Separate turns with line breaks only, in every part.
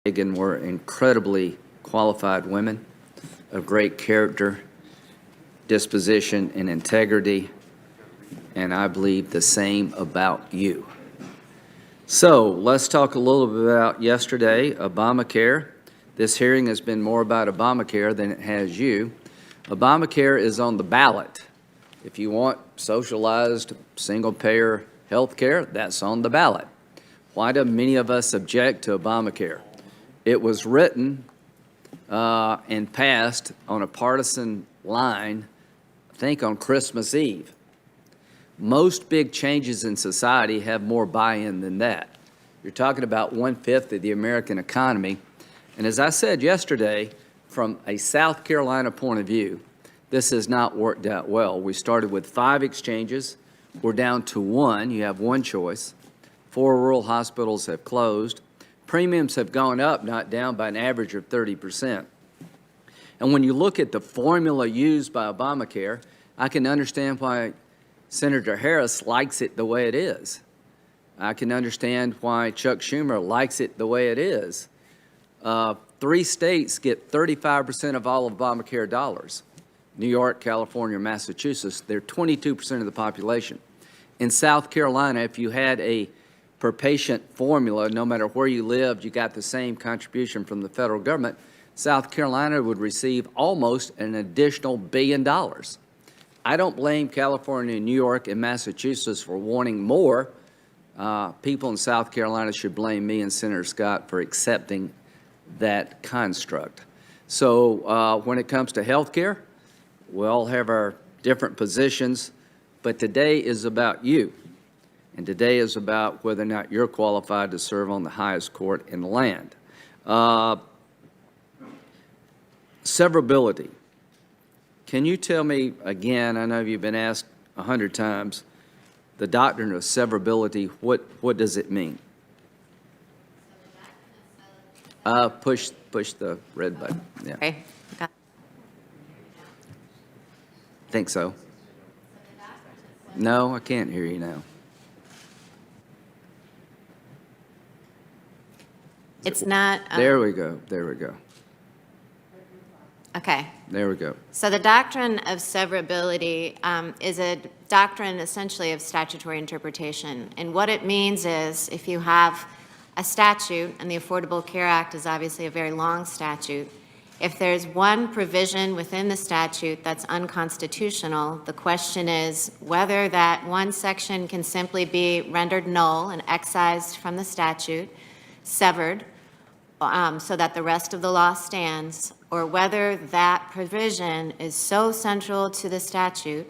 Reagan were incredibly qualified women of great character, disposition, and integrity, and I believe the same about you. So let's talk a little bit about yesterday, Obamacare. This hearing has been more about Obamacare than it has you. Obamacare is on the ballot. If you want socialized single-payer health care, that's on the ballot. Why do many of us object to Obamacare? It was written and passed on a partisan line, I think on Christmas Eve. Most big changes in society have more buy-in than that. You're talking about 1/5 of the American economy. And as I said yesterday, from a South Carolina point of view, this has not worked out well. We started with 5 exchanges. We're down to 1. You have one choice. 4 rural hospitals have closed. Premiums have gone up, not down, by an average of 30%. And when you look at the formula used by Obamacare, I can understand why Senator Harris likes it the way it is. I can understand why Chuck Schumer likes it the way it is. 3 states get 35% of all of Obamacare dollars. New York, California, Massachusetts, they're 22% of the population. In South Carolina, if you had a per patient formula, no matter where you lived, you got the same contribution from the federal government, South Carolina would receive almost an additional $1 billion. I don't blame California, New York, and Massachusetts for wanting more. People in South Carolina should blame me and Senator Scott for accepting that construct. So when it comes to health care, we all have our different positions, but today is about you. And today is about whether or not you're qualified to serve on the highest court in the land. Severability. Can you tell me again, I know you've been asked 100 times, the doctrine of severability, what does it mean? Push the red button. Yeah.
Okay.
Think so. No, I can't hear you now.
It's not.
There we go. There we go.
Okay.
There we go.
So the doctrine of severability is a doctrine essentially of statutory interpretation. And what it means is if you have a statute, and the Affordable Care Act is obviously a very long statute, if there's one provision within the statute that's unconstitutional, the question is whether that one section can simply be rendered null and excised from the statute, severed, so that the rest of the law stands, or whether that provision is so central to the statute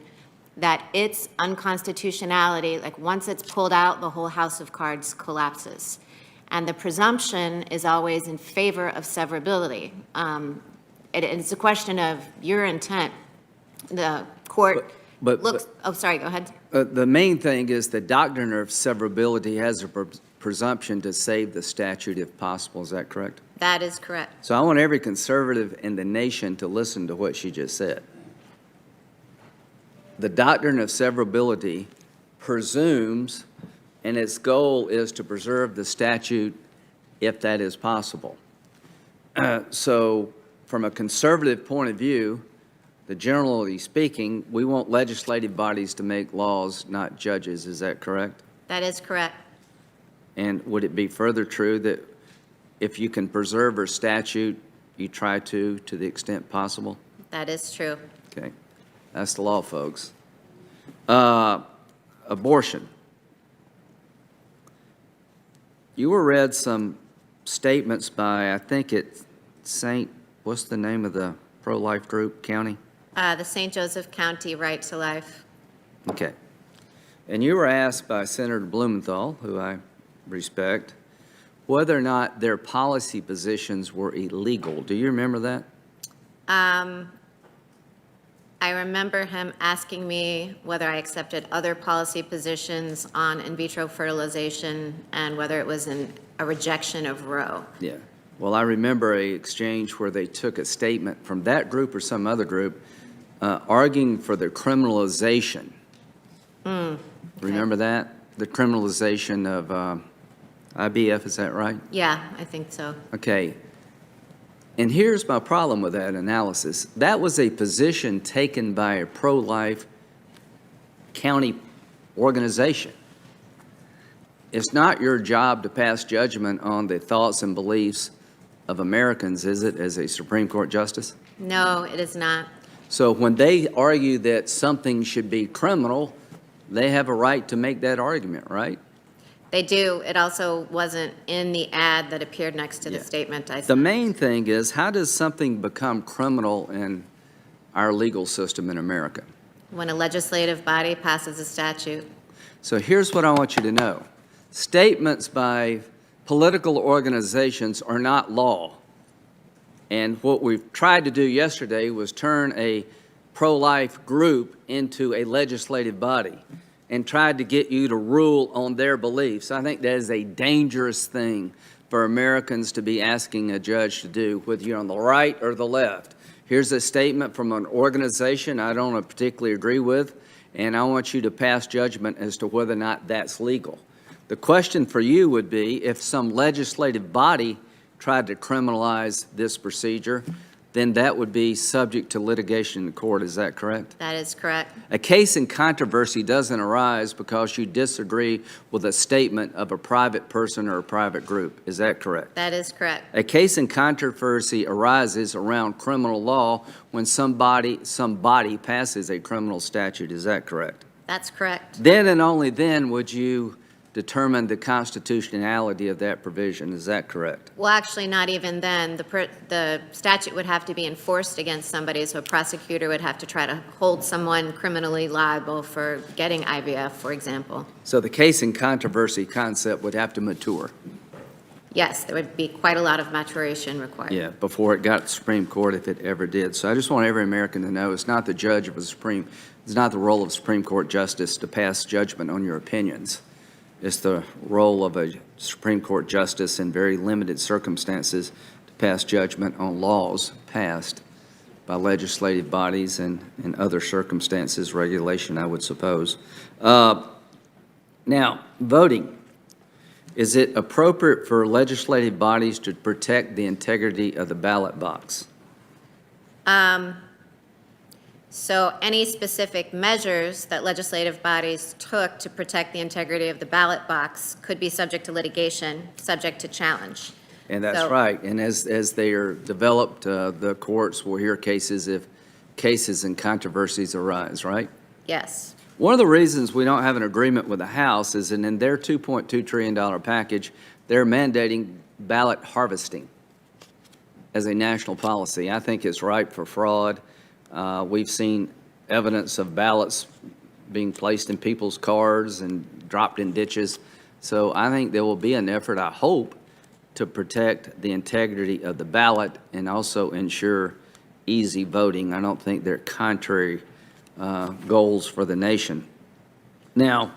that its unconstitutionality, like once it's pulled out, the whole house of cards collapses. And the presumption is always in favor of severability. It's a question of your intent. The court looks, oh, sorry, go ahead.
The main thing is the doctrine of severability has a presumption to save the statute if possible. Is that correct?
That is correct.
So I want every conservative in the nation to listen to what she just said. The doctrine of severability presumes, and its goal is to preserve the statute if that is possible. So from a conservative point of view, generally speaking, we want legislative bodies to make laws, not judges. Is that correct?
That is correct.
And would it be further true that if you can preserve a statute, you try to the extent possible?
That is true.
Okay. That's the law, folks. Abortion. You were read some statements by, I think it's what's the name of the pro-life group, county?
The St. Joseph County Right to Life.
Okay. And you were asked by Senator Blumenthal, who I respect, whether or not their policy positions were illegal. Do you remember that?
I remember him asking me whether I accepted other policy positions on in vitro fertilization and whether it was a rejection of Roe.
Yeah. Well, I remember an exchange where they took a statement from that group or some other group arguing for the criminalization. Okay. Remember that? The criminalization of IBF, is that right?
Yeah, I think so.
Okay. And here's my problem with that analysis. That was a position taken by a pro-life county organization. It's not your job to pass judgment on the thoughts and beliefs of Americans, is it, as a Supreme Court justice?
No, it is not.
So when they argue that something should be criminal, they have a right to make that argument, right?
They do. It also wasn't in the ad that appeared next to the
Yeah.
statement I
The
sent.
main thing is, how does something become criminal in our legal system in America?
When a legislative body passes a statute.
So here's what I want you to know. Statements by political organizations are not law. And what we've tried to do yesterday was turn a pro-life group into a legislative body and tried to get you to rule on their beliefs. I think that is a dangerous thing for Americans to be asking a judge to do, whether you're on the right or the left. Here's a statement from an organization I don't particularly agree with, and I want you to pass judgment as to whether or not that's legal. The question for you would be, if some legislative body tried to criminalize this procedure, then that would be subject to litigation in court. Is that correct?
That is correct.
A case in controversy doesn't arise because you disagree with a statement of a private person or a private group. Is that correct?
That is correct.
A case in controversy arises around criminal law when somebody passes a criminal statute. Is that correct?
That's correct.
Then and only then would you determine the constitutionality of that provision. Is that correct?
Well, actually, not even then. The statute would have to be enforced against somebody, so a prosecutor would have to try to hold someone criminally liable for getting IVF, for example.
So the case in controversy concept would have to mature.
Yes, there would be quite a lot of maturation required.
Yeah, before it got to the Supreme Court, if it ever did. So I just want every American to know it's not the judge of it's not the role of a Supreme Court justice to pass judgment on your opinions. It's the role of a Supreme Court justice in very limited circumstances to pass judgment on laws passed by legislative bodies and in other circumstances, regulation, I would suppose. Now, voting. Is it appropriate for legislative bodies to protect the integrity of the ballot box?
So any specific measures that legislative bodies took to protect the integrity of the ballot box could be subject to litigation, subject to challenge.
And that's
So-
right. And as they are developed, the courts will hear cases if cases and controversies arise, right?
Yes.
One of the reasons we don't have an agreement with the House is that in their $2.2 trillion package, they're mandating ballot harvesting as a national policy. I think it's ripe for fraud. We've seen evidence of ballots being placed in people's cars and dropped in ditches. So I think there will be an effort, I hope, to protect the integrity of the ballot and also ensure easy voting. I don't think they're contrary goals for the nation. Now,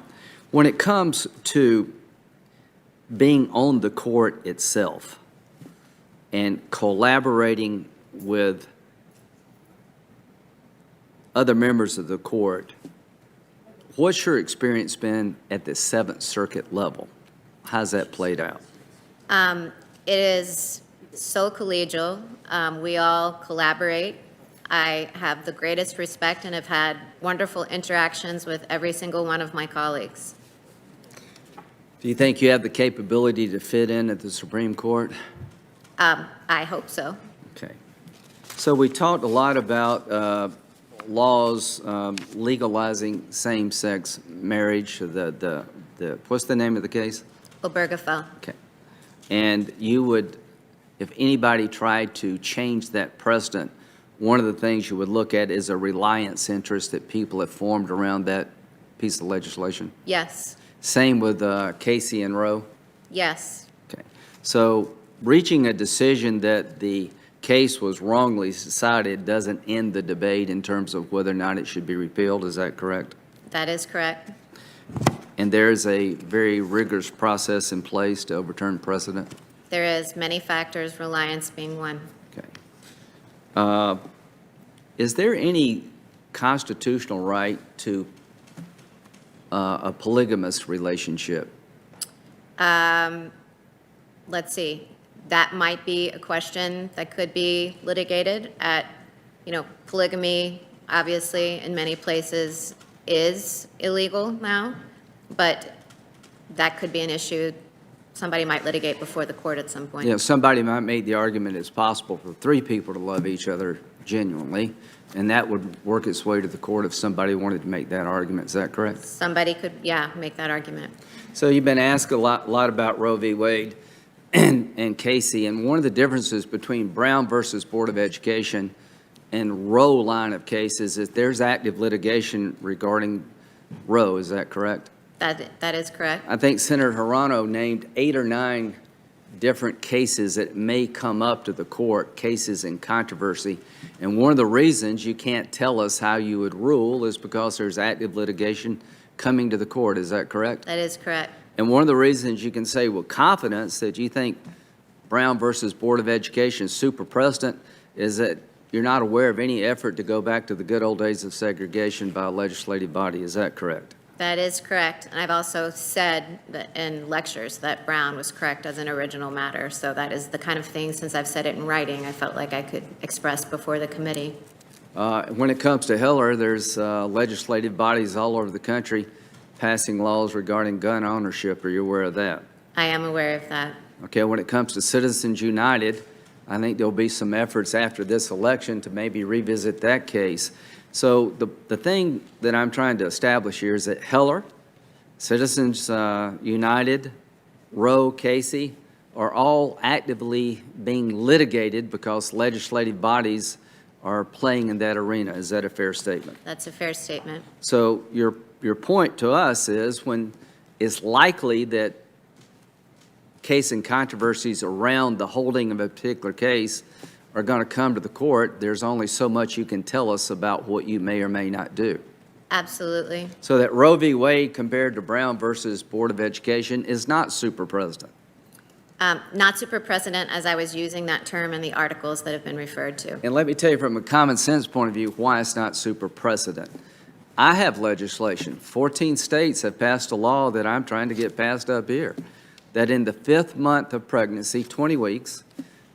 when it comes to being on the court itself and collaborating with other members of the court, what's your experience been at the Seventh Circuit level? How's that played out?
It is so collegial. We all collaborate. I have the greatest respect and have had wonderful interactions with every single one of my colleagues.
Do you think you have the capability to fit in at the Supreme Court?
I hope so.
Okay. So we talked a lot about laws legalizing same-sex marriage. What's the name of the case?
Obergefell.
Okay. And you would, if anybody tried to change that precedent, one of the things you would look at is a reliance interest that people have formed around that piece of legislation.
Yes.
Same with Casey and Roe.
Yes.
Okay. So reaching a decision that the case was wrongly decided doesn't end the debate in terms of whether or not it should be repealed. Is that correct?
That is correct.
And there is a very rigorous process in place to overturn precedent?
There is many factors, reliance being one.
Okay. Is there any constitutional right to a polygamous relationship?
let's see, that might be a question that could be litigated at, polygamy, obviously, in many places is illegal now, but that could be an issue somebody might litigate before the court at some point.
Somebody might make the argument it's possible for three people to love each other genuinely, and that would work its way to the court if somebody wanted to make that argument. Is that correct?
Somebody could, make that argument.
So you've been asked a lot about Roe v. Wade and Casey, and one of the differences between Brown versus Board of Education and Roe line of cases is there's active litigation regarding Roe. Is that correct?
That is correct.
I think Senator Hirano named 8 or 9 different cases that may come up to the court, cases in controversy. And one of the reasons you can't tell us how you would rule is because there's active litigation coming to the court. Is that correct?
That is correct.
And one of the reasons you can say with confidence that you think Brown versus Board of Education is super precedent is that you're not aware of any effort to go back to the good old days of segregation by a legislative body. Is that correct?
That is correct. And I've also said that in lectures that Brown was correct as an original matter. So that is the kind of thing, since I've said it in writing, I felt like I could express before the committee.
When it comes to Hiller, there's legislative bodies all over the country passing laws regarding gun ownership. Are you aware of that?
I am aware of that.
Okay, when it comes to Citizens United, I think there'll be some efforts after this election to maybe revisit that case. So the thing that I'm trying to establish here is that Heller, Citizens United, Roe, Casey are all actively being litigated because legislative bodies are playing in that arena. Is that a fair statement?
That's a fair statement.
So your point to us is when it's likely that case and controversies around the holding of a particular case are going to come to the court, there's only so much you can tell us about what you may or may not do.
Absolutely.
So that Roe v. Wade compared to Brown versus Board of Education is not super precedent.
Not super precedent, as I was using that term in the articles that have been referred to.
And let me tell you from a common sense point of view why it's not super precedent. I have legislation. 14 states have passed a law that I'm trying to get passed up here, that in the 5th month of pregnancy, 20 weeks,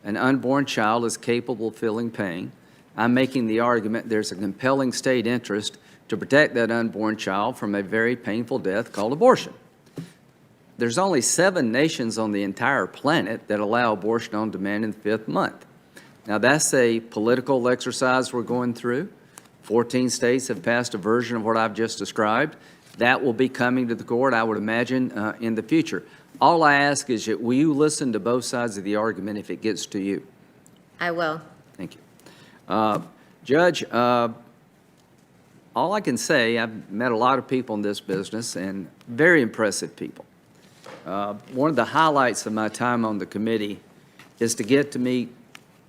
an unborn child is capable of feeling pain. I'm making the argument there's a compelling state interest to protect that unborn child from a very painful death called abortion. There's only 7 nations on the entire planet that allow abortion on demand in the 5th month. Now, that's a political exercise we're going through. 14 states have passed a version of what I've just described. That will be coming to the court, I would imagine, in the future. All I ask is that will you listen to both sides of the argument if it gets to you?
I will.
Thank you. Judge, all I can say, I've met a lot of people in this business and very impressive people. One of the highlights of my time on the committee is to get to meet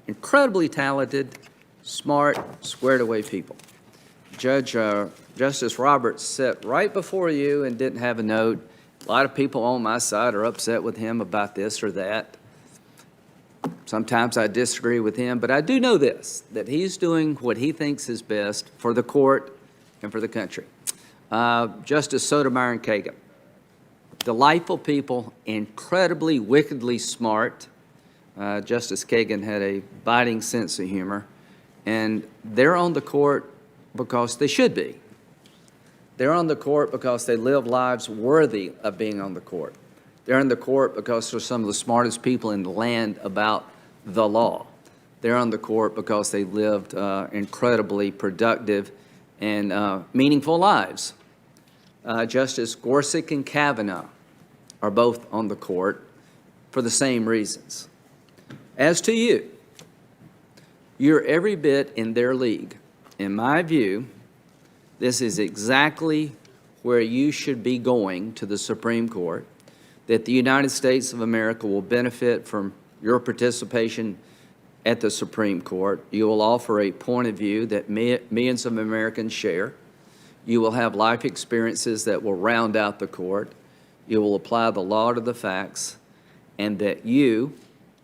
incredibly talented, smart, squared-away people. Justice Roberts sat right before you and didn't have a note. A lot of people on my side are upset with him about this or that. Sometimes I disagree with him, but I do know this, that he's doing what he thinks is best for the court and for the country. Justice Sotomayor and Kagan, delightful people, incredibly wickedly smart. Justice Kagan had a biting sense of humor, and they're on the court because they should be. They're on the court because they live lives worthy of being on the court. They're on the court because they're some of the smartest people in the land about the law. They're on the court because they lived incredibly productive and meaningful lives. Justice Gorsuch and Kavanaugh are both on the court for the same reasons. As to you, you're every bit in their league. In my view, this is exactly where you should be going to the Supreme Court, that the United States of America will benefit from your participation at the Supreme Court. You will offer a point of view that millions of Americans share. You will have life experiences that will round out the court. You will apply the law to the facts, and that you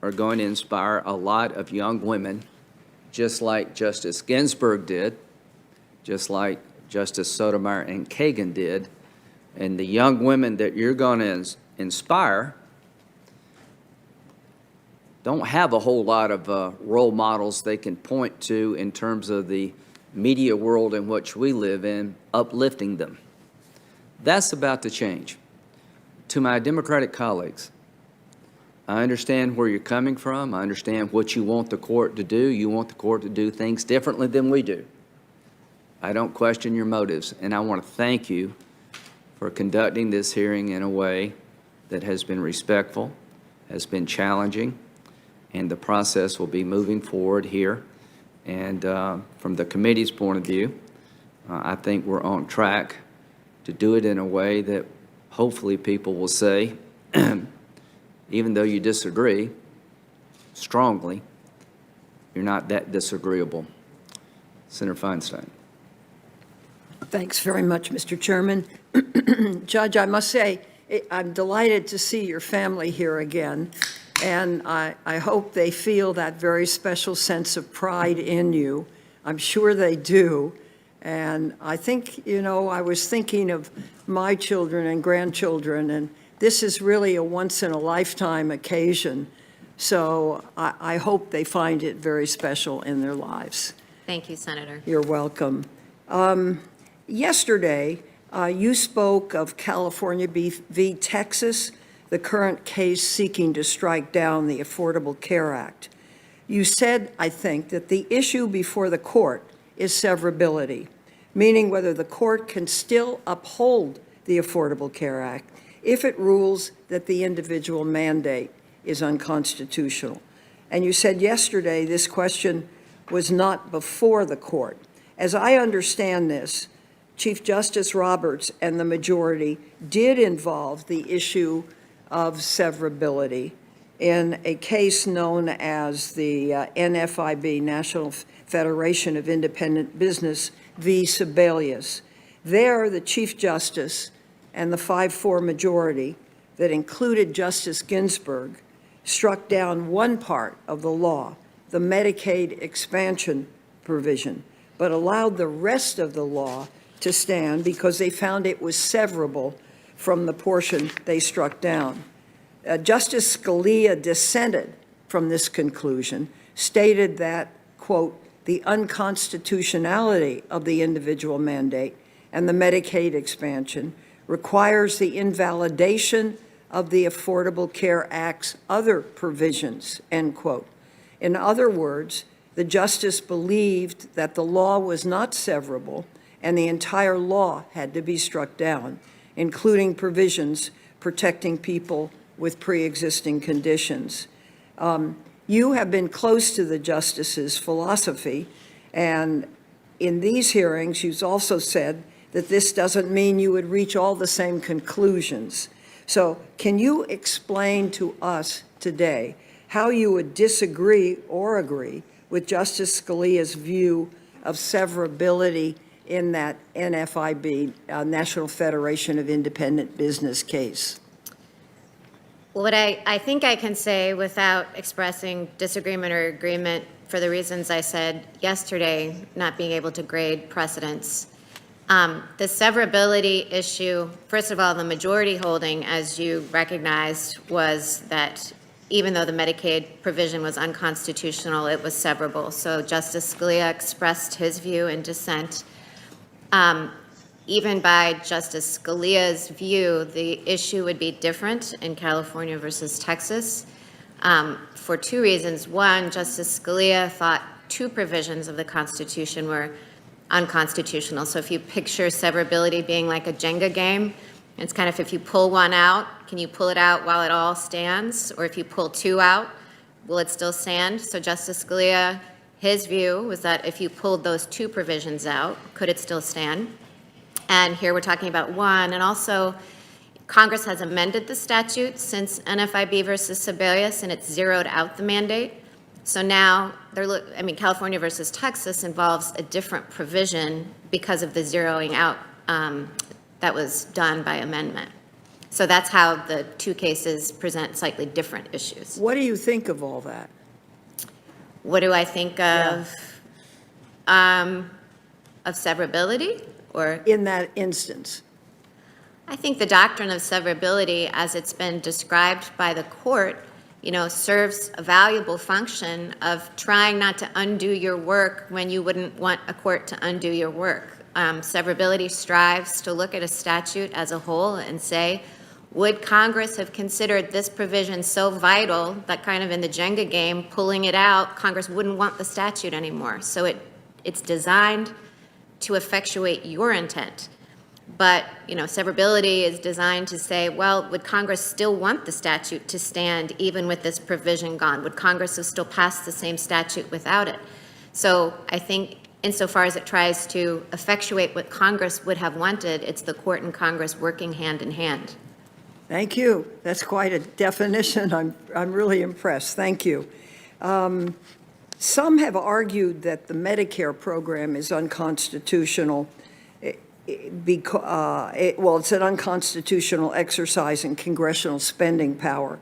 are going to inspire a lot of young women, just like Justice Ginsburg did, just like Justice Sotomayor and Kagan did. And the young women that you're going to inspire don't have a whole lot of role models they can point to in terms of the media world in which we live in, uplifting them. That's about to change. To my Democratic colleagues, I understand where you're coming from. I understand what you want the court to do. You want the court to do things differently than we do. I don't question your motives, and I want to thank you for conducting this hearing in a way that has been respectful, has been challenging, and the process will be moving forward here. And from the committee's point of view, I think we're on track to do it in a way that hopefully people will say, even though you disagree strongly, you're not that disagreeable. Senator Feinstein.
Thanks very much, Mr. Chairman. Judge, I must say, I'm delighted to see your family here again, and I hope they feel that very special sense of pride in you. I'm sure they do. And I think, you know, I was thinking of my children and grandchildren, and this is really a once-in-a-lifetime occasion. So I hope they find it very special in their lives.
Thank you, Senator.
You're welcome. Yesterday, you spoke of California v. Texas, the current case seeking to strike down the Affordable Care Act. You said, I think, that the issue before the court is severability, meaning whether the court can still uphold the Affordable Care Act if it rules that the individual mandate is unconstitutional. And you said yesterday this question was not before the court. As I understand this, Chief Justice Roberts and the majority did involve the issue of severability in a case known as the NFIB, National Federation of Independent Business v. Sebelius. There, the Chief Justice and the 5-4 majority that included Justice Ginsburg struck down one part of the law, the Medicaid expansion provision, but allowed the rest of the law to stand because they found it was severable from the portion they struck down. Justice Scalia dissented from this conclusion, stated that, quote, the unconstitutionality of the individual mandate and the Medicaid expansion requires the invalidation of the Affordable Care Act's other provisions, end quote. In other words, the justice believed that the law was not severable and the entire law had to be struck down, including provisions protecting people with pre-existing conditions. You have been close to the justice's philosophy, and in these hearings, you've also said that this doesn't mean you would reach all the same conclusions. So can you explain to us today how you would disagree or agree with Justice Scalia's view of severability in that NFIB, National Federation of Independent Business case?
What I think I can say without expressing disagreement or agreement for the reasons I said yesterday, not being able to grade precedents. The severability issue, first of all, the majority holding, as you recognized, was that even though the Medicaid provision was unconstitutional, it was severable. So Justice Scalia expressed his view in dissent. Even by Justice Scalia's view, the issue would be different in California versus Texas for two reasons. One, Justice Scalia thought two provisions of the Constitution were unconstitutional. So if you picture severability being like a Jenga game, it's kind of if you pull one out, can you pull it out while it all stands? Or if you pull two out, will it still stand? So Justice Scalia, his view was that if you pulled those two provisions out, could it still stand? And here we're talking about one. And also, Congress has amended the statute since NFIB versus Sebelius, and it's zeroed out the mandate. So now, California versus Texas involves a different provision because of the zeroing out that was done by amendment. So that's how the two cases present slightly different issues.
What do you think of all that?
What do I think of severability? Or
in that instance?
I think the doctrine of severability, as it's been described by the court, serves a valuable function of trying not to undo your work when you wouldn't want a court to undo your work. Severability strives to look at a statute as a whole and say, would Congress have considered this provision so vital that kind of in the Jenga game, pulling it out, Congress wouldn't want the statute anymore. So it's designed to effectuate your intent. But, severability is designed to say, well, would Congress still want the statute to stand even with this provision gone? Would Congress have still passed the same statute without it? So I think insofar as it tries to effectuate what Congress would have wanted, it's the court and Congress working hand in hand.
Thank you. That's quite a definition. I'm really impressed. Thank you. Some have argued that the Medicare program is unconstitutional because, it's an unconstitutional exercise in congressional spending power.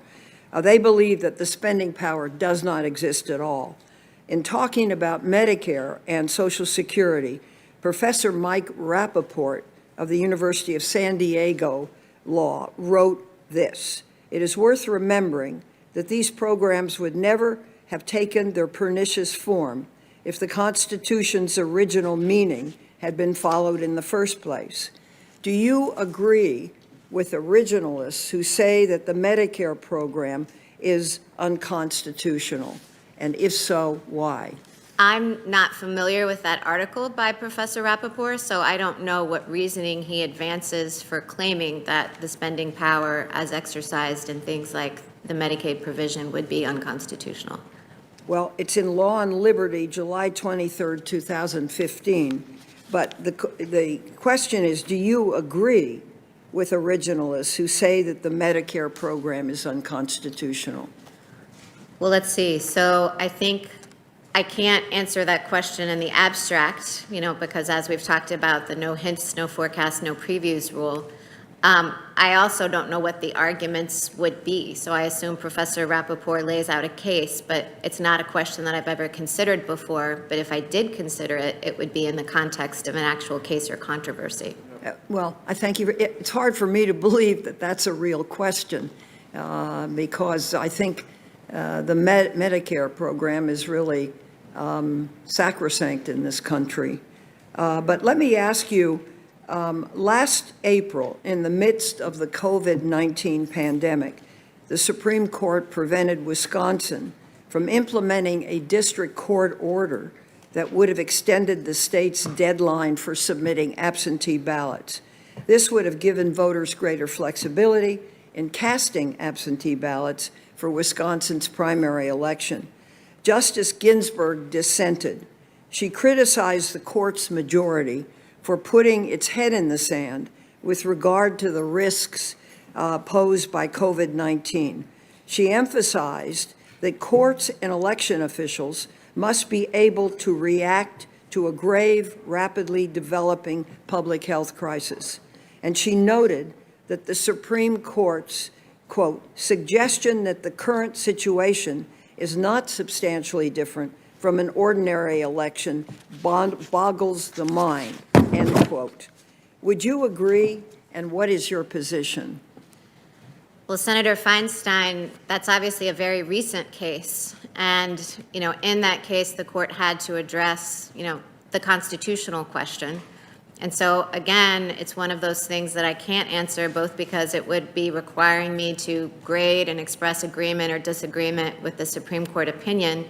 They believe that the spending power does not exist at all. In talking about Medicare and Social Security, Professor Mike Rappaport of the University of San Diego Law wrote this: "It is worth remembering that these programs would never have taken their pernicious form if the Constitution's original meaning had been followed in the first place." Do you agree with originalists who say that the Medicare program is unconstitutional? And if so, why?
I'm not familiar with that article by Professor Rappaport, so I don't know what reasoning he advances for claiming that the spending power as exercised in things like the Medicaid provision would be unconstitutional.
Well, it's in Law and Liberty, July 23rd, 2015. But the question is, do you agree with originalists who say that the Medicare program is unconstitutional?
Well, let's see. So I think I can't answer that question in the abstract, because as we've talked about the no hints, no forecast, no previews rule, I also don't know what the arguments would be. So I assume Professor Rappaport lays out a case, but it's not a question that I've ever considered before. But if I did consider it, it would be in the context of an actual case or controversy.
Well, I thank you. It's hard for me to believe that that's a real question because I think the Medicare program is really sacrosanct in this country. But let me ask you, last April, in the midst of the COVID-19 pandemic, the Supreme Court prevented Wisconsin from implementing a district court order that would have extended the state's deadline for submitting absentee ballots. This would have given voters greater flexibility in casting absentee ballots for Wisconsin's primary election. Justice Ginsburg dissented. She criticized the court's majority for putting its head in the sand with regard to the risks posed by COVID-19. She emphasized that courts and election officials must be able to react to a grave, rapidly developing public health crisis. And she noted that the Supreme Court's, quote, suggestion that the current situation is not substantially different from an ordinary election boggles the mind, end quote. Would you agree, and what is your position?
Well, Senator Feinstein, that's obviously a very recent case. And, in that case, the court had to address, the constitutional question. And so, again, it's one of those things that I can't answer, both because it would be requiring me to grade and express agreement or disagreement with the Supreme Court opinion,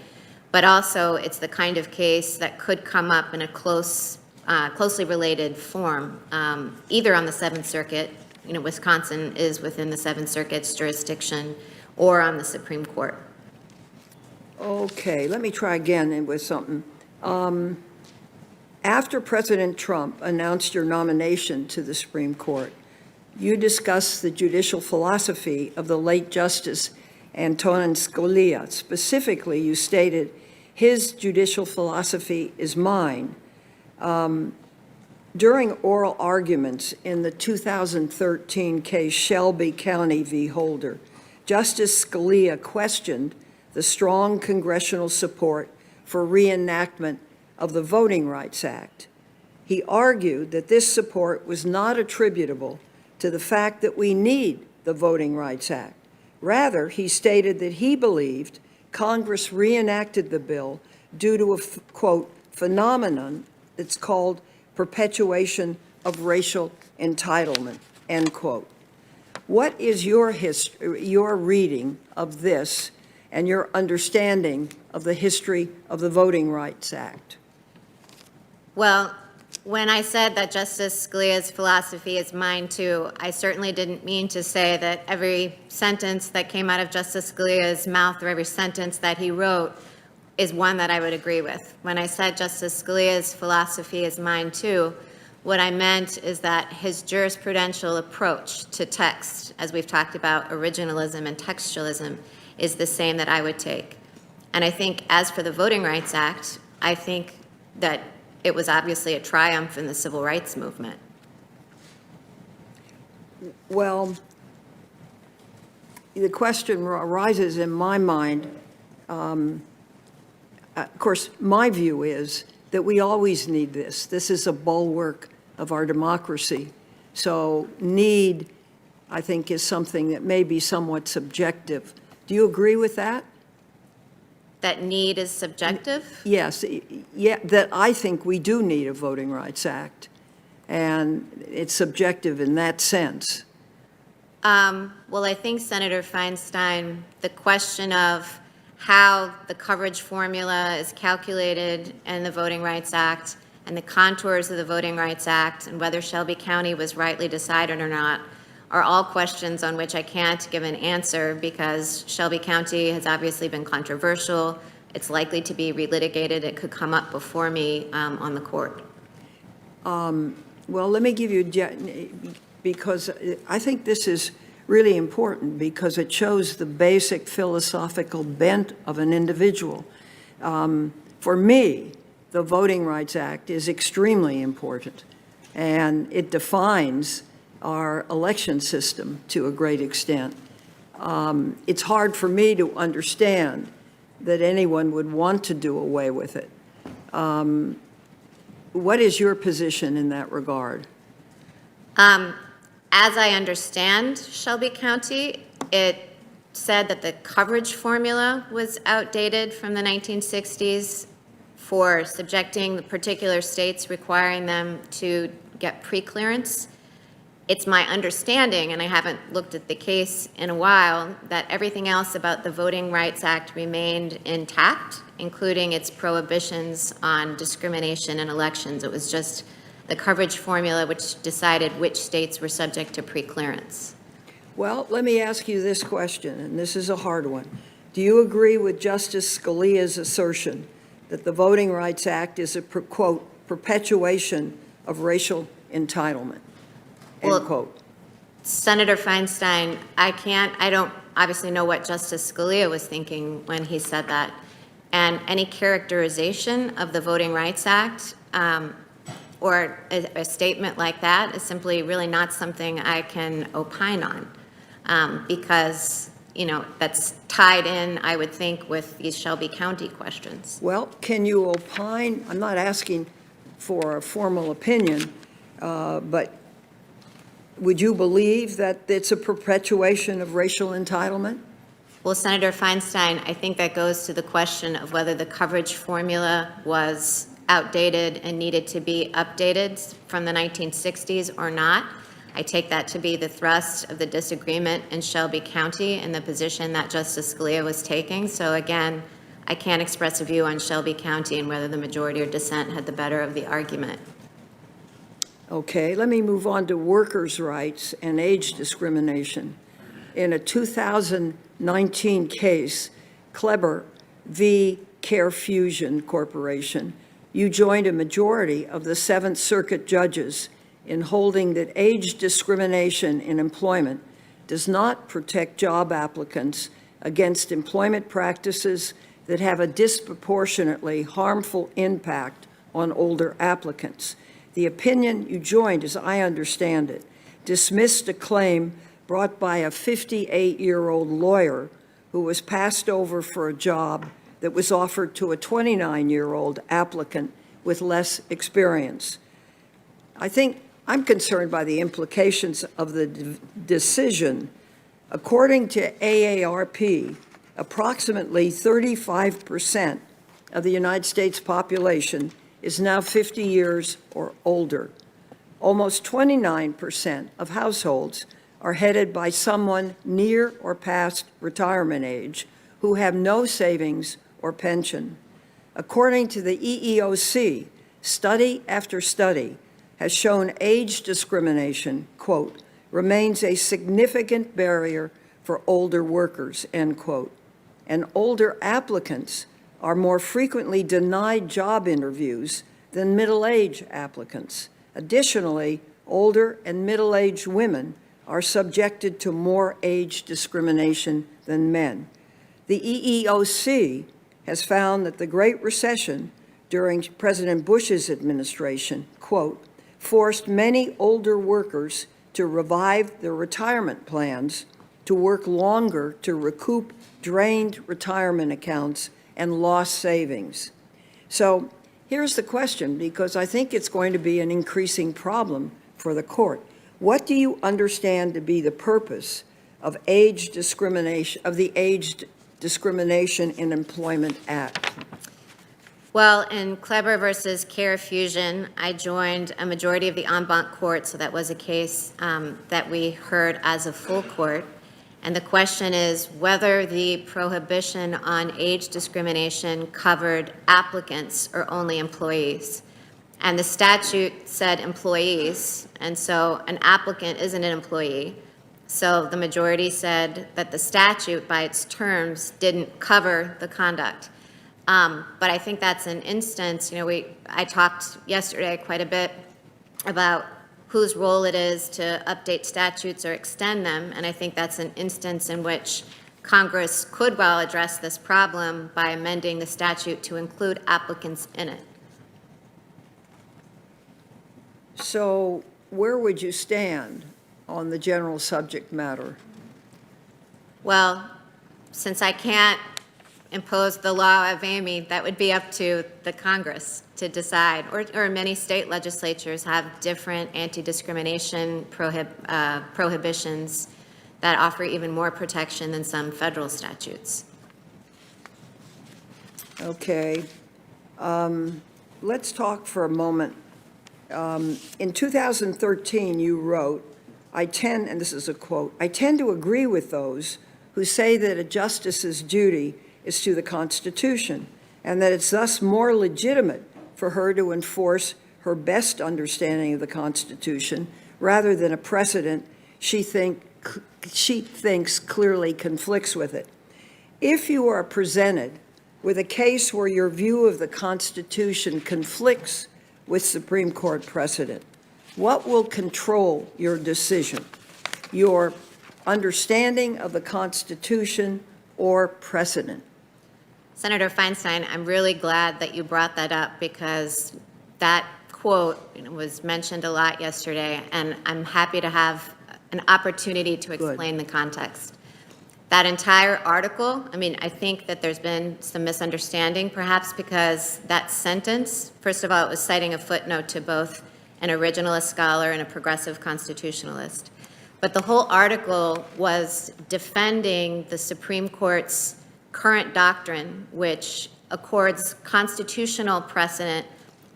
but also it's the kind of case that could come up in a closely related form, either on the Seventh Circuit, Wisconsin is within the Seventh Circuit's jurisdiction, or on the Supreme Court.
Okay, let me try again with something. After President Trump announced your nomination to the Supreme Court, you discussed the judicial philosophy of the late Justice Antonin Scalia. Specifically, you stated, his judicial philosophy is mine. During oral arguments in the 2013 case Shelby County v. Holder, Justice Scalia questioned the strong congressional support for reenactment of the Voting Rights Act. He argued that this support was not attributable to the fact that we need the Voting Rights Act, Rather, he stated that he believed Congress reenacted the bill due to a, quote, phenomenon that's called perpetuation of racial entitlement, end quote. What is your reading of this and your understanding of the history of the Voting Rights Act?
Well, when I said that Justice Scalia's philosophy is mine too, I certainly didn't mean to say that every sentence that came out of Justice Scalia's mouth or every sentence that he wrote is one that I would agree with. When I said Justice Scalia's philosophy is mine too, what I meant is that his jurisprudential approach to text, as we've talked about originalism and textualism, is the same that I would take. And I think as for the Voting Rights Act, I think that it was obviously a triumph in the civil rights movement.
Well, the question arises in my mind. Of course, my view is that we always need this. This is a bulwark of our democracy. So need, I think, is something that may be somewhat subjective. Do you agree with that?
That need is subjective?
Yes, yeah, that I think we do need a Voting Rights Act, and it's subjective in that sense.
Well, I think Senator Feinstein, the question of how the coverage formula is calculated in the Voting Rights Act and the contours of the Voting Rights Act and whether Shelby County was rightly decided or not are all questions on which I can't give an answer because Shelby County has obviously been controversial. It's likely to be relitigated. It could come up before me on the court.
Well, let me give you, because I think this is really important because it shows the basic philosophical bent of an individual. For me, the Voting Rights Act is extremely important, and it defines our election system to a great extent. It's hard for me to understand that anyone would want to do away with it. What is your position in that regard?
As I understand Shelby County, it said that the coverage formula was outdated from the 1960s for subjecting the particular states requiring them to get pre-clearance. It's my understanding, and I haven't looked at the case in a while, that everything else about the Voting Rights Act remained intact, including its prohibitions on discrimination in elections. It was just the coverage formula which decided which states were subject to pre-clearance.
Well, let me ask you this question, and this is a hard one. Do you agree with Justice Scalia's assertion that the Voting Rights Act is a, quote, perpetuation of racial entitlement? End quote.
Senator Feinstein, I don't obviously know what Justice Scalia was thinking when he said that. And any characterization of the Voting Rights Act or a statement like that is simply really not something I can opine on because, you know, that's tied in, I would think, with these Shelby County questions.
Well, can you opine? I'm not asking for a formal opinion, but would you believe that it's a perpetuation of racial entitlement?
Well, Senator Feinstein, I think that goes to the question of whether the coverage formula was outdated and needed to be updated from the 1960s or not. I take that to be the thrust of the disagreement in Shelby County and the position that Justice Scalia was taking. So again, I can't express a view on Shelby County and whether the majority or dissent had the better of the argument.
Okay, let me move on to workers' rights and age discrimination. In a 2019 case, Kleber v. CareFusion Corporation, you joined a majority of the Seventh Circuit judges in holding that age discrimination in employment does not protect job applicants against employment practices that have a disproportionately harmful impact on older applicants. The opinion you joined, as I understand it, dismissed a claim brought by a 58-year-old lawyer who was passed over for a job that was offered to a 29-year-old applicant with less experience. I think I'm concerned by the implications of the decision According to AARP, approximately 35% of the United States population is now 50 years or older. Almost 29% of households are headed by someone near or past retirement age who have no savings or pension. According to the EEOC, study after study has shown age discrimination, quote, remains a significant barrier for older workers, end quote. And older applicants are more frequently denied job interviews than middle-aged applicants. Additionally, older and middle-aged women are subjected to more age discrimination than men. The EEOC has found that the Great Recession during President Bush's administration, quote, forced many older workers to revive their retirement plans, to work longer to recoup drained retirement accounts and lost savings. So here's the question, because I think it's going to be an increasing problem for the court. What do you understand to be the purpose of age discrimination, of the Age Discrimination in Employment Act?
Well, in Kleber versus Care Fusion, I joined a majority of the en banc court, so that was a case that we heard as a full court. And the question is whether the prohibition on age discrimination covered applicants or only employees. And the statute said employees, and so an applicant isn't an employee. So the majority said that the statute, by its terms, didn't cover the conduct. But I think that's an instance, I talked yesterday quite a bit about whose role it is to update statutes or extend them, and I think that's an instance in which Congress could well address this problem by amending the statute to include applicants in it.
So where would you stand on the general subject matter?
Well, since I can't impose the law of Amy, that would be up to the Congress to decide, or many state legislatures have different anti-discrimination prohibitions that offer even more protection than some federal statutes.
Okay. Let's talk for a moment. In 2013, you wrote, and this is a quote, "I tend to agree with those who say that a justice's duty is to the Constitution, and that it's thus more legitimate for her to enforce her best understanding of the Constitution rather than a precedent she thinks clearly conflicts with it. If you are presented with a case where your view of the Constitution conflicts with Supreme Court precedent, what will control your decision? Your understanding of the Constitution or precedent?"
Senator Feinstein, I'm really glad that you brought that up because that quote was mentioned a lot yesterday, and I'm happy to have an opportunity to explain the context. That entire article, I think that there's been some misunderstanding, perhaps because that sentence, first of all, it was citing a footnote to both an originalist scholar and a progressive constitutionalist. But the whole article was defending the Supreme Court's current doctrine, which accords constitutional precedent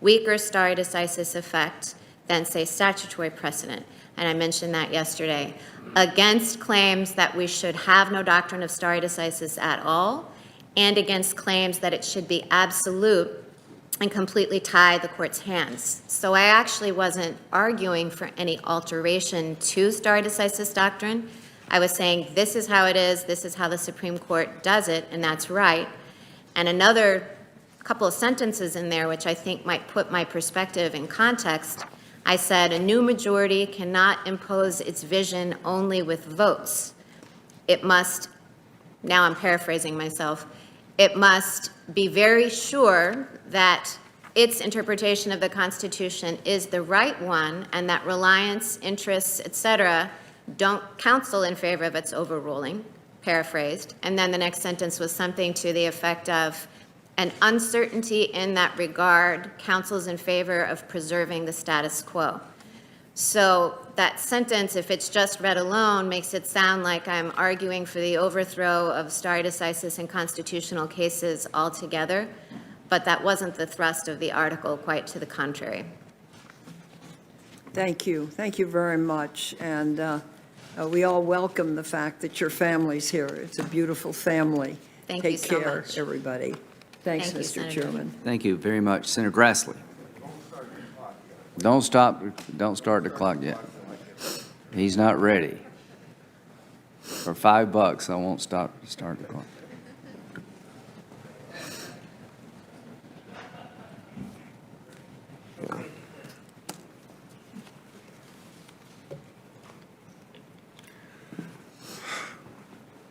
weaker stare decisis effect than, say, statutory precedent. And I mentioned that yesterday, against claims that we should have no doctrine of stare decisis at all, and against claims that it should be absolute and completely tie the court's hands. So I actually wasn't arguing for any alteration to stare decisis doctrine. I was saying this is how it is, this is how the Supreme Court does it, and that's right. And another couple of sentences in there, which I think might put my perspective in context, I said a new majority cannot impose its vision only with votes. It must, now I'm paraphrasing myself, it must be very sure that its interpretation of the Constitution is the right one and that reliance, interests, et cetera, don't counsel in favor of its overruling, paraphrased. And then the next sentence was something to the effect of, an uncertainty in that regard counsels in favor of preserving the status quo. So that sentence, if it's just read alone, makes it sound like I'm arguing for the overthrow of stare decisis in constitutional cases altogether, but that wasn't the thrust of the article, quite to the contrary.
Thank you. Thank you very much. And we all welcome the fact that your family's here. It's a beautiful family.
Thank you so
Take care,
much.
everybody. Thanks,
Thank you,
Mr.
Senator.
Chairman.
Thank you very much. Senator Grassley. Don't start the clock yet. He's not ready. For $5, I won't start the clock.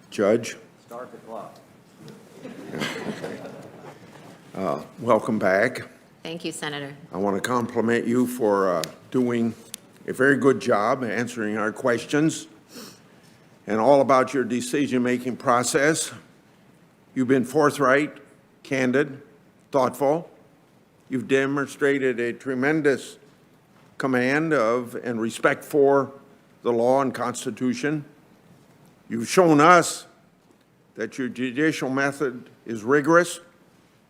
Judge.
Start the clock.
Welcome back.
Thank you, Senator.
I want to compliment you for doing a very good job answering our questions and all about your decision-making process. You've been forthright, candid, thoughtful. You've demonstrated a tremendous command of and respect for the law and Constitution. You've shown us that your judicial method is rigorous,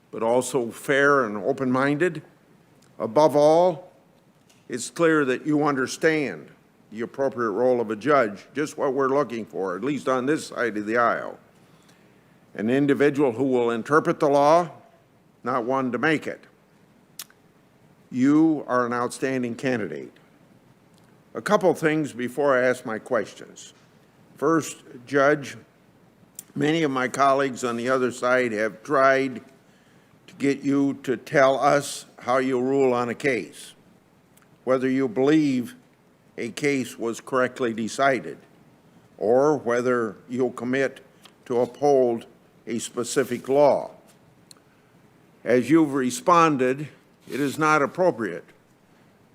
but also fair and open-minded. Above all, it's clear that you understand the appropriate role of a judge, just what we're looking for, at least on this side of the aisle. An individual who will interpret the law, not one to make it. You are an outstanding candidate. A couple things before I ask my questions. First, Judge, many of my colleagues on the other side have tried to get you to tell us how you rule on a case, whether you believe a case was correctly decided, or whether you'll commit to uphold a specific law. As you've responded, it is not appropriate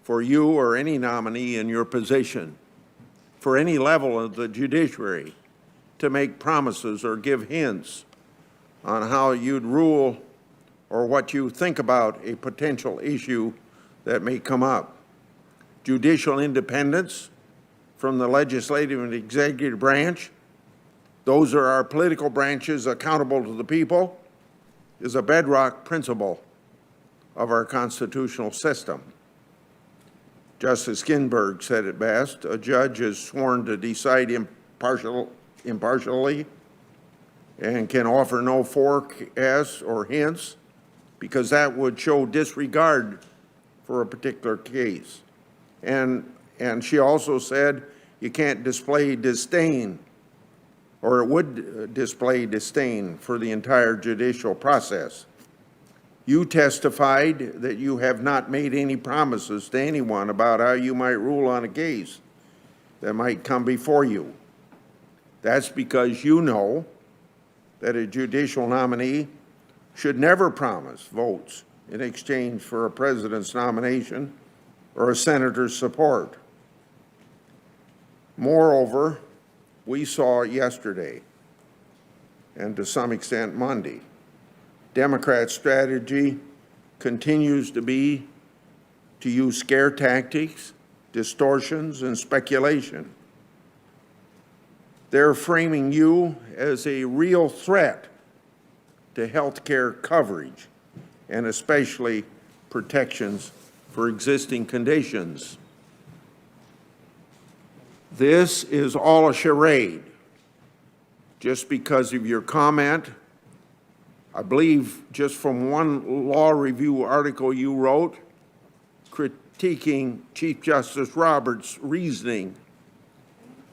for you or any nominee in your position, for any level of the judiciary, to make promises or give hints on how you'd rule or what you think about a potential issue that may come up. Judicial independence from the legislative and executive branch, those are our political branches accountable to the people, is a bedrock principle of our constitutional system. Justice Ginsburg said it best: a judge is sworn to decide impartially and can offer no forecasts or hints, because that would show disregard for a particular case. And she also said you can't display disdain, or it would display disdain for the entire judicial process. You testified that you have not made any promises to anyone about how you might rule on a case that might come before you. That's because you know that a judicial nominee should never promise votes in exchange for a president's nomination or a senator's support. Moreover, we saw yesterday, and to some extent Monday, Democrats' strategy continues to be to use scare tactics, distortions, and speculation. They're framing you as a real threat to health care coverage, and especially protections for existing conditions. This is all a charade. Just because of your comment, I believe just from one law review article you wrote critiquing Chief Justice Roberts' reasoning.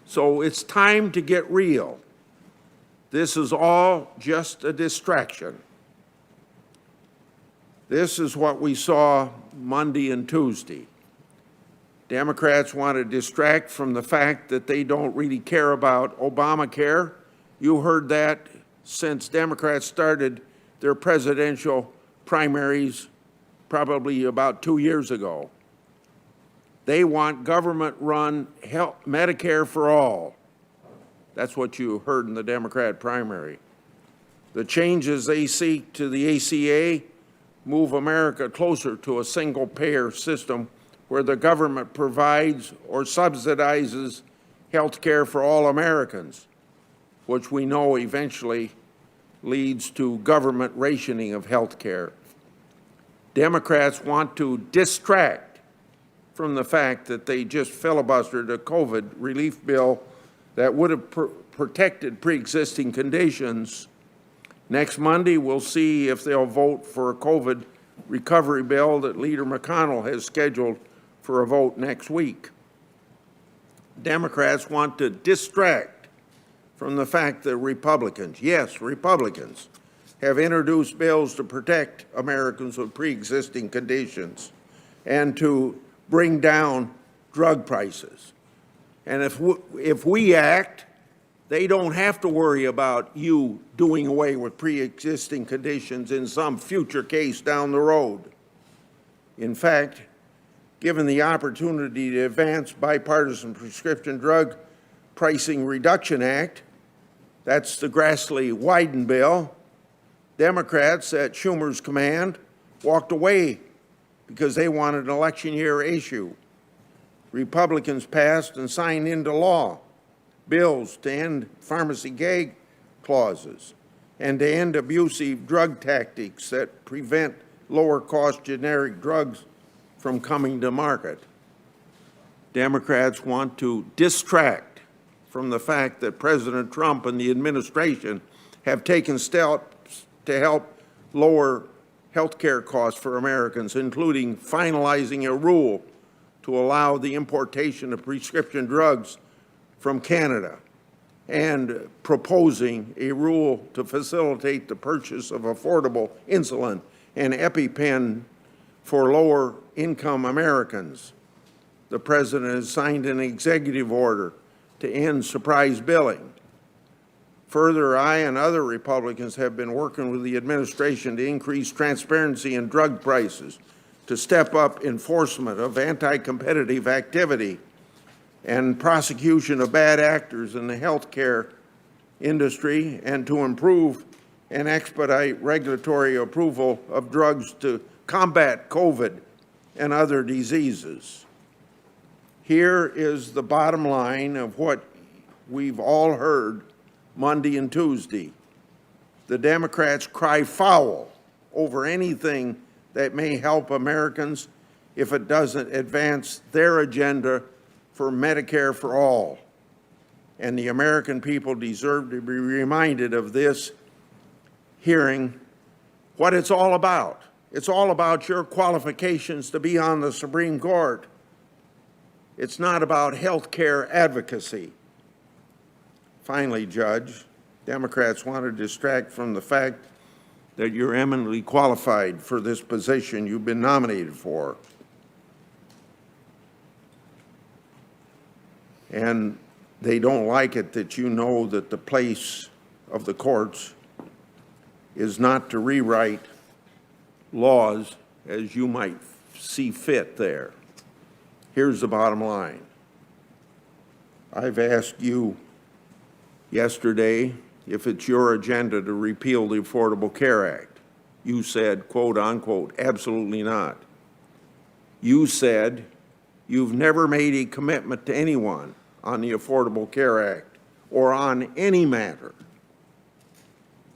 So it's time to get real. This is all just a distraction. This is what we saw Monday and Tuesday. Democrats want to distract from the fact that they don't really care about Obamacare. You heard that since Democrats started their presidential primaries probably about 2 years ago. They want government-run Medicare for all. That's what you heard in the Democrat primary. The changes they seek to the ACA move America closer to a single-payer system where the government provides or subsidizes health care for all Americans, which we know eventually leads to government rationing of health care. Democrats want to distract from the fact that they just filibustered a COVID relief bill that would have protected pre-existing conditions. Next Monday, we'll see if they'll vote for a COVID recovery bill that Leader McConnell has scheduled for a vote next week. Democrats want to distract from the fact that Republicans, yes, Republicans, have introduced bills to protect Americans with pre-existing conditions and to bring down drug prices. And if we act, they don't have to worry about you doing away with pre-existing conditions in some future case down the road. In fact, given the opportunity to advance bipartisan Prescription Drug Pricing Reduction Act, that's the Grassley-Wyden bill, Democrats at Schumer's command walked away because they wanted an election year issue. Republicans passed and signed into law bills to end pharmacy gag clauses and to end abusive drug tactics that prevent lower-cost generic drugs from coming to market. Democrats want to distract from the fact that President Trump and the administration have taken steps to help lower health care costs for Americans, including finalizing a rule to allow the importation of prescription drugs from Canada and proposing a rule to facilitate the purchase of affordable insulin and EpiPen for lower-income Americans. The President has signed an executive order to end surprise billing. Further, I and other Republicans have been working with the administration to increase transparency in drug prices, to step up enforcement of anti-competitive activity and prosecution of bad actors in the healthcare industry, and to improve and expedite regulatory approval of drugs to combat COVID and other diseases. Here is the bottom line of what we've all heard Monday and Tuesday. The Democrats cry foul over anything that may help Americans if it doesn't advance their agenda for Medicare for all. And the American people deserve to be reminded of this hearing, what it's all about. It's all about your qualifications to be on the Supreme Court. It's not about health care advocacy. Finally, Judge, Democrats want to distract from the fact that you're eminently qualified for this position you've been nominated for. And they don't like it that you know that the place of the courts is not to rewrite laws as you might see fit there. Here's the bottom line. I've asked you yesterday if it's your agenda to repeal the Affordable Care Act. You said, quote unquote, absolutely not. You said you've never made a commitment to anyone on the Affordable Care Act or on any matter.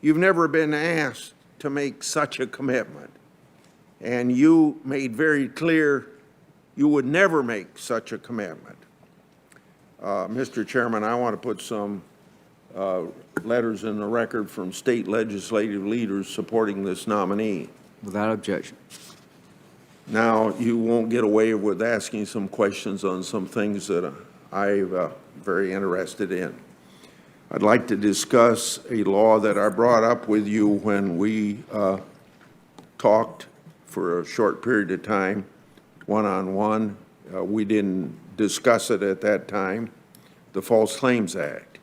You've never been asked to make such a commitment. And you made very clear you would never make such a commitment. Mr. Chairman, I want to put some letters in the record from state legislative leaders supporting this nominee.
Without objection.
Now, you won't get away with asking some questions on some things that I'm very interested in. I'd like to discuss a law that I brought up with you when we talked for a short period of time, one-on-one. We didn't discuss it at that time, the False Claims Act.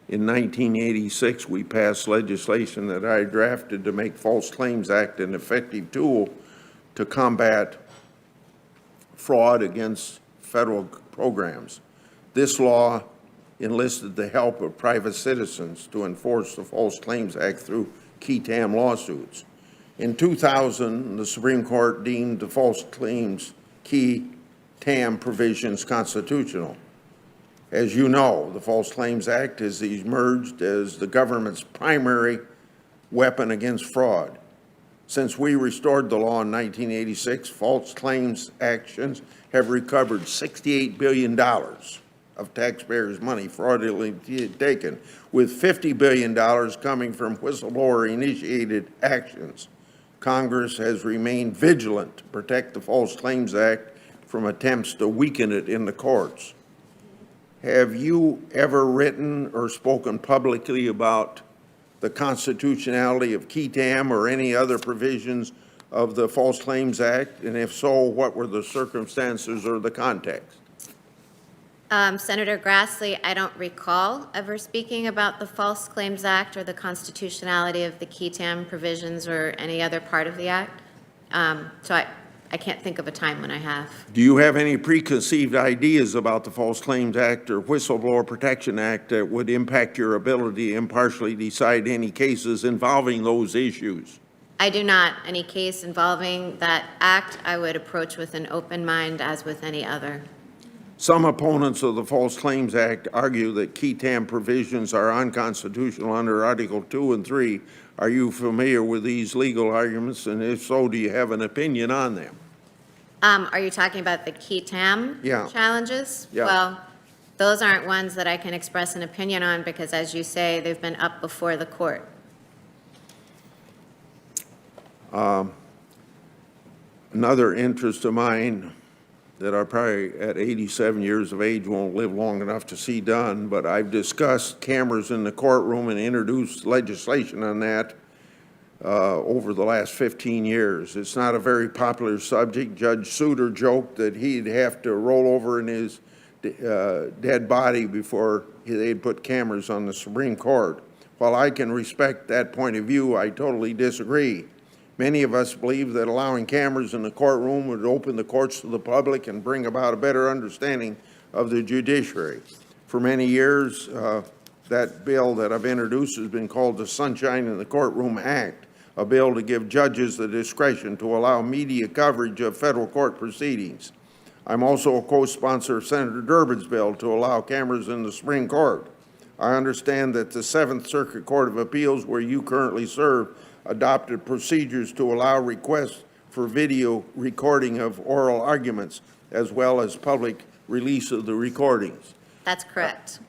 In 1986, we passed legislation that I drafted to make False Claims Act an effective tool to combat fraud against federal programs. This law enlisted the help of private citizens to enforce the False Claims Act through qui tam lawsuits. In 2000, the Supreme Court deemed the false claims key TAM provisions constitutional. As you know, the False Claims Act has emerged as the government's primary weapon against fraud. Since we restored the law in 1986, false claims actions have recovered $68 billion of taxpayers' money fraudulently taken, with $50 billion coming from whistleblower-initiated actions. Congress has remained vigilant to protect the False Claims Act from attempts to weaken it in the courts. Have you ever written or spoken publicly about the constitutionality of key TAM or any other provisions of the False Claims Act? And if so, what were the circumstances or the context?
Senator Grassley, I don't recall ever speaking about the False Claims Act or the constitutionality of the key TAM provisions or any other part of the act. So I can't think of a time when I have.
Do you have any preconceived ideas about the False Claims Act or Whistleblower Protection Act that would impact your ability to impartially decide any cases involving those issues?
I do not. Any case involving that act, I would approach with an open mind as with any other.
Some opponents of the False Claims Act argue that key TAM provisions are unconstitutional under Article 2 and 3. Are you familiar with these legal arguments? And if so, do you have an opinion on them?
Are you talking about the key TAM challenges?
Yeah.
Well, those aren't ones that I can express an opinion on because, as you say, they've been up before the court.
Another interest of mine that I probably at 87 years of age won't live long enough to see done, but I've discussed cameras in the courtroom and introduced legislation on that over the last 15 years. It's not a very popular subject. Judge Souter joked that he'd have to roll over in his dead body before they'd put cameras on the Supreme Court. While I can respect that point of view, I totally disagree. Many of us believe that allowing cameras in the courtroom would open the courts to the public and bring about a better understanding of the judiciary. For many years, that bill that I've introduced has been called the Sunshine in the Courtroom Act, a bill to give judges the discretion to allow media coverage of federal court proceedings. I'm also a co-sponsor of Senator Durbin's bill to allow cameras in the Supreme Court. I understand that the Seventh Circuit Court of Appeals, where you currently serve, adopted procedures to allow requests for video recording of oral arguments as well as public release of the recordings.
That's correct.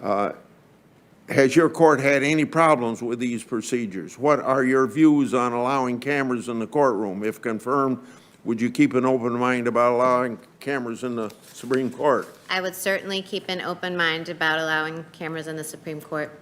Has your court had any problems with these procedures? What are your views on allowing cameras in the courtroom? If confirmed, would you keep an open mind about allowing cameras in the Supreme Court?
I would certainly keep an open mind about allowing cameras in the Supreme Court.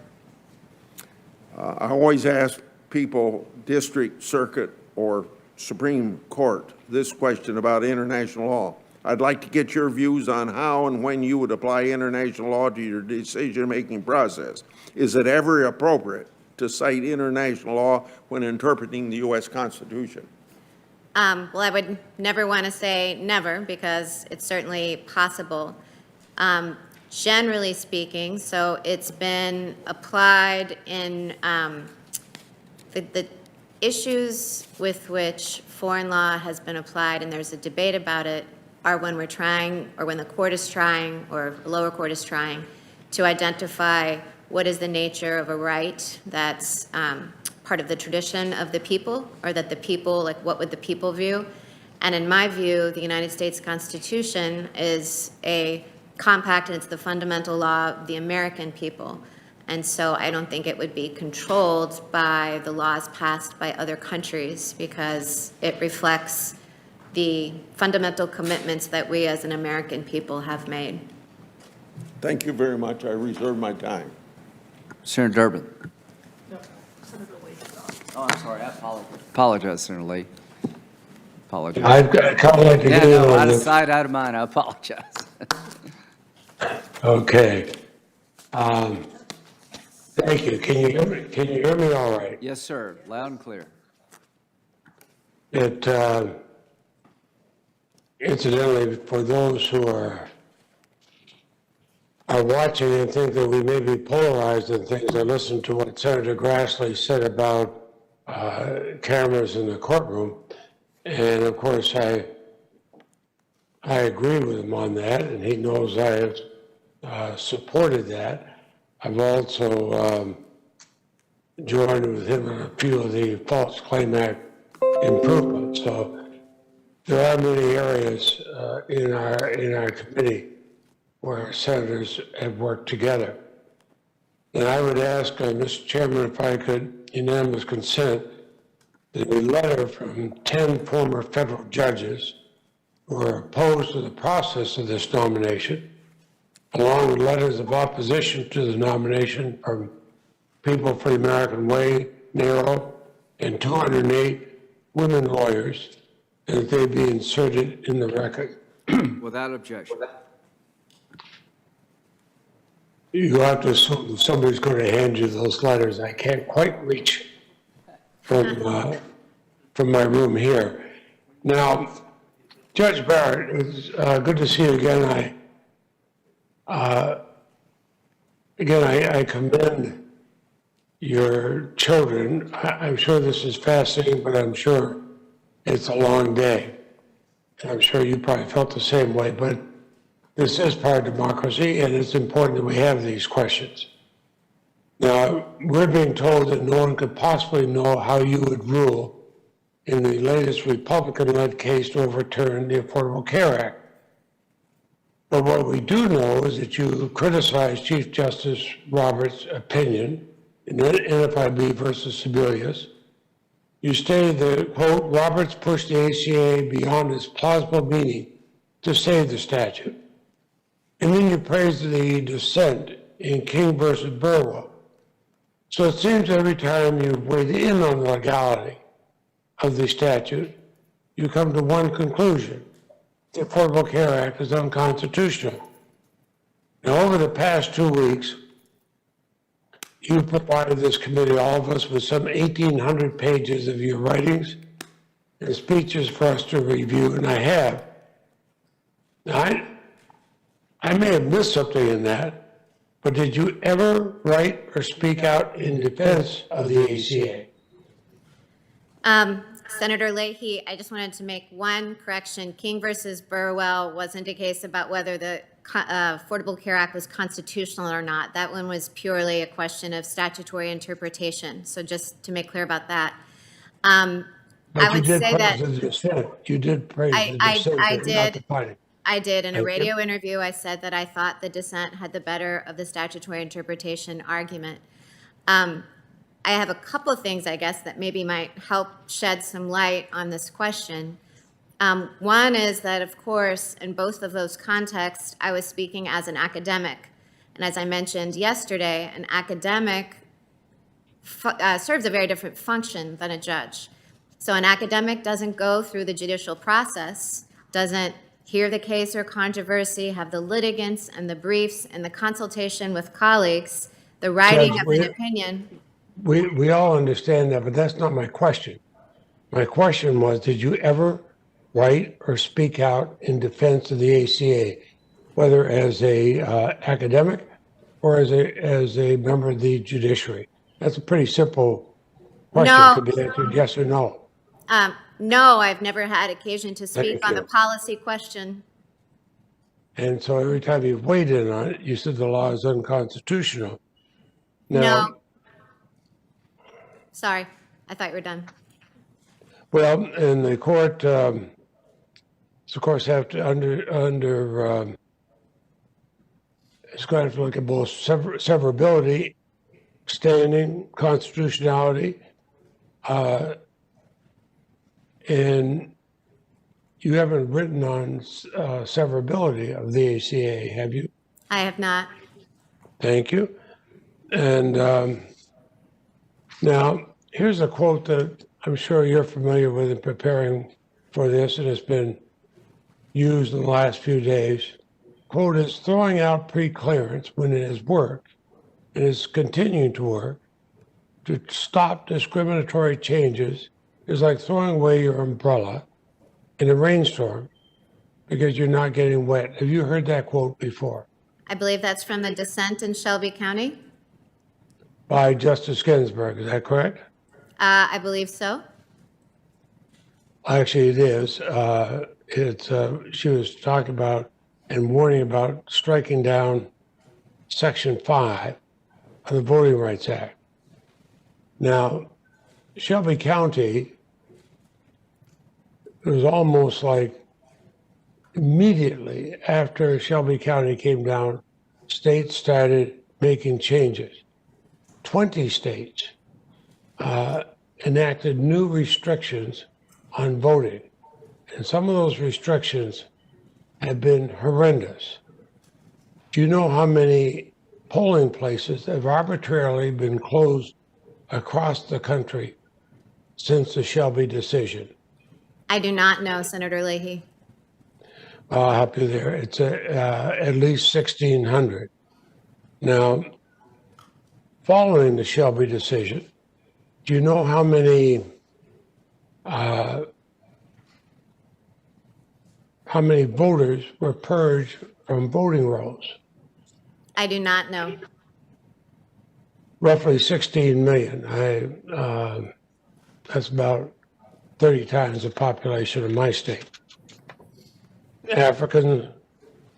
I always ask people, district, circuit, or Supreme Court, this question about international law. I'd like to get your views on how and when you would apply international law to your decision-making process. Is it ever appropriate to cite international law when interpreting the U.S. Constitution?
Well, I would never want to say never because it's certainly possible. Generally speaking, so it's been applied in the issues with which foreign law has been applied, and there's a debate about it, are when we're trying, or when the court is trying, or the lower court is trying, to identify what is the nature of a right that's part of the tradition of the people, or that the people, like what would the people view? And in my view, the United States Constitution is a compact, and it's the fundamental law of the American people. And so I don't think it would be controlled by the laws passed by other countries because it reflects the fundamental commitments that we as an American people have made.
Thank you very much. I reserve my time.
Senator Durbin. Oh, I'm sorry. I apologize, Senator Lee. Apologize.
I've got a comment to
Yeah,
give
no,
on
out of
this.
sight, out of mind. I apologize.
Okay. Thank you. Can you hear me? Can you hear me all right?
Yes, sir. Loud and clear.
Incidentally, for those who are watching and think that we may be polarized in things, I listened to what Senator Grassley said about cameras in the courtroom. And of course, I I agree with him on that, and he knows I have supported that. I've also joined with him on a few of the False Claim Act improvements. So there are many areas in our committee where senators have worked together. And I would ask, Mr. Chairman, if I could, unanimous consent, that a letter from 10 former federal judges who are opposed to the process of this nomination, along with letters of opposition to the nomination from People for the American Way, NARO, and 208 women lawyers, and that they be inserted in the record.
Without objection.
You have to assume that somebody's going to hand you those letters. I can't quite reach from my room here. Now, Judge Barrett, it's good to see you again. I commend your children. I'm sure this is fascinating, but I'm sure it's a long day. And I'm sure you probably felt the same way, but this is part of democracy, and it's important that we have these questions. Now, we're being told that no one could possibly know how you would rule in the latest Republican-led case to overturn the Affordable Care Act. But what we do know is that you criticized Chief Justice Roberts' opinion in NFIB versus Sebelius. You stated that, quote, Roberts pushed the ACA beyond its plausible meaning to save the statute. And then you praised the dissent in King versus Burwell. So it seems every time you weigh in on the legality of the statute, you come to one conclusion. The Affordable Care Act is unconstitutional. Now, over the past 2 weeks, you've provided this committee, all of us, with some 1,800 pages of your writings and speeches for us to review, and I have. Now, I may have missed something in that, but did you ever write or speak out in defense of the ACA?
Senator Leahy, I just wanted to make one correction. King versus Burwell wasn't a case about whether the Affordable Care Act was constitutional or not. That one was purely a question of statutory interpretation. So just to make clear about that. I would say that
You did praise the dissent,
I
but not the fighting.
I did. In a
Thank you.
radio interview, I said that I thought the dissent had the better of the statutory interpretation argument. I have a couple of things, I guess, that maybe might help shed some light on this question. One is that, of course, in both of those contexts, I was speaking as an academic. And as I mentioned yesterday, an academic serves a very different function than a judge. So an academic doesn't go through the judicial process, doesn't hear the case or controversy, have the litigants and the briefs and the consultation with colleagues, the writing
Judge,
of an opinion.
We all understand that, but that's not my question. My question was, did you ever write or speak out in defense of the ACA, whether as a academic or as a member of the judiciary? That's a pretty simple question.
No.
Could be answered yes or no.
No, I've never had occasion to speak
Thank
on
you.
the policy question.
And so every time you've weighed in on it, you said the law is unconstitutional. Now,
No. Sorry, I thought you were done.
well, and the court, of course, have to it's going to have to look at both severability, standing, constitutionality, and you haven't written on severability of the ACA, have you?
I have not.
Thank you. And now, here's a quote that I'm sure you're familiar with in preparing for this, and it's been used in the last few days. Quote is, throwing out pre-clearance when it has worked and is continuing to work to stop discriminatory changes is like throwing away your umbrella in a rainstorm because you're not getting wet. Have you heard that quote before?
I believe that's from the dissent in Shelby County.
By Justice Ginsburg, is that correct?
I believe so.
Actually, it is. she was talking about and warning about striking down Section 5 of the Voting Rights Act. Now, Shelby County, it was almost like immediately after Shelby County came down, states started making changes. 20 states enacted new restrictions on voting. And some of those restrictions have been horrendous. Do you know how many polling places have arbitrarily been closed across the country since the Shelby decision?
I do not know, Senator Leahy.
I'll help you there. It's at least 1,600. Now, following the Shelby decision, do you know how many voters were purged from voting rolls?
I do not know.
Roughly 16 million. That's about 30 times the population of my state. African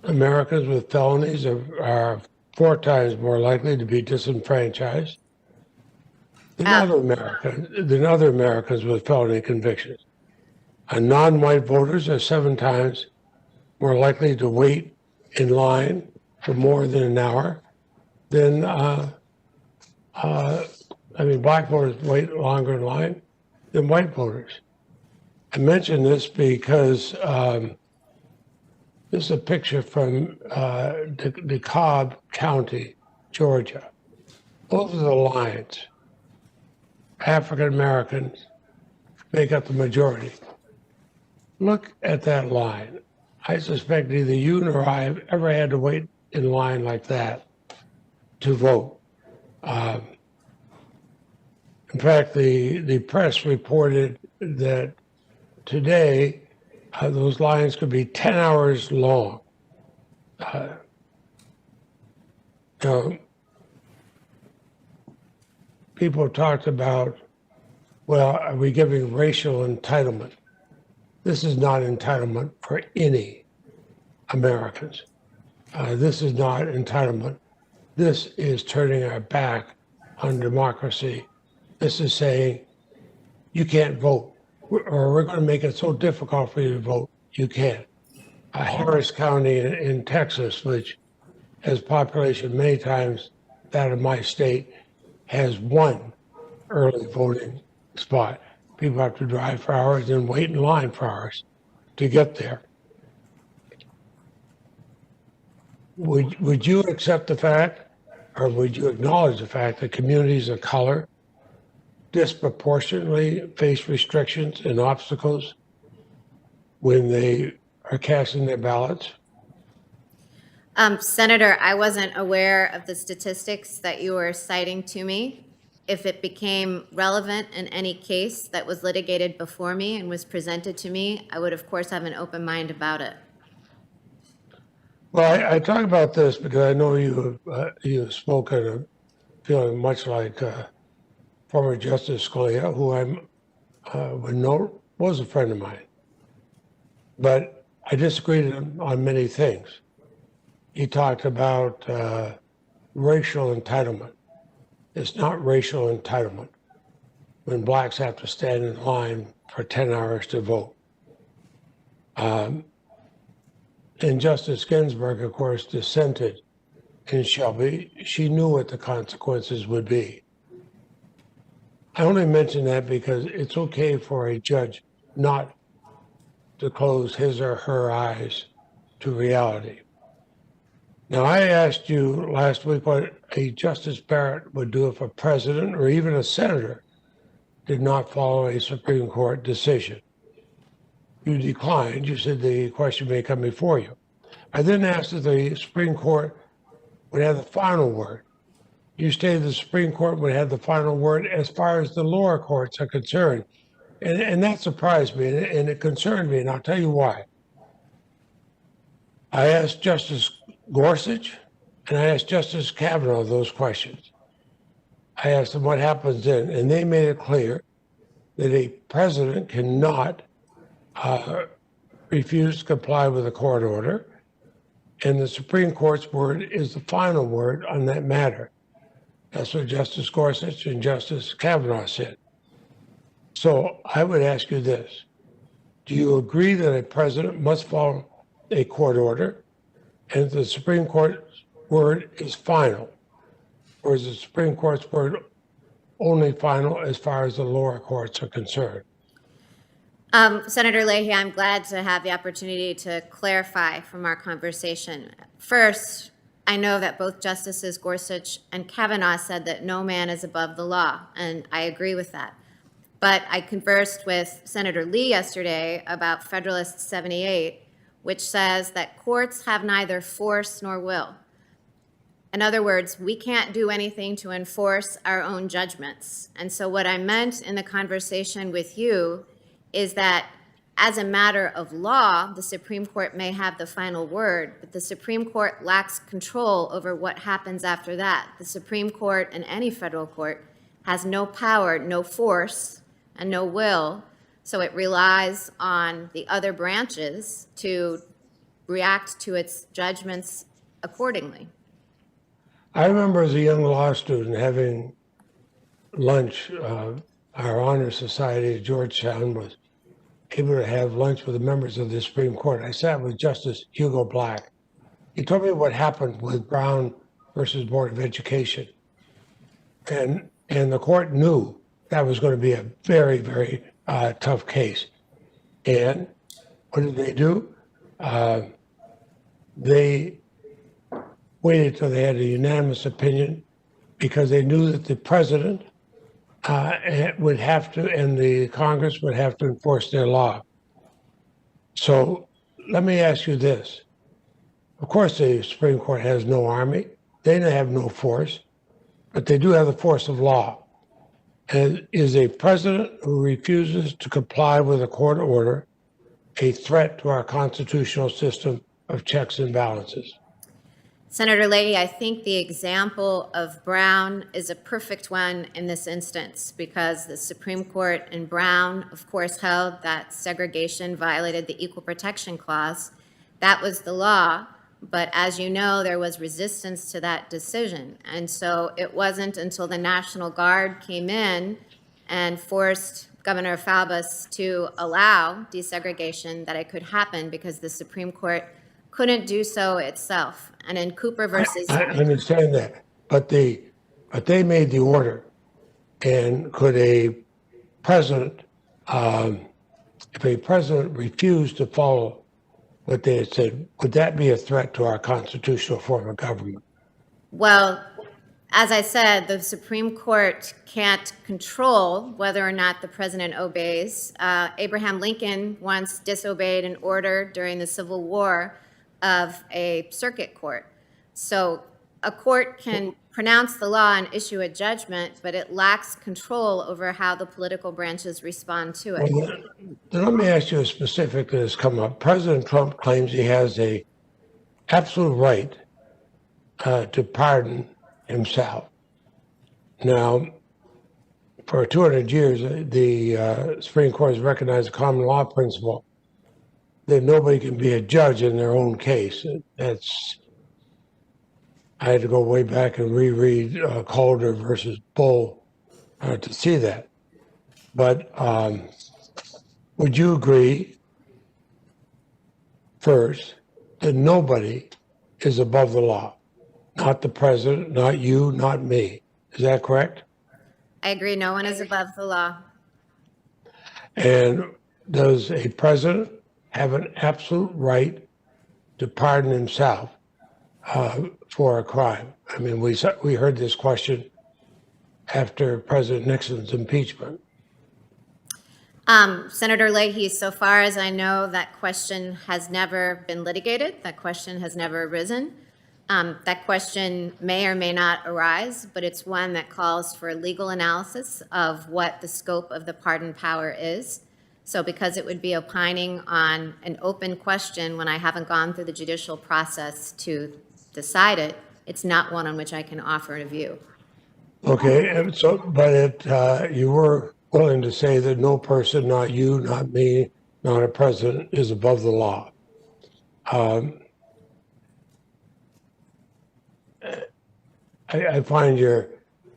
Americans with felonies are 4 times more likely to be disenfranchised than other Americans with felony convictions. Non-white voters are 7 times more likely to wait in line for more than an hour than, black voters wait longer in line than white voters. I mention this because this is a picture from DeKalb County, Georgia. Those are the lines. African Americans make up the majority. Look at that line. I suspect neither you nor I have ever had to wait in line like that to vote. In fact, the press reported that today those lines could be 10 hours long. People talked about, well, are we giving racial entitlement? This is not entitlement for any Americans. This is not entitlement. This is turning our back on democracy. This is saying you can't vote, or we're going to make it so difficult for you to vote, you can't. Harris County in Texas, which has population many times that of my state, has 1 early voting spot. People have to drive for hours and wait in line for hours to get there. Would you accept the fact, or would you acknowledge the fact that communities of color disproportionately face restrictions and obstacles when they are casting their ballots?
Senator, I wasn't aware of the statistics that you were citing to me. If it became relevant in any case that was litigated before me and was presented to me, I would, of course, have an open mind about it.
Well, I talk about this because I know you have spoken feeling much like former Justice Scalia, who I would note was a friend of mine. But I disagreed with him on many things. He talked about racial entitlement. It's not racial entitlement when blacks have to stand in line for 10 hours to vote. And Justice Ginsburg, of course, dissented in Shelby. She knew what the consequences would be. I only mention that because it's okay for a judge not to close his or her eyes to reality. Now, I asked you last week what a Justice Barrett would do if a president or even a senator did not follow a Supreme Court decision. You declined. You said the question may come before you. I then asked if the Supreme Court would have the final word. You stated the Supreme Court would have the final word as far as the lower courts are concerned. And that surprised me, and it concerned me, and I'll tell you why. I asked Justice Gorsuch, and I asked Justice Kavanaugh those questions. I asked them what happens then, and they made it clear that a president cannot refused to comply with a court order, and the Supreme Court's word is the final word on that matter. That's what Justice Gorsuch and Justice Kavanaugh said. So I would ask you this. Do you agree that a president must follow a court order and the Supreme Court's word is final? Or is the Supreme Court's word only final as far as the lower courts are concerned?
Senator Leahy, I'm glad to have the opportunity to clarify from our conversation. First, I know that both Justices Gorsuch and Kavanaugh said that no man is above the law, and I agree with that. But I conversed with Senator Lee yesterday about Federalist 78, which says that courts have neither force nor will. In other words, we can't do anything to enforce our own judgments. And so what I meant in the conversation with you is that as a matter of law, the Supreme Court may have the final word, but the Supreme Court lacks control over what happens after that. The Supreme Court and any federal court has no power, no force, and no will, so it relies on the other branches to react to its judgments accordingly.
I remember as a young law student having lunch. Our honor society at Georgetown was able to have lunch with the members of the Supreme Court. I sat with Justice Hugo Black. He told me what happened with Brown versus Board of Education. And the court knew that was going to be a very, very tough case. And what did they do? They waited till they had a unanimous opinion because they knew that the president would have to, and the Congress would have to enforce their law. So let me ask you this. Of course, the Supreme Court has no army. They have no force, but they do have the force of law. And is a president who refuses to comply with a court order a threat to our constitutional system of checks and balances?
Senator Leahy, I think the example of Brown is a perfect one in this instance because the Supreme Court in Brown, of course, held that segregation violated the Equal Protection Clause. That was the law, but as you know, there was resistance to that decision. And so it wasn't until the National Guard came in and forced Governor Falbus to allow desegregation that it could happen because the Supreme Court couldn't do so itself. And in Cooper versus...
I understand that, but they made the order. And could a president, if a president refused to follow what they had said, would that be a threat to our constitutional form of government?
Well, as I said, the Supreme Court can't control whether or not the president obeys. Abraham Lincoln once disobeyed an order during the Civil War of a circuit court. So a court can pronounce the law and issue a judgment, but it lacks control over how the political branches respond to it.
Well, then let me ask you a specific that has come up. President Trump claims he has a absolute right to pardon himself. Now, for 200 years, the Supreme Court has recognized the common law principle that nobody can be a judge in their own case. I had to go way back and reread Calder versus Bull to see that. But would you agree, first, that nobody is above the law? Not the president, not you, not me. Is that correct?
I agree, no one is above the law.
And does a president have an absolute right to pardon himself for a crime? I mean, we heard this question after President Nixon's impeachment.
Senator Leahy, so far as I know, that question has never been litigated. That question has never arisen. That question may or may not arise, but it's one that calls for a legal analysis of what the scope of the pardon power is. So because it would be opining on an open question when I haven't gone through the judicial process to decide it, it's not one on which I can offer a view.
Okay, and so, but you were willing to say that no person, not you, not me, not a president, is above the law. I find your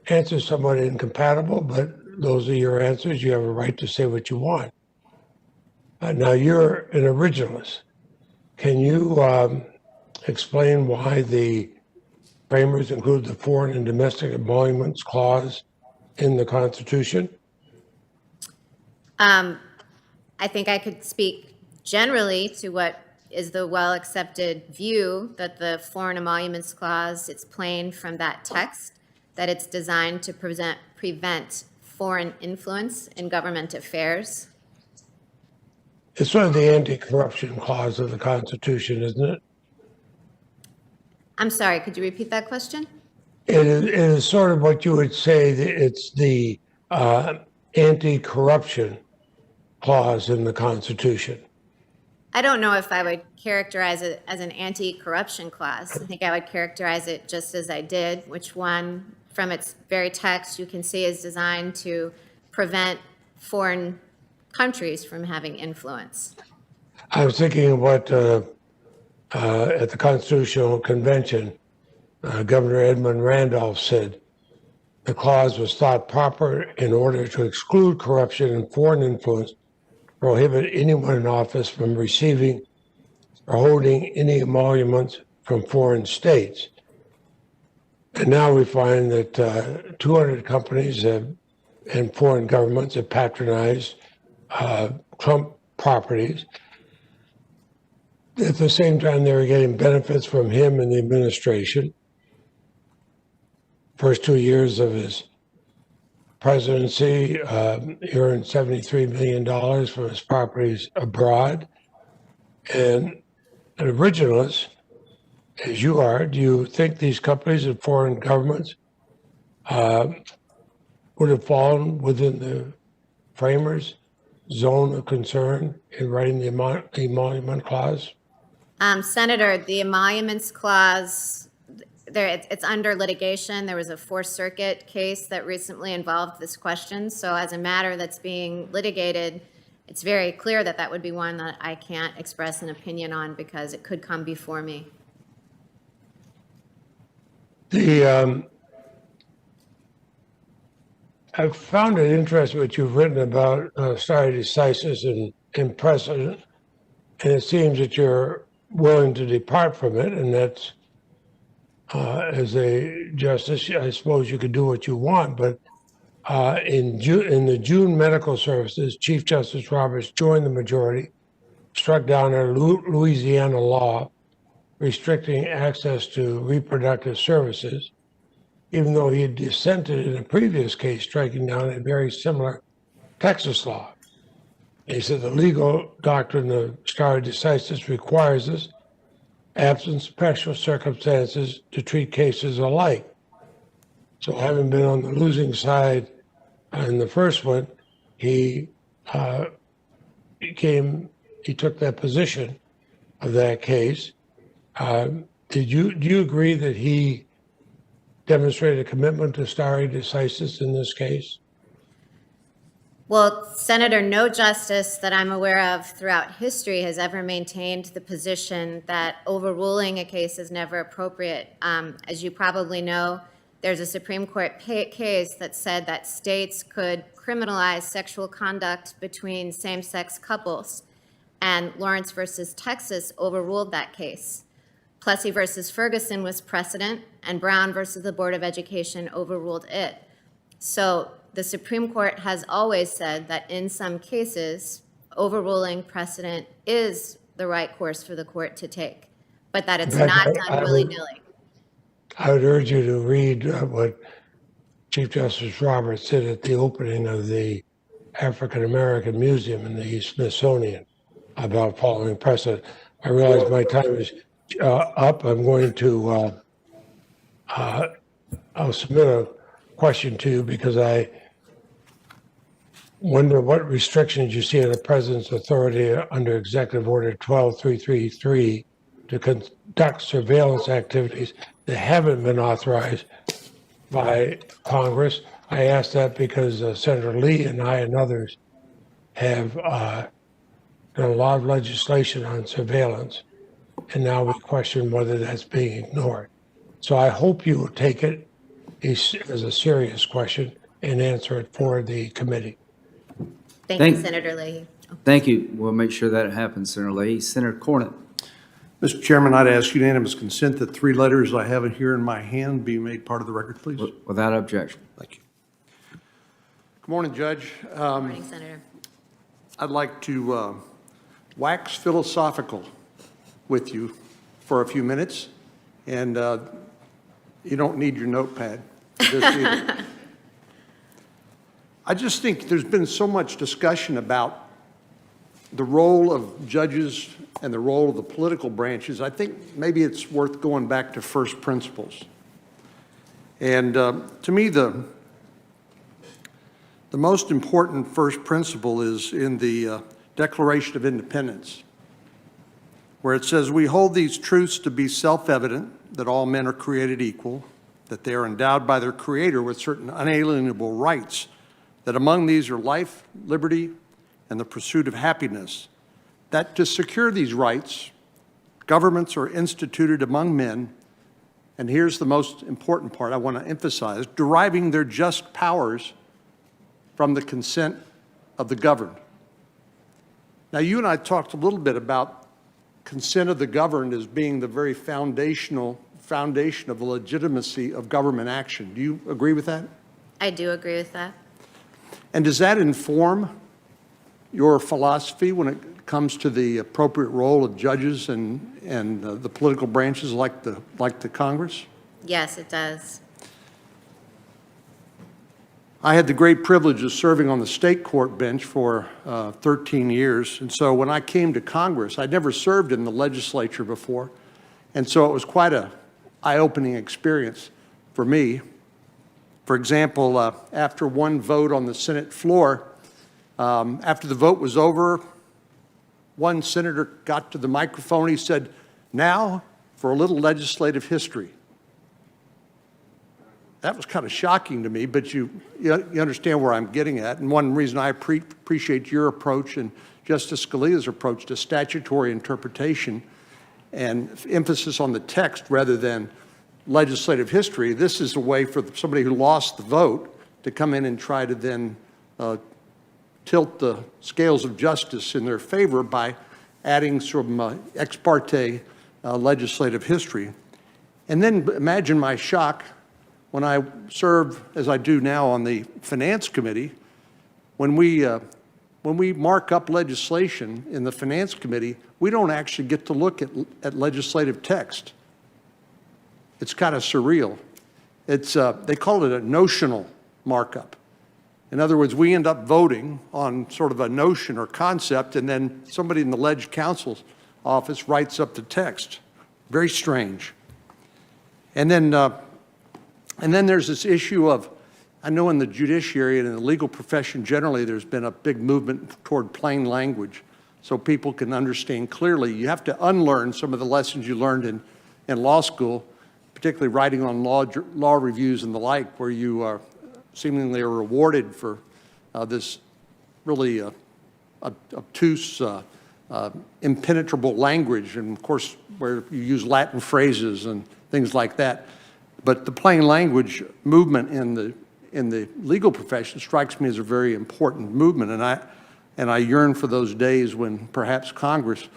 answers somewhat incompatible, but those are your answers. You have a right to say what you want. Now, you're an originalist. Can you explain why the framers include the foreign and domestic emoluments clause in the Constitution?
I think I could speak generally to what is the well-accepted view that the Foreign Emoluments Clause, it's plain from that text, that it's designed to prevent foreign influence in government affairs.
It's sort of the anti-corruption clause of the Constitution, isn't it?
I'm sorry, could you repeat that question?
It is sort of what you would say that it's the anti-corruption clause in the Constitution.
I don't know if I would characterize it as an anti-corruption clause. I think I would characterize it just as I did, which one, from its very text, you can see is designed to prevent foreign countries from having influence.
I was thinking of what at the Constitutional Convention, Governor Edmund Randolph said the clause was thought proper in order to exclude corruption and foreign influence, prohibit anyone in office from receiving or holding any emoluments from foreign states. And now we find that 200 companies and foreign governments have patronized Trump properties. At the same time, they were getting benefits from him and the administration. First 2 years of his presidency, he earned $73 million from his properties abroad. And an originalist, as you are, do you think these companies and foreign governments would have fallen within the framers' zone of concern in writing the emolument clause?
Senator, the emoluments clause, it's under litigation. There was a Fourth Circuit case that recently involved this question. So as a matter that's being litigated, it's very clear that that would be one that I can't express an opinion on because it could come before me.
I've found it interesting what you've written about stare decisis and precedent, and it seems that you're willing to depart from it, and that's as a justice, I suppose you could do what you want, but in the June medical services, Chief Justice Roberts joined the majority, struck down a Louisiana law restricting access to reproductive services, even though he had dissented in a previous case, striking down a very similar Texas law. And he said the legal doctrine of stare decisis requires us, absent special circumstances, to treat cases alike. So having been on the losing side in the first one, he took that position of that case. Do you agree that he demonstrated a commitment to stare decisis in this case?
Well, Senator, no justice that I'm aware of throughout history has ever maintained the position that overruling a case is never appropriate. As you probably know, there's a Supreme Court case that said that states could criminalize sexual conduct between same-sex couples, and Lawrence versus Texas overruled that case. Plessy versus Ferguson was precedent, and Brown versus the Board of Education overruled it. So the Supreme Court has always said that in some cases, overruling precedent is the right course for the court to take, but that it's not done willy-nilly.
I would urge you to read what Chief Justice Roberts said at the opening of the African American Museum in the Smithsonian about following precedent. I realize my time is up. I'm going to, I'll submit a question to you because I wonder what restrictions you see on the president's authority under Executive Order 12333 to conduct surveillance activities that haven't been authorized by Congress. I ask that because Senator Lee and I and others have and a lot of legislation on surveillance, and now we question whether that's being ignored. So I hope you will take it as a serious question and answer it for the committee.
Thank you,
Thank-
Senator Leahy.
Thank you. We'll make sure that happens, Senator Leahy. Senator Cornett.
Mr. Chairman, I'd ask unanimous consent that 3 letters I have here in my hand be made part of the record, please.
Without objection.
Thank you. Good morning, Judge.
Good morning, Senator.
I'd like to wax philosophical with you for a few minutes, and you don't need your notepad for this either. I just think there's been so much discussion about the role of judges and the role of the political branches. I think maybe it's worth going back to first principles. And to me, the most important first principle is in the Declaration of Independence, where it says, "We hold these truths to be self-evident, that all men are created equal, that they are endowed by their Creator with certain unalienable rights, that among these are life, liberty, and the pursuit of happiness, that to secure these rights, governments are instituted among men," and here's the most important part I want to emphasize, "deriving their just powers from the consent of the governed." Now, you and I talked a little bit about consent of the governed as being the very foundation of the legitimacy of government action. Do you agree with that?
I do agree with that.
And does that inform your philosophy when it comes to the appropriate role of judges and the political branches like the Congress?
Yes, it does.
I had the great privilege of serving on the state court bench for 13 years. And so when I came to Congress, I'd never served in the legislature before. And so it was quite an eye-opening experience for me. For example, after one vote on the Senate floor, after the vote was over, one senator got to the microphone. He said, "Now for a little legislative history." That was kind of shocking to me, but you understand where I'm getting at. And one reason I appreciate your approach and Justice Scalia's approach to statutory interpretation and emphasis on the text rather than legislative history, this is a way for somebody who lost the vote to come in and try to then tilt the scales of justice in their favor by adding some ex parte legislative history. And then imagine my shock when I serve, as I do now, on the Finance Committee. When we mark up legislation in the Finance Committee, we don't actually get to look at legislative text. It's kind of surreal. They call it a notional markup. In other words, we end up voting on sort of a notion or concept, and then somebody in the Leg Counsel's office writes up the text. Very strange. And then there's this issue of, I know in the judiciary and in the legal profession generally, there's been a big movement toward plain language so people can understand clearly. You have to unlearn some of the lessons you learned in law school, particularly writing on law reviews and the like, where you are seemingly are rewarded for this really obtuse, impenetrable language, and of course, where you use Latin phrases and things like that. But the plain language movement in the legal profession strikes me as a very important movement, and I yearn for those days when perhaps Congress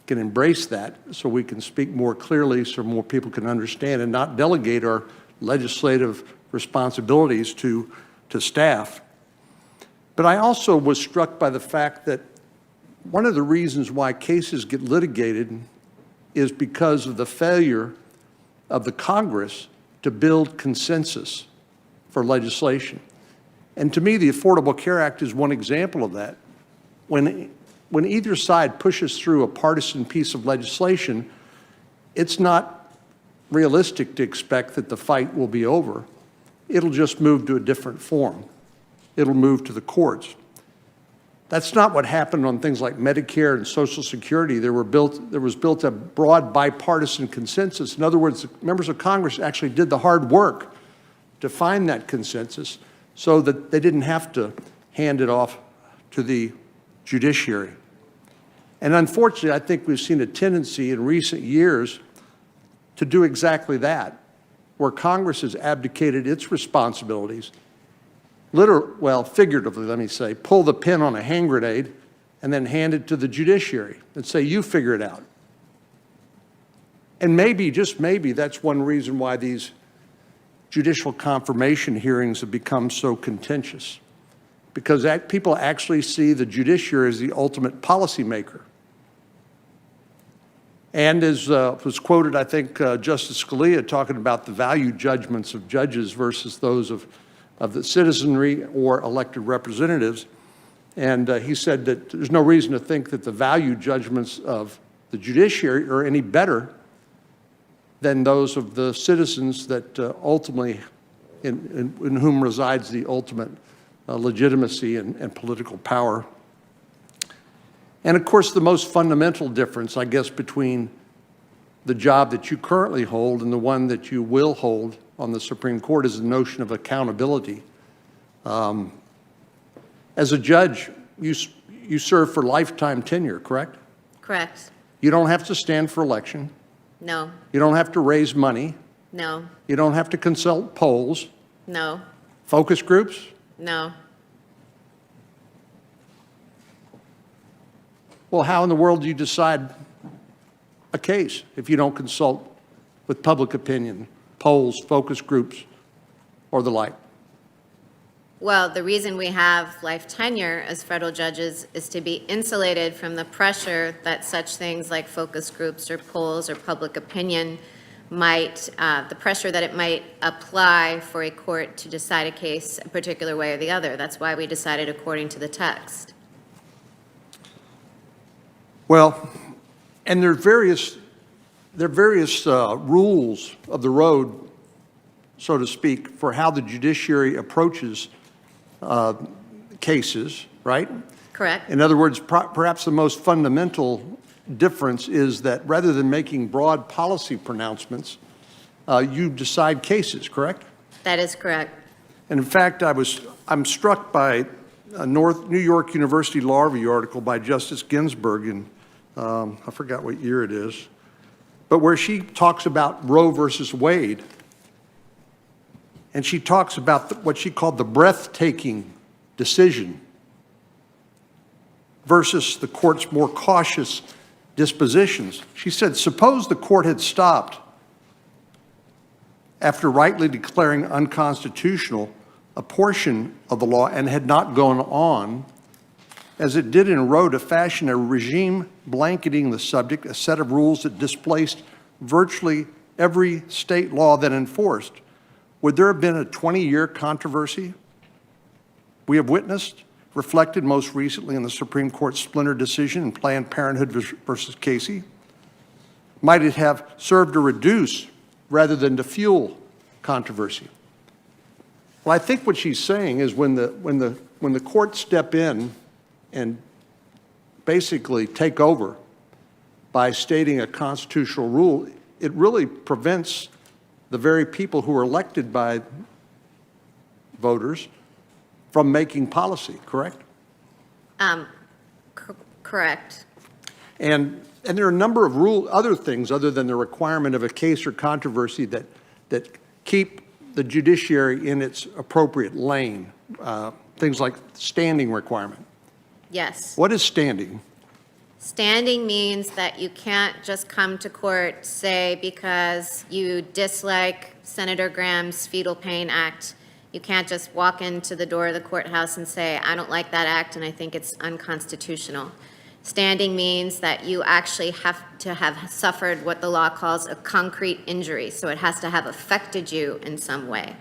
can embrace that so we can speak more clearly, so more people can understand and not delegate our legislative responsibilities to staff. But I also was struck by the fact that one of the reasons why cases get litigated is because of the failure of the Congress to build consensus for legislation. And to me, the Affordable Care Act is one example of that. When either side pushes through a partisan piece of legislation, it's not realistic to expect that the fight will be over. It'll just move to a different form. It'll move to the courts. That's not what happened on things like Medicare and Social Security. There was built a broad bipartisan consensus. In other words, members of Congress actually did the hard work to find that consensus so that they didn't have to hand it off to the judiciary. And unfortunately, I think we've seen a tendency in recent years to do exactly that, where Congress has abdicated its responsibilities, figuratively, let me say, pull the pin on a hand grenade and then hand it to the judiciary and say, you figure it out. And maybe, just maybe, that's one reason why these judicial confirmation hearings have become so contentious, because people actually see the judiciary as the ultimate policymaker. And as was quoted, I think, Justice Scalia talking about the value judgments of judges versus those of the citizenry or elected representatives. And he said that there's no reason to think that the value judgments of the judiciary are any better than those of the citizens that ultimately, in whom resides the ultimate legitimacy and political power. And of course, the most fundamental difference, I guess, between the job that you currently hold and the one that you will hold on the Supreme Court is the notion of accountability. As a judge, you serve for lifetime tenure, correct?
Correct.
You don't have to stand for election.
No.
You don't have to raise money.
No.
You don't have to consult polls,
No.
focus groups.
No.
Well, how in the world do you decide a case if you don't consult with public opinion, polls, focus groups, or the like?
Well, the reason we have life tenure as federal judges is to be insulated from the pressure that such things like focus groups or polls or public opinion might, the pressure that it might apply for a court to decide a case a particular way or the other. That's why we decided according to the text.
Well, and there are various rules of the road, so to speak, for how the judiciary approaches cases, right?
Correct?
In other words, perhaps the most fundamental difference is that rather than making broad policy pronouncements, you decide cases, correct?
That is correct.
And in fact, I'm struck by a New York University Law Review article by Justice Ginsburg in, I forgot what year it is, but where she talks about Roe versus Wade. And she talks about what she called the breathtaking decision versus the court's more cautious dispositions. She said, suppose the court had stopped after rightly declaring unconstitutional a portion of the law and had not gone on, as it did in Roe, to fashion a regime blanketing the subject, a set of rules that displaced virtually every state law that enforced. Would there have been a 20-year controversy we have witnessed, reflected most recently in the Supreme Court's splinter decision in Planned Parenthood versus Casey? Might it have served to reduce rather than to fuel controversy? Well, I think what she's saying is when the courts step in and basically take over by stating a constitutional rule, it really prevents the very people who are elected by voters from making policy, correct?
Correct.
And there are a number of other things other than the requirement of a case or controversy that keep the judiciary in its appropriate lane. Things like standing requirement.
Yes.
What is standing?
Standing means that you can't just come to court, say, because you dislike Senator Graham's Fetal Pain Act. You can't just walk into the door of the courthouse and say, I don't like that act and I think it's unconstitutional. Standing means that you actually have to have suffered what the law calls a concrete injury, so it has to have affected you in some way.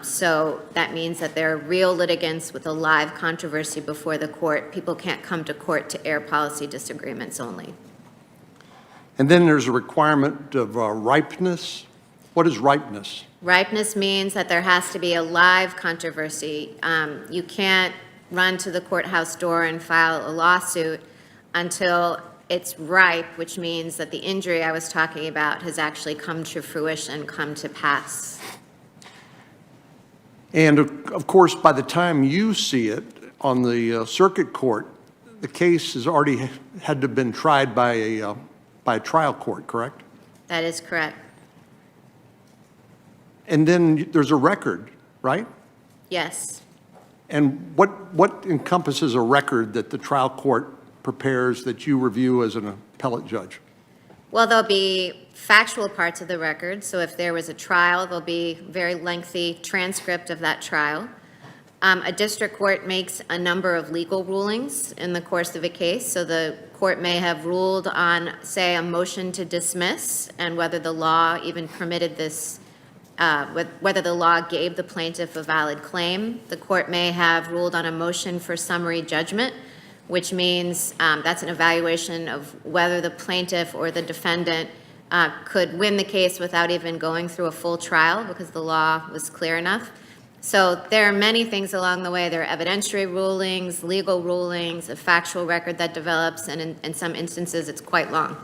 So that means that there are real litigants with a live controversy before the court. People can't come to court to air policy disagreements only.
And then there's a requirement of ripeness. What is ripeness?
Ripeness means that there has to be a live controversy. You can't run to the courthouse door and file a lawsuit until it's ripe, which means that the injury I was talking about has actually come to fruition, come to pass. And
of course, by the time you see it on the circuit court, the case has already had to have been tried by a trial court, correct?
That is correct.
And then there's a record, right?
Yes.
And what encompasses a record that the trial court prepares that you review as an appellate judge?
Well, there'll be factual parts of the record. So if there was a trial, there'll be very lengthy transcript of that trial. A district court makes a number of legal rulings in the course of a case. So the court may have ruled on, say, a motion to dismiss and whether the law even permitted this, whether the law gave the plaintiff a valid claim. The court may have ruled on a motion for summary judgment, which means that's an evaluation of whether the plaintiff or the defendant could win the case without even going through a full trial because the law was clear enough. So there are many things along the way. There are evidentiary rulings, legal rulings, a factual record that develops, and in some instances, it's quite long.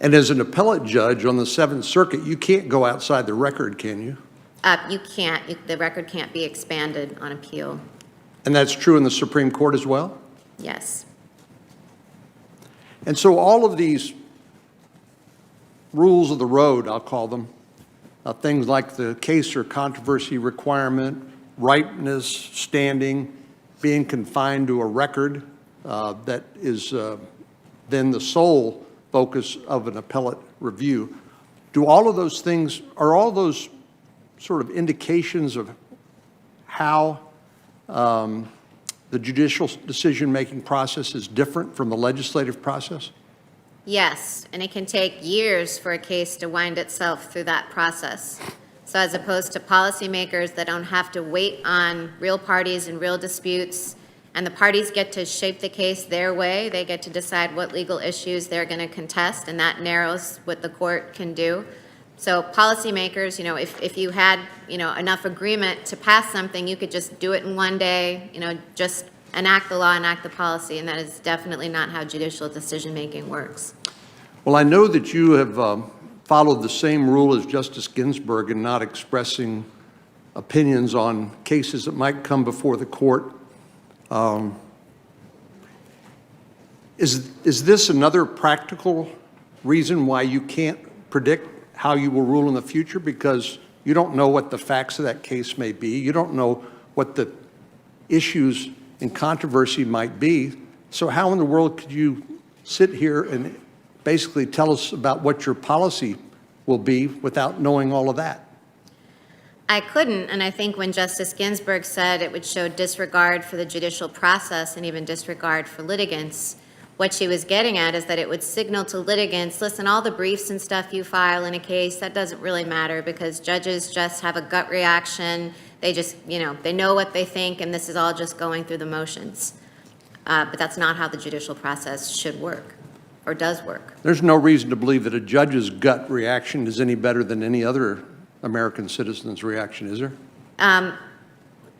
And as an appellate judge on the Seventh Circuit, you can't go outside the record, can you?
You can't. The record can't be expanded on appeal.
And that's true in the Supreme Court as well?
Yes.
And so all of these rules of the road, I'll call them, things like the case or controversy requirement, ripeness, standing, being confined to a record that is then the sole focus of an appellate review. Do all of those things, are all those sort of indications of how the judicial decision-making process is different from the legislative process?
Yes, and it can take years for a case to wind itself through that process. So as opposed to policymakers that don't have to wait on real parties and real disputes, and the parties get to shape the case their way, they get to decide what legal issues they're going to contest, and that narrows what the court can do. So policymakers, if you had, enough agreement to pass something, you could just do it in one day, just enact the law, enact the policy, and that is definitely not how judicial decision-making works.
Well, I know that you have followed the same rule as Justice Ginsburg in not expressing opinions on cases that might come before the court. Is this another practical reason why you can't predict how you will rule in the future? Because you don't know what the facts of that case may be. You don't know what the issues in controversy might be. So how in the world could you sit here and basically tell us about what your policy will be without knowing all of that?
I couldn't, and I think when Justice Ginsburg said it would show disregard for the judicial process and even disregard for litigants, what she was getting at is that it would signal to litigants, listen, all the briefs and stuff you file in a case, that doesn't really matter because judges just have a gut reaction. They just, they know what they think, and this is all just going through the motions. But that's not how the judicial process should work or does work.
There's no reason to believe that a judge's gut reaction is any better than any other American citizen's reaction, is there?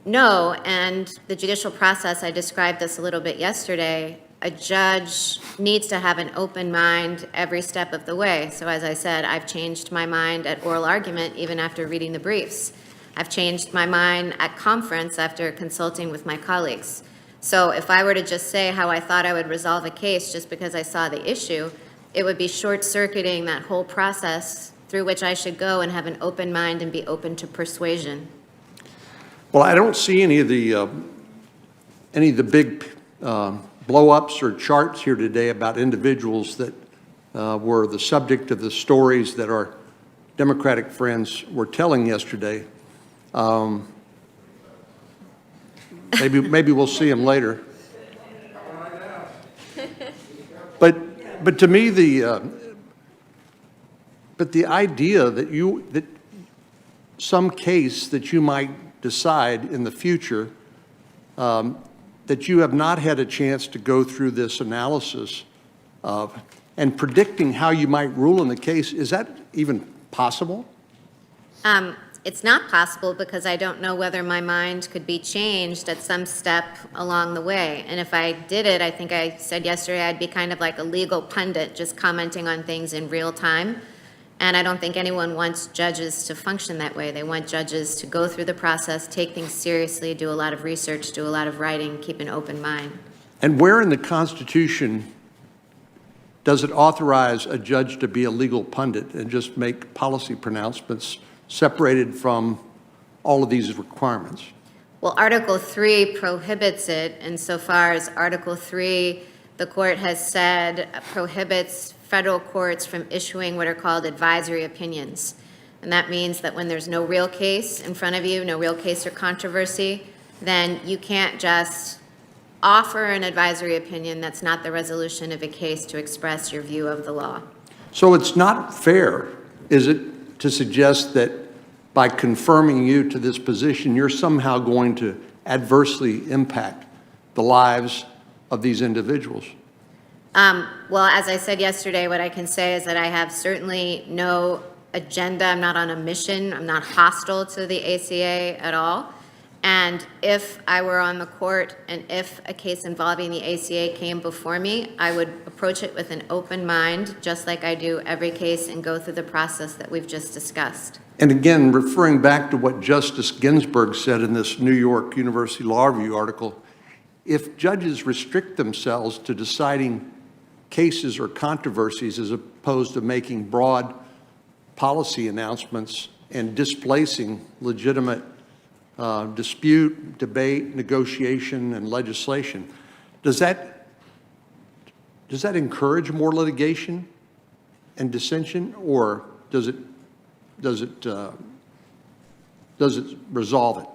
No, and the judicial process, I described this a little bit yesterday, a judge needs to have an open mind every step of the way. So as I said, I've changed my mind at oral argument even after reading the briefs. I've changed my mind at conference after consulting with my colleagues. So if I were to just say how I thought I would resolve a case just because I saw the issue, it would be short-circuiting that whole process through which I should go and have an open mind and be open to persuasion.
Well, I don't see any of the big blow-ups or charts here today about individuals that were the subject of the stories that our Democratic friends were telling yesterday. Maybe we'll see them later. But to me, the idea that some case that you might decide in the future that you have not had a chance to go through this analysis of and predicting how you might rule in the case, is that even possible?
It's not possible because I don't know whether my mind could be changed at some step along the way. And if I did it, I think I said yesterday, I'd be kind of like a legal pundit, just commenting on things in real time. And I don't think anyone wants judges to function that way. They want judges to go through the process, take things seriously, do a lot of research, do a lot of writing, keep an open mind.
And where in the Constitution does it authorize a judge to be a legal pundit and just make policy pronouncements separated from all of these requirements?
Well, Article 3 prohibits it, insofar as Article 3, the court has said, prohibits federal courts from issuing what are called advisory opinions. And that means that when there's no real case in front of you, no real case or controversy, then you can't just offer an advisory opinion that's not the resolution of a case to express your view of the law.
So it's not fair, is it, to suggest that by confirming you to this position, you're somehow going to adversely impact the lives of these individuals?
Well, as I said yesterday, what I can say is that I have certainly no agenda. I'm not on a mission. I'm not hostile to the ACA at all. And if I were on the court and if a case involving the ACA came before me, I would approach it with an open mind, just like I do every case, and go through the process that we've just discussed.
And again, referring back to what Justice Ginsburg said in this New York University Law Review article, if judges restrict themselves to deciding cases or controversies as opposed to making broad policy announcements and displacing legitimate dispute, debate, negotiation, and legislation, does that encourage more litigation and dissension, or does it resolve it?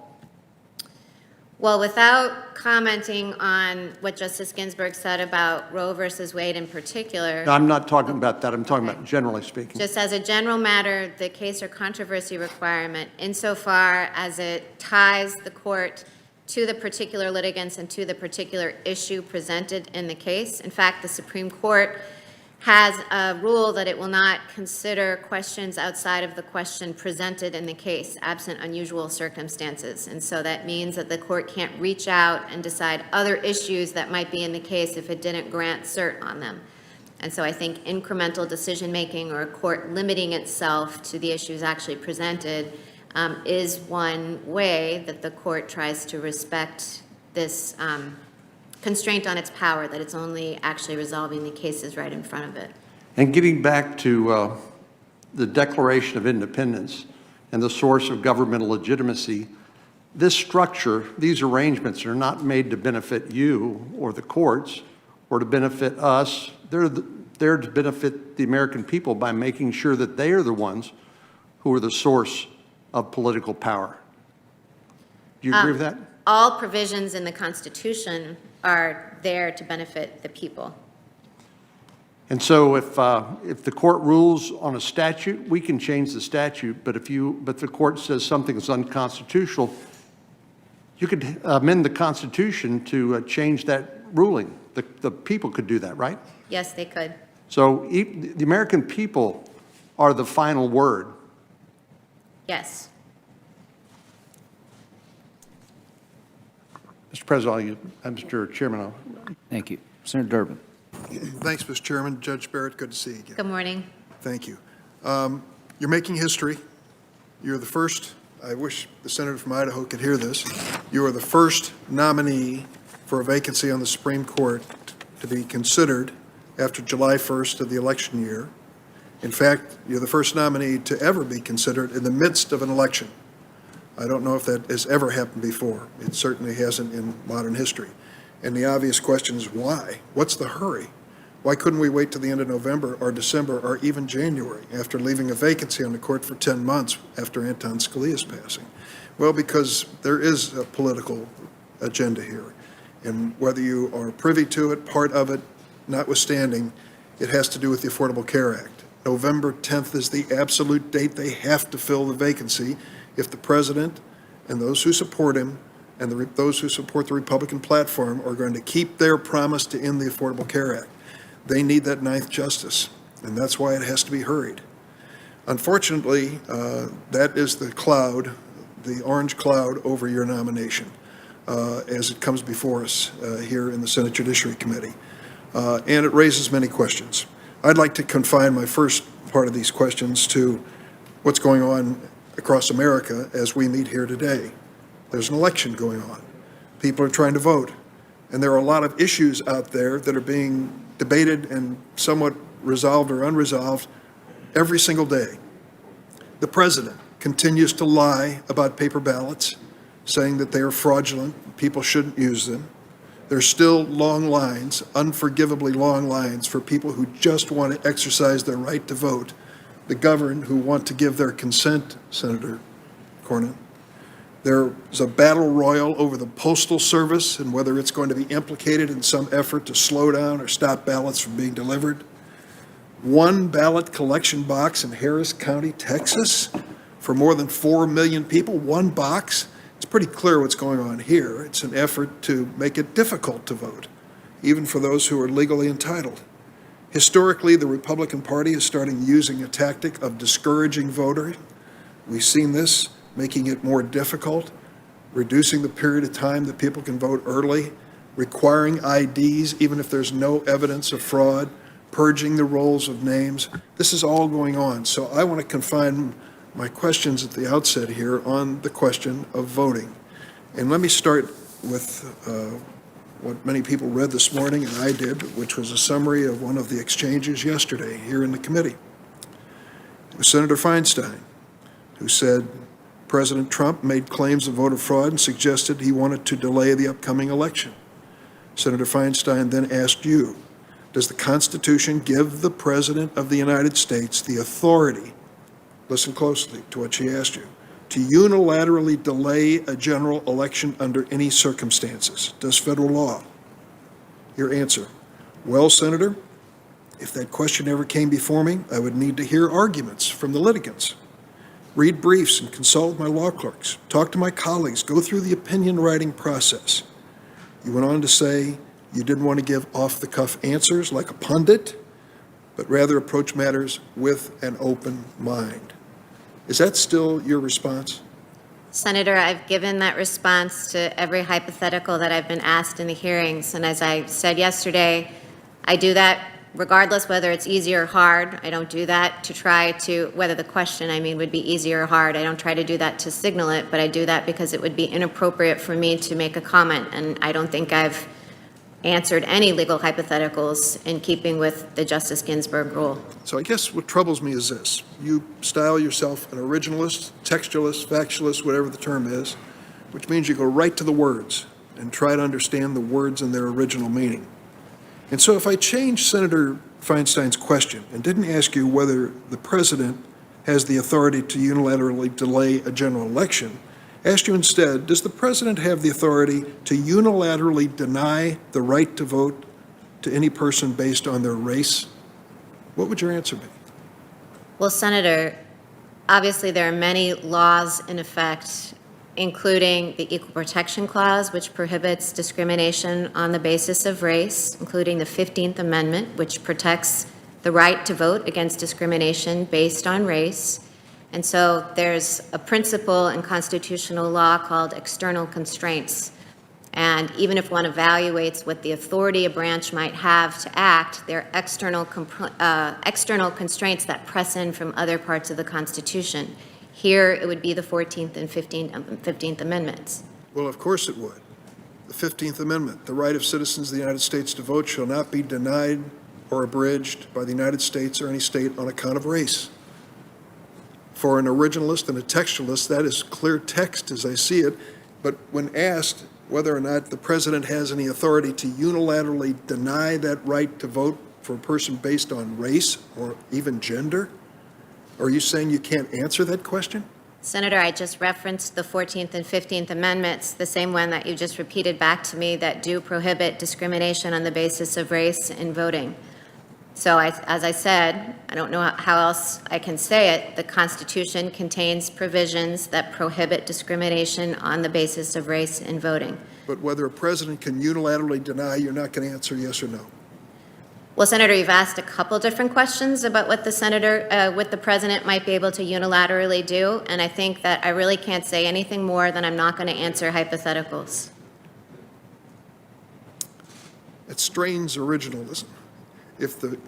Well, without commenting on what Justice Ginsburg said about Roe versus Wade in particular,
No, I'm not talking about that. I'm talking about generally speaking.
just as a general matter, the case or controversy requirement, insofar as it ties the court to the particular litigants and to the particular issue presented in the case. In fact, the Supreme Court has a rule that it will not consider questions outside of the question presented in the case, absent unusual circumstances. And so that means that the court can't reach out and decide other issues that might be in the case if it didn't grant cert on them. And so I think incremental decision-making or a court limiting itself to the issues actually presented is one way that the court tries to respect this constraint on its power, that it's only actually resolving the cases right in front of it.
And getting back to the Declaration of Independence and the source of governmental legitimacy, this structure, these arrangements are not made to benefit you or the courts or to benefit us. They're to benefit the American people by making sure that they are the ones who are the source of political power. Do you agree with that?
All provisions in the Constitution are there to benefit the people.
And so if the court rules on a statute, we can change the statute, but if the court says something is unconstitutional, you could amend the Constitution to change that ruling. The people could do that, right?
Yes, they could.
So the American people are the final word.
Yes.
Mr. President, Mr. Chairman,
Thank you. Senator Durbin.
Thanks, Mr. Chairman. Judge Barrett, good to see you again.
Good morning.
Thank you. You're making history. You're the first, I wish the senator from Idaho could hear this, you are the first nominee for a vacancy on the Supreme Court to be considered after July 1st of the election year. In fact, you're the first nominee to ever be considered in the midst of an election. I don't know if that has ever happened before. It certainly hasn't in modern history. And the obvious question is why? What's the hurry? Why couldn't we wait till the end of November or December or even January after leaving a vacancy on the court for 10 months after Anton Scalia's passing? Well, because there is a political agenda here. And whether you are privy to it, part of it, notwithstanding, it has to do with the Affordable Care Act. November 10th is the absolute date they have to fill the vacancy if the president and those who support him and those who support the Republican platform are going to keep their promise to end the Affordable Care Act. They need that ninth justice, and that's why it has to be hurried. Unfortunately, that is the cloud, the orange cloud over your nomination as it comes before us here in the Senate Judiciary Committee. And it raises many questions. I'd like to confine my first part of these questions to what's going on across America as we meet here today. There's an election going on. People are trying to vote, And there are a lot of issues out there that are being debated and somewhat resolved or unresolved every single day. The president continues to lie about paper ballots, saying that they are fraudulent, people shouldn't use them. There's still long lines, unforgivably long lines, for people who just want to exercise their right to vote, the governed who want to give their consent, Senator Cornyn. There's a battle royal over the Postal Service and whether it's going to be implicated in some effort to slow down or stop ballots from being delivered. One ballot collection box in Harris County, Texas, for more than 4 million people, one box. It's pretty clear what's going on here. It's an effort to make it difficult to vote, even for those who are legally entitled. Historically, the Republican Party is starting using a tactic of discouraging voters. We've seen this, making it more difficult, reducing the period of time that people can vote early, requiring IDs even if there's no evidence of fraud, purging the rolls of names. This is all going on. So I want to confine my questions at the outset here on the question of voting. And let me start with what many people read this morning, and I did, which was a summary of one of the exchanges yesterday here in the committee. It was Senator Feinstein who said President Trump made claims of voter fraud and suggested he wanted to delay the upcoming election. Senator Feinstein then asked you, does the Constitution give the President of the United States the authority, listen closely to what she asked you, to unilaterally delay a general election under any circumstances? Does federal law? Your answer, well, Senator, if that question ever came before me, I would need to hear arguments from the litigants, read briefs and consult with my law clerks, talk to my colleagues, go through the opinion writing process. You went on to say you didn't want to give off-the-cuff answers like a pundit, but rather approach matters with an open mind. Is that still your response?
Senator, I've given that response to every hypothetical that I've been asked in the hearings. And as I said yesterday, I do that regardless whether it's easy or hard. I don't do that to try to, whether the question, would be easy or hard. I don't try to do that to signal it, but I do that because it would be inappropriate for me to make a comment. And I don't think I've answered any legal hypotheticals in keeping with the Justice Ginsburg rule.
So I guess what troubles me is this. You style yourself an originalist, textualist, factualist, whatever the term is, which means you go right to the words and try to understand the words in their original meaning. And so if I change Senator Feinstein's question and didn't ask you whether the president has the authority to unilaterally delay a general election, asked you instead, does the president have the authority to unilaterally deny the right to vote to any person based on their race? What would your answer be?
Well, Senator, obviously there are many laws in effect, including the Equal Protection Clause, which prohibits discrimination on the basis of race, including the 15th Amendment, which protects the right to vote against discrimination based on race. And so there's a principle in constitutional law called external constraints. And even if one evaluates what the authority a branch might have to act, there are external constraints that press in from other parts of the Constitution. Here, it would be the 14th and 15th Amendments.
Well, of course it would. The 15th Amendment, the right of citizens of the United States to vote shall not be denied or abridged by the United States or any state on account of race. For an originalist and a textualist, that is clear text as I see it. But when asked whether or not the president has any authority to unilaterally deny that right to vote for a person based on race or even gender, are you saying you can't answer that question?
Senator, I just referenced the 14th and 15th Amendments, the same one that you just repeated back to me, that do prohibit discrimination on the basis of race in voting. So as I said, I don't know how else I can say it, the Constitution contains provisions that prohibit discrimination on the basis of race in voting.
But whether a president can unilaterally deny, you're not going to answer yes or no.
Well, Senator, you've asked a couple different questions about what the president might be able to unilaterally do, and I think that I really can't say anything more than I'm not going to answer hypotheticals.
It strains originalism. If the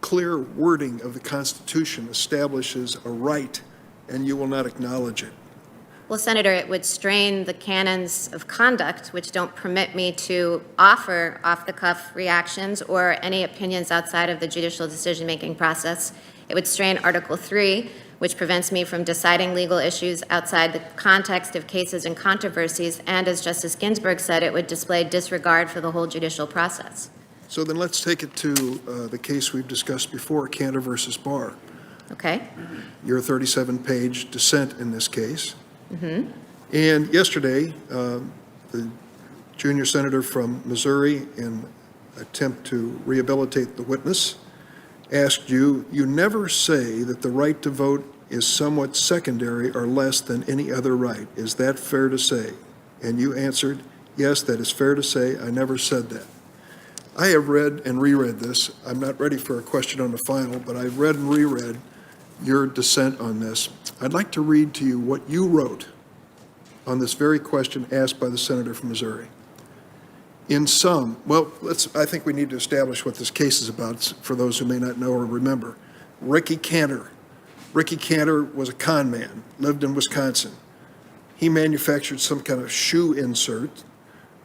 clear wording of the Constitution establishes a right and you will not acknowledge it.
Well, Senator, it would strain the canons of conduct, which don't permit me to offer off-the-cuff reactions or any opinions outside of the judicial decision-making process. It would strain Article 3, which prevents me from deciding legal issues outside the context of cases and controversies, and as Justice Ginsburg said, it would display disregard for the whole judicial process.
So then let's take it to the case we've discussed before, Cantor versus Barr.
Okay?
Your 37-page dissent in this case. And yesterday, the junior senator from Missouri, in attempt to rehabilitate the witness, asked you, you never say that the right to vote is somewhat secondary or less than any other right. Is that fair to say? And you answered, yes, that is fair to say. I never said that. I have read and reread this. I'm not ready for a question on the final, but I've read and reread your dissent on this. I'd like to read to you what you wrote on this very question asked by the senator from Missouri. In sum, well, I think we need to establish what this case is about for those who may not know or remember. Ricky Cantor. Ricky Cantor was a con man, lived in Wisconsin. He manufactured some kind of shoe insert,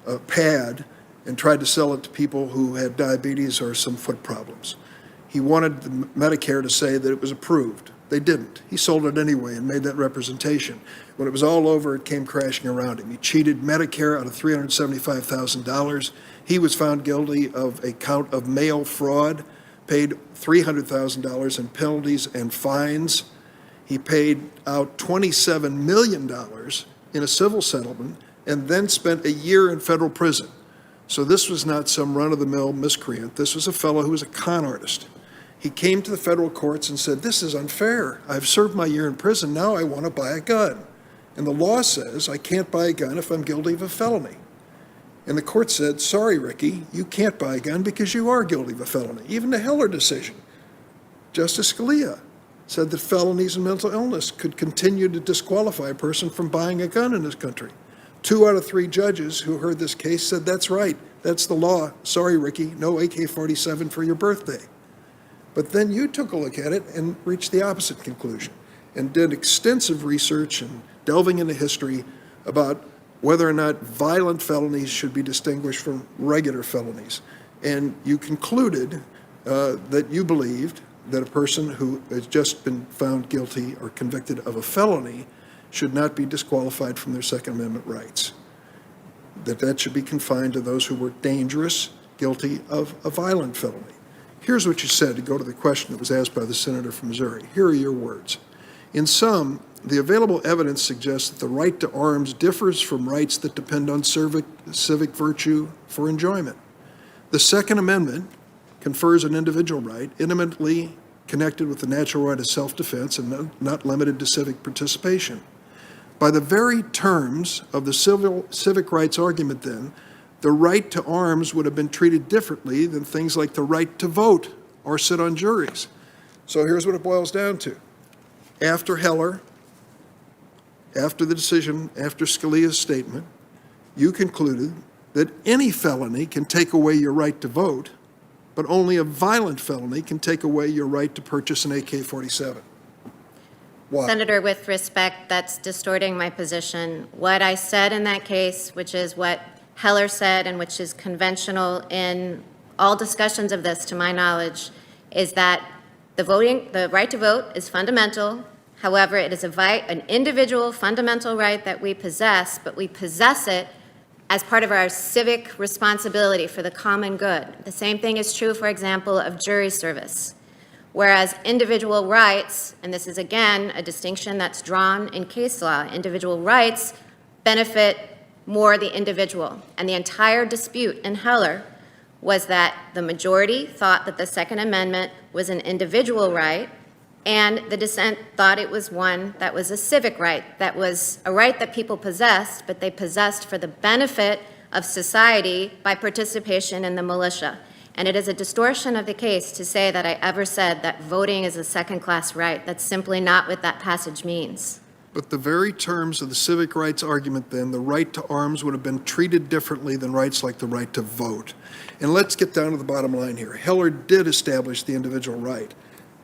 a pad, and tried to sell it to people who had diabetes or some foot problems. He wanted the Medicare to say that it was approved. They didn't. He sold it anyway and made that representation. When it was all over, it came crashing around him. He cheated Medicare out of $375,000. He was found guilty of a count of mail fraud, paid $300,000 in penalties and fines. He paid out $27 million in a civil settlement and then spent a year in federal prison. So this was not some run-of-the-mill miscreant. This was a fellow who was a con artist. He came to the federal courts and said, this is unfair. I've served my year in prison. Now I want to buy a gun. And the law says I can't buy a gun if I'm guilty of a felony. And the court said, sorry, Ricky, you can't buy a gun because you are guilty of a felony. Even the Heller decision, Justice Scalia said that felonies and mental illness could continue to disqualify a person from buying a gun in this country. 2 out of 3 judges who heard this case said, that's right, that's the law. Sorry, Ricky, no AK-47 for your birthday. But then you took a look at it and reached the opposite conclusion and did extensive research and delving into history about whether or not violent felonies should be distinguished from regular felonies. And you concluded that you believed that a person who has just been found guilty or convicted of a felony should not be disqualified from their Second Amendment rights, that should be confined to those who were dangerous, guilty of a violent felony. Here's what you said to go to the question that was asked by the senator from Missouri. Here are your words. In sum, the available evidence suggests that the right to arms differs from rights that depend on civic virtue for enjoyment. The Second Amendment confers an individual right intimately connected with the natural right of self-defense and not limited to civic participation. By the very terms of the civic rights argument, then, the right to arms would have been treated differently than things like the right to vote or sit on juries. So here's what it boils down to. After Heller, after the decision, after Scalia's statement, you concluded that any felony can take away your right to vote, but only a violent felony can take away your right to purchase an AK-47. Why?
Senator, with respect, that's distorting my position. What I said in that case, which is what Heller said and which is conventional in all discussions of this, to my knowledge, is that the right to vote is fundamental. However, it is an individual fundamental right that we possess, but we possess it as part of our civic responsibility for the common good. The same thing is true, for example, of jury service. Whereas individual rights, and this is again a distinction that's drawn in case law, individual rights benefit more the individual. And the entire dispute in Heller was that the majority thought that the Second Amendment was an individual right, and the dissent thought it was one that was a civic right, that was a right that people possessed, but they possessed for the benefit of society by participation in the militia. And it is a distortion of the case to say that I ever said that voting is a second-class right. That's simply not what that passage means.
But the very terms of the civic rights argument then, the right to arms would have been treated differently than rights like the right to vote. And let's get down to the bottom line here. Heller did establish the individual right.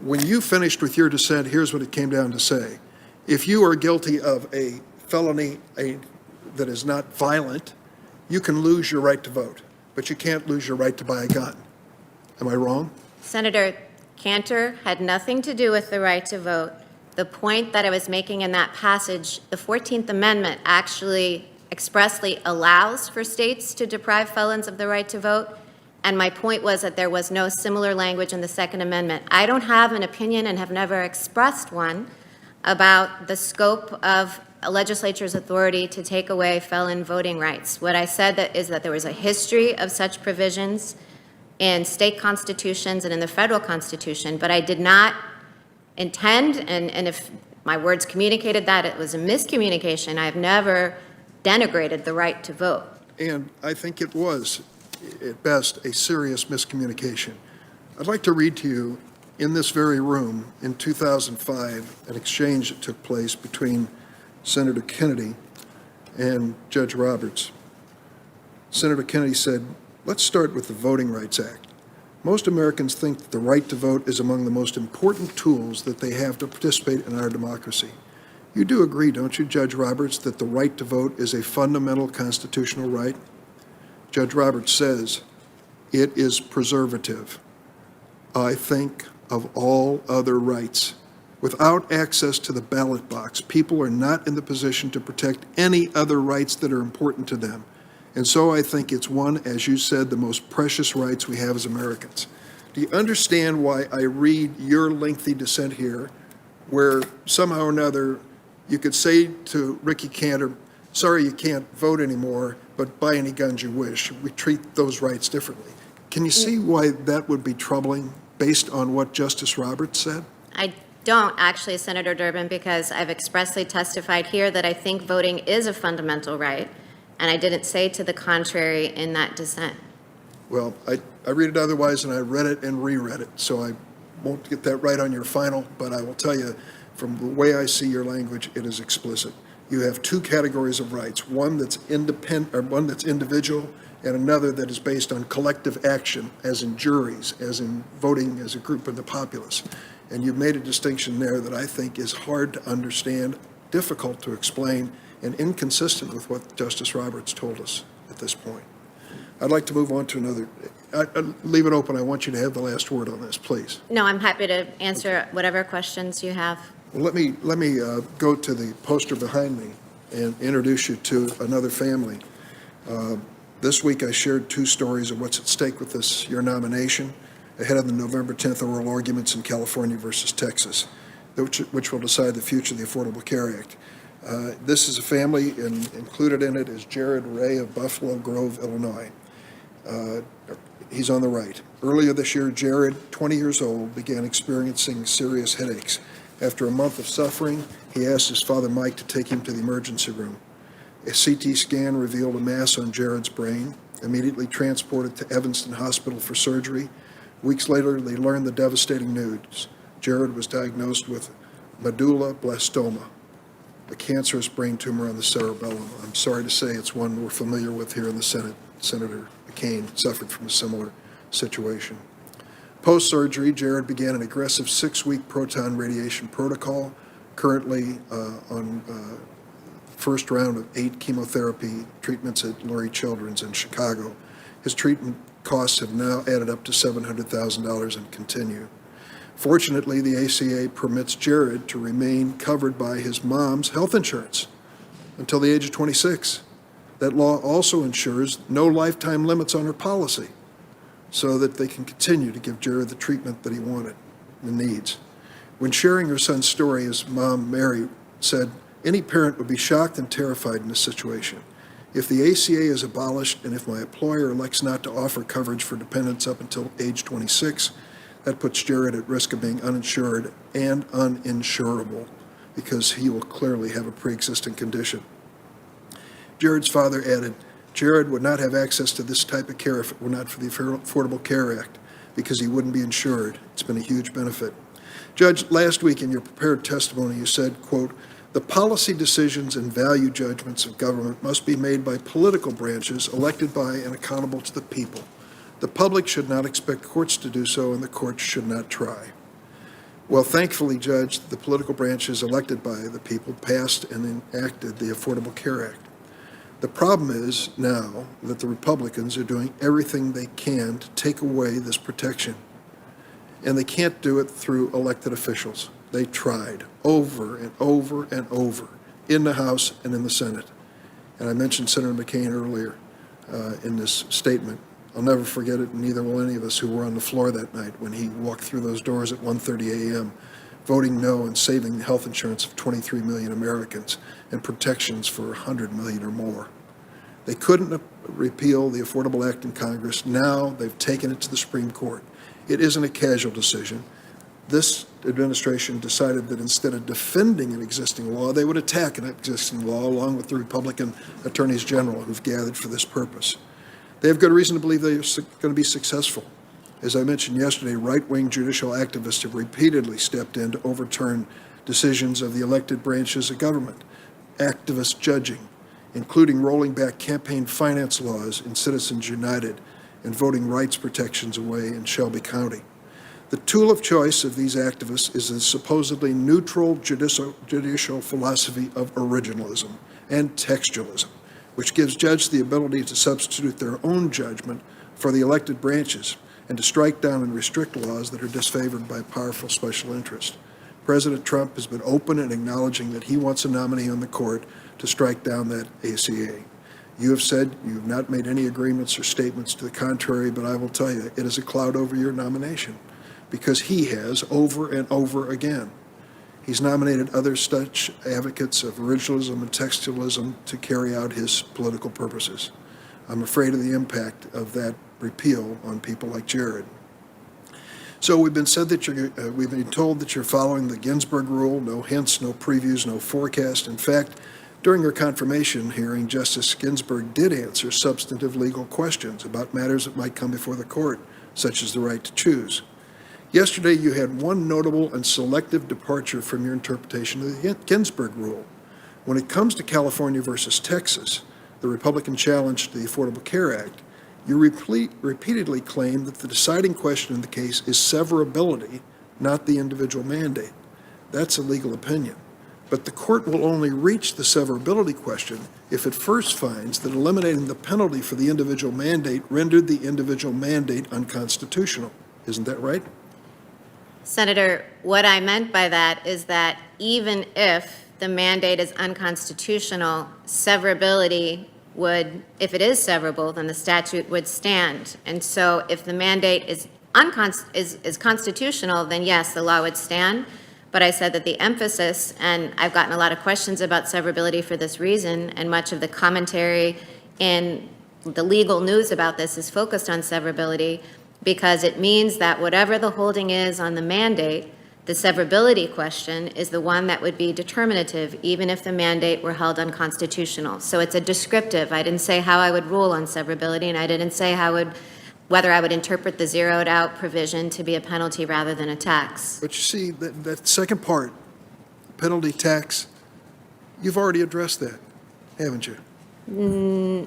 When you finished with your dissent, here's what it came down to say. If you are guilty of a felony that is not violent, you can lose your right to vote, but you can't lose your right to buy a gun. Am I wrong?
Senator Cantor had nothing to do with the right to vote. The point that I was making in that passage, the 14th Amendment actually expressly allows for states to deprive felons of the right to vote. And my point was that there was no similar language in the Second Amendment. I don't have an opinion and have never expressed one about the scope of a legislature's authority to take away felon voting rights. What I said is that there was a history of such provisions in state constitutions and in the federal constitution, but I did not intend, and if my words communicated that, it was a miscommunication. I have never denigrated the right to vote.
And I think it was, at best, a serious miscommunication. I'd like to read to you, in this very room, in 2005, an exchange that took place between Senator Kennedy and Judge Roberts. Senator Kennedy said, "Let's start with the Voting Rights Act. Most Americans think that the right to vote is among the most important tools that they have to participate in our democracy. You do agree, don't you, Judge Roberts, that the right to vote is a fundamental constitutional right?" Judge Roberts says, "It is preservative. I think of all other rights. Without access to the ballot box, people are not in the position to protect any other rights that are important to them. And so I think it's one, as you said, the most precious rights we have as Americans." Do you understand why I read your lengthy dissent here, where somehow or another you could say to Ricky Cantor, "Sorry, you can't vote anymore, but buy any guns you wish. We treat those rights differently." Can you see why that would be troubling based on what Justice Roberts said?
I don't actually, Senator Durbin, because I've expressly testified here that I think voting is a fundamental right, and I didn't say to the contrary in that dissent.
Well, I read it otherwise, and I read it and reread it, so I won't get that right on your final, but I will tell you, from the way I see your language, it is explicit. You have two categories of rights, one that's independent, or one that's individual, and another that is based on collective action, as in juries, as in voting as a group of the populace. And you've made a distinction there that I think is hard to understand, difficult to explain, and inconsistent with what Justice Roberts told us at this point. I'd like to move on to another. Leave it open. I want you to have the last word on this, please.
No, I'm happy to answer whatever questions you have.
Well, let me go to the poster behind me and introduce you to another family. This week I shared two stories of what's at stake with your nomination ahead of the November 10th oral arguments in California versus Texas, which will decide the future of the Affordable Care Act. This is a family, and included in it is Jared Ray of Buffalo Grove, Illinois. He's on the right. Earlier this year, Jared, 20 years old, began experiencing serious headaches. After a month of suffering, he asked his father Mike to take him to the emergency room. A CT scan revealed a mass on Jared's brain, immediately transported to Evanston Hospital for surgery. Weeks later, they learned the devastating news. Jared was diagnosed with medulloblastoma, a cancerous brain tumor on the cerebellum. I'm sorry to say it's one we're familiar with here in the Senate. Senator McCain suffered from a similar situation. Post-surgery, Jared began an aggressive 6-week proton radiation protocol, currently on first round of 8 chemotherapy treatments at Lurie Children's in Chicago. His treatment costs have now added up to $700,000 and continue. Fortunately, the ACA permits Jared to remain covered by his mom's health insurance until the age of 26. That law also ensures no lifetime limits on her policy so that they can continue to give Jared the treatment that he wanted and needs. When sharing her son's story, his mom, Mary, said, "Any parent would be shocked and terrified in this situation. If the ACA is abolished and if my employer elects not to offer coverage for dependents up until age 26, that puts Jared at risk of being uninsured and uninsurable because he will clearly have a pre-existing condition." Jared's father added, "Jared would not have access to this type of care if it were not for the Affordable Care Act because he wouldn't be insured. It's been a huge benefit." Judge, last week in your prepared testimony, you said, quote, "The policy decisions and value judgments of government must be made by political branches elected by and accountable to the people. The public should not expect courts to do so, and the courts should not try." Well, thankfully, Judge, the political branches elected by the people passed and enacted the Affordable Care Act. The problem is now that the Republicans are doing everything they can to take away this protection. And they can't do it through elected officials. They tried over and over and over in the House and in the Senate. And I mentioned Senator McCain earlier in this statement. I'll never forget it, and neither will any of us who were on the floor that night when he walked through those doors at 1:30 a.m., voting no and saving the health insurance of 23 million Americans and protections for 100 million or more. They couldn't repeal the Affordable Act in Congress. Now they've taken it to the Supreme Court. It isn't a casual decision. This administration decided that instead of defending an existing law, they would attack an existing law along with the Republican attorneys general who've gathered for this purpose. They have good reason to believe they're going to be successful. As I mentioned yesterday, right-wing judicial activists have repeatedly stepped in to overturn decisions of the elected branches of government, activist judging, including rolling back campaign finance laws in Citizens United and voting rights protections away in Shelby County. The tool of choice of these activists is the supposedly neutral judicial philosophy of originalism and textualism, which gives judges the ability to substitute their own judgment for the elected branches and to strike down and restrict laws that are disfavored by powerful special interest. President Trump has been open in acknowledging that he wants a nominee on the court to strike down that ACA. You have said you have not made any agreements or statements to the contrary, but I will tell you, it is a cloud over your nomination because he has over and over again. He's nominated other such advocates of originalism and textualism to carry out his political purposes. I'm afraid of the impact of that repeal on people like Jared. So we've been told that you're following the Ginsburg rule, no hints, no previews, no forecast. In fact, during her confirmation hearing, Justice Ginsburg did answer substantive legal questions about matters that might come before the court, such as the right to choose. Yesterday, you had one notable and selective departure from your interpretation of the Ginsburg rule. When it comes to California versus Texas, the Republican challenge to the Affordable Care Act, you repeatedly claim that the deciding question in the case is severability, not the individual mandate. That's a legal opinion. But the court will only reach the severability question if it first finds that eliminating the penalty for the individual mandate rendered the individual mandate unconstitutional. Isn't that right?
Senator, what I meant by that is that even if the mandate is unconstitutional, severability would, if it is severable, then the statute would stand. And so if the mandate is constitutional, then yes, the law would stand. But I said that the emphasis, and I've gotten a lot of questions about severability for this reason, and much of the commentary in the legal news about this is focused on severability, because it means that whatever the holding is on the mandate, the severability question is the one that would be determinative, even if the mandate were held unconstitutional. So it's a descriptive. I didn't say how I would rule on severability, and I didn't say whether I would interpret the zeroed out provision to be a penalty rather than a tax.
But you see, that second part, penalty tax, you've already addressed that, haven't you?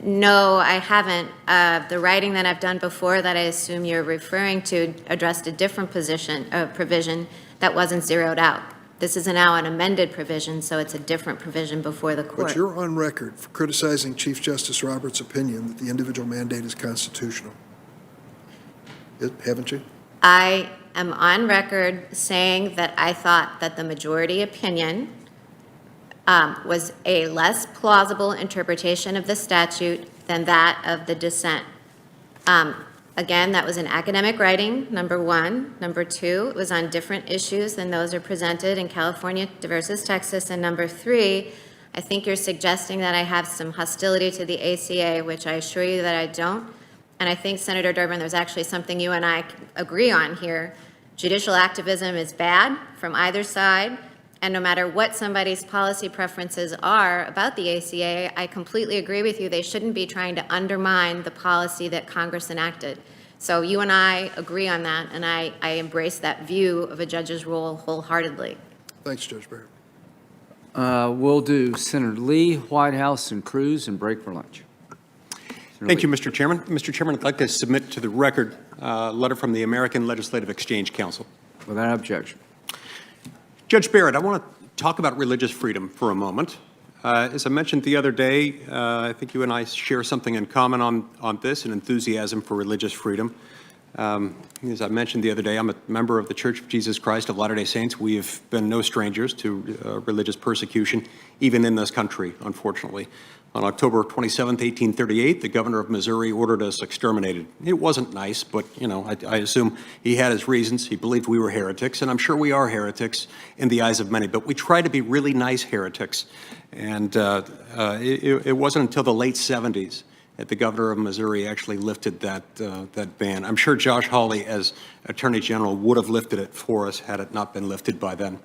No, I haven't. The writing that I've done before that I assume you're referring to addressed a different provision that wasn't zeroed out. This is now an amended provision, so it's a different provision before the court.
But you're on record for criticizing Chief Justice Roberts' opinion that the individual mandate is constitutional. Haven't you?
I am on record saying that I thought that the majority opinion was a less plausible interpretation of the statute than that of the dissent. Again, that was an academic writing, number one. Number two, it was on different issues than those are presented in California versus Texas. And number three, I think you're suggesting that I have some hostility to the ACA, which I assure you that I don't. And I think, Senator Durbin, there's actually something you and I agree on here. Judicial activism is bad from either side. And no matter what somebody's policy preferences are about the ACA, I completely agree with you. They shouldn't be trying to undermine the policy that Congress enacted. So you and I agree on that, and I embrace that view of a judge's role wholeheartedly.
Thanks, Judge Barrett.
We'll do Senator Lee, Whitehouse, and Cruz, and break for lunch.
Thank you, Mr. Chairman. Mr. Chairman, I'd like to submit to the record a letter from the American Legislative Exchange Council.
Without objection.
Judge Barrett, I want to talk about religious freedom for a moment. As I mentioned the other day, I think you and I share something in common on this, an enthusiasm for religious freedom. As I mentioned the other day, I'm a member of the Church of Jesus Christ of Latter-day Saints. We have been no strangers to religious persecution, even in this country, unfortunately. On October 27, 1838, the governor of Missouri ordered us exterminated. It wasn't nice, but, you know, I assume he had his reasons. He believed we were heretics, and I'm sure we are heretics in the eyes of many, but we try to be really nice heretics. And it wasn't until the late 70s that the governor of Missouri actually lifted that ban. I'm sure Josh Hawley, as Attorney General, would have lifted it for us had it not been lifted by then.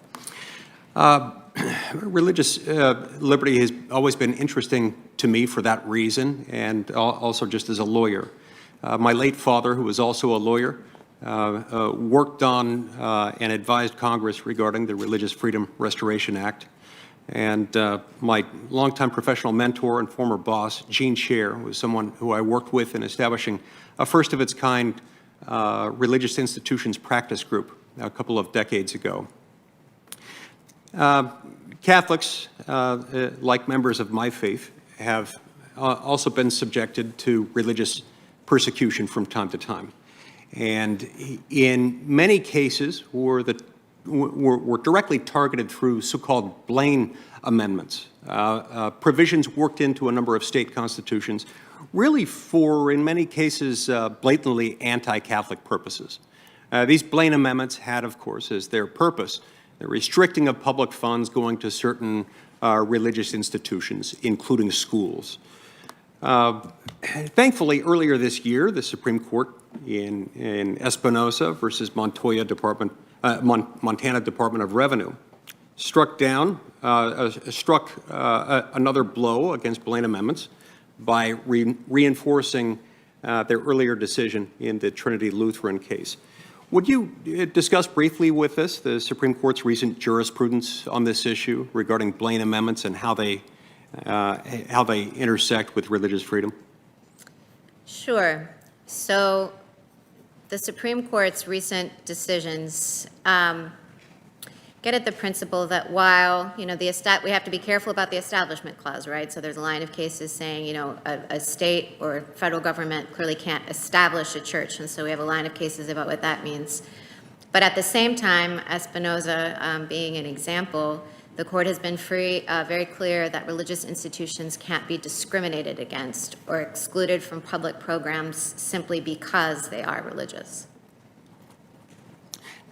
Religious liberty has always been interesting to me for that reason, and also just as a lawyer. My late father, who was also a lawyer, worked on and advised Congress regarding the Religious Freedom Restoration Act. And my longtime professional mentor and former boss, Gene Scher, was someone who I worked with in establishing a first-of-its-kind religious institutions practice group a couple of decades ago. Catholics, like members of my faith, have also been subjected to religious persecution from time to time. And in many cases were directly targeted through so-called Blaine amendments, provisions worked into a number of state constitutions, really for, in many cases, blatantly anti-Catholic purposes. These Blaine amendments had, of course, as their purpose the restricting of public funds going to certain religious institutions, including schools. Thankfully, earlier this year, the Supreme Court in Espinosa versus Montana Department of Revenue struck another blow against Blaine amendments by reinforcing their earlier decision in the Trinity Lutheran case. Would you discuss briefly with us the Supreme Court's recent jurisprudence on this issue regarding Blaine amendments and how they intersect with religious freedom?
Sure. So the Supreme Court's recent decisions get at the principle that while, you know, we have to be careful about the Establishment Clause, right? So there's a line of cases saying, you know, a state or federal government clearly can't establish a church, and so we have a line of cases about what that means. But at the same time, Espinosa being an example, the court has been very clear that religious institutions can't be discriminated against or excluded from public programs simply because they are religious.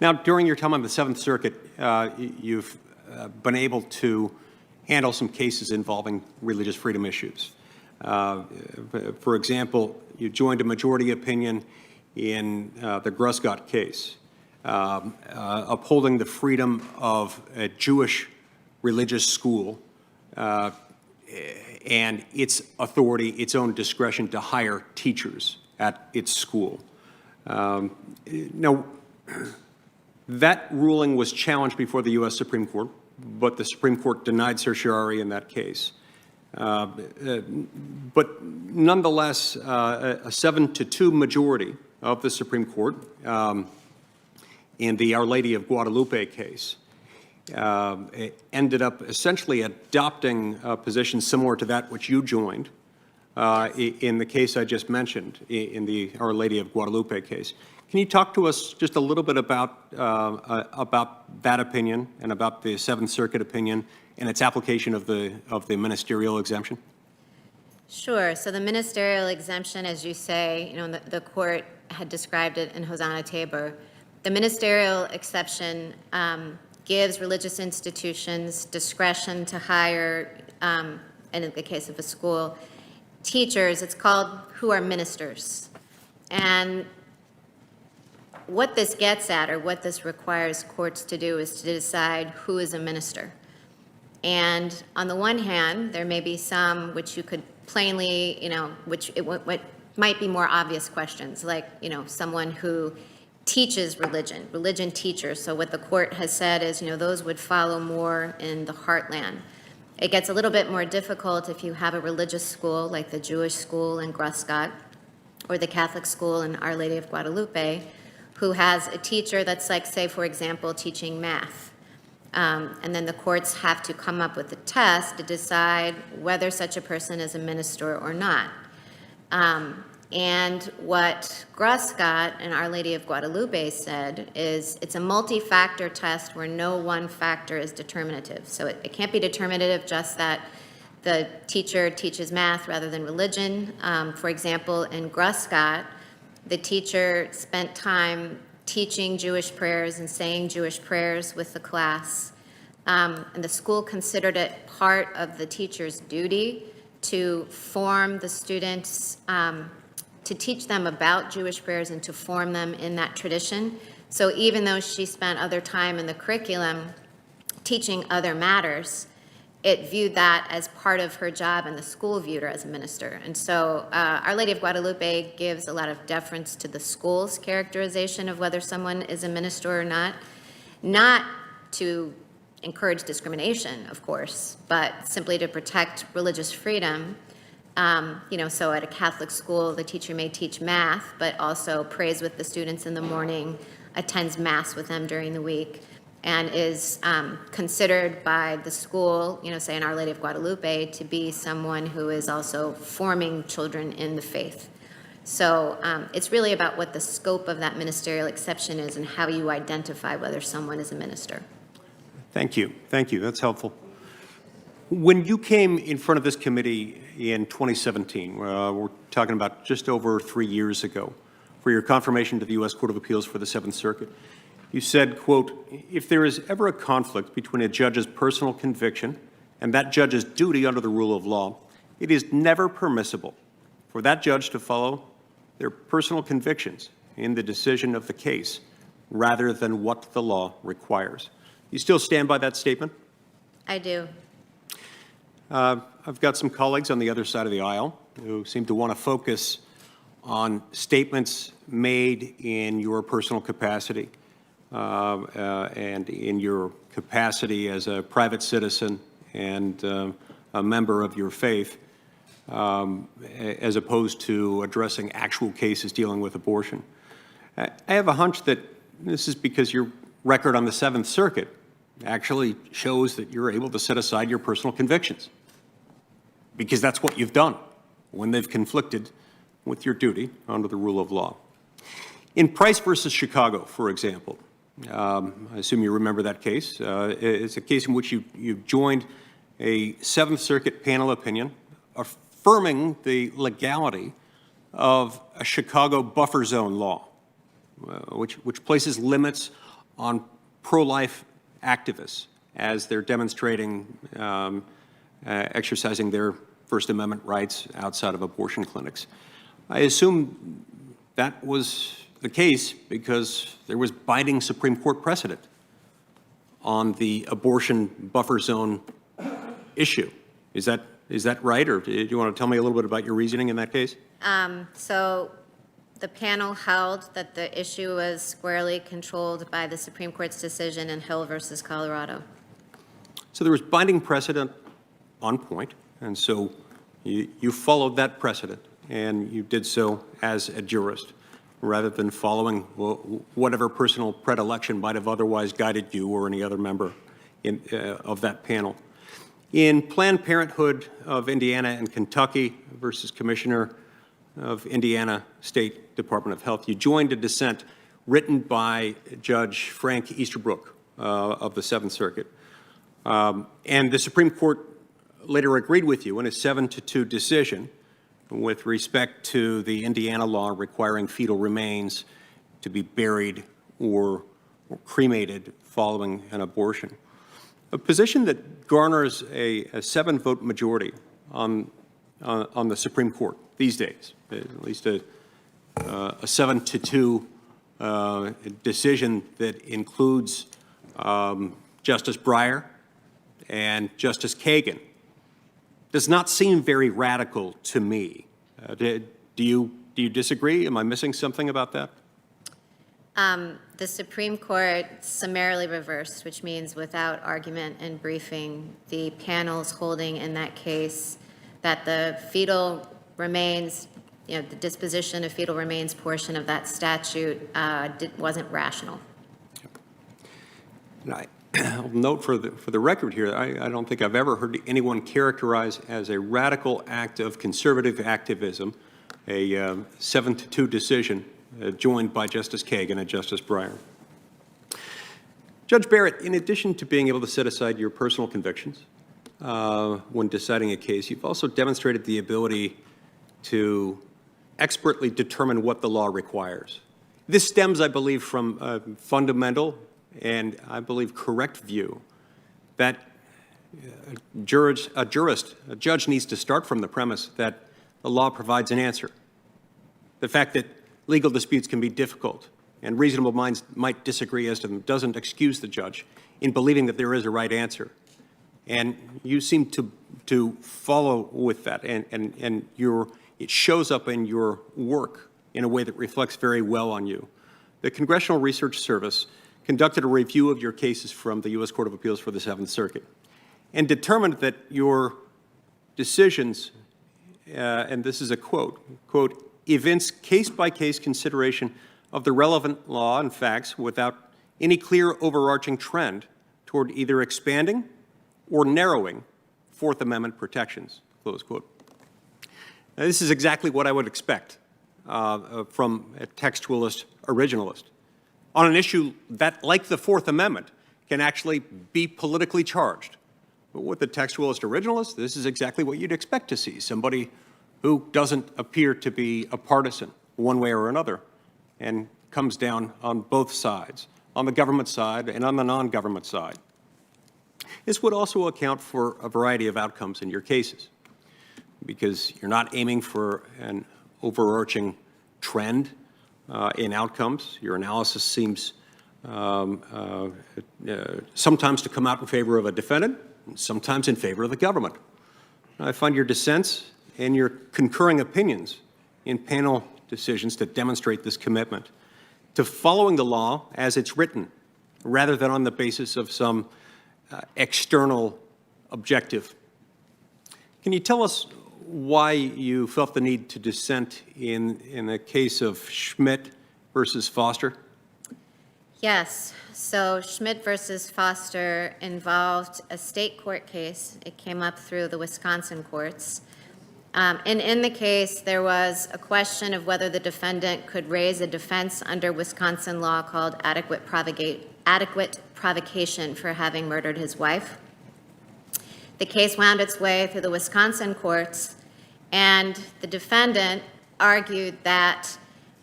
Now, during your time on the Seventh Circuit, you've been able to handle some cases involving religious freedom issues. For example, you joined a majority opinion in the Gruscott case, upholding the freedom of a Jewish religious school and its authority, its own discretion to hire teachers at its school. Now, that ruling was challenged before the U.S. Supreme Court, but the Supreme Court denied certiorari in that case. But nonetheless, a 7-2 majority of the Supreme Court in the Our Lady of Guadalupe case ended up essentially adopting a position similar to that which you joined in the case I just mentioned, in the Our Lady of Guadalupe case. Can you talk to us just a little bit about that opinion and about the Seventh Circuit opinion and its application of the ministerial exemption?
Sure. So the ministerial exemption, as you say, you know, the court had described it in Hosanna Tabor. The ministerial exception gives religious institutions discretion to hire, and in the case of a school, teachers. It's called who are ministers. And what this gets at, or what this requires courts to do, is to decide who is a minister. And on the one hand, there may be some which you could plainly, you know, what might be more obvious questions, like, you know, someone who teaches religion teachers. So what the court has said is, you know, those would follow more in the heartland. It gets a little bit more difficult if you have a religious school, like the Jewish school in Gruscott, or the Catholic school in Our Lady of Guadalupe, who has a teacher that's like, say, for example, teaching math. And then the courts have to come up with a test to decide whether such a person is a minister or not. And what Gruscott and Our Lady of Guadalupe said is it's a multi-factor test where no one factor is determinative. So it can't be determinative just that the teacher teaches math rather than religion. For example, in Gruscott, the teacher spent time teaching Jewish prayers and saying Jewish prayers with the class. And the school considered it part of the teacher's duty to form the students, to teach them about Jewish prayers and to form them in that tradition. So even though she spent other time in the curriculum teaching other matters, it viewed that as part of her job, and the school viewed her as a minister. And so Our Lady of Guadalupe gives a lot of deference to the school's characterization of whether someone is a minister or not to encourage discrimination, of course, but simply to protect religious freedom. So at a Catholic school, the teacher may teach math, but also prays with the students in the morning, attends Mass with them during the week, and is considered by the school, say in Our Lady of Guadalupe, to be someone who is also forming children in the faith. So it's really about what the scope of that ministerial exception is and how you identify whether someone is a minister.
Thank you. Thank you. That's helpful. When you came in front of this committee in 2017, we're talking about just over 3 years ago, for your confirmation to the U.S. Court of Appeals for the Seventh Circuit, you said, quote, "If there is ever a conflict between a judge's personal conviction and that judge's duty under the rule of law, it is never permissible for that judge to follow their personal convictions in the decision of the case rather than what the law requires." You still stand by that statement?
I do.
I've got some colleagues on the other side of the aisle who seem to want to focus on statements made in your personal capacity and in your capacity as a private citizen and a member of your faith, as opposed to addressing actual cases dealing with abortion. I have a hunch that this is because your record on the Seventh Circuit actually shows that you're able to set aside your personal convictions, because that's what you've done when they've conflicted with your duty under the rule of law. In Price versus Chicago, for example, I assume you remember that case. It's a case in which you joined a Seventh Circuit panel opinion affirming the legality of a Chicago buffer zone law, which places limits on pro-life activists as they're demonstrating, exercising their First Amendment rights outside of abortion clinics. I assume that was the case because there was binding Supreme Court precedent on the abortion buffer zone issue. Is that right, or do you want to tell me a little bit about your reasoning in that case?
So the panel held that the issue was squarely controlled by the Supreme Court's decision in Hill versus Colorado.
So there was binding precedent on point, and so you followed that precedent, and you did so as a jurist, rather than following whatever personal predilection might have otherwise guided you or any other member of that panel. In Planned Parenthood of Indiana and Kentucky versus Commissioner of Indiana State Department of Health, you joined a dissent written by Judge Frank Easterbrook of the Seventh Circuit. And the Supreme Court later agreed with you in a 7-2 decision with respect to the Indiana law requiring fetal remains to be buried or cremated following an abortion. A position that garners a 7-vote majority on the Supreme Court these days, at least a 7-2 decision that includes Justice Breyer and Justice Kagan. Does not seem very radical to me. Do you disagree? Am I missing something about that?
The Supreme Court summarily reversed, which means without argument and briefing, the panel's holding in that case that the fetal remains the disposition of fetal remains portion of that statute wasn't rational.
And I'll note for the record here, I don't think I've ever heard anyone characterize as a radical act of conservative activism a 7-2 decision joined by Justice Kagan and Justice Breyer. Judge Barrett, in addition to being able to set aside your personal convictions when deciding a case, you've also demonstrated the ability to expertly determine what the law requires. This stems, I believe, from a fundamental and, I believe, correct view that a judge needs to start from the premise that the law provides an answer. The fact that legal disputes can be difficult and reasonable minds might disagree as to them doesn't excuse the judge in believing that there is a right answer. And you seem to follow with that, and it shows up in your work in a way that reflects very well on you. The Congressional Research Service conducted a review of your cases from the U.S. Court of Appeals for the Seventh Circuit and determined that your decisions, and this is a quote, evince case-by-case consideration of the relevant law and facts without any clear overarching trend toward either expanding or narrowing Fourth Amendment protections, close quote. Now, this is exactly what I would expect from a textualist originalist on an issue that, like the Fourth Amendment, can actually be politically charged. But with the textualist originalist, this is exactly what you'd expect to see, somebody who doesn't appear to be a partisan one way or another and comes down on both sides, on the government side and on the non-government side. This would also account for a variety of outcomes in your cases, because you're not aiming for an overarching trend in outcomes. Your analysis seems sometimes to come out in favor of a defendant, and sometimes in favor of the government. I find your dissents and your concurring opinions in panel decisions to demonstrate this commitment to following the law as it's written, rather than on the basis of some external objective. Can you tell us why you felt the need to dissent in the case of Schmidt versus Foster?
Yes. So Schmidt versus Foster involved a state court case. It came up through the Wisconsin courts. And in the case, there was a question of whether the defendant could raise a defense under Wisconsin law called adequate provocation for having murdered his wife. The case wound its way through the Wisconsin courts, and the defendant argued that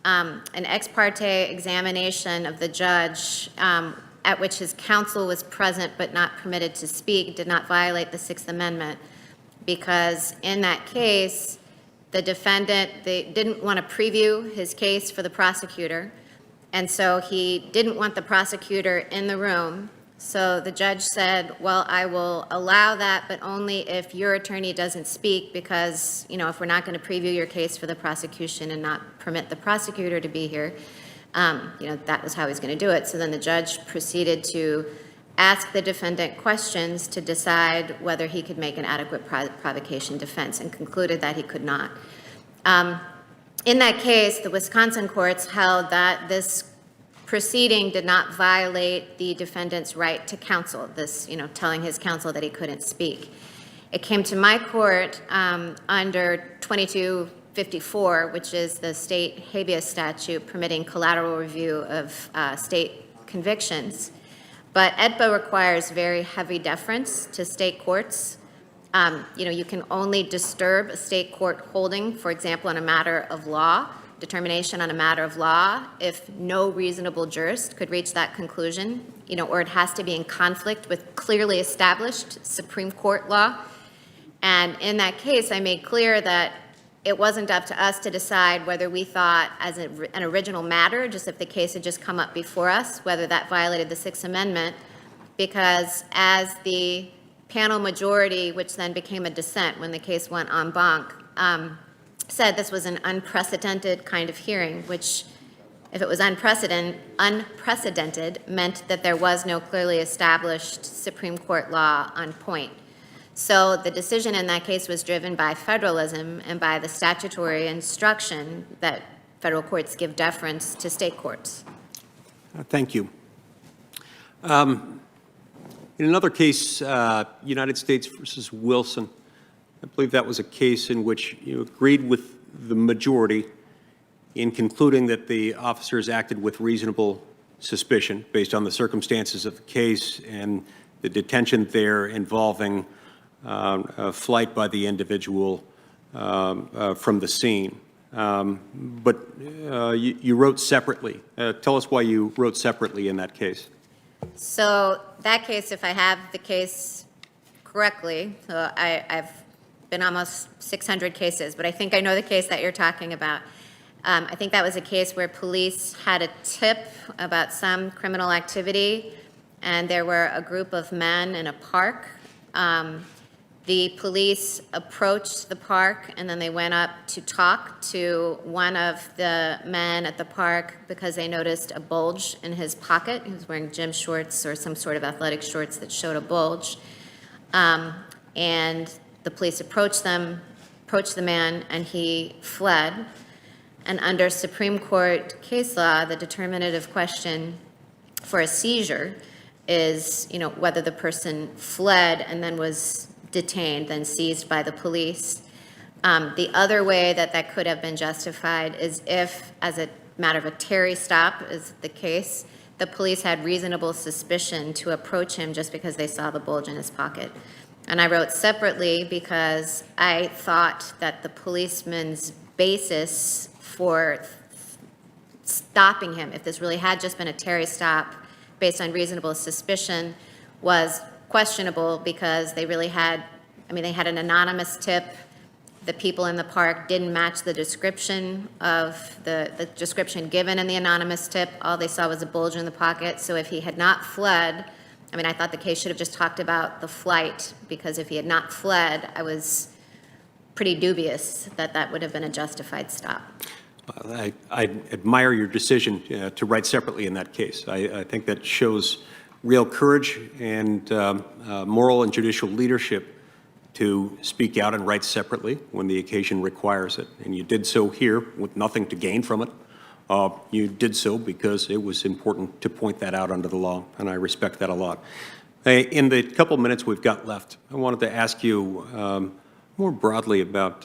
an ex parte examination of the judge at which his counsel was present but not permitted to speak did not violate the Sixth Amendment, because in that case, the defendant didn't want to preview his case for the prosecutor, and so he didn't want the prosecutor in the room. So the judge said, well, I will allow that, but only if your attorney doesn't speak, because, if we're not going to preview your case for the prosecution and not permit the prosecutor to be here, that was how he's going to do it. So then the judge proceeded to ask the defendant questions to decide whether he could make an adequate provocation defense, and concluded that he could not. In that case, the Wisconsin courts held that this proceeding did not violate the defendant's right to counsel, this, telling his counsel that he couldn't speak. It came to my court under 2254, which is the state habeas statute permitting collateral review of state convictions. But EDPA requires very heavy deference to state courts. You can only disturb a state court holding, for example, on a matter of law, determination on a matter of law, if no reasonable jurist could reach that conclusion, or it has to be in conflict with clearly established Supreme Court law. And in that case, I made clear that it wasn't up to us to decide whether we thought as an original matter, just if the case had just come up before us, whether that violated the Sixth Amendment, because as the panel majority, which then became a dissent when the case went en banc, said this was an unprecedented kind of hearing, which, if it was unprecedented, meant that there was no clearly established Supreme Court law on point. So the decision in that case was driven by federalism and by the statutory instruction that federal courts give deference to state courts.
Thank you. In another case, United States versus Wilson, I believe that was a case in which you agreed with the majority in concluding that the officers acted with reasonable suspicion based on the circumstances of the case and the detention there involving a flight by the individual from the scene. But you wrote separately. Tell us why you wrote separately in that case.
So that case, if I have the case correctly, so I've been almost 600 cases, but I think I know the case that you're talking about. I think that was a case where police had a tip about some criminal activity, and there were a group of men in a park. The police approached the park, and then they went up to talk to one of the men at the park because they noticed a bulge in his pocket. He was wearing gym shorts or some sort of athletic shorts that showed a bulge. And the police approached the man, and he fled. And under Supreme Court case law, the determinative question for a seizure is, whether the person fled and then was detained, then seized by the police. The other way that could have been justified is if, as a matter of a Terry stop is the case, the police had reasonable suspicion to approach him just because they saw the bulge in his pocket. And I wrote separately because I thought that the policeman's basis for stopping him, if this really had just been a Terry stop based on reasonable suspicion, was questionable because they really had, they had an anonymous tip. The people in the park didn't match the description of the description given in the anonymous tip. All they saw was a bulge in the pocket. So if he had not fled, I thought the case should have just talked about the flight, because if he had not fled, I was pretty dubious that would have been a justified stop.
I admire your decision to write separately in that case. I think that shows real courage and moral and judicial leadership to speak out and write separately when the occasion requires it. And you did so here with nothing to gain from it. You did so because it was important to point that out under the law, and I respect that a lot. In the couple minutes we've got left, I wanted to ask you more broadly about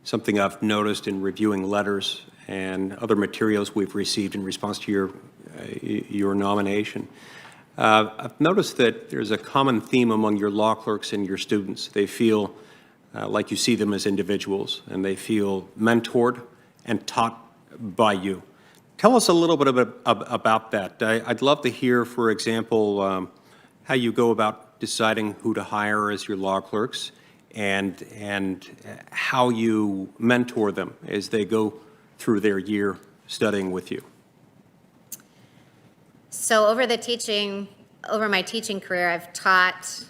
something I've noticed in reviewing letters and other materials we've received in response to your nomination. I've noticed that there's a common theme among your law clerks and your students. They feel like you see them as individuals, and they feel mentored and taught by you. Tell us a little bit about that. I'd love to hear, for example, how you go about deciding who to hire as your law clerks, and how you mentor them as they go through their year studying with you.
So over my teaching career, I've taught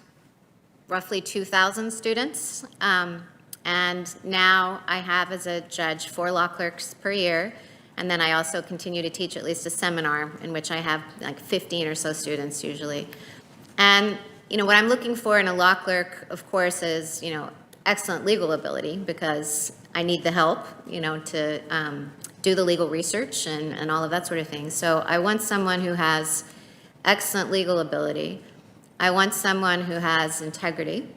roughly 2,000 students. And now I have, as a judge, 4 law clerks per year. And then I also continue to teach at least a seminar in which I have like 15 or so students usually. And, what I'm looking for in a law clerk, of course, is, excellent legal ability, because I need the help, to do the legal research and all of that sort of thing. So I want someone who has excellent legal ability. I want someone who has integrity.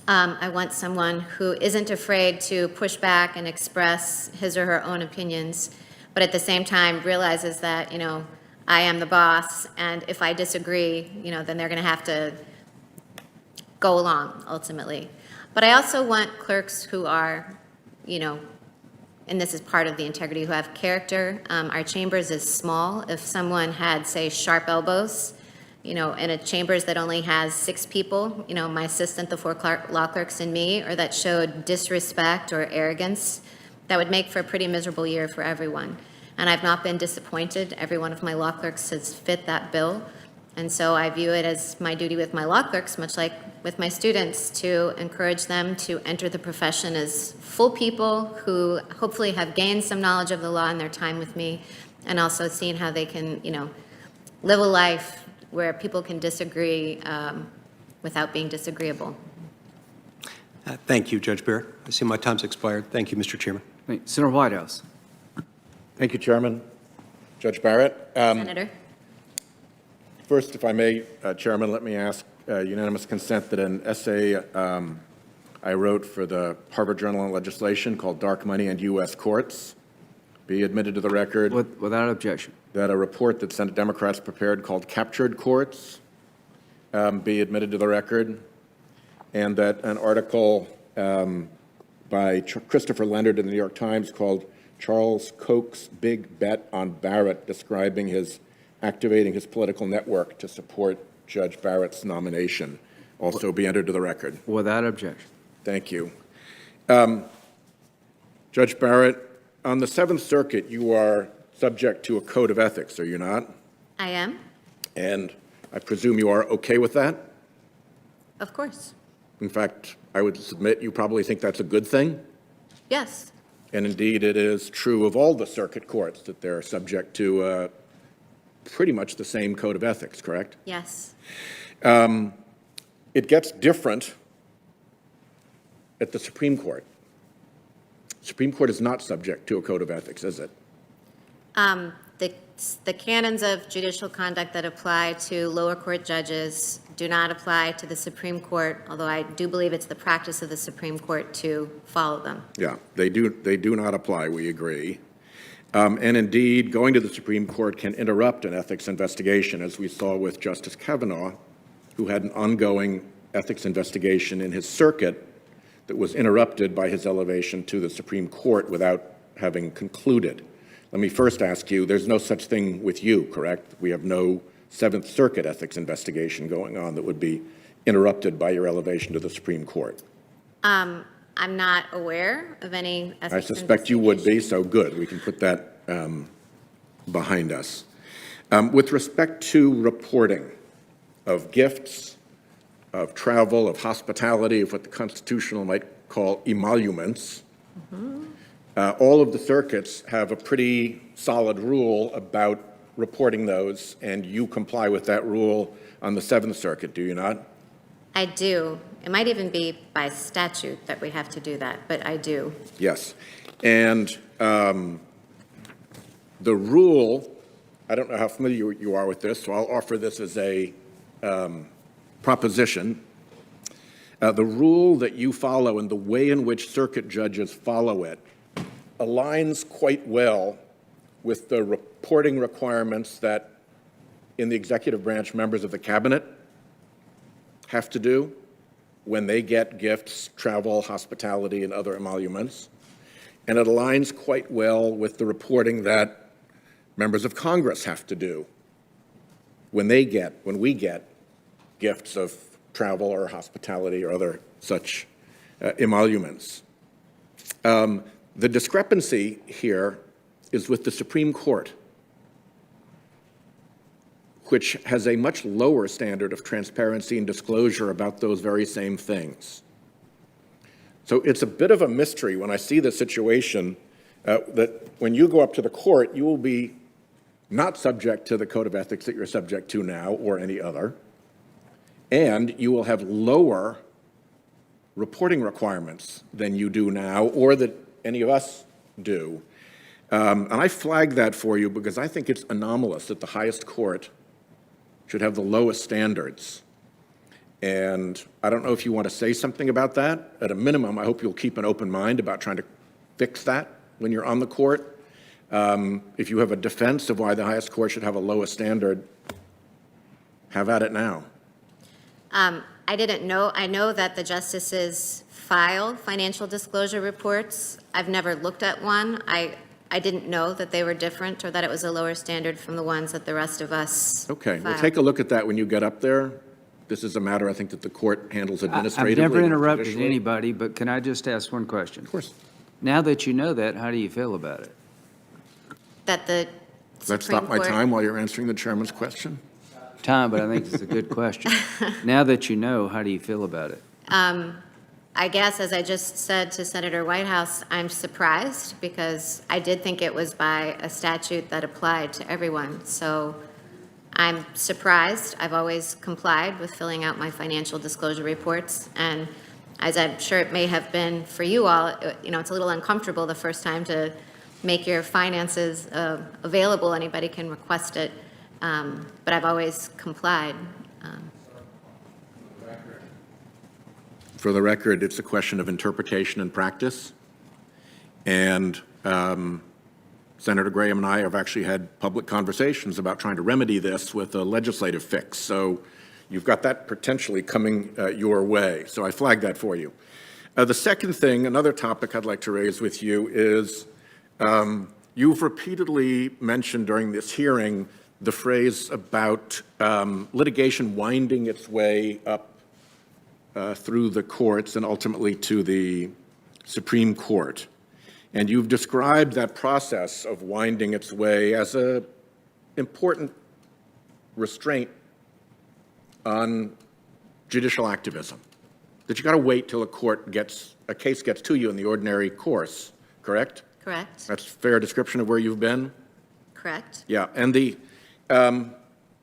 I want someone who isn't afraid to push back and express his or her own opinions, but at the same time realizes that, I am the boss, and if I disagree, then they're going to have to go along, ultimately. But I also want clerks who are, and this is part of the integrity, who have character. Our chambers is small. If someone had, say, sharp elbows, in a chambers that only has 6 people, my assistant, the 4 law clerks, and me, or that showed disrespect or arrogance, that would make for a pretty miserable year for everyone. And I've not been disappointed. Every one of my law clerks has fit that bill. And so I view it as my duty with my law clerks, much like with my students, to encourage them to enter the profession as full people who hopefully have gained some knowledge of the law in their time with me, and also seeing how they can, live a life where people can disagree without being disagreeable.
Thank you, Judge Barrett. I see my time's expired. Thank you, Mr. Chairman.
Senator Whitehouse.
Thank you, Chairman. Judge Barrett.
Senator?
First, if I may, Chairman, let me ask unanimous consent that an essay I wrote for the Harvard Journal on Legislation called Dark Money and U.S. Courts be admitted to the record.
Without objection.
That a report that Senate Democrats prepared called Captured Courts be admitted to the record. And that an article by Christopher Leonard in the New York Times called Charles Koch's Big Bet on Barrett, describing his activating his political network to support Judge Barrett's nomination, also be entered to the record.
Without objection.
Thank you. Judge Barrett, on the Seventh Circuit, you are subject to a code of ethics, are you not?
I am,
And I presume you are okay with that?
of course.
In fact, I would submit you probably think that's a good thing.
Yes,
And indeed, it is true of all the circuit courts that they're subject to pretty much the same code of ethics, correct?
yes.
It gets different at the Supreme Court. Supreme Court is not subject to a code of ethics, is it?
The canons of judicial conduct that apply to lower court judges do not apply to the Supreme Court, although I do believe it's the practice of the Supreme Court to follow them.
Yeah, they do not apply, we agree. And indeed, going to the Supreme Court can interrupt an ethics investigation, as we saw with Justice Kavanaugh, who had an ongoing ethics investigation in his circuit that was interrupted by his elevation to the Supreme Court without having concluded. Let me first ask you, there's no such thing with you, correct? We have no Seventh Circuit ethics investigation going on that would be interrupted by your elevation to the Supreme Court.
I'm not aware of any ethics
I suspect you would be,
investigation.
so good. We can put that behind us. With respect to reporting of gifts, of travel, of hospitality, of what the constitutional might call emoluments, all of the circuits have a pretty solid rule about reporting those, and you comply with that rule on the Seventh Circuit, do you not?
I do. It might even be by statute that we have to do that, but I do.
Yes. And the rule, I don't know how familiar you are with this, so I'll offer this as a proposition. The rule that you follow and the way in which circuit judges follow it aligns quite well with the reporting requirements that in the executive branch members of the cabinet have to do when they get gifts, travel, hospitality, and other emoluments. And it aligns quite well with the reporting that members of Congress have to do when we get gifts of travel or hospitality or other such emoluments. The discrepancy here is with the Supreme Court, which has a much lower standard of transparency and disclosure about those very same things. So it's a bit of a mystery when I see the situation that when you go up to the court, you will be not subject to the code of ethics that you're subject to now or any other, and you will have lower reporting requirements than you do now or that any of us do. And I flag that for you because I think it's anomalous that the highest court should have the lowest standards. And I don't know if you want to say something about that. At a minimum, I hope you'll keep an open mind about trying to fix that when you're on the court. If you have a defense of why the highest court should have a lowest standard, have at it now.
I didn't know. I know that the justices file financial disclosure reports. I've never looked at one. I didn't know that they were different or that it was a lower standard from the ones that the rest of us
Okay, well,
file.
take a look at that when you get up there. This is a matter, I think, that the court handles administratively.
I've never interrupted
judicially.
anybody, but can I just ask one question?
Of course.
Now that you know that, how do you feel about it?
That the
Let's
Supreme
stop my
Court-
time while you're answering the chairman's question.
Time, but I think it's a good question. Now that you know, how do you feel about it?
I guess, as I just said to Senator Whitehouse, I'm surprised because I did think it was by a statute that applied to everyone. So I'm surprised. I've always complied with filling out my financial disclosure reports, and as I'm sure it may have been for you all, it's a little uncomfortable the first time to make your finances available. Anybody can request it, but I've always complied.
For the record, it's a question of interpretation and practice. And Senator Graham and I have actually had public conversations about trying to remedy this with a legislative fix. So you've got that potentially coming your way. So I flagged that for you. The second thing, another topic I'd like to raise with you is you've repeatedly mentioned during this hearing the phrase about litigation winding its way up through the courts and ultimately to the Supreme Court. And you've described that process of winding its way as an important restraint on judicial activism. That you got to wait till a case gets to you in the ordinary course, correct?
Correct.
That's a fair description of where you've been?
Correct.
Yeah, and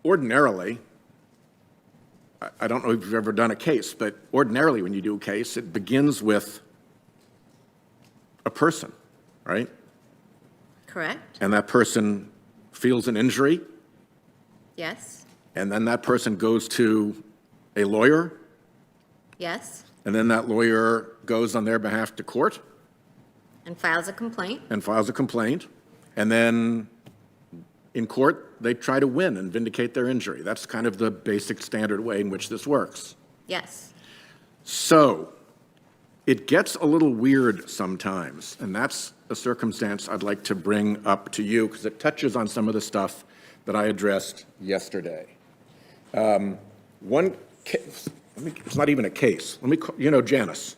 ordinarily, I don't know if you've ever done a case, but ordinarily when you do a case, it begins with a person, right?
Correct.
And that person feels an injury,
Yes.
and then that person goes to a lawyer,
Yes.
and then that lawyer goes on their behalf to court
And files a complaint.
and files a complaint, and then in court, they try to win and vindicate their injury. That's kind of the basic standard way in which this works.
Yes.
So it gets a little weird sometimes, and that's a circumstance I'd like to bring up to you because it touches on some of the stuff that I addressed yesterday. One case, it's not even a case. Janice,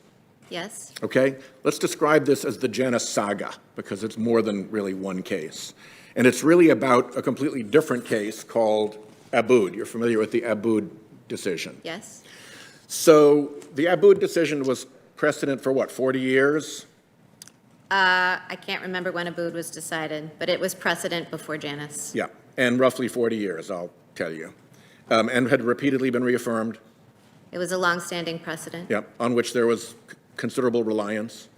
Yes.
okay? Let's describe this as the Janice saga because it's more than really one case. And it's really about a completely different case called Abood. You're familiar with the Abood decision.
Yes.
So the Abood decision was precedent for what, 40 years?
I can't remember when Abood was decided, but it was precedent before Janice.
Yeah, and roughly 40 years, I'll tell you. And had repeatedly been reaffirmed,
It was a longstanding precedent.
yeah, on which there was considerable reliance.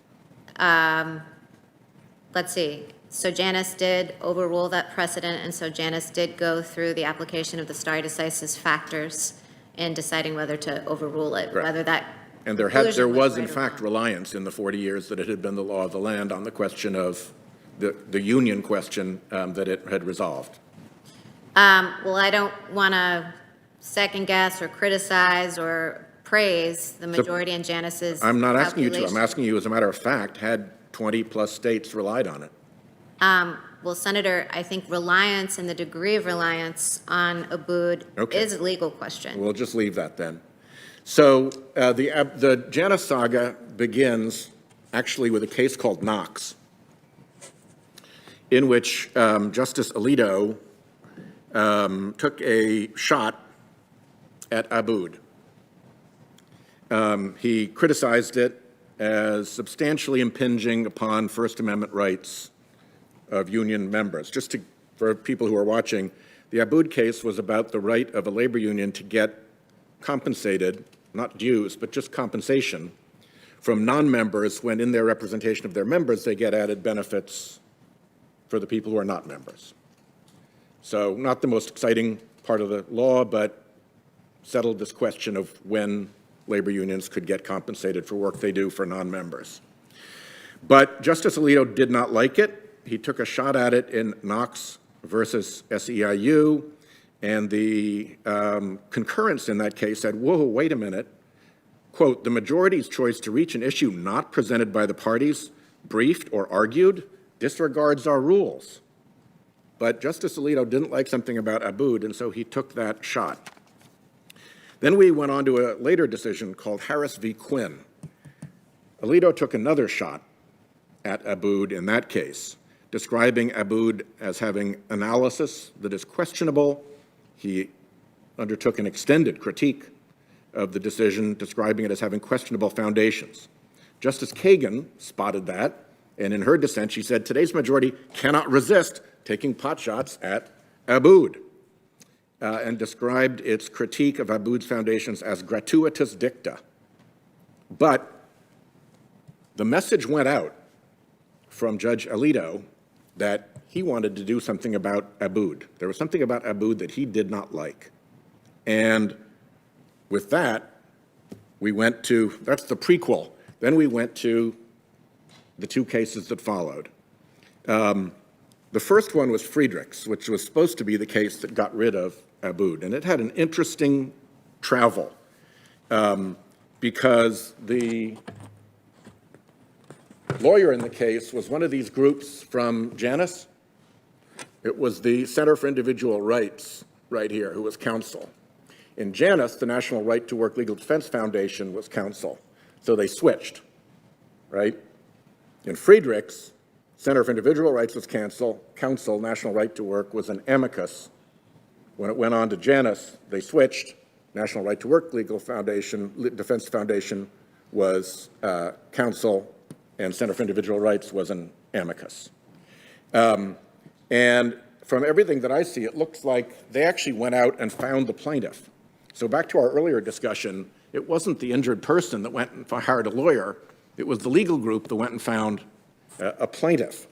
Let's see. So Janice did overrule that precedent, and so Janice did go through the application of the stare decisis factors in deciding whether to overrule it,
Right.
whether that
And there
conclusion
was in
right or
fact
wrong.
reliance in the 40 years that it had been the law of the land on the question of the union question that it had resolved.
Well, I don't want to second guess or criticize or praise the majority in Janice's
I'm not asking you to, I'm
calculation.
asking you as a matter of fact, had 20-plus states relied on it?
Well, Senator, I think reliance and the degree of reliance on Abood
Okay.
is a legal question.
We'll just leave that then. So the Janice saga begins actually with a case called Knox, in which Justice Alito took a shot at Abood. He criticized it as substantially impinging upon First Amendment rights of union members. For people who are watching, the Abood case was about the right of a labor union to get compensated, not dues, but just compensation from non-members when in their representation of their members, they get added benefits for the people who are not members. So not the most exciting part of the law, but settled this question of when labor unions could get compensated for work they do for non-members. But Justice Alito did not like it. He took a shot at it in Knox versus SEIU, and the concurrence in that case said, whoa, wait a minute. Quote, the majority's choice to reach an issue not presented by the parties, briefed or argued, disregards our rules. But Justice Alito didn't like something about Abood, and so he took that shot. Then we went on to a later decision called Harris v. Quinn. Alito took another shot at Abood in that case, describing Abood as having analysis that is questionable. He undertook an extended critique of the decision, describing it as having questionable foundations. Justice Kagan spotted that, and in her dissent, she said, today's majority cannot resist taking potshots at Abood, and described its critique of Abood's foundations as gratuitous dicta. But the message went out from Judge Alito that he wanted to do something about Abood. There was something about Abood that he did not like. And with that, we went to, that's the prequel. Then we went to the two cases that followed. The first one was Friedrichs, which was supposed to be the case that got rid of Abood. And it had an interesting travel because the lawyer in the case was one of these groups from Janus. It was the Center for Individual Rights right here, who was counsel. In Janus, the National Right to Work Legal Defense Foundation was counsel. So they switched, right? In Friedrichs, Center for Individual Rights was counsel, National Right to Work was an amicus. When it went on to Janus, they switched. National Right to Work Legal Foundation, Defense Foundation was counsel, and Center for Individual Rights was an amicus. And from everything that I see, it looks like they actually went out and found the plaintiff. So back to our earlier discussion, it wasn't the injured person that went and hired a lawyer. It was the legal group that went and found a plaintiff.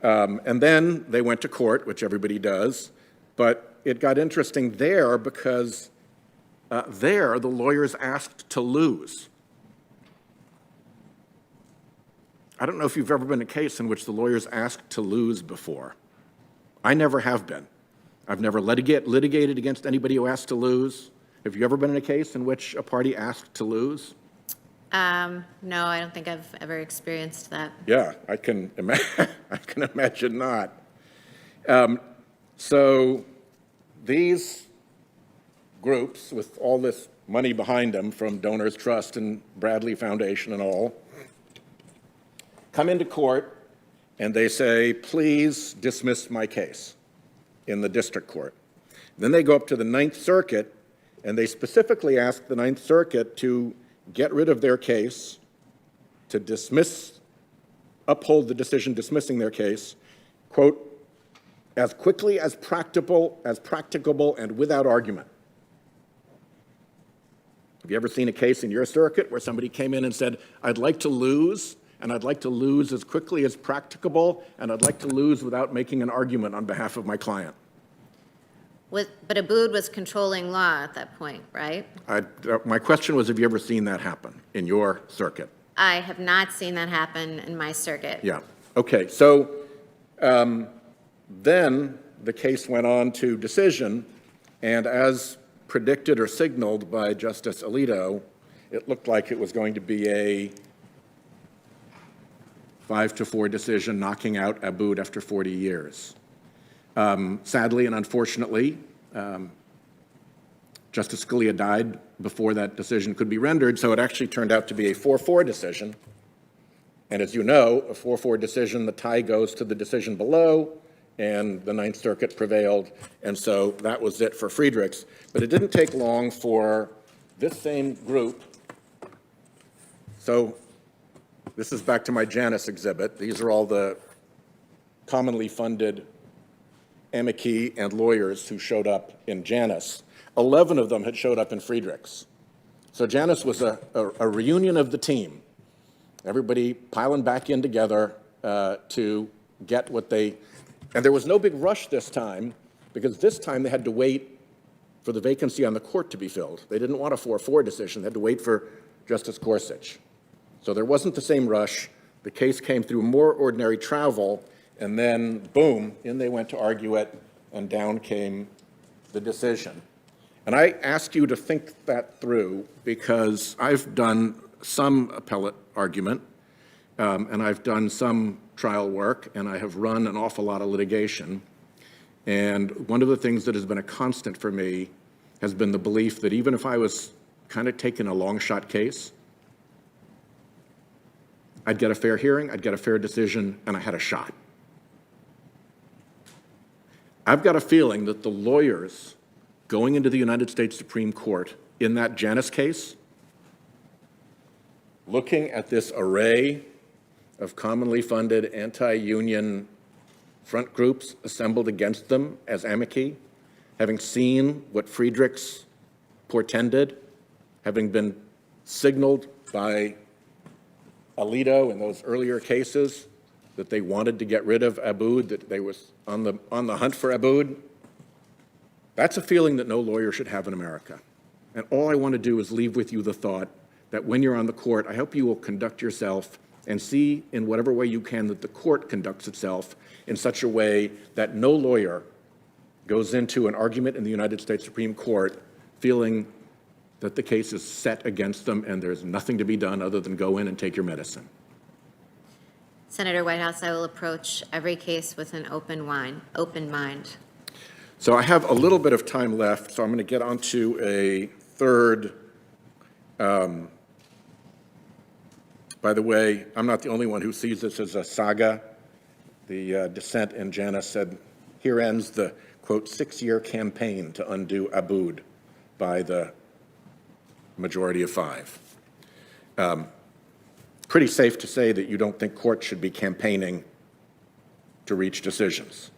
And then they went to court, which everybody does, but it got interesting there because there the lawyers asked to lose. I don't know if you've ever been in a case in which the lawyers asked to lose before. I never have been. I've never litigated against anybody who asked to lose. Have you ever been in a case in which a party asked to lose?
No, I don't think I've ever experienced that.
Yeah, I can imagine not. So these groups with all this money behind them from Donors Trust and Bradley Foundation and all come into court and they say, please dismiss my case in the district court. Then they go up to the Ninth Circuit and they specifically ask the Ninth Circuit to get rid of their case, to uphold the decision dismissing their case, quote, as quickly as practicable and without argument. Have you ever seen a case in your circuit where somebody came in and said, I'd like to lose, and I'd like to lose as quickly as practicable, and I'd like to lose without making an argument on behalf of my client?
But Abood was controlling law at that point, right?
My question was, have you ever seen that happen in your circuit?
I have not seen that happen in my circuit.
Yeah. Okay. So then the case went on to decision, and as predicted or signaled by Justice Alito, it looked like it was going to be a 5-4 decision knocking out Abood after 40 years. Sadly and unfortunately, Justice Scalia died before that decision could be rendered, so it actually turned out to be a 4-4 decision. And as you know, a 4-4 decision, the tie goes to the decision below, and the Ninth Circuit prevailed, and so that was it for Friedrichs. But it didn't take long for this same group. So this is back to my Janus exhibit. These are all the commonly funded amici and lawyers who showed up in Janus. 11 of them had showed up in Friedrichs. So Janus was a reunion of the team, everybody piling back in together to get what they, and there was no big rush this time, because this time they had to wait for the vacancy on the court to be filled. They didn't want a 4-4 decision. They had to wait for Justice Gorsuch. So there wasn't the same rush. The case came through more ordinary travel, and then, boom, in they went to argue it, and down came the decision. And I ask you to think that through, because I've done some appellate argument, and I've done some trial work, and I have run an awful lot of litigation. And one of the things that has been a constant for me has been the belief that even if I was kind of taking a long shot case, I'd get a fair hearing, I'd get a fair decision, and I had a shot. I've got a feeling that the lawyers going into the United States Supreme Court in that Janus case, looking at this array of commonly funded anti-union front groups assembled against them as amici, having seen what Friedrichs portended, having been signaled by Alito in those earlier cases, that they wanted to get rid of Abood, that they was on the hunt for Abood. That's a feeling that no lawyer should have in America. And all I want to do is leave with you the thought that when you're on the court, I hope you will conduct yourself and see in whatever way you can that the court conducts itself in such a way that no lawyer goes into an argument in the United States Supreme Court feeling that the case is set against them and there's nothing to be done other than go in and take your medicine.
Senator Whitehouse, I will approach every case with an open mind.
So I have a little bit of time left, so I'm going to get onto a third. By the way, I'm not the only one who sees this as a saga. The dissent in Janus said, here ends the, quote, 6-year campaign to undo Abood by the majority of 5. Pretty safe to say that you don't think courts should be campaigning to reach decisions.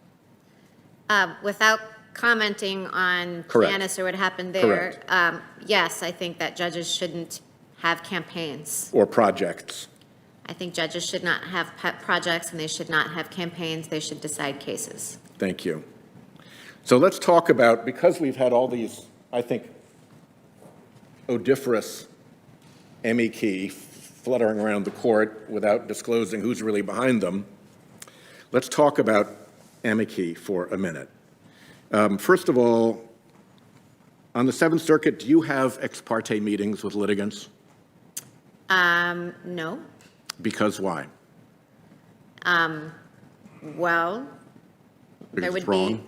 Without commenting on
Correct.
Janus or what happened there,
Correct.
yes, I think that judges shouldn't have campaigns.
Or projects.
I think judges should not have pet projects and they should not have campaigns. They should decide cases.
Thank you. So let's talk about, because we've had all these, I think, odiferous amici fluttering around the court without disclosing who's really behind them, let's talk about amici for a minute. First of all, on the Seventh Circuit, do you have ex parte meetings with litigants?
No.
Because why?
Well, there
Because
would
it's wrong?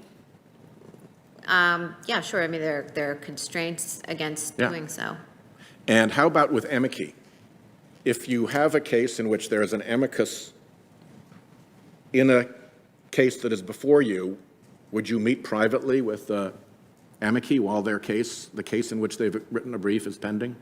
yeah, sure. I mean, there are constraints against
Yeah.
doing so.
And how about with amici? If you have a case in which there is an amicus in a case that is before you, would you meet privately with amici while the case in which they've written a brief is pending?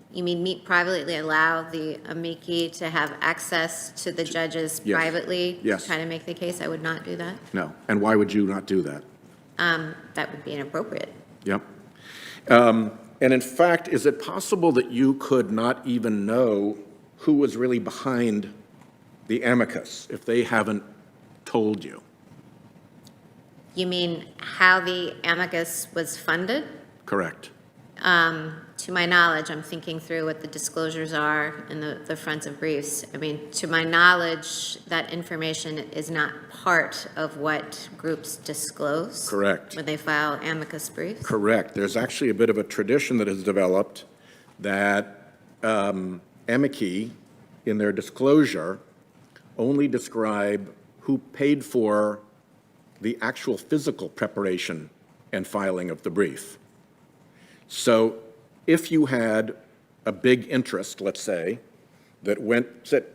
You mean meet privately, allow the amici to have access to the judges
Yes.
privately?
Yes.
To try to make the case? I would not do that.
No. And why would you not do that?
That would be inappropriate.
Yep. And in fact, is it possible that you could not even know who was really behind the amicus if they haven't told you?
You mean how the amicus was funded?
Correct.
To my knowledge, I'm thinking through what the disclosures are in the fronts of briefs. I mean, to my knowledge, that information is not part of what groups disclose.
Correct.
When they file amicus briefs.
Correct. There's actually a bit of a tradition that has developed that amici, in their disclosure, only describe who paid for the actual physical preparation and filing of the brief. So if you had a big interest, let's say, that went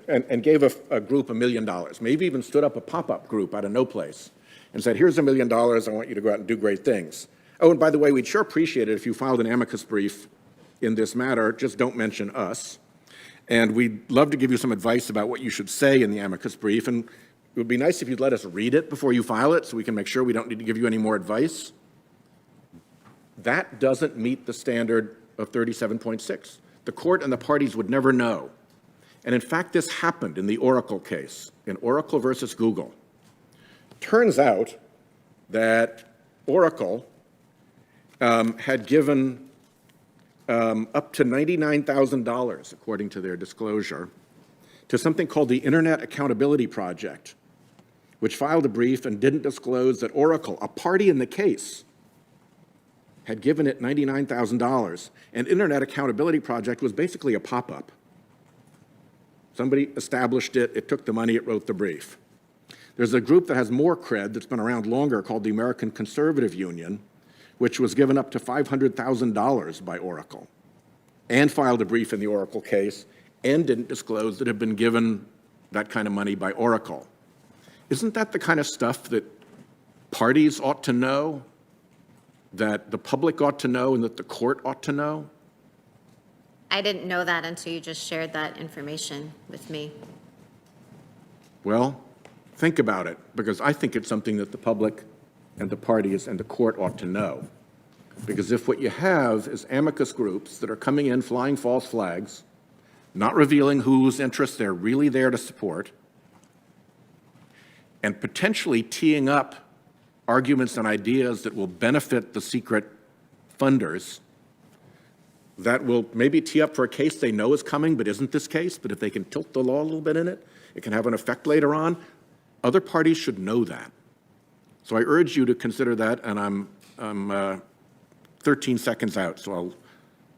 and gave a group $1 million, maybe even stood up a pop-up group out of no place and said, here's $1 million, I want you to go out and do great things. Oh, and by the way, we'd sure appreciate it if you filed an amicus brief in this matter, just don't mention us. And we'd love to give you some advice about what you should say in the amicus brief, and it would be nice if you'd let us read it before you file it so we can make sure we don't need to give you any more advice. That doesn't meet the standard of 37.6. The court and the parties would never know. And in fact, this happened in the Oracle case, in Oracle versus Google. Turns out that Oracle had given up to $99,000, according to their disclosure, to something called the Internet Accountability Project, which filed a brief and didn't disclose that Oracle, a party in the case, had given it $99,000, and Internet Accountability Project was basically a pop-up. Somebody established it, it took the money, it wrote the brief. There's a group that has more cred that's been around longer called the American Conservative Union, which was given up to $500,000 by Oracle, and filed a brief in the Oracle case, and didn't disclose that it had been given that kind of money by Oracle. Isn't that the kind of stuff that parties ought to know, that the public ought to know, and that the court ought to know?
I didn't know that until you just shared that information with me.
Well, think about it, because I think it's something that the public and the parties and the court ought to know. Because if what you have is amicus groups that are coming in flying false flags, not revealing whose interests they're really there to support, and potentially teeing up arguments and ideas that will benefit the secret funders, that will maybe tee up for a case they know is coming but isn't this case, but if they can tilt the law a little bit in it, it can have an effect later on. Other parties should know that. So I urge you to consider that, and I'm 13 seconds out, so I'll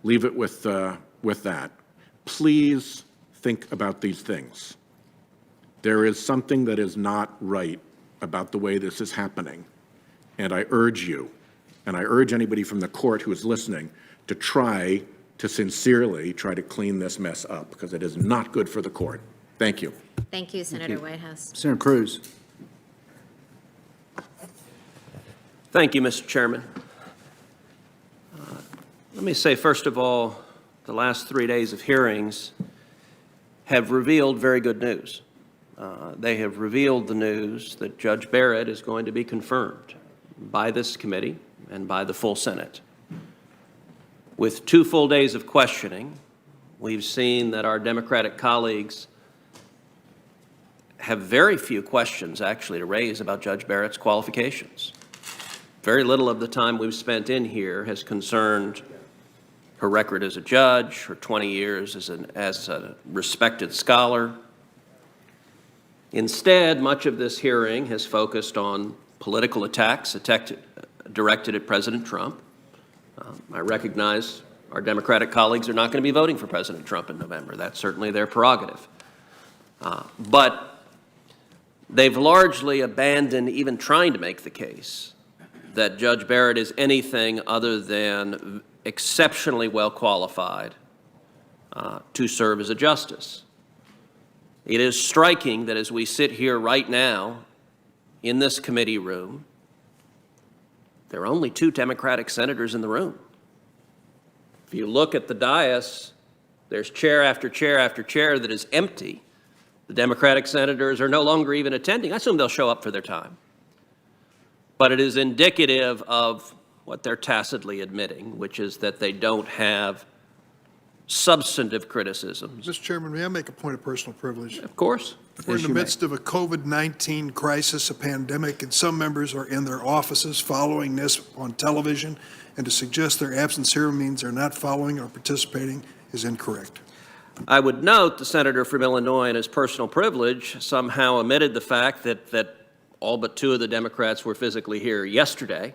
leave it with that. Please think about these things. There is something that is not right about the way this is happening, and I urge you, and I urge anybody from the court who is listening, to try to sincerely try to clean this mess up, because it is not good for the court. Thank you.
Thank you, Senator Whitehouse.
Senator Cruz.
Thank you, Mr. Chairman. Let me say, first of all, the last 3 days of hearings have revealed very good news. They have revealed the news that Judge Barrett is going to be confirmed by this committee and by the full Senate. With 2 full days of questioning, we've seen that our Democratic colleagues have very few questions actually to raise about Judge Barrett's qualifications. Very little of the time we've spent in here has concerned her record as a judge, her 20 years as a respected scholar. Instead, much of this hearing has focused on political attacks directed at President Trump. I recognize our Democratic colleagues are not going to be voting for President Trump in November. That's certainly their prerogative. But they've largely abandoned even trying to make the case that Judge Barrett is anything other than exceptionally well qualified to serve as a justice. It is striking that as we sit here right now in this committee room, there are only 2 Democratic senators in the room. If you look at the dais, there's chair after chair after chair that is empty. The Democratic senators are no longer even attending. I assume they'll show up for their time. But it is indicative of what they're tacitly admitting, which is that they don't have substantive criticisms.
Mr. Chairman, may I make a point of personal privilege?
Of course.
We're in the midst of a COVID-19 crisis, a pandemic, and some members are in their offices following this on television, and to suggest their absence here means they're not following or participating is incorrect.
I would note the senator from Illinois, in his personal privilege, somehow omitted the fact that all but 2 of the Democrats were physically here yesterday,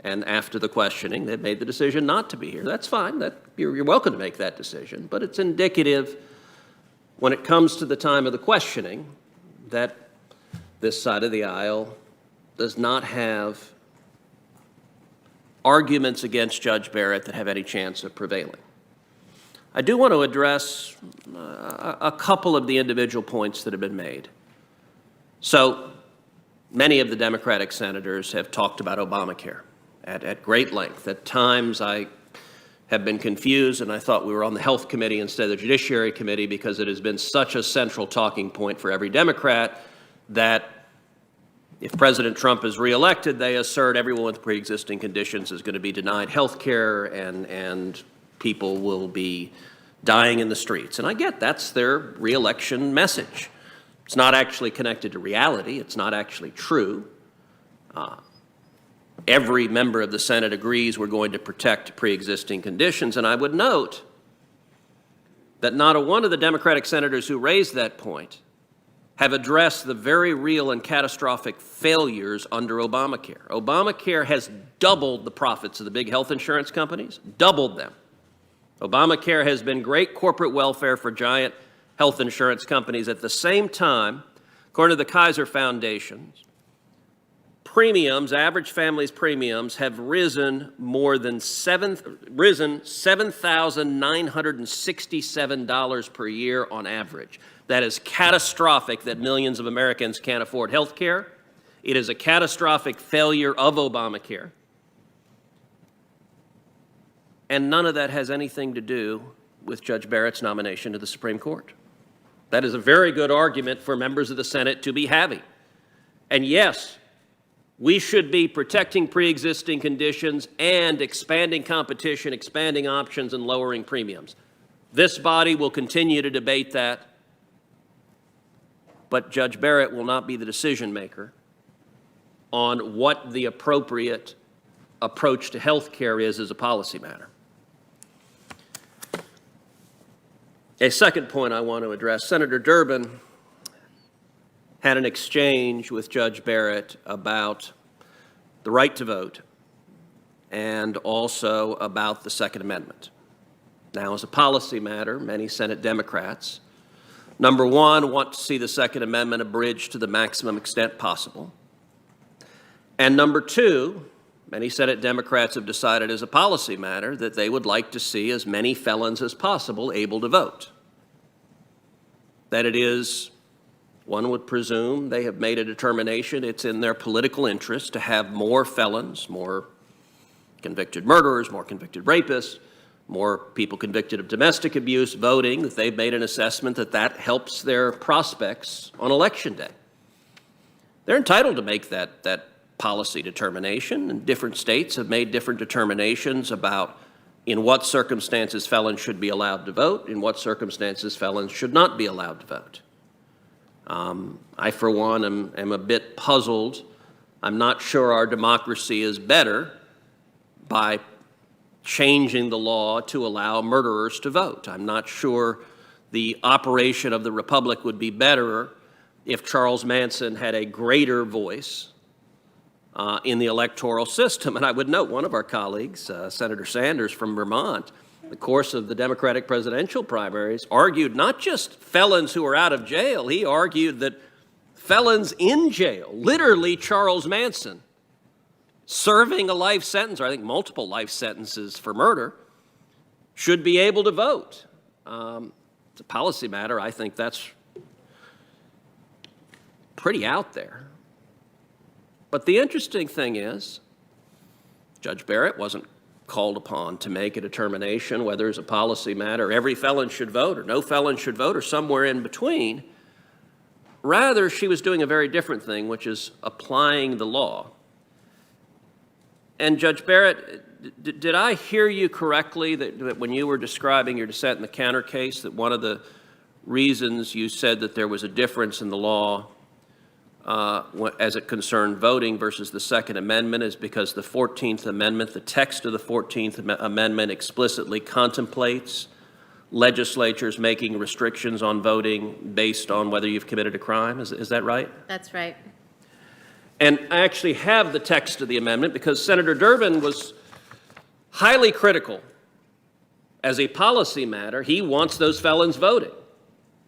and after the questioning, they made the decision not to be here. That's fine. You're welcome to make that decision, but it's indicative when it comes to the time of the questioning that this side of the aisle does not have arguments against Judge Barrett that have any chance of prevailing. I do want to address a couple of the individual points that have been made. So many of the Democratic senators have talked about Obamacare at great length. At times I have been confused, and I thought we were on the Health Committee instead of the Judiciary Committee, because it has been such a central talking point for every Democrat that if President Trump is reelected, they assert everyone with pre-existing conditions is going to be denied health care, and people will be dying in the streets. And I get that's their reelection message. It's not actually connected to reality. It's not actually true. Every member of the Senate agrees we're going to protect pre-existing conditions, and I would note that not a one of the Democratic senators who raised that point have addressed the very real and catastrophic failures under Obamacare. Obamacare has doubled the profits of the big health insurance companies, doubled them. Obamacare has been great corporate welfare for giant health insurance companies. At the same time, according to the Kaiser Foundation, premiums, average families' premiums, have risen $7,967 per year on average. That is catastrophic that millions of Americans can't afford health care. It is a catastrophic failure of Obamacare. And none of that has anything to do with Judge Barrett's nomination to the Supreme Court. That is a very good argument for members of the Senate to be having. And yes, we should be protecting pre-existing conditions and expanding competition, expanding options, and lowering premiums. This body will continue to debate that, but Judge Barrett will not be the decision maker on what the appropriate approach to health care is as a policy matter. A second point I want to address, Senator Durbin had an exchange with Judge Barrett about the right to vote and also about the Second Amendment. Now, as a policy matter, many Senate Democrats, number one, want to see the Second Amendment abridged to the maximum extent possible. And number two, many Senate Democrats have decided as a policy matter that they would like to see as many felons as possible able to vote. That it is, one would presume, they have made a determination it's in their political interest to have more felons, more convicted murderers, more convicted rapists, more people convicted of domestic abuse voting, that they've made an assessment that that helps their prospects on Election Day. They're entitled to make that policy determination, and different states have made different determinations about in what circumstances felons should be allowed to vote, in what circumstances felons should not be allowed to vote. I, for one, am a bit puzzled. I'm not sure our democracy is better by changing the law to allow murderers to vote. I'm not sure the operation of the republic would be better if Charles Manson had a greater voice in the electoral system. And I would note one of our colleagues, Senator Sanders from Vermont, in the course of the Democratic presidential primaries, argued not just felons who are out of jail, he argued that felons in jail, literally Charles Manson, serving a life sentence, or I think multiple life sentences for murder, should be able to vote. It's a policy matter. I think that's pretty out there. But the interesting thing is, Judge Barrett wasn't called upon to make a determination whether as a policy matter every felon should vote or no felon should vote or somewhere in between. Rather, she was doing a very different thing, which is applying the law. And Judge Barrett, did I hear you correctly that when you were describing your dissent in the counter case, that one of the reasons you said that there was a difference in the law as it concerned voting versus the Second Amendment is because the 14th Amendment, the text of the 14th Amendment explicitly contemplates legislatures making restrictions on voting based on whether you've committed a crime? Is that right?
That's right.
And I actually have the text of the amendment because Senator Durbin was highly critical. As a policy matter, he wants those felons voting.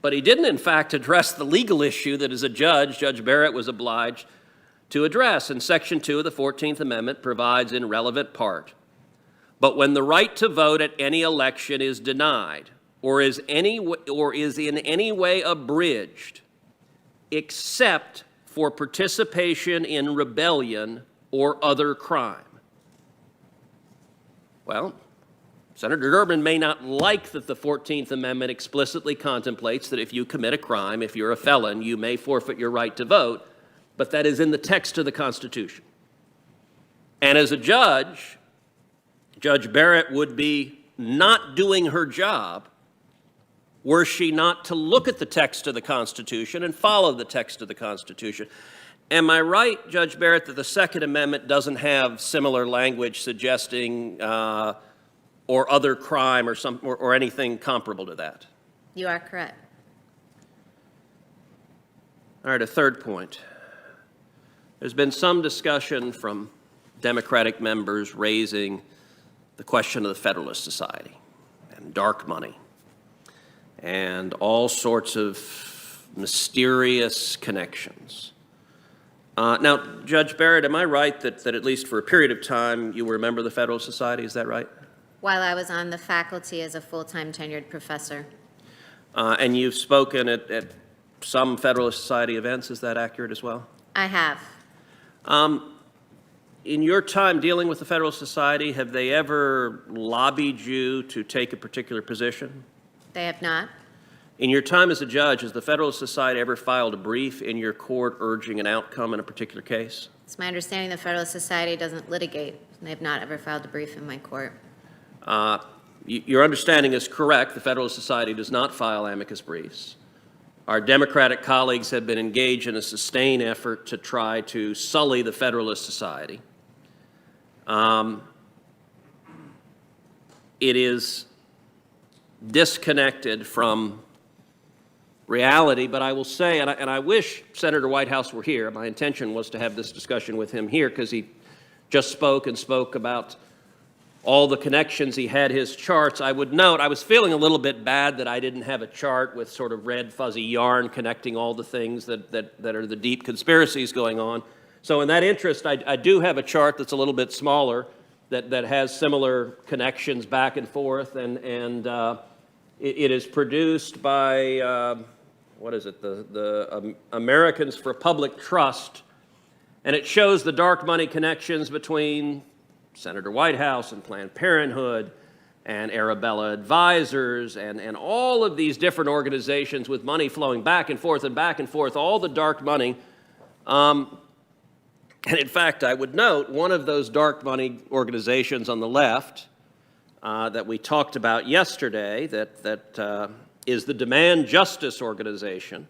But he didn't, in fact, address the legal issue that as a judge, Judge Barrett was obliged to address. And Section 2 of the 14th Amendment provides in relevant part, but when the right to vote at any election is denied or is in any way abridged, except for participation in rebellion or other crime. Well, Senator Durbin may not like that the 14th Amendment explicitly contemplates that if you commit a crime, if you're a felon, you may forfeit your right to vote, but that is in the text of the Constitution. And as a judge, Judge Barrett would be not doing her job were she not to look at the text of the Constitution and follow the text of the Constitution. Am I right, Judge Barrett, that the Second Amendment doesn't have similar language suggesting or other crime or anything comparable to that?
You are correct.
All right, a third point. There's been some discussion from Democratic members raising the question of the Federalist Society and dark money and all sorts of mysterious connections. Now, Judge Barrett, am I right that at least for a period of time you were a member of the Federalist Society? Is that right?
While I was on the faculty as a full-time tenured professor.
And you've spoken at some Federalist Society events. Is that accurate as well?
I have.
In your time dealing with the Federalist Society, have they ever lobbied you to take a particular position?
They have not.
In your time as a judge, has the Federalist Society ever filed a brief in your court urging an outcome in a particular case?
It's my understanding the Federalist Society doesn't litigate, and they have not ever filed a brief in my court.
Your understanding is correct. The Federalist Society does not file amicus briefs. Our Democratic colleagues have been engaged in a sustained effort to try to sully the Federalist Society. It is disconnected from reality, but I will say, and I wish Senator Whitehouse were here. My intention was to have this discussion with him here because he just spoke about all the connections. He had his charts. I would note, I was feeling a little bit bad that I didn't have a chart with sort of red fuzzy yarn connecting all the things that are the deep conspiracies going on. So in that interest, I do have a chart that's a little bit smaller that has similar connections back and forth, and it is produced by, what is it, the Americans for Public Trust, and it shows the dark money connections between Senator Whitehouse and Planned Parenthood and Arabella Advisors and all of these different organizations with money flowing back and forth, all the dark money. And in fact, I would note one of those dark money organizations on the left that we talked about yesterday that is the Demand Justice Organization.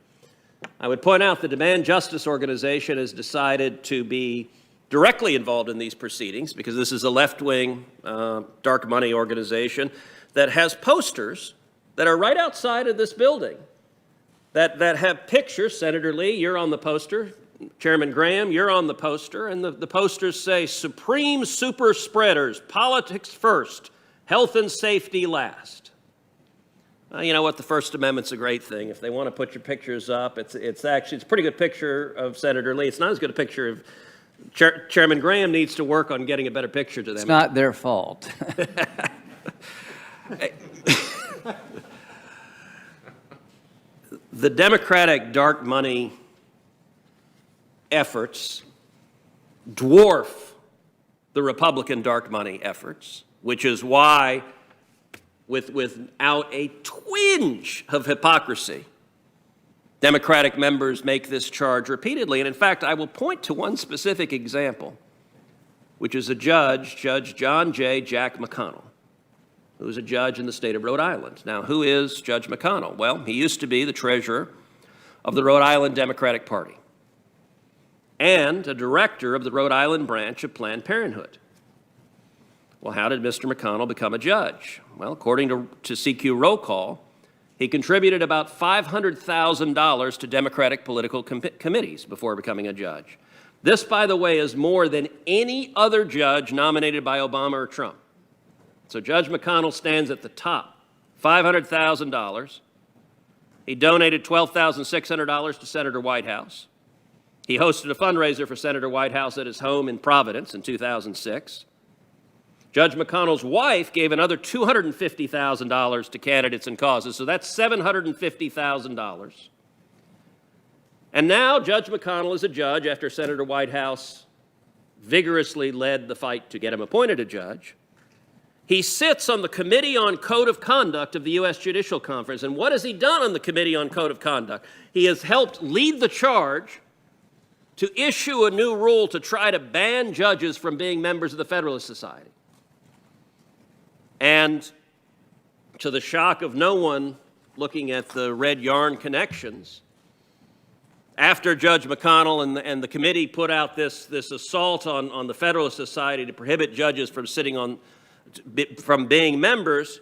I would point out the Demand Justice Organization has decided to be directly involved in these proceedings because this is a left-wing dark money organization that has posters that are right outside of this building that have pictures. Senator Lee, you're on the poster. Chairman Graham, you're on the poster, and the posters say, "Supreme Super Spreaders, Politics First, Health and Safety Last." You know what? The First Amendment's a great thing. If they want to put your pictures up, it's a pretty good picture of Senator Lee. It's not as good a picture of Chairman Graham. Needs to work on getting a better picture to them.
It's not their fault.
The Democratic dark money efforts dwarf the Republican dark money efforts, which is why, without a twinge of hypocrisy, Democratic members make this charge repeatedly. And in fact, I will point to one specific example, which is a judge, Judge John J. Jack McConnell, who is a judge in the state of Rhode Island. Now, who is Judge McConnell? Well, he used to be the treasurer of the Rhode Island Democratic Party and a director of the Rhode Island branch of Planned Parenthood. Well, how did Mr. McConnell become a judge? Well, according to CQ roll call, he contributed about $500,000 to Democratic political committees before becoming a judge. This, by the way, is more than any other judge nominated by Obama or Trump. So Judge McConnell stands at the top, $500,000. He donated $12,600 to Senator Whitehouse. He hosted a fundraiser for Senator Whitehouse at his home in Providence in 2006. Judge McConnell's wife gave another $250,000 to candidates and causes, so that's $750,000. And now Judge McConnell is a judge after Senator Whitehouse vigorously led the fight to get him appointed a judge. He sits on the Committee on Code of Conduct of the U.S. Judicial Conference. And what has he done on the Committee on Code of Conduct? He has helped lead the charge to issue a new rule to try to ban judges from being members of the Federalist Society. And to the shock of no one looking at the red yarn connections, after Judge McConnell and the committee put out this assault on the Federalist Society to prohibit judges from from being members,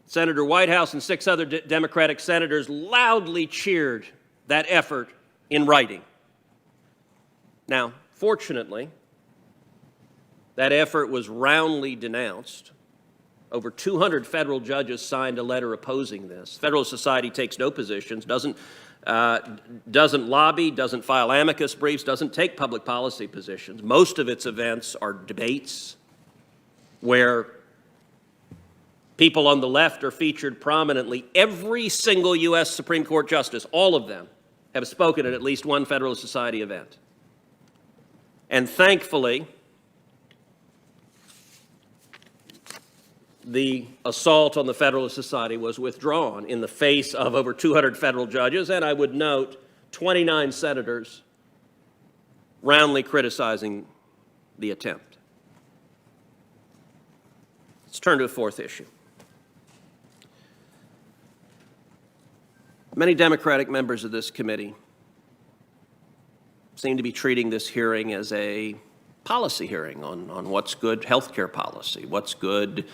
Senator Whitehouse and 6 other Democratic senators loudly cheered that effort in writing. Now, fortunately, that effort was roundly denounced. Over 200 federal judges signed a letter opposing this. Federalist Society takes no positions, doesn't lobby, doesn't file amicus briefs, doesn't take public policy positions. Most of its events are debates where people on the left are featured prominently. Every single U.S. Supreme Court justice, all of them, have spoken at least one Federalist Society event. And thankfully, the assault on the Federalist Society was withdrawn in the face of over 200 federal judges, and I would note 29 senators roundly criticizing the attempt. It's turn to a fourth issue. Many Democratic members of this committee seem to be treating this hearing as a policy hearing on what's good health care policy, what's good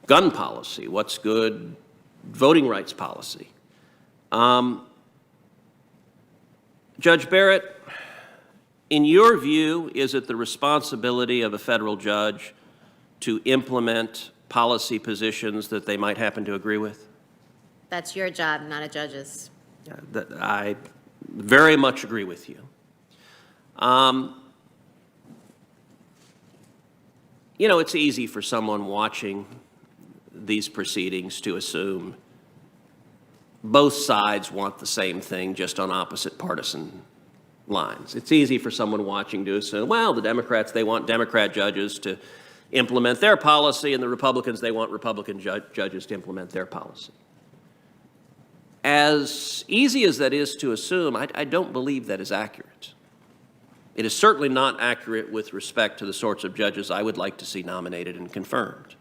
gun policy, what's good voting rights policy. Judge Barrett, in your view, is it the responsibility of a federal judge to implement policy positions that they might happen to agree with?
That's your job, not a judge's.
I very much agree with you. You know, it's easy for someone watching these proceedings to assume both sides want the same thing, just on opposite partisan lines. It's easy for someone watching to assume, well, the Democrats, they want Democrat judges to implement their policy, and the Republicans, they want Republican judges to implement their policy. As easy as that is to assume, I don't believe that is accurate. It is certainly not accurate with respect to the sorts of judges I would like to see nominated and confirmed.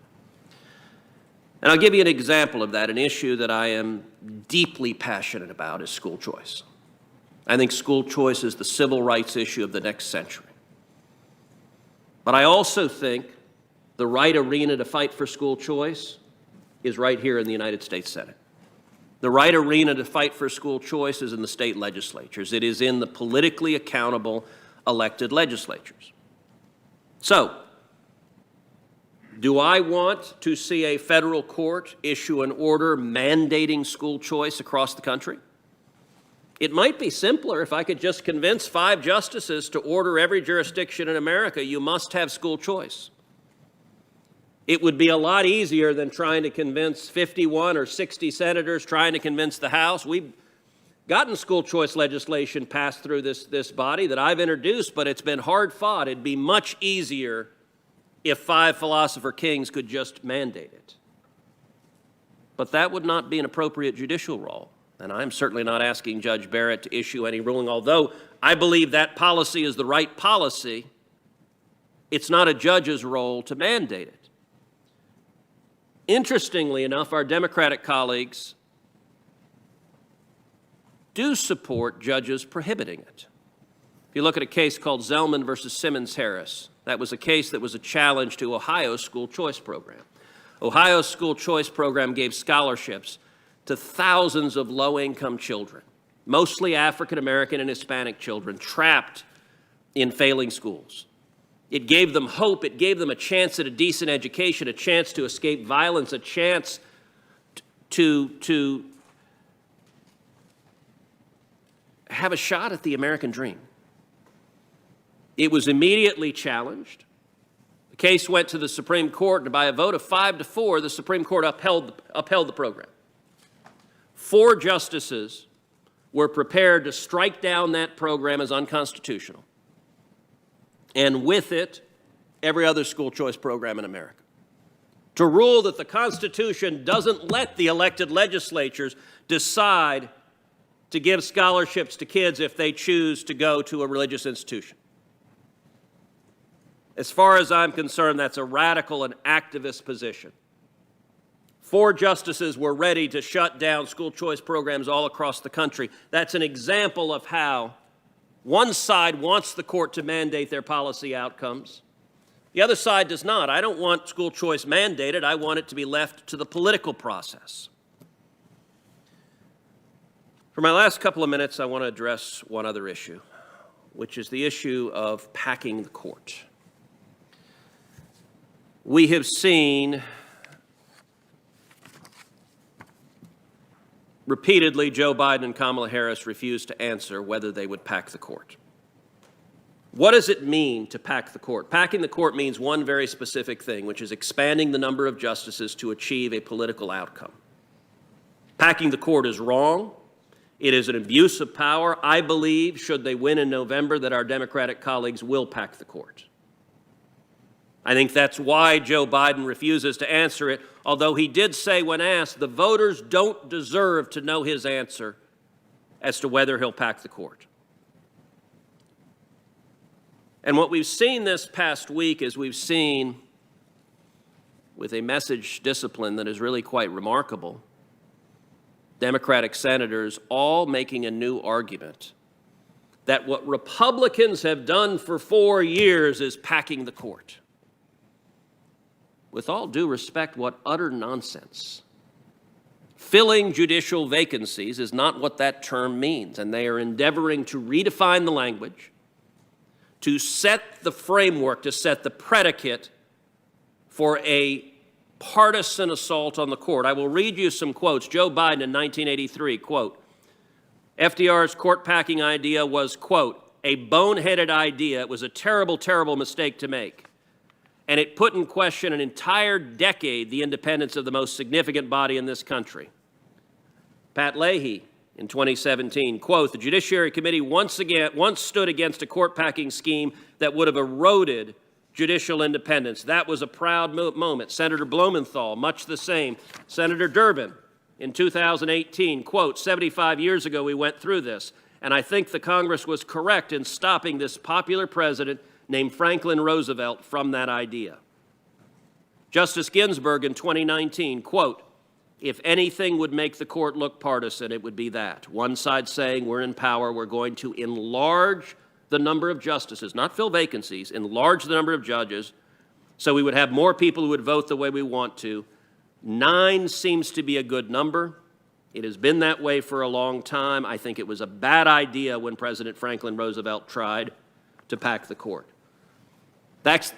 And I'll give you an example of that. An issue that I am deeply passionate about is school choice. I think school choice is the civil rights issue of the next century. But I also think the right arena to fight for school choice is right here in the United States Senate. The right arena to fight for school choice is in the state legislatures. It is in the politically accountable elected legislatures. So, do I want to see a federal court issue an order mandating school choice across the country? It might be simpler if I could just convince 5 justices to order every jurisdiction in America, you must have school choice. It would be a lot easier than trying to convince 51 or 60 senators, trying to convince the House. We've gotten school choice legislation passed through this body that I've introduced, but it's been hard fought. It'd be much easier if 5 philosopher kings could just mandate it. But that would not be an appropriate judicial role. And I'm certainly not asking Judge Barrett to issue any ruling, although I believe that policy is the right policy. It's not a judge's role to mandate it. Interestingly enough, our Democratic colleagues do support judges prohibiting it. If you look at a case called Zellman versus Simmons-Harris, that was a case that was a challenge to Ohio's school choice program. Ohio's school choice program gave scholarships to thousands of low-income children, mostly African-American and Hispanic children, trapped in failing schools. It gave them hope. It gave them a chance at a decent education, a chance to escape violence, a chance to have a shot at the American dream. It was immediately challenged. The case went to the Supreme Court, and by a vote of 5-4, the Supreme Court upheld the program. 4 justices were prepared to strike down that program as unconstitutional, and with it, every other school choice program in America. To rule that the Constitution doesn't let the elected legislatures decide to give scholarships to kids if they choose to go to a religious institution. As far as I'm concerned, that's a radical and activist position. 4 justices were ready to shut down school choice programs all across the country. That's an example of how one side wants the court to mandate their policy outcomes. The other side does not. I don't want school choice mandated. I want it to be left to the political process. For my last couple of minutes, I want to address one other issue, which is the issue of packing the court. We have seen repeatedly Joe Biden and Kamala Harris refuse to answer whether they would pack the court. What does it mean to pack the court? Packing the court means one very specific thing, which is expanding the number of justices to achieve a political outcome. Packing the court is wrong. It is an abuse of power. I believe, should they win in November, that our Democratic colleagues will pack the court. I think that's why Joe Biden refuses to answer it, although he did say when asked, the voters don't deserve to know his answer as to whether he'll pack the court. And what we've seen this past week is we've seen with a message discipline that is really quite remarkable. Democratic senators all making a new argument that what Republicans have done for 4 years is packing the court. With all due respect, what utter nonsense. Filling judicial vacancies is not what that term means, and they are endeavoring to redefine the language, to set the framework, to set the predicate for a partisan assault on the court. I will read you some quotes. Joe Biden in 1983, quote, FDR's court packing idea was, quote, a boneheaded idea. It was a terrible, terrible mistake to make. And it put in question an entire decade, the independence of the most significant body in this country. Pat Leahy in 2017, quote, the Judiciary Committee once stood against a court packing scheme that would have eroded judicial independence. That was a proud moment. Senator Blumenthal, much the same. Senator Durbin in 2018, quote, 75 years ago we went through this, and I think the Congress was correct in stopping this popular president named Franklin Roosevelt from that idea. Justice Ginsburg in 2019, quote, if anything would make the court look partisan, it would be that. One side saying we're in power, we're going to enlarge the number of justices, not fill vacancies, enlarge the number of judges, so we would have more people who would vote the way we want to. 9 seems to be a good number. It has been that way for a long time. I think it was a bad idea when President Franklin Roosevelt tried to pack the court. That's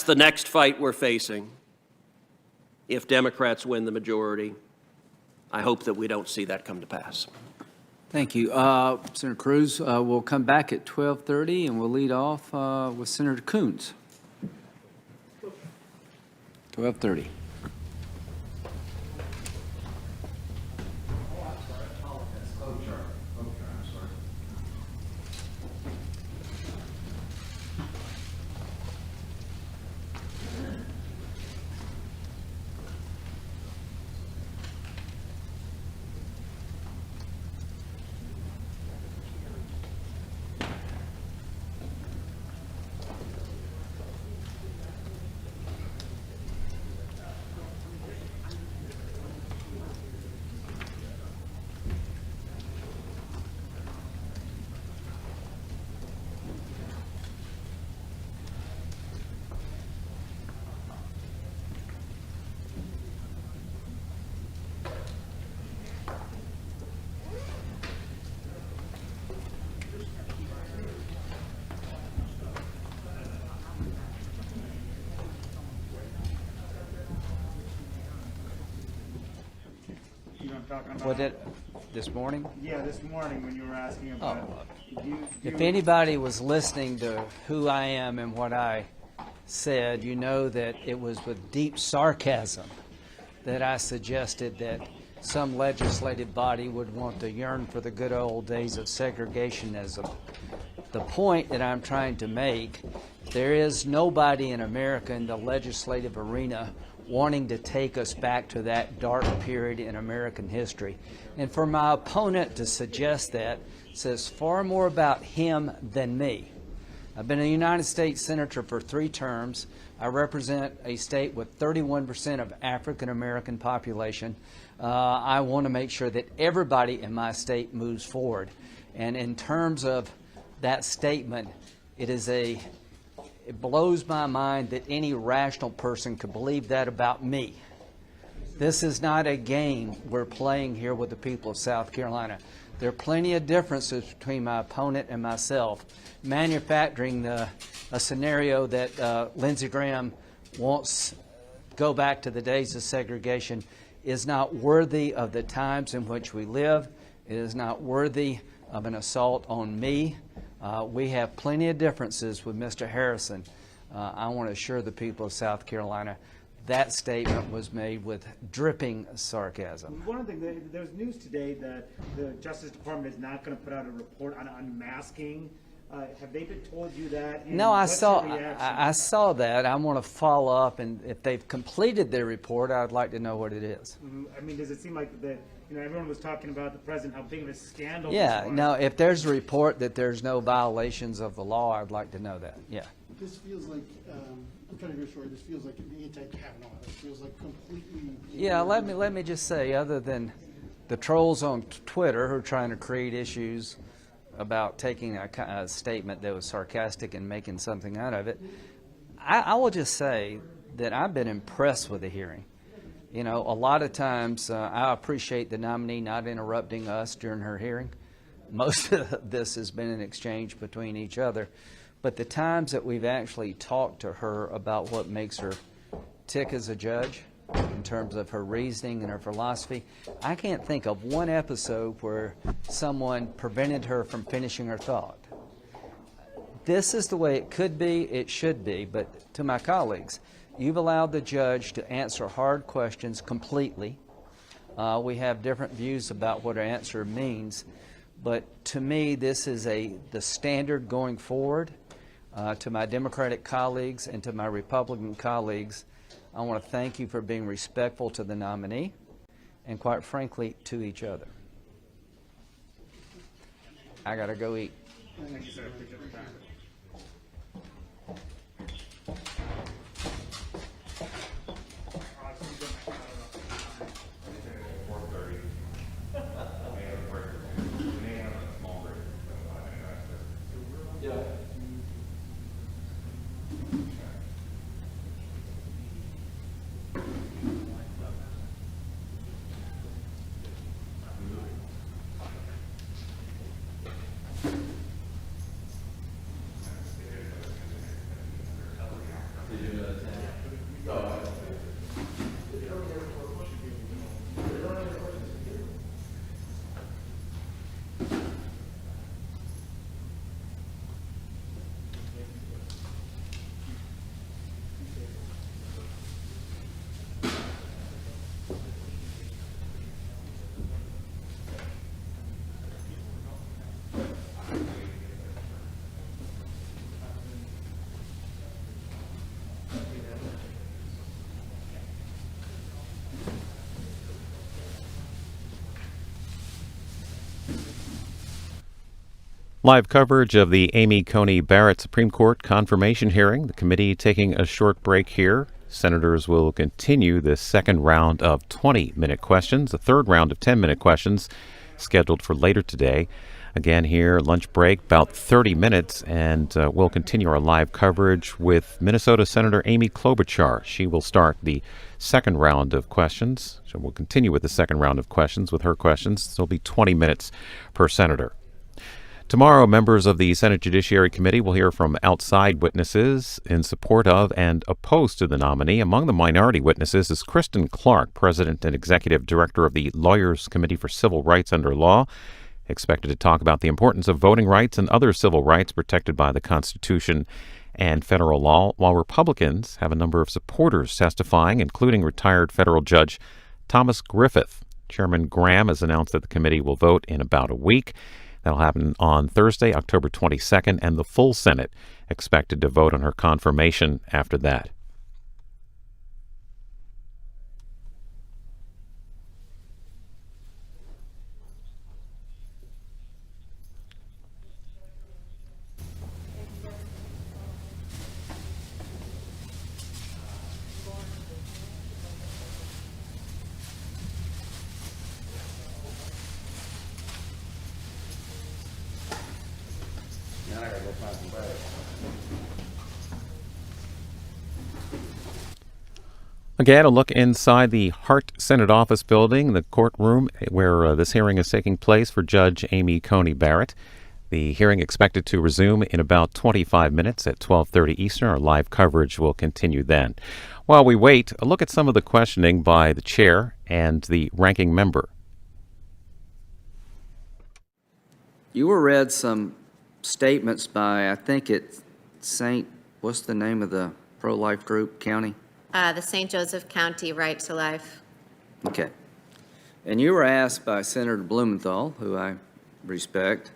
the next fight we're facing. If Democrats win the majority, I hope that we don't see that come to pass.
Thank you. Senator Cruz, we'll come back at 12:30, and we'll lead off with Senator Coons. 12:30. What did, this morning?
Yeah, this morning when you were asking about.
If anybody was listening to who I am and what I said, you know that it was with deep sarcasm that I suggested that some legislative body would want to yearn for the good old days of segregationism. The point that I'm trying to make, there is nobody in America in the legislative arena wanting to take us back to that dark period in American history. And for my opponent to suggest that says far more about him than me. I've been a United States Senator for 3 terms. I represent a state with 31% of African American population. I want to make sure that everybody in my state moves forward. And in terms of that statement, it blows my mind that any rational person could believe that about me. This is not a game we're playing here with the people of South Carolina. There are plenty of differences between my opponent and myself. Manufacturing a scenario that Lindsey Graham wants to go back to the days of segregation is not worthy of the times in which we live. It is not worthy of an assault on me. We have plenty of differences with Mr. Harrison. I want to assure the people of South Carolina that statement was made with dripping sarcasm.
One of the things, there's news today that the Justice Department is not going to put out a report on unmasking. Have they been told you that? And
no, I
what's your
saw
reaction?
that. I want to follow up, and if they've completed their report, I'd like to know what it is.
I mean, does it seem like that? Everyone was talking about the president, how big of a scandal.
Yeah,
this was.
no, if there's a report that there's no violations of the law, I'd like to know that. Yeah.
this feels like, I'm trying to hear a story, this feels like an anti-Kavanaugh. This feels like completely.
Yeah, let me just say, other than the trolls on Twitter who are trying to create issues about taking a statement that was sarcastic and making something out of it, I will just say that I've been impressed with the hearing. You know, a lot of times I appreciate the nominee not interrupting us during her hearing. Most of this has been an exchange between each other. But the times that we've actually talked to her about what makes her tick as a judge, in terms of her reasoning and her philosophy, I can't think of one episode where someone prevented her from finishing her thought. This is the way it could be, it should be, but to my colleagues, you've allowed the judge to answer hard questions completely. We have different views about what her answer means, but to me, this is the standard going forward. To my Democratic colleagues and to my Republican colleagues, I want to thank you for being respectful to the nominee and, quite frankly, to each other. I got to go eat.
Thank you, sir. Appreciate the time.
Live coverage of the Amy Coney Barrett Supreme Court confirmation hearing. The committee taking a short break here. Senators will continue this second round of 20-minute questions, a third round of 10-minute questions scheduled for later today. Again here, lunch break, about 30 minutes, and we'll continue our live coverage with Minnesota Senator Amy Klobuchar. She will start the second round of questions. So we'll continue with the second round of questions with her questions. So it'll be 20 minutes per senator. Tomorrow, members of the Senate Judiciary Committee will hear from outside witnesses in support of and opposed to the nominee. Among the minority witnesses is Kristen Clark, President and Executive Director of the Lawyers Committee for Civil Rights Under Law, expected to talk about the importance of voting rights and other civil rights protected by the Constitution and federal law, while Republicans have a number of supporters testifying, including retired federal judge Thomas Griffith. Chairman Graham has announced that the committee will vote in about a week. That'll happen on Thursday, October 22nd, and the full Senate expected to vote on her confirmation after that. Again, a look inside the Hart Senate Office building, the courtroom where this hearing is taking place for Judge Amy Coney Barrett. The hearing expected to resume in about 25 minutes at 12:30 Eastern. Our live coverage will continue then. While we wait, a look at some of the questioning by the chair and the ranking member.
You were read some statements by, I think it's what's the name of the pro-life group, county?
The St. Joseph County Right to Life.
Okay. And you were asked by Senator Blumenthal, who I respect,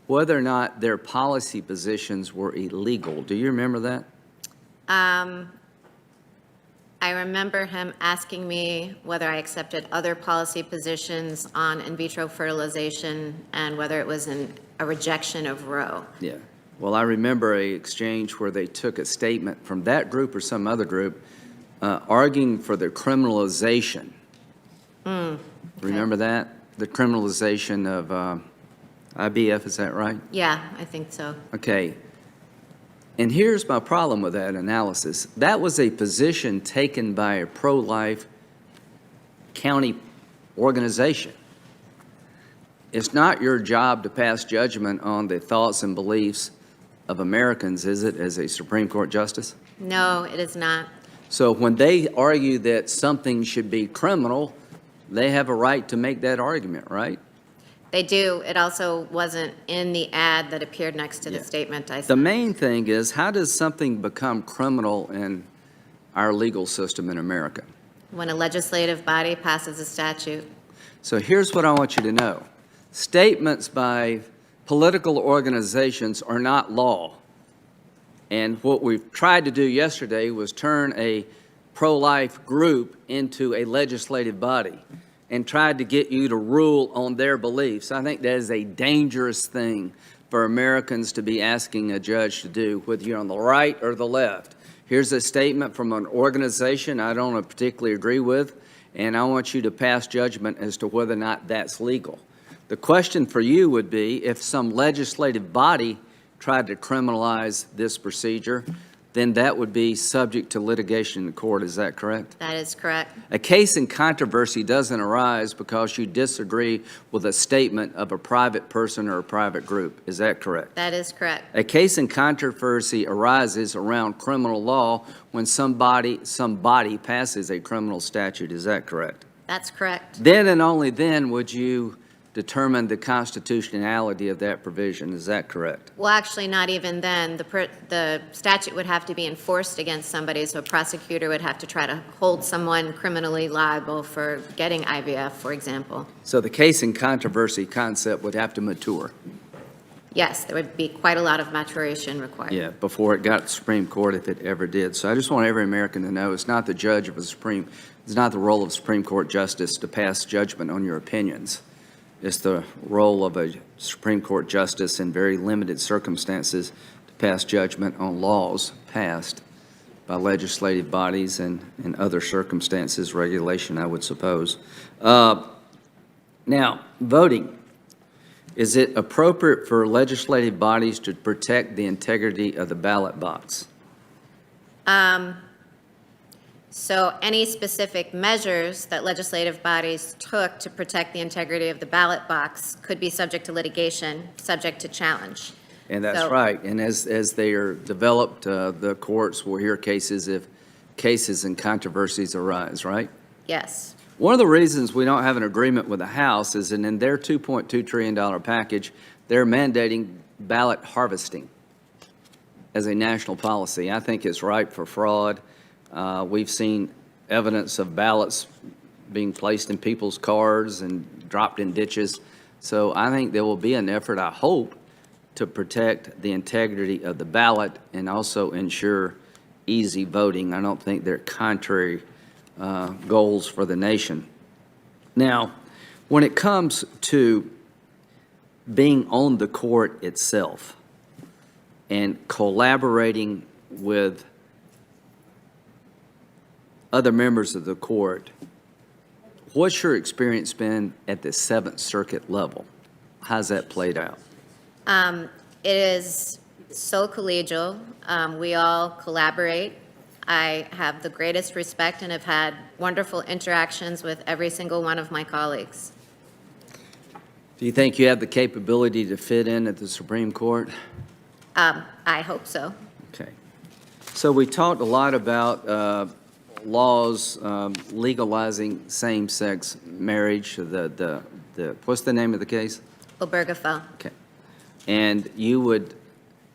whether or not their policy positions were illegal. Do you remember that?
I remember him asking me whether I accepted other policy positions on in vitro fertilization and whether it was a rejection of Roe.
Yeah. Well, I remember a exchange where they took a statement from that group or some other group arguing for the criminalization. Remember that? The criminalization of IBF, is that right?
Yeah, I think so.
Okay. And here's my problem with that analysis. That was a position taken by a pro-life county organization. It's not your job to pass judgment on the thoughts and beliefs of Americans, is it, as a Supreme Court justice?
No, it is not.
So when they argue that something should be criminal, they have a right to make that argument, right?
They do. It also wasn't in the ad that appeared next to the statement I
The
sent.
main thing is, how does something become criminal in our legal system in America?
When a legislative body passes a statute.
So here's what I want you to know. Statements by political organizations are not law. And what we've tried to do yesterday was turn a pro-life group into a legislative body and tried to get you to rule on their beliefs. I think that is a dangerous thing for Americans to be asking a judge to do, whether you're on the right or the left. Here's a statement from an organization I don't particularly agree with, and I want you to pass judgment as to whether or not that's legal. The question for you would be, if some legislative body tried to criminalize this procedure, then that would be subject to litigation in court. Is that correct?
That is correct.
A case in controversy doesn't arise because you disagree with a statement of a private person or a private group. Is that correct?
That is correct.
A case in controversy arises around criminal law when somebody passes a criminal statute. Is that correct?
That's correct.
Then and only then would you determine the constitutionality of that provision. Is that correct?
Well, actually, not even then. The statute would have to be enforced against somebody, so a prosecutor would have to try to hold someone criminally liable for getting IVF, for example.
So the case in controversy concept would have to mature.
Yes, there would be quite a lot of maturation required.
Yeah, before it got to the Supreme Court, if it ever did. So I just want every American to know it's not the judge of it's not the role of a Supreme Court justice to pass judgment on your opinions. It's the role of a Supreme Court justice in very limited circumstances to pass judgment on laws passed by legislative bodies and in other circumstances, regulation, I would suppose. Now, voting. Is it appropriate for legislative bodies to protect the integrity of the ballot box?
So any specific measures that legislative bodies took to protect the integrity of the ballot box could be subject to litigation, subject to challenge.
And that's
So-
right. And as they are developed, the courts will hear cases if cases and controversies arise, right?
Yes.
One of the reasons we don't have an agreement with the House is that in their $2.2 trillion package, they're mandating ballot harvesting as a national policy. I think it's ripe for fraud. We've seen evidence of ballots being placed in people's cars and dropped in ditches. So I think there will be an effort, I hope, to protect the integrity of the ballot and also ensure easy voting. I don't think they're contrary goals for the nation. Now, when it comes to being on the court itself and collaborating with other members of the court, what's your experience been at the Seventh Circuit level? How's that played out?
It is so collegial. We all collaborate. I have the greatest respect and have had wonderful interactions with every single one of my colleagues.
Do you think you have the capability to fit in at the Supreme Court?
I hope so.
Okay. So we talked a lot about laws legalizing same-sex marriage. What's the name of the case?
Obergefell.
Okay. And you would,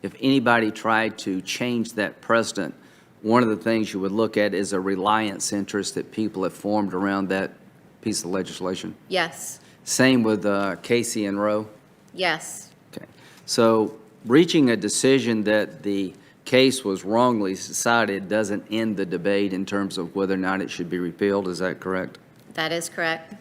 if anybody tried to change that precedent, one of the things you would look at is a reliance interest that people have formed around that piece of legislation.
Yes.
Same with Casey and Roe.
Yes.
Okay. So reaching a decision that the case was wrongly decided doesn't end the debate in terms of whether or not it should be repealed. Is that correct?
That is correct.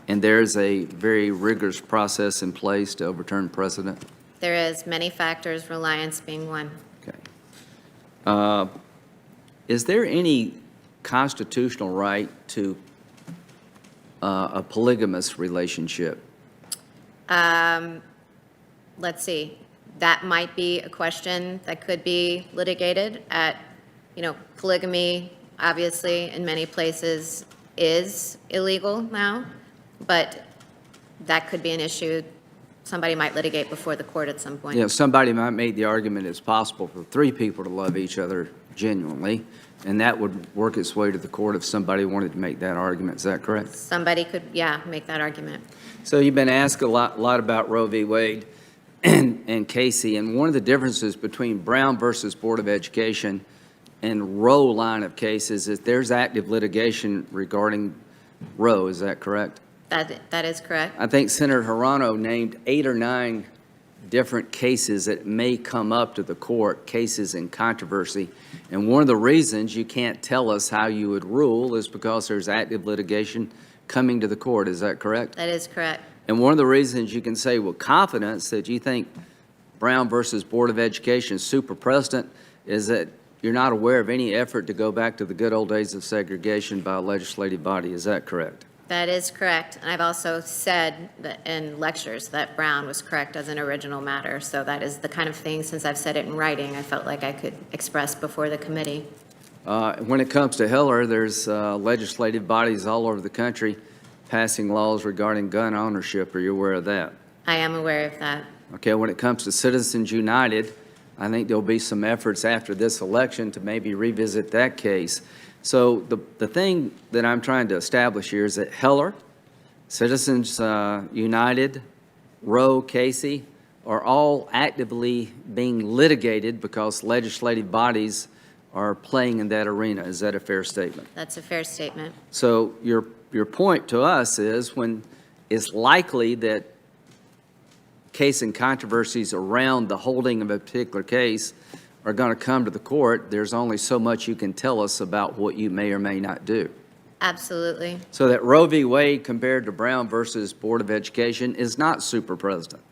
And there's a very rigorous process in place to overturn precedent?
There is many factors, reliance being one.
Okay. Is there any constitutional right to a polygamous relationship?
Let's see, that might be a question that could be litigated at, polygamy, obviously, in many places is illegal now, but that could be an issue somebody might litigate before the court at some point.
Somebody might make the argument it's possible for three people to love each other genuinely, and that would work its way to the court if somebody wanted to make that argument. Is that correct?
Somebody could, make that argument.
So you've been asked a lot about Roe v. Wade and Casey, and one of the differences between Brown versus Board of Education and Roe line of cases is there's active litigation regarding Roe. Is that correct?
That is correct.
I think Senator Hirano named 8 or 9 different cases that may come up to the court, cases in controversy. And one of the reasons you can't tell us how you would rule is because there's active litigation coming to the court. Is that correct?
That is correct.
And one of the reasons you can say with confidence that you think Brown versus Board of Education is super precedent is that you're not aware of any effort to go back to the good old days of segregation by a legislative body. Is that correct?
That is correct. And I've also said that in lectures that Brown was correct as an original matter. So that is the kind of thing, since I've said it in writing, I felt like I could express before the committee.
When it comes to Hiller, there's legislative bodies all over the country passing laws regarding gun ownership. Are you aware of that?
I am aware of that.
Okay, when it comes to Citizens United, I think there'll be some efforts after this election to maybe revisit that case. So the thing that I'm trying to establish here is that Heller, Citizens United, Roe, Casey are all actively being litigated because legislative bodies are playing in that arena. Is that a fair statement?
That's a fair statement.
So your point to us is when it's likely that case and controversies around the holding of a particular case are going to come to the court, there's only so much you can tell us about what you may or may not do.
Absolutely.
So that Roe v. Wade compared to Brown versus Board of Education is not super precedent.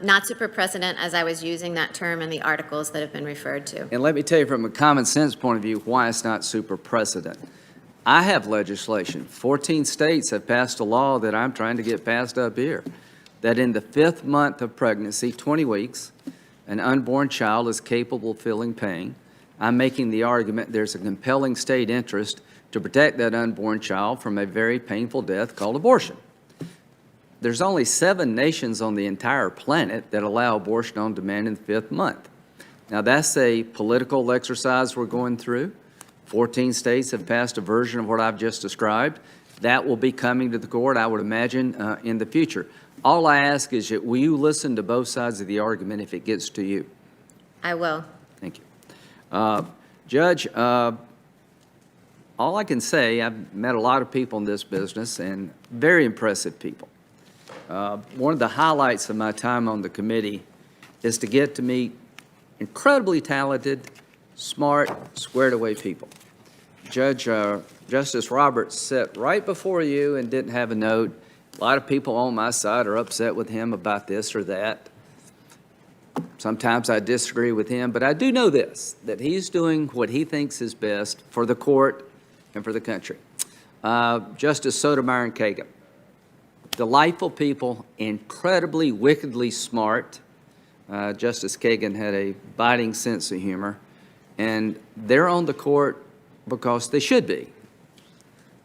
Not super precedent, as I was using that term in the articles that have been referred to.
And let me tell you from a common sense point of view why it's not super precedent. I have legislation. 14 states have passed a law that I'm trying to get passed up here, that in the 5th month of pregnancy, 20 weeks, an unborn child is capable of feeling pain. I'm making the argument there's a compelling state interest to protect that unborn child from a very painful death called abortion. There's only 7 nations on the entire planet that allow abortion on demand in the 5th month. Now, that's a political exercise we're going through. 14 states have passed a version of what I've just described. That will be coming to the court, I would imagine, in the future. All I ask is that will you listen to both sides of the argument if it gets to you?
I will.
Thank you. Judge, all I can say, I've met a lot of people in this business and very impressive people. One of the highlights of my time on the committee is to get to meet incredibly talented, smart, squared-away people. Justice Roberts sat right before you and didn't have a note. A lot of people on my side are upset with him about this or that. Sometimes I disagree with him, but I do know this, that he's doing what he thinks is best for the court and for the country. Justice Sotomayor and Kagan, delightful people, incredibly wickedly smart. Justice Kagan had a biting sense of humor, and they're on the court because they should be.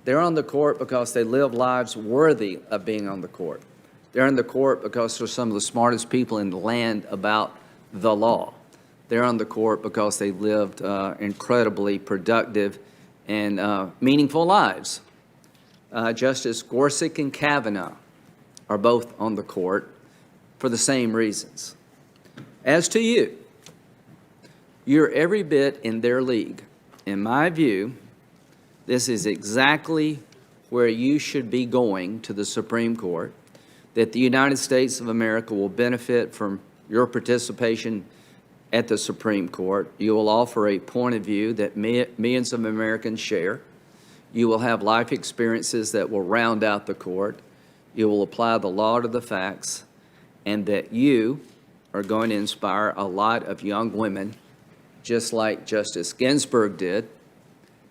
They're on the court because they live lives worthy of being on the court. They're on the court because they're some of the smartest people in the land about the law. They're on the court because they lived incredibly productive and meaningful lives. Justice Gorsuch and Kavanaugh are both on the court for the same reasons. As to you, you're every bit in their league. In my view, this is exactly where you should be going to the Supreme Court, that the United States of America will benefit from your participation at the Supreme Court. You will offer a point of view that millions of Americans share. You will have life experiences that will round out the court. You will apply the law to the facts, and that you are going to inspire a lot of young women, just like Justice Ginsburg did,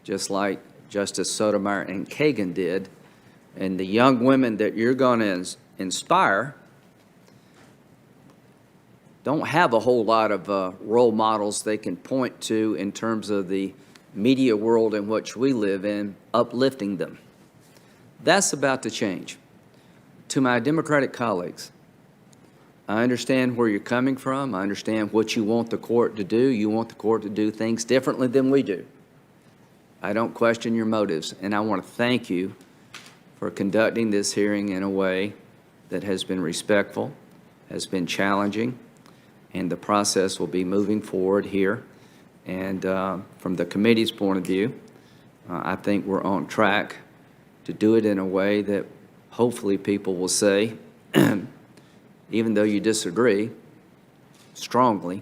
just like Justice Sotomayor and Kagan did. And the young women that you're going to inspire don't have a whole lot of role models they can point to in terms of the media world in which we live in, uplifting them. That's about to change. To my Democratic colleagues, I understand where you're coming from. I understand what you want the court to do. You want the court to do things differently than we do. I don't question your motives, and I want to thank you for conducting this hearing in a way that has been respectful, has been challenging, and the process will be moving forward here. And from the committee's point of view, I think we're on track to do it in a way that hopefully people will say, even though you disagree strongly,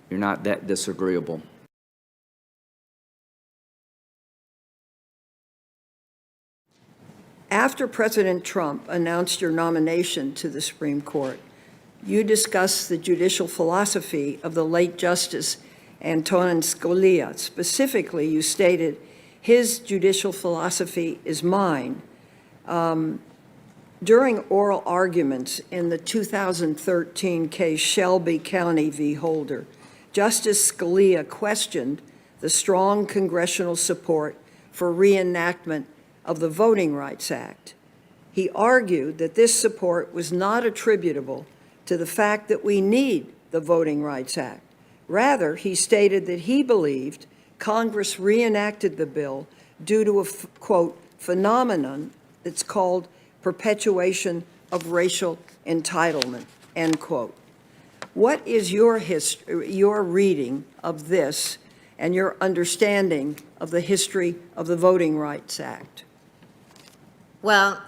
you're not that disagreeable.
After President Trump announced your nomination to the Supreme Court, you discussed the judicial philosophy of the late Justice Antonin Scalia. Specifically, you stated, his judicial philosophy is mine. During oral arguments in the 2013 case Shelby County v. Holder, Justice Scalia questioned the strong congressional support for reenactment of the Voting Rights Act. He argued that this support was not attributable to the fact that we need the Voting Rights Act. Rather, he stated that he believed Congress reenacted the bill due to a, quote, phenomenon that's called perpetuation of racial entitlement, end quote. What is your reading of this and your understanding of the history of the Voting Rights Act?
Well,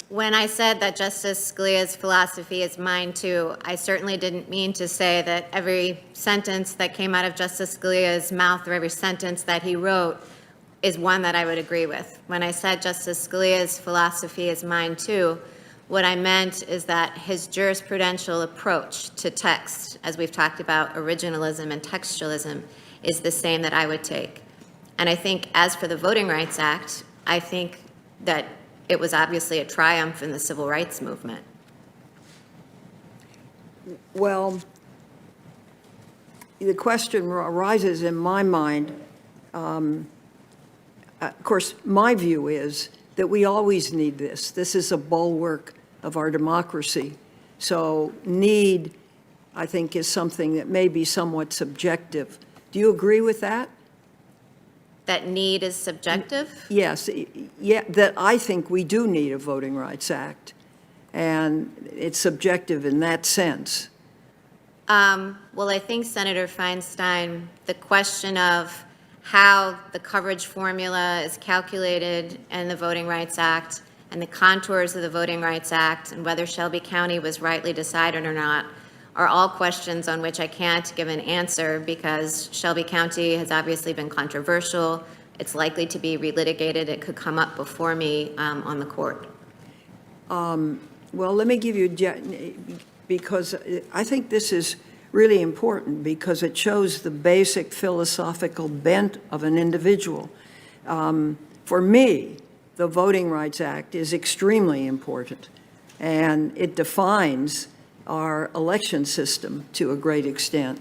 when I said that Justice Scalia's philosophy is mine too, I certainly didn't mean to say that every sentence that came out of Justice Scalia's mouth or every sentence that he wrote is one that I would agree with. When I said Justice Scalia's philosophy is mine too, what I meant is that his jurisprudential approach to text, as we've talked about originalism and textualism, is the same that I would take. And I think as for the Voting Rights Act, I think that it was obviously a triumph in the civil rights movement.
Well, the question arises in my mind. Of course, my view is that we always need this. This is a bulwark of our democracy. So need, I think, is something that may be somewhat subjective. Do you agree with that?
That need is subjective?
Yes, yeah, that I think we do need a Voting Rights Act, and it's subjective in that sense.
Well, I think, Senator Feinstein, the question of how the coverage formula is calculated in the Voting Rights Act and the contours of the Voting Rights Act and whether Shelby County was rightly decided or not are all questions on which I can't give an answer because Shelby County has obviously been controversial. It's likely to be relitigated. It could come up before me on the court.
Well, let me give you, because I think this is really important because it shows the basic philosophical bent of an individual. For me, the Voting Rights Act is extremely important, and it defines our election system to a great extent.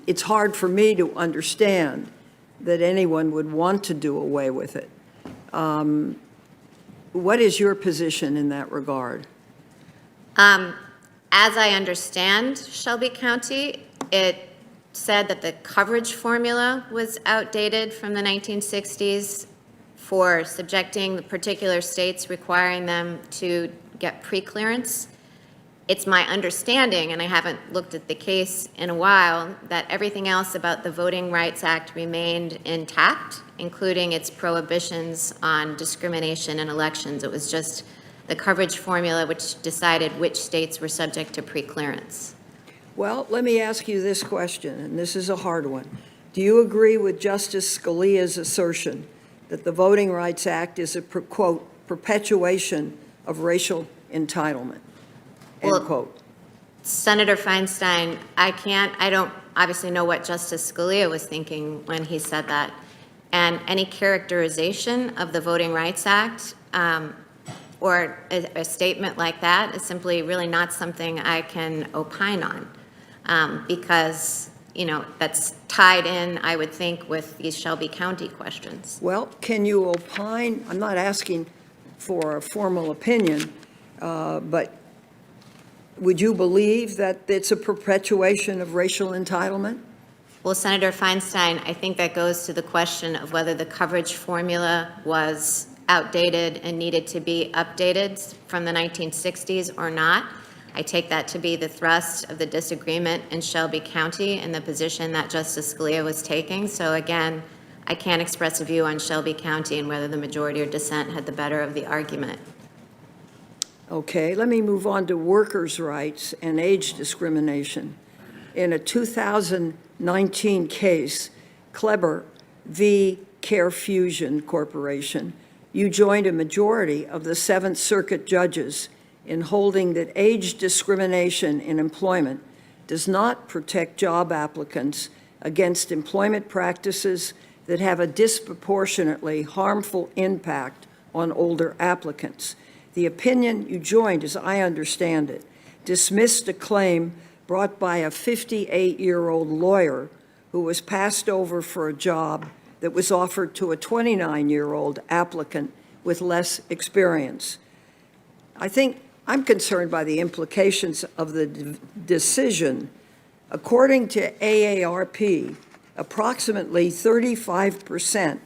It's hard for me to understand that anyone would want to do away with it. What is your position in that regard?
As I understand Shelby County, it said that the coverage formula was outdated from the 1960s for subjecting the particular states, requiring them to get pre-clearance. It's my understanding, and I haven't looked at the case in a while, that everything else about the Voting Rights Act remained intact, including its prohibitions on discrimination in elections. It was just the coverage formula which decided which states were subject to pre-clearance.
Well, let me ask you this question, and this is a hard one. Do you agree with Justice Scalia's assertion that the Voting Rights Act is a, quote, perpetuation of racial entitlement, end quote?
Senator Feinstein, I don't obviously know what Justice Scalia was thinking when he said that. And any characterization of the Voting Rights Act or a statement like that is simply really not something I can opine on because, you know, that's tied in, I would think, with these Shelby County questions.
Well, can you opine? I'm not asking for a formal opinion, but would you believe that it's a perpetuation of racial entitlement?
Well, Senator Feinstein, I think that goes to the question of whether the coverage formula was outdated and needed to be updated from the 1960s or not. I take that to be the thrust of the disagreement in Shelby County and the position that Justice Scalia was taking. So again, I can't express a view on Shelby County and whether the majority or dissent had the better of the argument.
Okay, let me move on to workers' rights and age discrimination. In a 2019 case, Kleber v. CareFusion Corporation, you joined a majority of the Seventh Circuit judges in holding that age discrimination in employment does not protect job applicants against employment practices that have a disproportionately harmful impact on older applicants. The opinion you joined, as I understand it, dismissed a claim brought by a 58-year-old lawyer who was passed over for a job that was offered to a 29-year-old applicant with less experience. I think I'm concerned by the implications of the decision. According to AARP, approximately 35%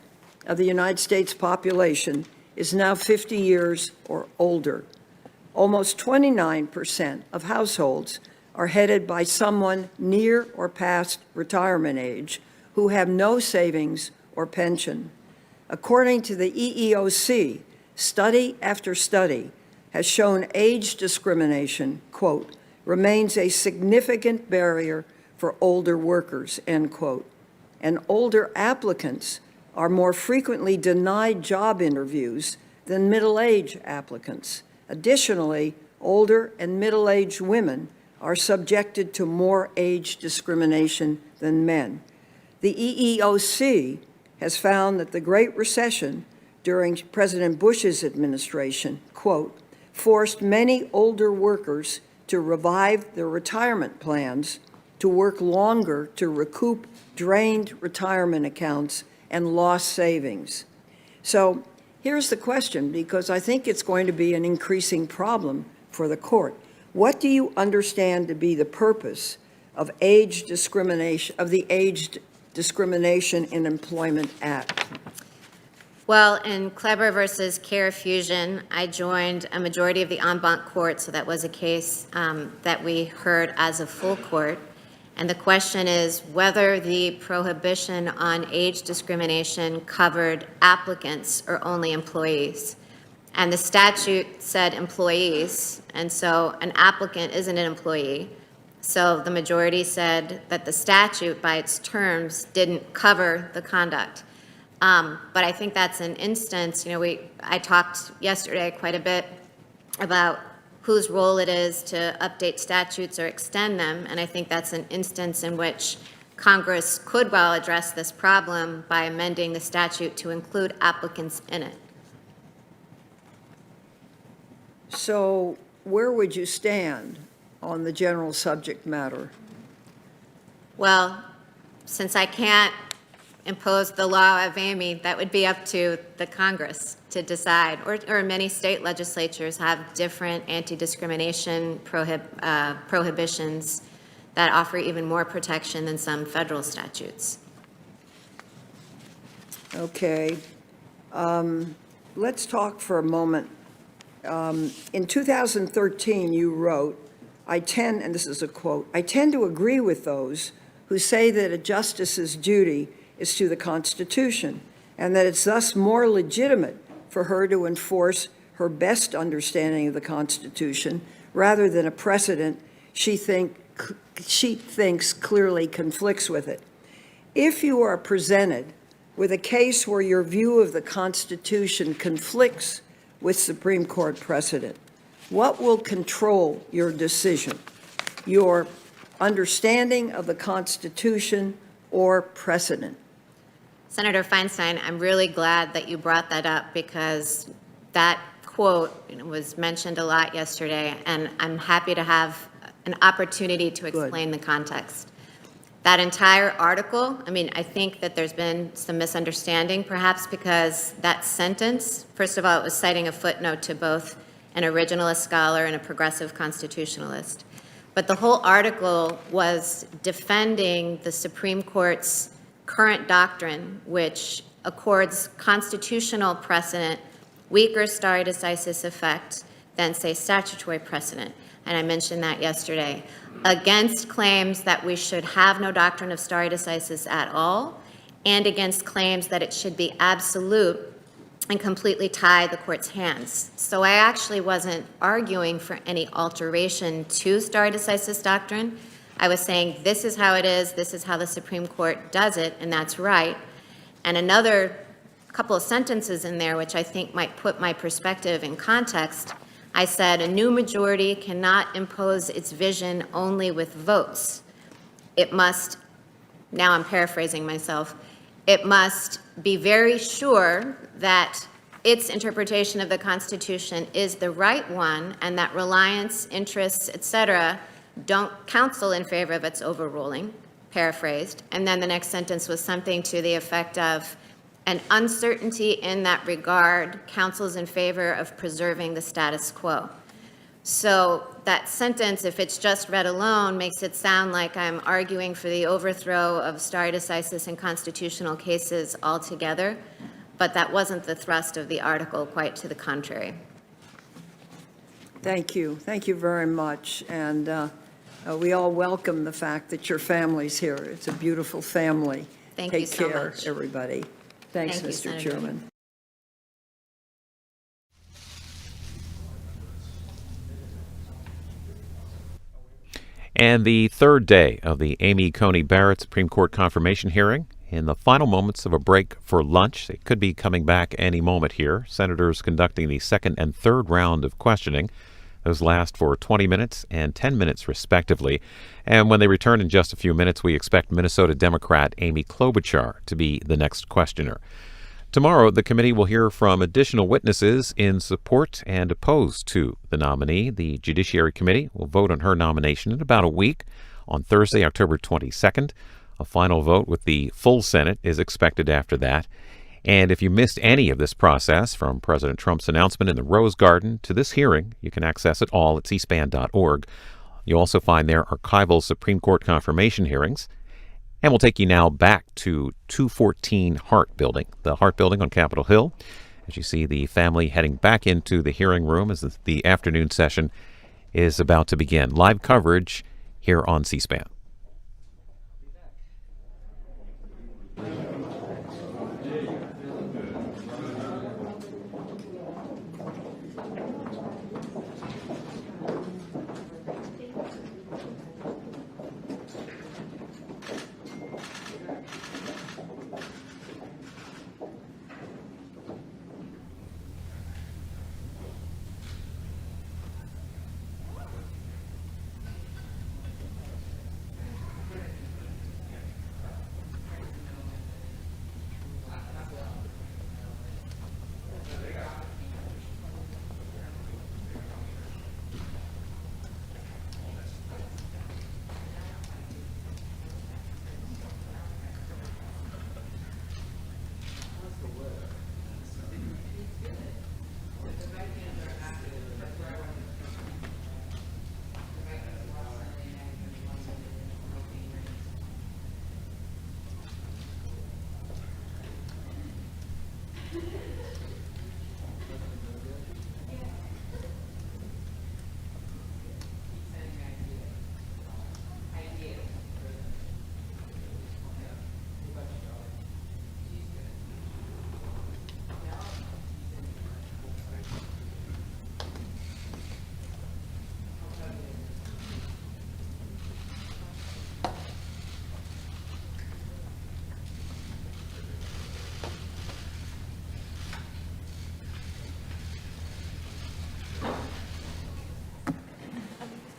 of the United States population is now 50 years or older. Almost 29% of households are headed by someone near or past retirement age who have no savings or pension. According to the EEOC, study after study has shown age discrimination, quote, remains a significant barrier for older workers, end quote. And older applicants are more frequently denied job interviews than middle-aged applicants. Additionally, older and middle-aged women are subjected to more age discrimination than men. The EEOC has found that the Great Recession during President Bush's administration, quote, forced many older workers to revive their retirement plans, to work longer to recoup drained retirement accounts and lost savings. So here's the question, because I think it's going to be an increasing problem for the court. What do you understand to be the purpose of age discrimination, of the Age Discrimination in Employment Act?
Well, in Kleber versus CareFusion, I joined a majority of the en banc court, so that was a case that we heard as a full court. And the question is whether the prohibition on age discrimination covered applicants or only employees. And the statute said employees, and so an applicant isn't an employee. So the majority said that the statute, by its terms, didn't cover the conduct. But I think that's an instance, you know, I talked yesterday quite a bit about whose role it is to update statutes or extend them, and I think that's an instance in which Congress could well address this problem by amending the statute to include applicants in it.
So where would you stand on the general subject matter?
Well, since I can't impose the law of Amy, that would be up to the Congress to decide, or many state legislatures have different anti-discrimination prohibitions that offer even more protection than some federal statutes.
Okay. Let's talk for a moment. In 2013, you wrote, and this is a quote, I tend to agree with those who say that a justice's duty is to the Constitution, and that it's thus more legitimate for her to enforce her best understanding of the Constitution rather than a precedent she thinks clearly conflicts with it. If you are presented with a case where your view of the Constitution conflicts with Supreme Court precedent, what will control your decision? your understanding of the Constitution or precedent?
Senator Feinstein, I'm really glad that you brought that up because that quote was mentioned a lot yesterday, and I'm happy to have an opportunity to explain the context. That entire article, I mean, I think that there's been some misunderstanding, perhaps because that sentence, first of all, it was citing a footnote to both an originalist scholar and a progressive constitutionalist. But the whole article was defending the Supreme Court's current doctrine, which accords constitutional precedent weaker stare decisis effect than, say, statutory precedent. And I mentioned that yesterday, against claims that we should have no doctrine of stare decisis at all, and against claims that it should be absolute and completely tie the court's hands. So I actually wasn't arguing for any alteration to stare decisis doctrine. I was saying this is how it is, this is how the Supreme Court does it, and that's right. And another couple of sentences in there, which I think might put my perspective in context, I said a new majority cannot impose its vision only with votes. It must, now I'm paraphrasing myself, it must be very sure that its interpretation of the Constitution is the right one and that reliance, interests, et cetera, don't counsel in favor of its overruling, paraphrased. And then the next sentence was something to the effect of an uncertainty in that regard counsels in favor of preserving the status quo. So that sentence, if it's just read alone, makes it sound like I'm arguing for the overthrow of stare decisis in constitutional cases altogether, but that wasn't the thrust of the article, quite to the contrary.
Thank you. Thank you very much. And we all welcome the fact that your family's here. It's a beautiful family.
Thank you so
Take care,
much.
everybody. Thanks,
Thank you,
Mr.
Senator.
Chairman.
And the third day of the Amy Coney Barrett Supreme Court confirmation hearing. In the final moments of a break for lunch, it could be coming back any moment here. Senators conducting the second and third round of questioning. Those last for 20 minutes and 10 minutes, respectively. And when they return in just a few minutes, we expect Minnesota Democrat Amy Klobuchar to be the next questioner. Tomorrow, the committee will hear from additional witnesses in support and opposed to the nominee. The Judiciary Committee will vote on her nomination in about a week on Thursday, October 22nd. A final vote with the full Senate is expected after that. And if you missed any of this process, from President Trump's announcement in the Rose Garden to this hearing, you can access it all at cspan.org. You'll also find there archival Supreme Court confirmation hearings. And we'll take you now back to 214 Hart Building, the Hart Building on Capitol Hill. As you see the family heading back into the hearing room as the afternoon session is about to begin. Live coverage here on C-SPAN.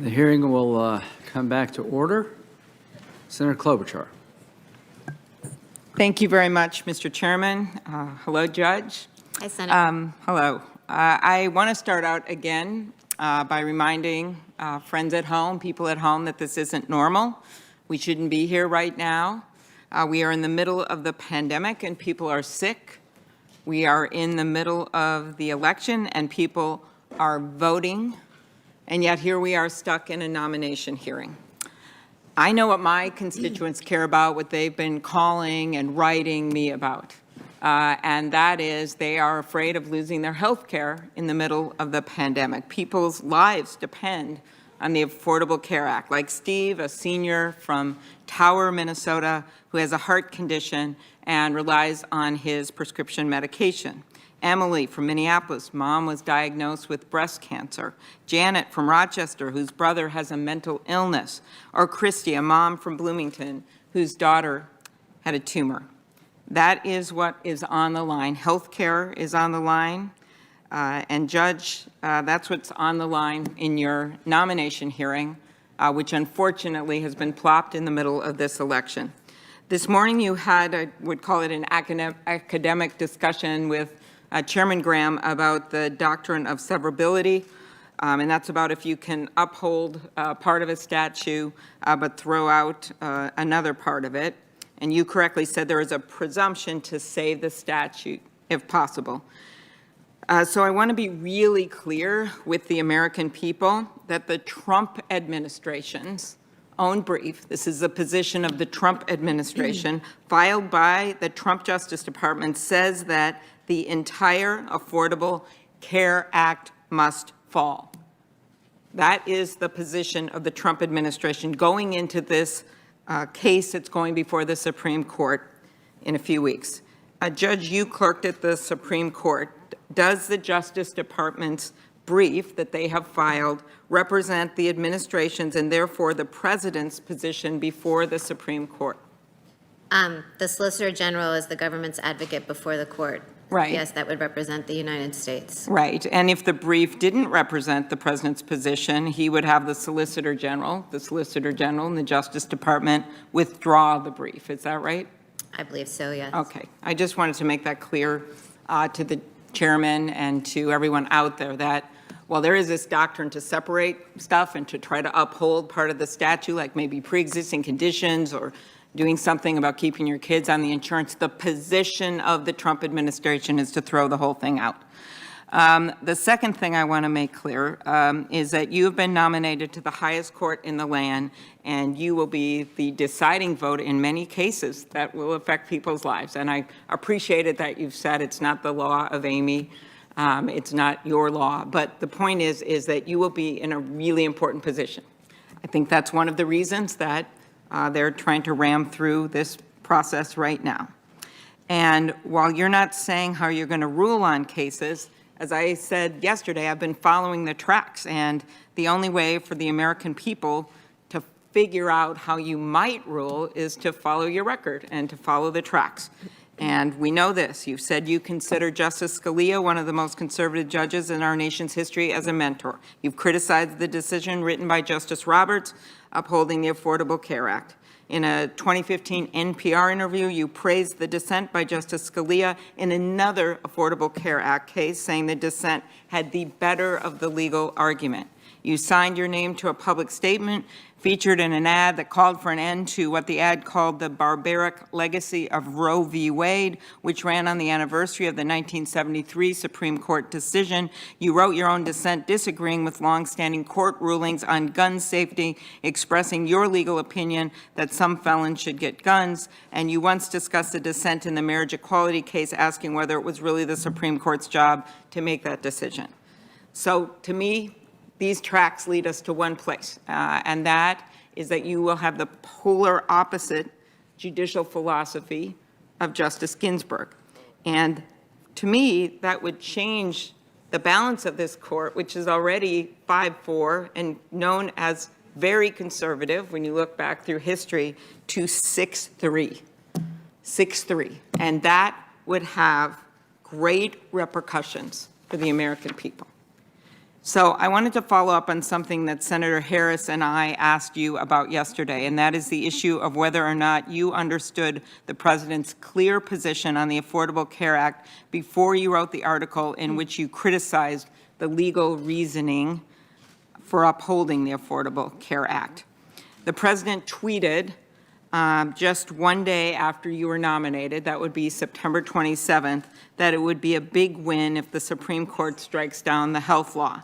The hearing will come back to order. Senator Klobuchar.
Thank you very much, Mr. Chairman. Hello, Judge.
Hi, Senator.
Hello. I want to start out again by reminding friends at home, people at home, that this isn't normal. We shouldn't be here right now. We are in the middle of the pandemic and people are sick. We are in the middle of the election and people are voting. And yet here we are stuck in a nomination hearing. I know what my constituents care about, what they've been calling and writing me about. And that is they are afraid of losing their health care in the middle of the pandemic. People's lives depend on the Affordable Care Act, like Steve, a senior from Tower, Minnesota, who has a heart condition and relies on his prescription medication. Emily from Minneapolis, mom was diagnosed with breast cancer. Janet from Rochester, whose brother has a mental illness. Or Christy, a mom from Bloomington, whose daughter had a tumor. That is what is on the line. Health care is on the line. And Judge, that's what's on the line in your nomination hearing, which unfortunately has been plopped in the middle of this election. This morning you had, I would call it an academic discussion with Chairman Graham about the doctrine of severability, and that's about if you can uphold part of a statute but throw out another part of it. And you correctly said there is a presumption to save the statute if possible. So I want to be really clear with the American people that the Trump administration's own brief, this is the position of the Trump administration, filed by the Trump Justice Department, says that the entire Affordable Care Act must fall. That is the position of the Trump administration going into this case that's going before the Supreme Court in a few weeks. Judge, you clerked at the Supreme Court. Does the Justice Department's brief that they have filed represent the administration's and therefore the president's position before the Supreme Court?
The Solicitor General is the government's advocate before the court.
Right.
Yes, that would represent the United States.
Right. And if the brief didn't represent the president's position, he would have the Solicitor General and the Justice Department withdraw the brief. Is that right?
I believe so, yes.
Okay. I just wanted to make that clear to the chairman and to everyone out there that while there is this doctrine to separate stuff and to try to uphold part of the statute, like maybe pre-existing conditions or doing something about keeping your kids on the insurance, the position of the Trump administration is to throw the whole thing out. The second thing I want to make clear is that you have been nominated to the highest court in the land, and you will be the deciding vote in many cases that will affect people's lives. And I appreciated that you've said it's not the law of Amy, it's not your law, but the point is that you will be in a really important position. I think that's one of the reasons that they're trying to ram through this process right now. And while you're not saying how you're going to rule on cases, as I said yesterday, I've been following the tracks, and the only way for the American people to figure out how you might rule is to follow your record and to follow the tracks. And we know this. You've said you consider Justice Scalia one of the most conservative judges in our nation's history as a mentor. You've criticized the decision written by Justice Roberts upholding the Affordable Care Act. In a 2015 NPR interview, you praised the dissent by Justice Scalia in another Affordable Care Act case, saying the dissent had the better of the legal argument. You signed your name to a public statement featured in an ad that called for an end to what the ad called the barbaric legacy of Roe v. Wade, which ran on the anniversary of the 1973 Supreme Court decision. You wrote your own dissent disagreeing with longstanding court rulings on gun safety, expressing your legal opinion that some felons should get guns, and you once discussed a dissent in the marriage equality case asking whether it was really the Supreme Court's job to make that decision. So to me, these tracks lead us to one place, and that is that you will have the polar opposite judicial philosophy of Justice Ginsburg. And to me, that would change the balance of this court, which is already 5-4 and known as very conservative when you look back through history, to 6-3. 6-3. And that would have great repercussions for the American people. So I wanted to follow up on something that Senator Harris and I asked you about yesterday, and that is the issue of whether or not you understood the president's clear position on the Affordable Care Act before you wrote the article in which you criticized the legal reasoning for upholding the Affordable Care Act. The president tweeted just one day after you were nominated, that would be September 27th, that it would be a big win if the Supreme Court strikes down the health law.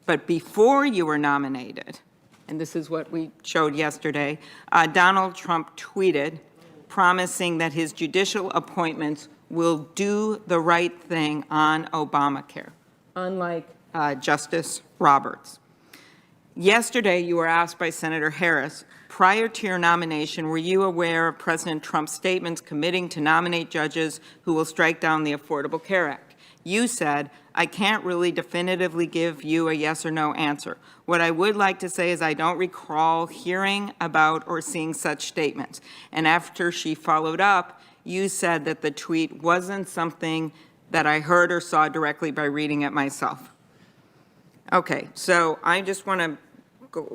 But before you were nominated, and this is what we showed yesterday, Donald Trump tweeted promising that his judicial appointments will do the right thing on Obamacare, unlike Justice Roberts. Yesterday, you were asked by Senator Harris, prior to your nomination, were you aware of President Trump's statements committing to nominate judges who will strike down the Affordable Care Act? You said, I can't really definitively give you a yes or no answer. What I would like to say is I don't recall hearing about or seeing such statements. And after she followed up, you said that the tweet wasn't something that I heard or saw directly by reading it myself. Okay, so I just want to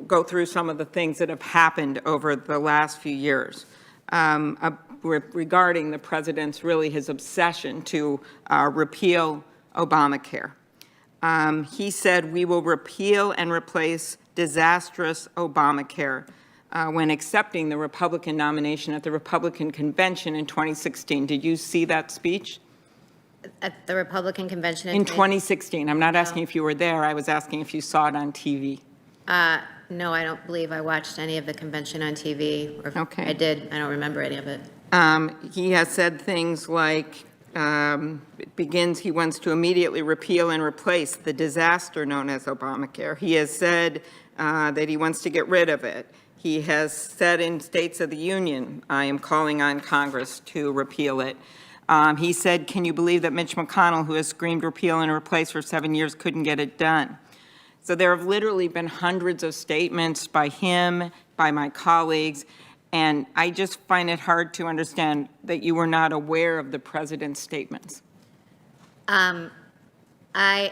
go through some of the things that have happened over the last few years regarding the president's, his obsession to repeal Obamacare. He said, we will repeal and replace disastrous Obamacare when accepting the Republican nomination at the Republican convention in 2016. Did you see that speech?
At the Republican convention
In 2016. I'm not asking if you were there. I was asking if you saw it on TV.
No, I don't believe I watched any of the convention on TV. Or if
Okay.
I did, I don't remember any of it.
He has said things like, it begins, he wants to immediately repeal and replace the disaster known as Obamacare. He has said that he wants to get rid of it. He has said in States of the Union, I am calling on Congress to repeal it. He said, can you believe that Mitch McConnell, who has screamed repeal and replace for 7 years, couldn't get it done? So there have literally been hundreds of statements by him, by my colleagues, and I just find it hard to understand that you were not aware of the president's statements.
I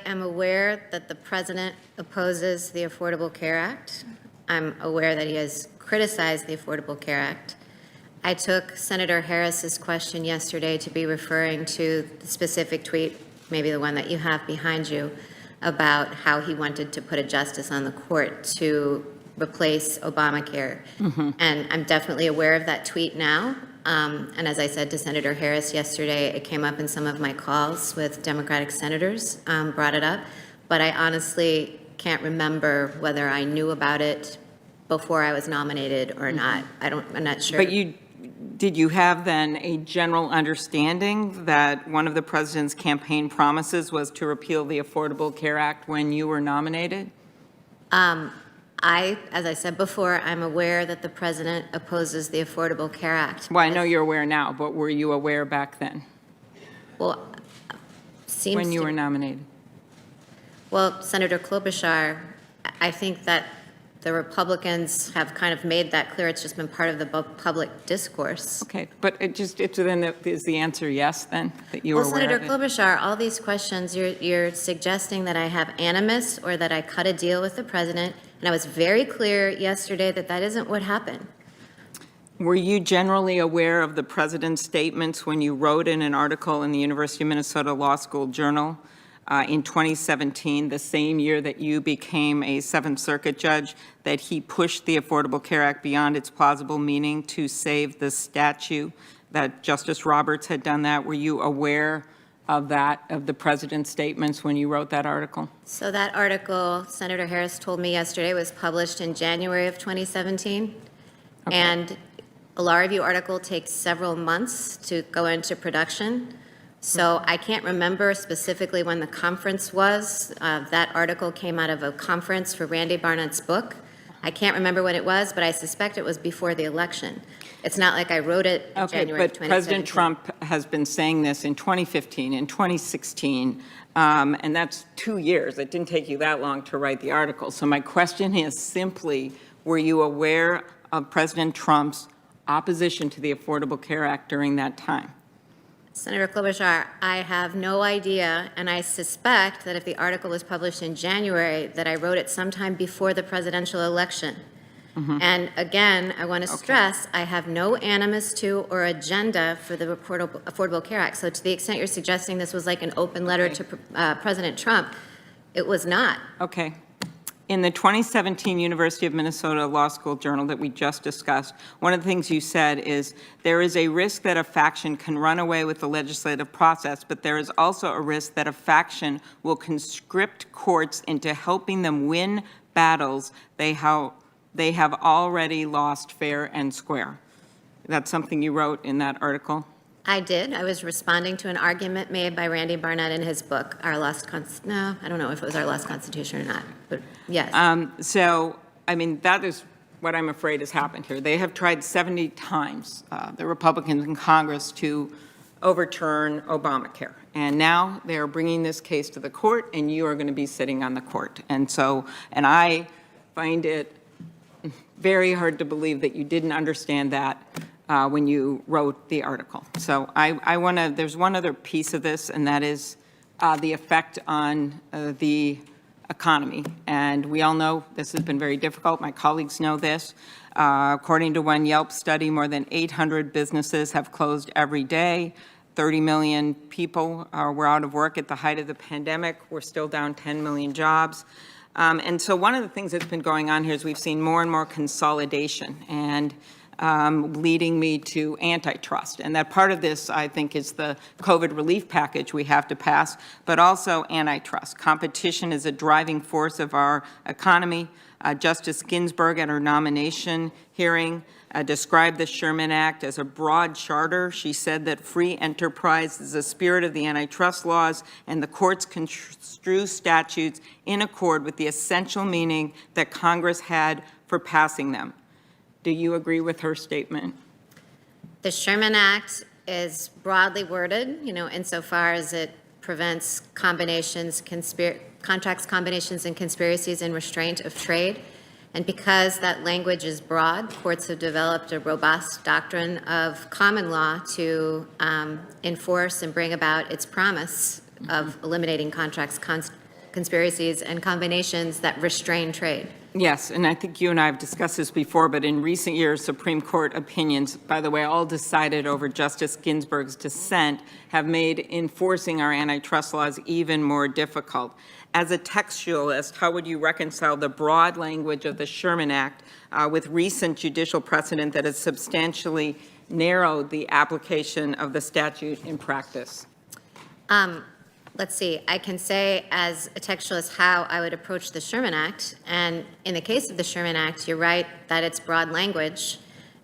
am aware that the president opposes the Affordable Care Act. I'm aware that he has criticized the Affordable Care Act. I took Senator Harris's question yesterday to be referring to the specific tweet, maybe the one that you have behind you, about how he wanted to put a justice on the court to replace Obamacare. And I'm definitely aware of that tweet now. And as I said to Senator Harris yesterday, it came up in some of my calls with Democratic senators, brought it up. But I honestly can't remember whether I knew about it before I was nominated or not. I'm not sure.
But did you have then a general understanding that one of the president's campaign promises was to repeal the Affordable Care Act when you were nominated?
As I said before, I'm aware that the president opposes the Affordable Care Act.
Well, I know you're aware now, but were you aware back then
Well, seems
when you
to-
were nominated?
Well, Senator Klobuchar, I think that the Republicans have kind of made that clear. It's just been part of the public discourse.
Okay, but is the answer yes then, that you were
Well,
aware
Senator
of it?
Klobuchar, all these questions, you're suggesting that I have animus or that I cut a deal with the president, and I was very clear yesterday that that isn't what happened.
Were you generally aware of the president's statements when you wrote in an article in the University of Minnesota Law School Journal in 2017, the same year that you became a Seventh Circuit judge, that he pushed the Affordable Care Act beyond its plausible meaning to save the statue, that Justice Roberts had done that? Were you aware of that, of the president's statements when you wrote that article?
So that article, Senator Harris told me yesterday, was published in January of 2017.
Okay.
And a law review article takes several months to go into production. So I can't remember specifically when the conference was. That article came out of a conference for Randy Barnett's book. I can't remember when it was, but I suspect it was before the election. It's not like I wrote it in January of 2017.
But President Trump has been saying this in 2015, in 2016, and that's 2 years. It didn't take you that long to write the article. So my question is simply, were you aware of President Trump's opposition to the Affordable Care Act during that time?
Senator Klobuchar, I have no idea, and I suspect that if the article was published in January, that I wrote it sometime before the presidential election. And again, I want to stress, I have no animus to or agenda for the Affordable Care Act. So to the extent you're suggesting this was like an open letter to President Trump, it was not.
Okay. In the 2017 University of Minnesota Law School Journal that we just discussed, one of the things you said is there is a risk that a faction can run away with the legislative process, but there is also a risk that a faction will conscript courts into helping them win battles they have already lost fair and square. That's something you wrote in that article?
I did. I was responding to an argument made by Randy Barnett in his book, Our Lost No, I don't know if it was Our Lost Constitution or not, but yes.
So, I mean, that is what I'm afraid has happened here. They have tried 70 times, the Republicans in Congress, to overturn Obamacare. And now they are bringing this case to the court, and you are going to be sitting on the court. And so, and I find it very hard to believe that you didn't understand that when you wrote the article. So I want to, there's one other piece of this, and that is the effect on the economy. And we all know this has been very difficult. My colleagues know this. According to one Yelp study, more than 800 businesses have closed every day. 30 million people were out of work at the height of the pandemic. We're still down 10 million jobs. And so one of the things that's been going on here is we've seen more and more consolidation, and leading me to antitrust. And that part of this, I think, is the COVID relief package we have to pass, but also antitrust. Competition is a driving force of our economy. Justice Ginsburg, at her nomination hearing, described the Sherman Act as a broad charter. She said that free enterprise is the spirit of the antitrust laws, and the courts construe statutes in accord with the essential meaning that Congress had for passing them. Do you agree with her statement?
The Sherman Act is broadly worded, insofar as it prevents combinations, contracts, combinations, and conspiracies in restraint of trade. And because that language is broad, courts have developed a robust doctrine of common law to enforce and bring about its promise of eliminating contracts, conspiracies, and combinations that restrain trade.
Yes, and I think you and I have discussed this before, but in recent years, Supreme Court opinions, by the way, all decided over Justice Ginsburg's dissent, have made enforcing our antitrust laws even more difficult. As a textualist, how would you reconcile the broad language of the Sherman Act with recent judicial precedent that has substantially narrowed the application of the statute in practice?
Let's see, I can say as a textualist how I would approach the Sherman Act. And in the case of the Sherman Act, you're right that it's broad language.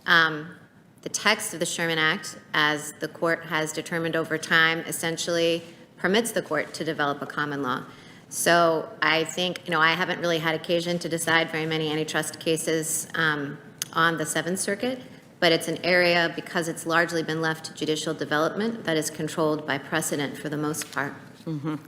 The text of the Sherman Act, as the court has determined over time, essentially permits the court to develop a common law. So I think, I haven't really had occasion to decide very many antitrust cases on the Seventh Circuit, but it's an area, because it's largely been left to judicial development, that is controlled by precedent for the most part.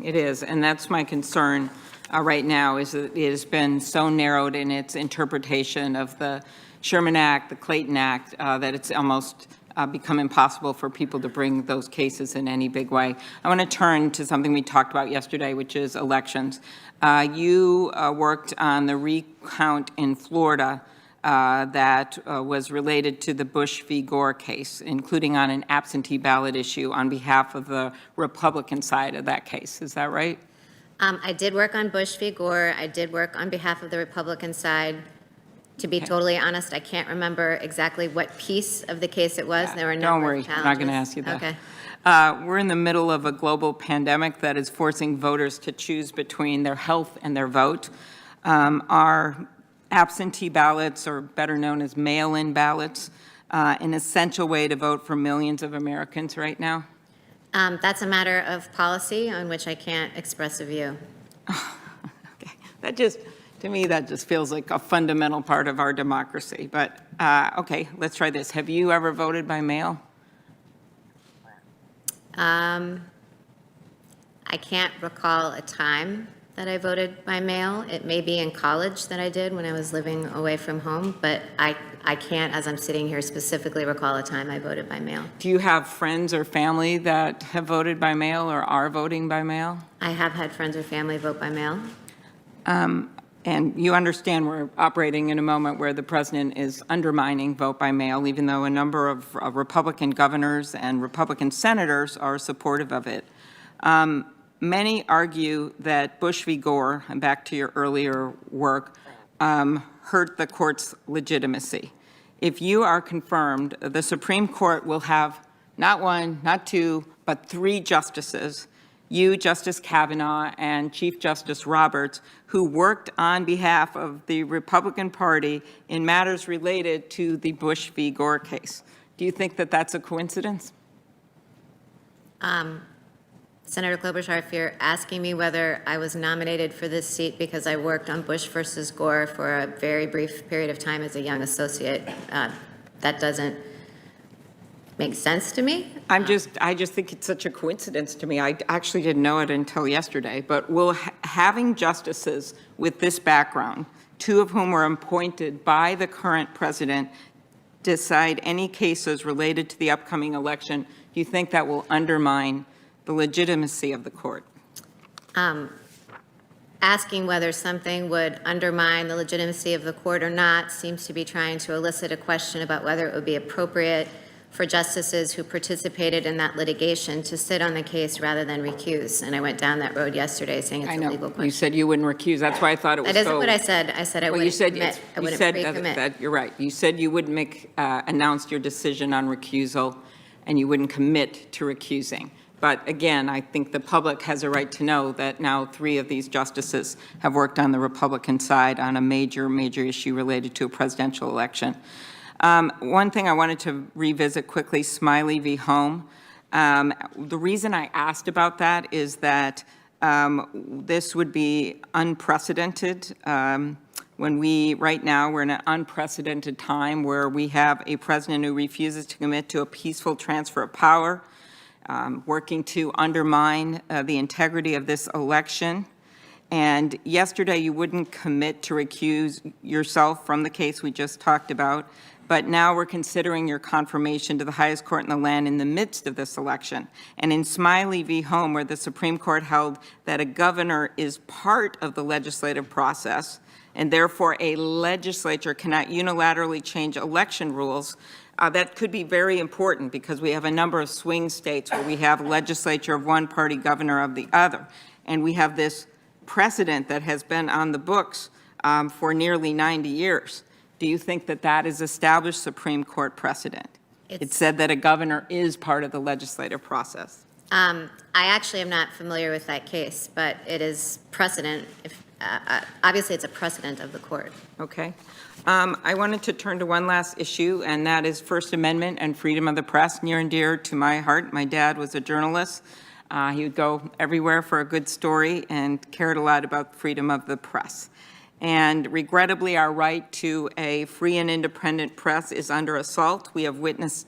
It is, and that's my concern right now, is that it has been so narrowed in its interpretation of the Sherman Act, the Clayton Act, that it's almost become impossible for people to bring those cases in any big way. I want to turn to something we talked about yesterday, which is elections. You worked on the recount in Florida that was related to the Bush v. Gore case, including on an absentee ballot issue on behalf of the Republican side of that case. Is that right?
I did work on Bush v. Gore. I did work on behalf of the Republican side. To be totally honest, I can't remember exactly what piece of the case it was. There were no
Don't worry, I'm not going to ask you that. Okay. We're in the middle of a global pandemic that is forcing voters to choose between their health and their vote. Our absentee ballots, or better known as mail-in ballots, an essential way to vote for millions of Americans right now?
That's a matter of policy on which I can't express a view.
Okay, to me, that just feels like a fundamental part of our democracy. But, okay, let's try this. Have you ever voted by mail?
I can't recall a time that I voted by mail. It may be in college that I did when I was living away from home, but I can't, as I'm sitting here, specifically recall a time I voted by mail.
Do you have friends or family that have voted by mail or are voting by mail?
I have had friends or family vote by mail.
And you understand we're operating in a moment where the president is undermining vote by mail, even though a number of Republican governors and Republican senators are supportive of it. Many argue that Bush v. Gore, and back to your earlier work, hurt the court's legitimacy. If you are confirmed, the Supreme Court will have not one, not two, but 3 justices, you, Justice Kavanaugh, and Chief Justice Roberts, who worked on behalf of the Republican Party in matters related to the Bush v. Gore case. Do you think that that's a coincidence?
Senator Klobuchar, if you're asking me whether I was nominated for this seat because I worked on Bush versus Gore for a very brief period of time as a young associate, that doesn't make sense to me.
I just think it's such a coincidence to me. I actually didn't know it until yesterday, but will having justices with this background, 2 of whom were appointed by the current president, decide any cases related to the upcoming election, do you think that will undermine the legitimacy of the court?
Asking whether something would undermine the legitimacy of the court or not seems to be trying to elicit a question about whether it would be appropriate for justices who participated in that litigation to sit on the case rather than recuse. And I went down that road yesterday saying it's a legal question.
You said you wouldn't recuse. That's why I thought it was
That isn't what I said. I said I wouldn't commit. I wouldn't pre-commit.
That you're right. You said you wouldn't announce your decision on recusal, and you wouldn't commit to recusing. But again, I think the public has a right to know that now 3 of these justices have worked on the Republican side on a major issue related to a presidential election. One thing I wanted to revisit quickly, Smiley v. Home. The reason I asked about that is that this would be unprecedented right now we're in an unprecedented time where we have a president who refuses to commit to a peaceful transfer of power, working to undermine the integrity of this election. And yesterday you wouldn't commit to recuse yourself from the case we just talked about. But now we're considering your confirmation to the highest court in the land in the midst of this election. And in Smiley v. Home, where the Supreme Court held that a governor is part of the legislative process, and therefore a legislature cannot unilaterally change election rules, that could be very important because we have a number of swing states where we have a legislature of one party, governor of the other. And we have this precedent that has been on the books for nearly 90 years. Do you think that that is established Supreme Court precedent? It said that a governor is part of the legislative process.
I actually am not familiar with that case, but it is precedent. Obviously, it's a precedent of the court.
Okay. I wanted to turn to one last issue, and that is First Amendment and freedom of the press, near and dear to my heart. My dad was a journalist. He would go everywhere for a good story and cared a lot about freedom of the press. And regrettably, our right to a free and independent press is under assault. We have witnessed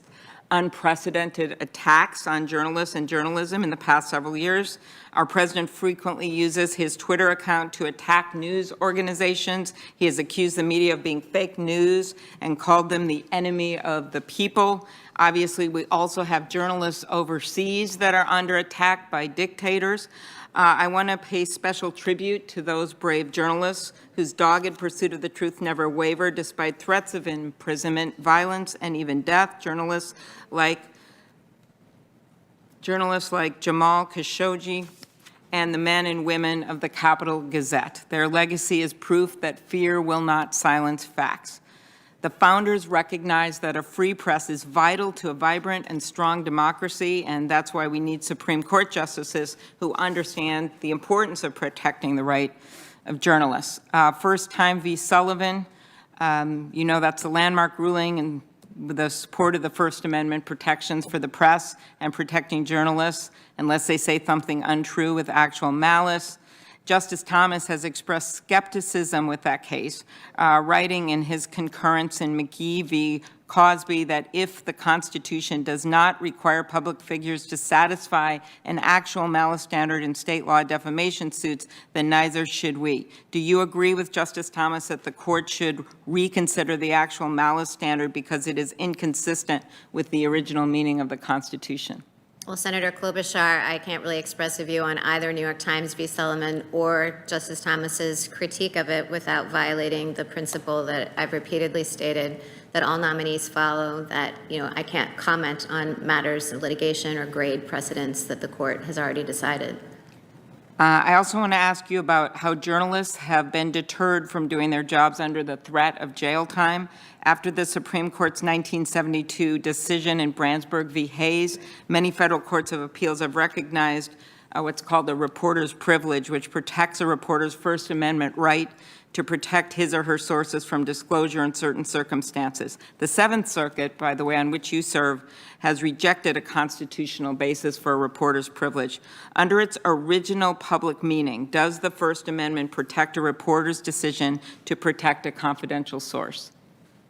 unprecedented attacks on journalists and journalism in the past several years. Our president frequently uses his Twitter account to attack news organizations. He has accused the media of being fake news and called them the enemy of the people. Obviously, we also have journalists overseas that are under attack by dictators. I want to pay special tribute to those brave journalists whose dogged pursuit of the truth never wavered despite threats of imprisonment, violence, and even death. Journalists like Jamal Khashoggi and the men and women of the Capitol Gazette. Their legacy is proof that fear will not silence facts. The founders recognized that a free press is vital to a vibrant and strong democracy, and that's why we need Supreme Court justices who understand the importance of protecting the right of journalists. First Time v. Sullivan, you know that's a landmark ruling and with the support of the First Amendment protections for the press and protecting journalists unless they say something untrue with actual malice. Justice Thomas has expressed skepticism with that case, writing in his concurrence in McGee v. Cosby that if the Constitution does not require public figures to satisfy an actual malice standard in state law defamation suits, then neither should we. Do you agree with Justice Thomas that the court should reconsider the actual malice standard because it is inconsistent with the original meaning of the Constitution?
Well, Senator Klobuchar, I can't really express a view on either New York Times v. Solomon or Justice Thomas's critique of it without violating the principle that I've repeatedly stated, that all nominees follow, that, I can't comment on matters of litigation or grade precedents that the court has already decided.
I also want to ask you about how journalists have been deterred from doing their jobs under the threat of jail time. After the Supreme Court's 1972 decision in Brandsburg v. Hayes, many federal courts of appeals have recognized what's called the reporter's privilege, which protects a reporter's First Amendment right to protect his or her sources from disclosure in certain circumstances. The Seventh Circuit, by the way, on which you serve, has rejected a constitutional basis for a reporter's privilege. Under its original public meaning, does the First Amendment protect a reporter's decision to protect a confidential source?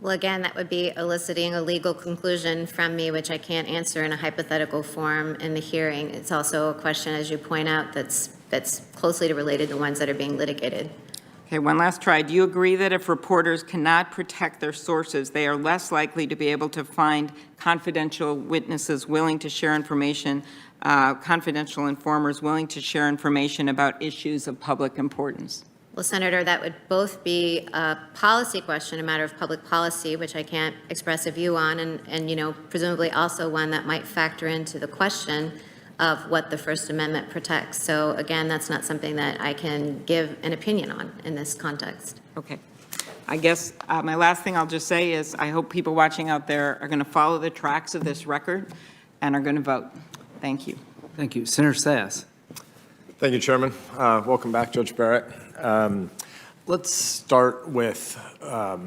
Well, again, that would be eliciting a legal conclusion from me, which I can't answer in a hypothetical form in the hearing. It's also a question, as you point out, that's closely related to ones that are being litigated.
Okay, one last try. Do you agree that if reporters cannot protect their sources, they are less likely to be able to find confidential witnesses willing to share information, confidential informers willing to share information about issues of public importance?
Well, Senator, that would both be a policy question, a matter of public policy, which I can't express a view on, and presumably also one that might factor into the question of what the First Amendment protects. So again, that's not something that I can give an opinion on in this context.
Okay. I guess my last thing I'll just say is I hope people watching out there are going to follow the tracks of this record and are going to vote. Thank you.
Thank you. Senator Sass.
Thank you, Chairman. Welcome back, Judge Barrett. Let's start with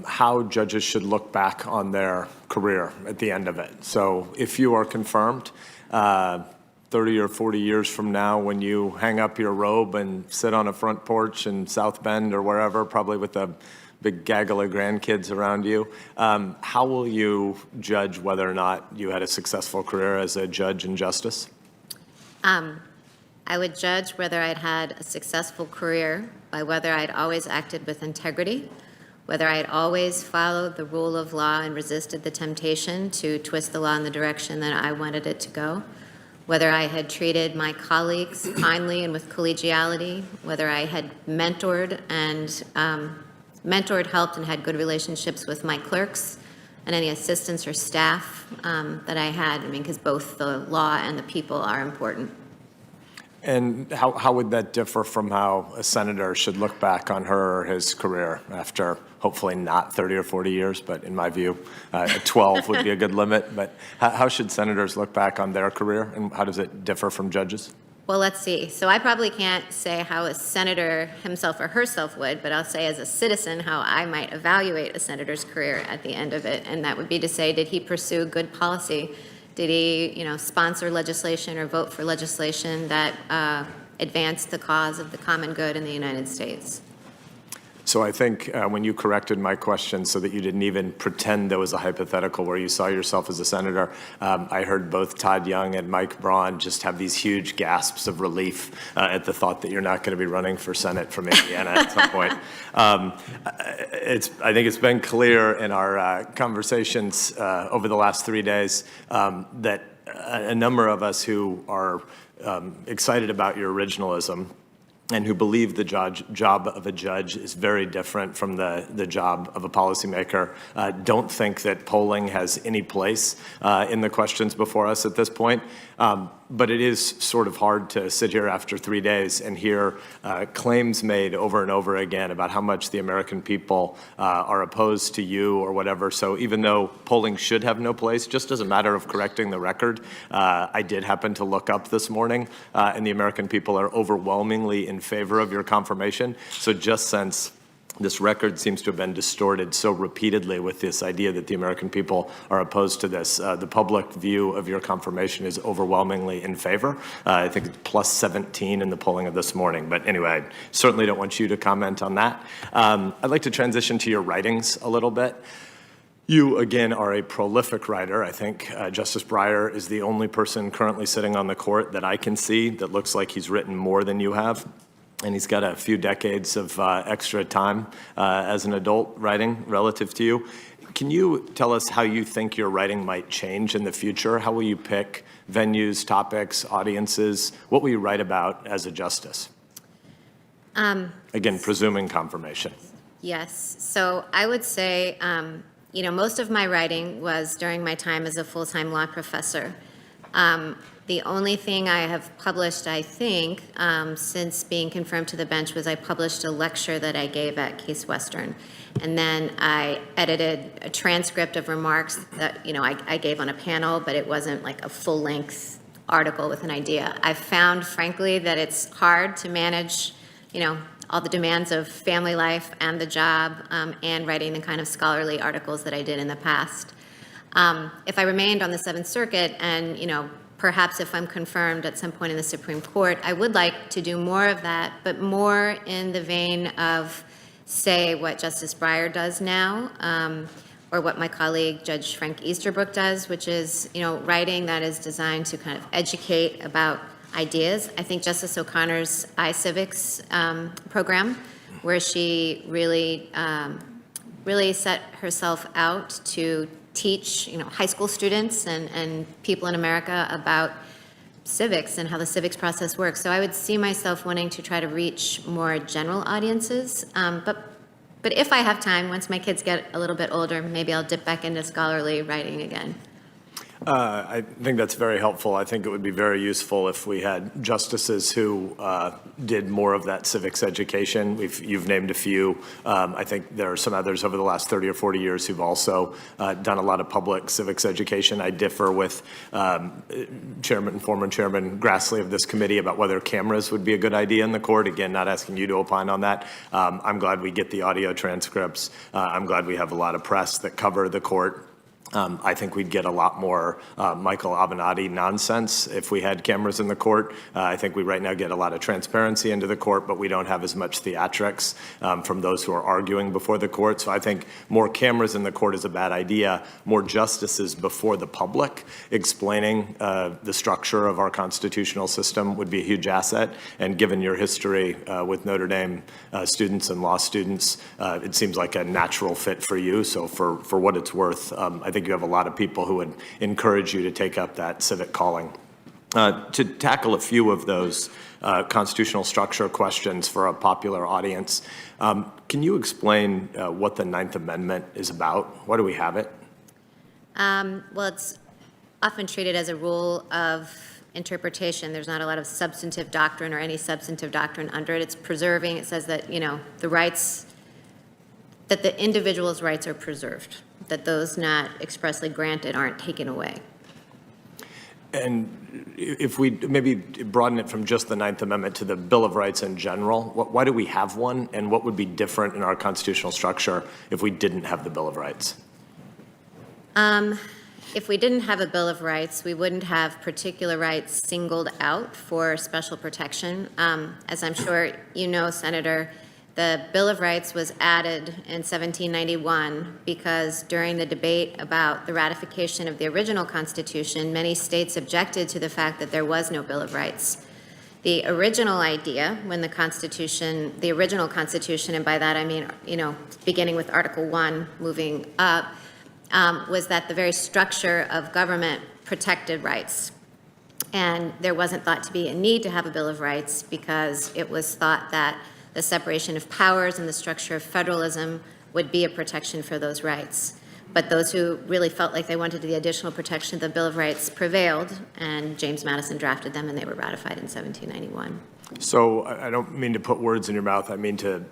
how judges should look back on their career at the end of it. So if you are confirmed, 30 or 40 years from now, when you hang up your robe and sit on a front porch in South Bend or wherever, probably with a big gaggle of grandkids around you, how will you judge whether or not you had a successful career as a judge and justice?
I would judge whether I'd had a successful career by whether I'd always acted with integrity, whether I'd always followed the rule of law and resisted the temptation to twist the law in the direction that I wanted it to go, whether I had treated my colleagues kindly and with collegiality, whether I had mentored, helped, and had good relationships with my clerks and any assistants or staff that I had, because both the law and the people are important.
And how would that differ from how a senator should look back on her or his career after hopefully not 30 or 40 years, but in my view, 12 would be a good limit. But how should senators look back on their career, and how does it differ from judges?
Well, let's see. So I probably can't say how a senator himself or herself would, but I'll say as a citizen how I might evaluate a senator's career at the end of it. And that would be to say, did he pursue good policy? Did he, sponsor legislation or vote for legislation that advanced the cause of the common good in the United States?
So I think when you corrected my question so that you didn't even pretend there was a hypothetical where you saw yourself as a senator, I heard both Todd Young and Mike Braun just have these huge gasps of relief at the thought that you're not going to be running for Senate from Indiana at some point. I think it's been clear in our conversations over the last 3 days that a number of us who are excited about your originalism and who believe the job of a judge is very different from the job of a policymaker, don't think that polling has any place in the questions before us at this point. But it is sort of hard to sit here after 3 days and hear claims made over and over again about how much the American people are opposed to you or whatever. So even though polling should have no place, just as a matter of correcting the record, I did happen to look up this morning, and the American people are overwhelmingly in favor of your confirmation. So just since This record seems to have been distorted so repeatedly with this idea that the American people are opposed to this. The public view of your confirmation is overwhelmingly in favor. I think it's plus 17 in the polling of this morning. But anyway, I certainly don't want you to comment on that. I'd like to transition to your writings a little bit. You, again, are a prolific writer. I think Justice Breyer is the only person currently sitting on the court that I can see that looks like he's written more than you have. And he's got a few decades of extra time as an adult writing relative to you. Can you tell us how you think your writing might change in the future? How will you pick venues, topics, audiences? What will you write about as a justice? Again, presuming confirmation.
Yes. So I would say, most of my writing was during my time as a full-time law professor. The only thing I have published, I think, since being confirmed to the bench was I published a lecture that I gave at Case Western. And then I edited a transcript of remarks that, I gave on a panel, but it wasn't like a full-length article with an idea. I've found, frankly, that it's hard to manage, all the demands of family life and the job and writing the kind of scholarly articles that I did in the past. If I remained on the Seventh Circuit and, perhaps if I'm confirmed at some point in the Supreme Court, I would like to do more of that, but more in the vein of, say, what Justice Breyer does now, or what my colleague Judge Frank Easterbrook does, which is, writing that is designed to kind of educate about ideas. I think Justice O'Connor's iCivics program, where she really set herself out to teach, high school students and people in America about civics and how the civics process works. So I would see myself wanting to try to reach more general audiences. But if I have time, once my kids get a little bit older, maybe I'll dip back into scholarly writing again.
I think that's very helpful. I think it would be very useful if we had justices who did more of that civics education. You've named a few. I think there are some others over the last 30 or 40 years who've also done a lot of public civics education. I differ with former Chairman Grassley of this committee about whether cameras would be a good idea in the court. Again, not asking you to opine on that. I'm glad we get the audio transcripts. I'm glad we have a lot of press that cover the court. I think we'd get a lot more Michael Avenatti nonsense if we had cameras in the court. I think we right now get a lot of transparency into the court, but we don't have as much theatrics from those who are arguing before the court. So I think more cameras in the court is a bad idea. More justices before the public explaining the structure of our constitutional system would be a huge asset. And given your history with Notre Dame students and law students, it seems like a natural fit for you. So for what it's worth, I think you have a lot of people who would encourage you to take up that civic calling. To tackle a few of those constitutional structure questions for a popular audience, can you explain what the Ninth Amendment is about? Why do we have it?
Well, it's often treated as a rule of interpretation. There's not a lot of substantive doctrine or any substantive doctrine under it. It's preserving. It says that, the rights, that the individual's rights are preserved, that those not expressly granted aren't taken away.
And if we maybe broaden it from just the Ninth Amendment to the Bill of Rights in general, why do we have one, and what would be different in our constitutional structure if we didn't have the Bill of Rights?
If we didn't have a Bill of Rights, we wouldn't have particular rights singled out for special protection. As I'm sure you know, Senator, the Bill of Rights was added in 1791 because during the debate about the ratification of the original Constitution, many states objected to the fact that there was no Bill of Rights. The original idea, when the original Constitution, and by that I mean, beginning with Article 1, moving up, was that the very structure of government protected rights. And there wasn't thought to be a need to have a Bill of Rights because it was thought that the separation of powers and the structure of federalism would be a protection for those rights. But those who really felt like they wanted the additional protection of the Bill of Rights prevailed, and James Madison drafted them, and they were ratified in 1791.
So I don't mean to put words in your mouth. I mean to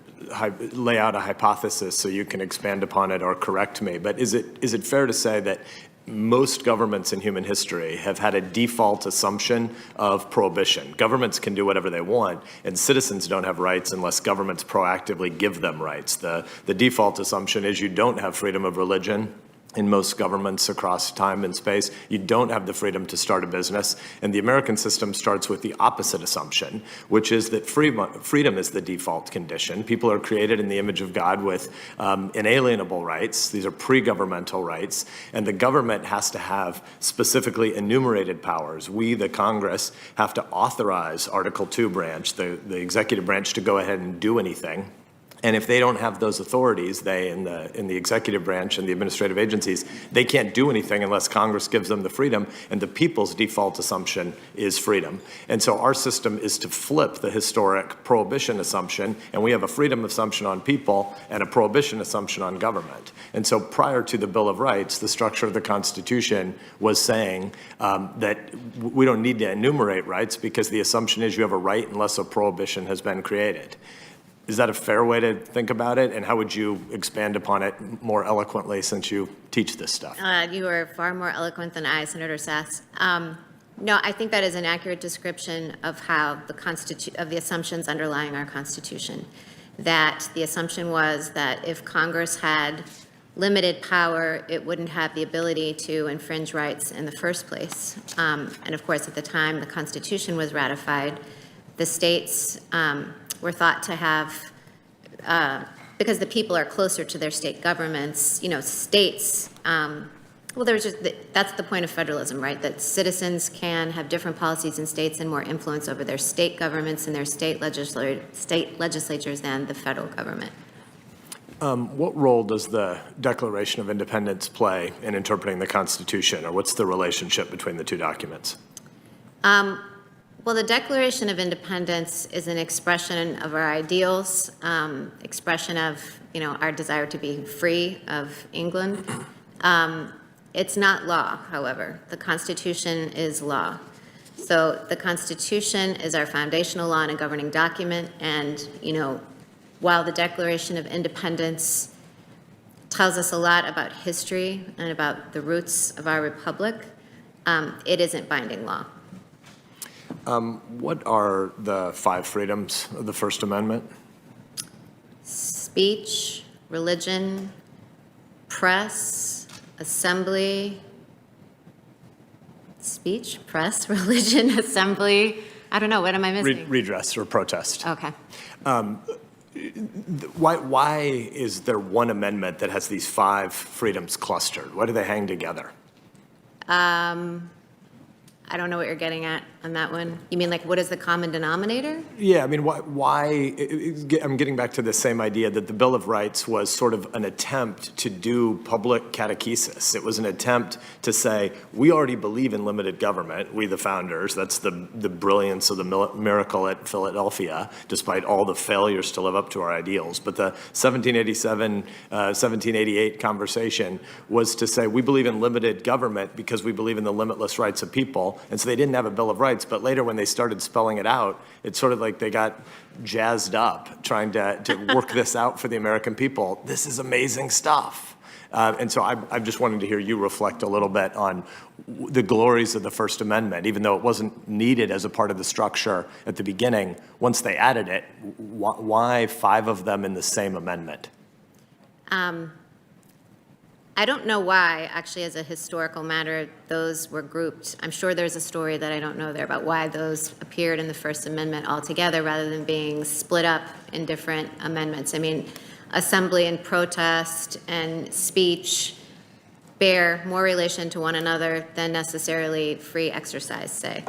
lay out a hypothesis so you can expand upon it or correct me. But is it fair to say that most governments in human history have had a default assumption of prohibition. Governments can do whatever they want, and citizens don't have rights unless governments proactively give them rights. The default assumption is you don't have freedom of religion in most governments across time and space. You don't have the freedom to start a business. And the American system starts with the opposite assumption, which is that freedom is the default condition. People are created in the image of God with inalienable rights. These are pre-governmental rights. And the government has to have specifically enumerated powers. We, the Congress, have to authorize Article 2 branch, the executive branch, to go ahead and do anything. And if they don't have those authorities, they in the executive branch and the administrative agencies, they can't do anything unless Congress gives them the freedom, and the people's default assumption is freedom. And so our system is to flip the historic prohibition assumption, and we have a freedom assumption on people and a prohibition assumption on government. And so prior to the Bill of Rights, the structure of the Constitution was saying that we don't need to enumerate rights because the assumption is you have a right unless a prohibition has been created. Is that a fair way to think about it? And how would you expand upon it more eloquently since you teach this stuff?
You are far more eloquent than I, Senator Sass. No, I think that is an accurate description of how of the assumptions underlying our Constitution. That the assumption was that if Congress had limited power, it wouldn't have the ability to infringe rights in the first place. And of course, at the time the Constitution was ratified, the states were thought to have, because the people are closer to their state governments, states, well, there's just, that's the point of federalism, right? That citizens can have different policies in states and more influence over their state governments and their state legislatures than the federal government.
What role does the Declaration of Independence play in interpreting the Constitution, or what's the relationship between the two documents?
Well, the Declaration of Independence is an expression of our ideals, expression of, our desire to be free of England. It's not law, however. The Constitution is law. So the Constitution is our foundational law and a governing document. And, while the Declaration of Independence tells us a lot about history and about the roots of our republic, it isn't binding law.
What are the 5 freedoms of the First Amendment?
Speech, religion, press, assembly, speech, press, religion, assembly. I don't know, what am I missing?
Redress or protest.
Okay.
Why is there one amendment that has these 5 freedoms clustered? Why do they hang together?
I don't know what you're getting at on that one. You mean what is the common denominator?
Yeah, I mean, why I'm getting back to the same idea that the Bill of Rights was sort of an attempt to do public catechesis. It was an attempt to say, we already believe in limited government, we the founders. That's the brilliance of the miracle at Philadelphia, despite all the failures to live up to our ideals. But the 1787, 1788 conversation was to say, we believe in limited government because we believe in the limitless rights of people. And so they didn't have a Bill of Rights, but later when they started spelling it out, it's sort of like they got jazzed up trying to work this out for the American people. This is amazing stuff. And so I'm just wanting to hear you reflect a little bit on the glories of the First Amendment, even though it wasn't needed as a part of the structure at the beginning. Once they added it, why 5 of them in the same amendment?
I don't know why, actually, as a historical matter, those were grouped. I'm sure there's a story that I don't know there about why those appeared in the First Amendment altogether rather than being split up in different amendments. I mean, assembly and protest and speech bear more relation to one another than necessarily free exercise, say.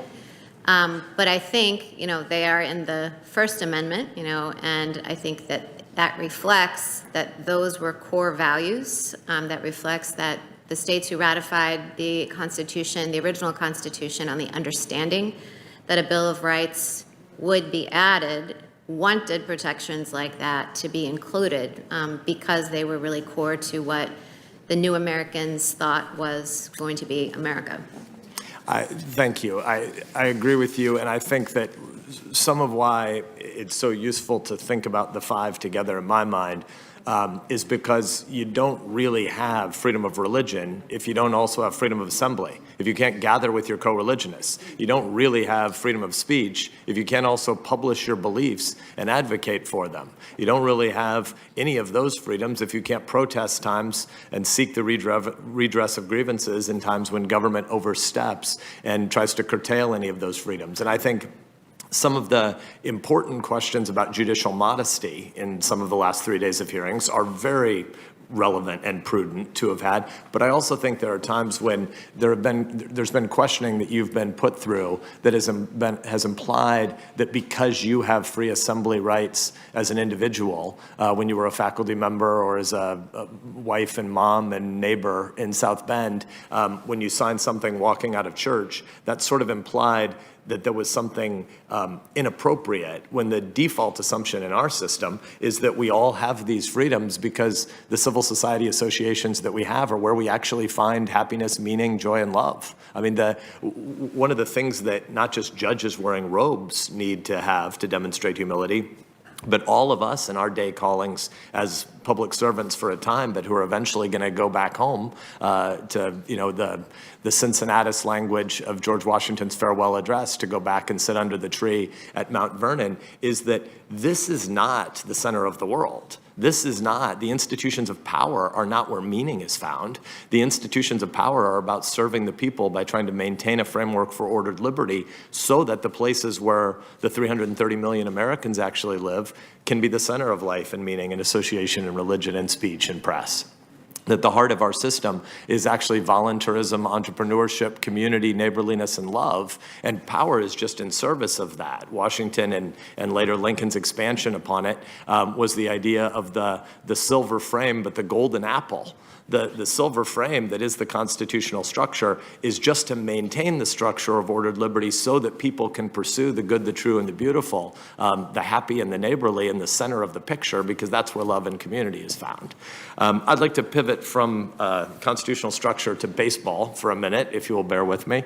But I think, they are in the First Amendment, and I think that reflects that those were core values, that reflects that the states who ratified the Constitution, the original Constitution, on the understanding that a Bill of Rights would be added, wanted protections like that to be included because they were really core to what the new Americans thought was going to be America.
Thank you. I agree with you, and I think that some of why it's so useful to think about the five together in my mind is because you don't really have freedom of religion if you don't also have freedom of assembly. If you can't gather with your co-religionists, you don't really have freedom of speech if you can't also publish your beliefs and advocate for them. You don't really have any of those freedoms if you can't protest times and seek the redress of grievances in times when government oversteps and tries to curtail any of those freedoms. And I think some of the important questions about judicial modesty in some of the last 3 days of hearings are very relevant and prudent to have had. But I also think there are times when there's been questioning that you've been put through that has implied that because you have free assembly rights as an individual, when you were a faculty member or as a wife and mom and neighbor in South Bend, when you signed something walking out of church, that sort of implied that there was something inappropriate, when the default assumption in our system is that we all have these freedoms because the civil society associations that we have are where we actually find happiness, meaning, joy, and love. I mean, one of the things that not just judges wearing robes need to have to demonstrate humility, but all of us in our day callings as public servants for a time, but who are eventually going to go back home to, the Cincinnatus language of George Washington's farewell address, to go back and sit under the tree at Mount Vernon, is that this is not the center of the world. This is not, the institutions of power are not where meaning is found. The institutions of power are about serving the people by trying to maintain a framework for ordered liberty so that the places where the 330 million Americans actually live can be the center of life and meaning and association and religion and speech and press. That the heart of our system is actually voluntarism, entrepreneurship, community, neighborliness, and love, and power is just in service of that. Washington and later Lincoln's expansion upon it was the idea of the silver frame, but the golden apple. The silver frame that is the constitutional structure is just to maintain the structure of ordered liberty so that people can pursue the good, the true, and the beautiful, the happy and the neighborly in the center of the picture, because that's where love and community is found. I'd like to pivot from constitutional structure to baseball for a minute, if you will bear with me.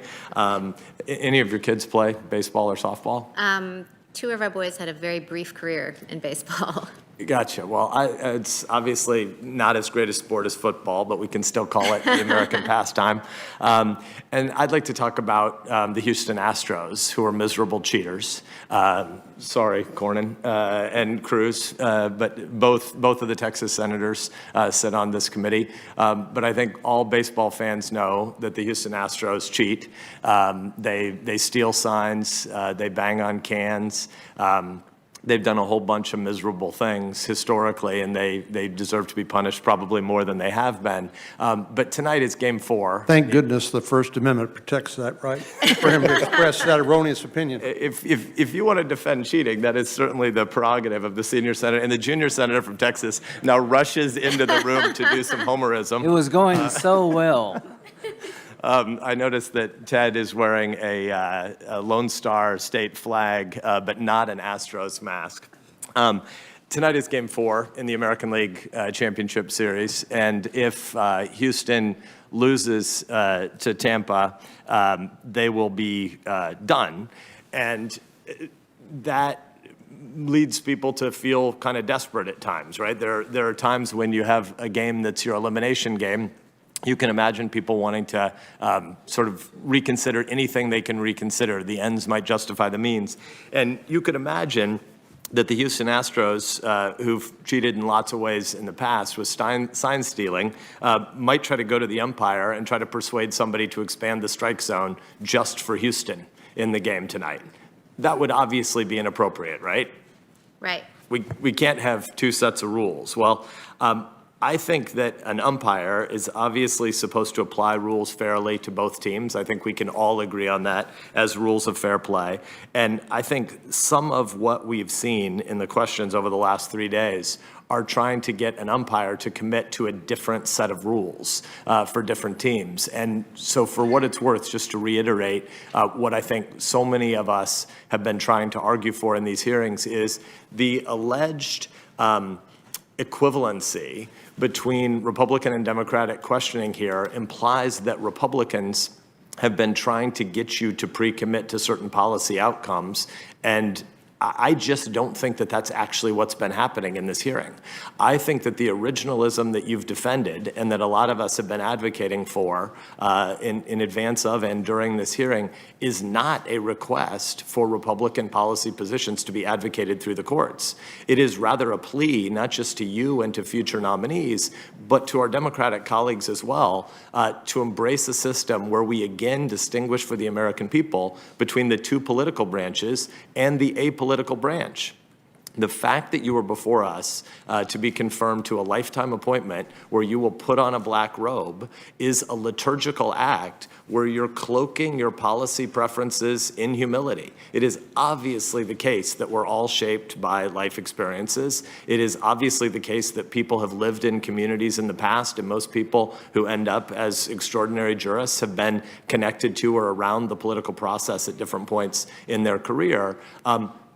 Any of your kids play baseball or softball?
Two of our boys had a very brief career in baseball.
Gotcha. Well, it's obviously not as great a sport as football, but we can still call it the American pastime. And I'd like to talk about the Houston Astros, who are miserable cheaters. Sorry, Cornyn and Cruz, but both of the Texas senators sit on this committee. But I think all baseball fans know that the Houston Astros cheat. They steal signs. They bang on cans. They've done a whole bunch of miserable things historically, and they deserve to be punished probably more than they have been. But tonight is Game 4.
Thank goodness the First Amendment protects that right, for him to express that erroneous opinion.
If you want to defend cheating, that is certainly the prerogative of the senior senator. And the junior senator from Texas now rushes into the room to do some homerism.
It was going so well.
I noticed that Ted is wearing a Lone Star State flag, but not an Astros mask. Tonight is Game 4 in the American League Championship Series, and if Houston loses to Tampa, they will be done. And that leads people to feel kind of desperate at times, right? There are times when you have a game that's your elimination game. You can imagine people wanting to sort of reconsider anything they can reconsider. The ends might justify the means. And you could imagine that the Houston Astros, who've cheated in lots of ways in the past with sign stealing, might try to go to the umpire and try to persuade somebody to expand the strike zone just for Houston in the game tonight. That would obviously be inappropriate, right?
Right.
We can't have two sets of rules. Well, I think that an umpire is obviously supposed to apply rules fairly to both teams. I think we can all agree on that as rules of fair play. And I think some of what we've seen in the questions over the last 3 days are trying to get an umpire to commit to a different set of rules for different teams. And so for what it's worth, just to reiterate what I think so many of us have been trying to argue for in these hearings is the alleged equivalency between Republican and Democratic questioning here implies that Republicans have been trying to get you to pre-commit to certain policy outcomes, and I just don't think that that's actually what's been happening in this hearing. I think that the originalism that you've defended and that a lot of us have been advocating for in advance of and during this hearing is not a request for Republican policy positions to be advocated through the courts. It is rather a plea, not just to you and to future nominees, but to our Democratic colleagues as well, to embrace a system where we again distinguish for the American people between the two political branches and the apolitical branch. The fact that you were before us to be confirmed to a lifetime appointment where you will put on a black robe is a liturgical act where you're cloaking your policy preferences in humility. It is obviously the case that we're all shaped by life experiences. It is obviously the case that people have lived in communities in the past, and most people who end up as extraordinary jurists have been connected to or around the political process at different points in their career.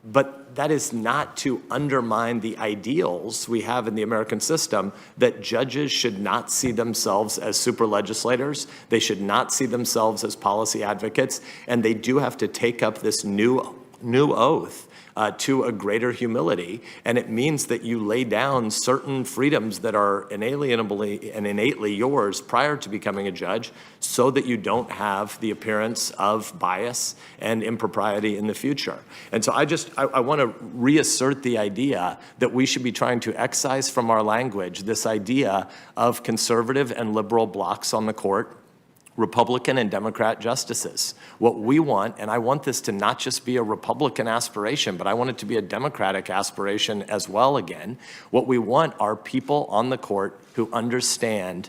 But that is not to undermine the ideals we have in the American system, that judges should not see themselves as super legislators. They should not see themselves as policy advocates, and they do have to take up this new oath to a greater humility, and it means that you lay down certain freedoms that are inalienably and innately yours prior to becoming a judge, so that you don't have the appearance of bias and impropriety in the future. And so I want to reassert the idea that we should be trying to excise from our language this idea of conservative and liberal blocs on the court, Republican and Democrat justices. What we want, and I want this to not just be a Republican aspiration, but I want it to be a Democratic aspiration as well again. What we want are people on the court who understand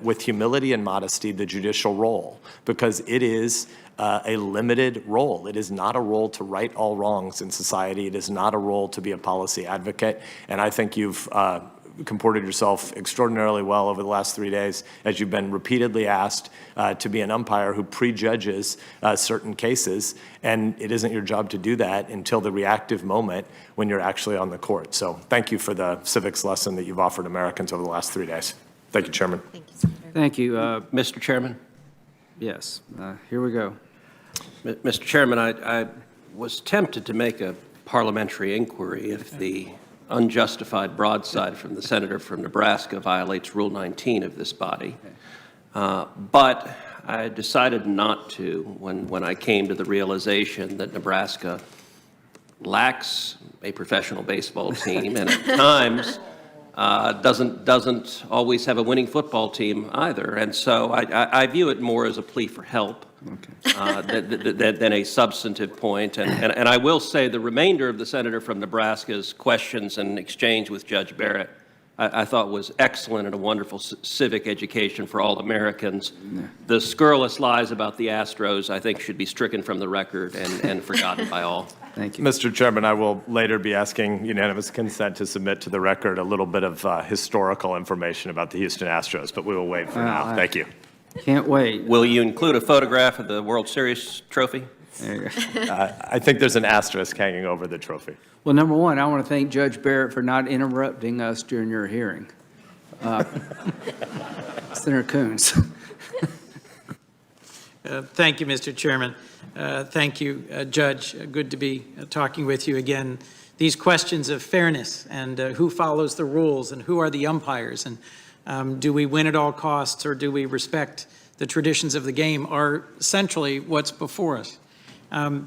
with humility and modesty, the judicial role, because it is a limited role. It is not a role to right all wrongs in society. It is not a role to be a policy advocate. And I think you've comported yourself extraordinarily well over the last 3 days, as you've been repeatedly asked to be an umpire who prejudges certain cases, and it isn't your job to do that until the reactive moment when you're actually on the court. So thank you for the civics lesson that you've offered Americans over the last 3 days. Thank you, Chairman.
Thank you, Senator.
Thank you.
Mr. Chairman?
Yes, here we go.
Mr. Chairman, I was tempted to make a parliamentary inquiry if the unjustified broadside from the senator from Nebraska violates Rule 19 of this body. But I decided not to when I came to the realization that Nebraska lacks a professional baseball team and at times doesn't always have a winning football team either. And so I view it more as a plea for help than a substantive point. And I will say the remainder of the senator from Nebraska's questions and exchange with Judge Barrett I thought was excellent and a wonderful civic education for all Americans. Yeah. The scurrilous lies about the Astros, I think, should be stricken from the record and forgotten by all.
Thank you.
Mr. Chairman, I will later be asking unanimous consent to submit to the record a little bit of historical information about the Houston Astros, but we will wait for now. Thank you.
Can't wait.
Will you include a photograph of the World Series trophy?
There you go.
I think there's an asterisk hanging over the trophy.
Well, number one, I want to thank Judge Barrett for not interrupting us during your hearing. Senator Coons.
Thank you, Mr. Chairman. Thank you, Judge. Good to be talking with you again. These questions of fairness and who follows the rules and who are the umpires and do we win at all costs or do we respect the traditions of the game are centrally what's before us.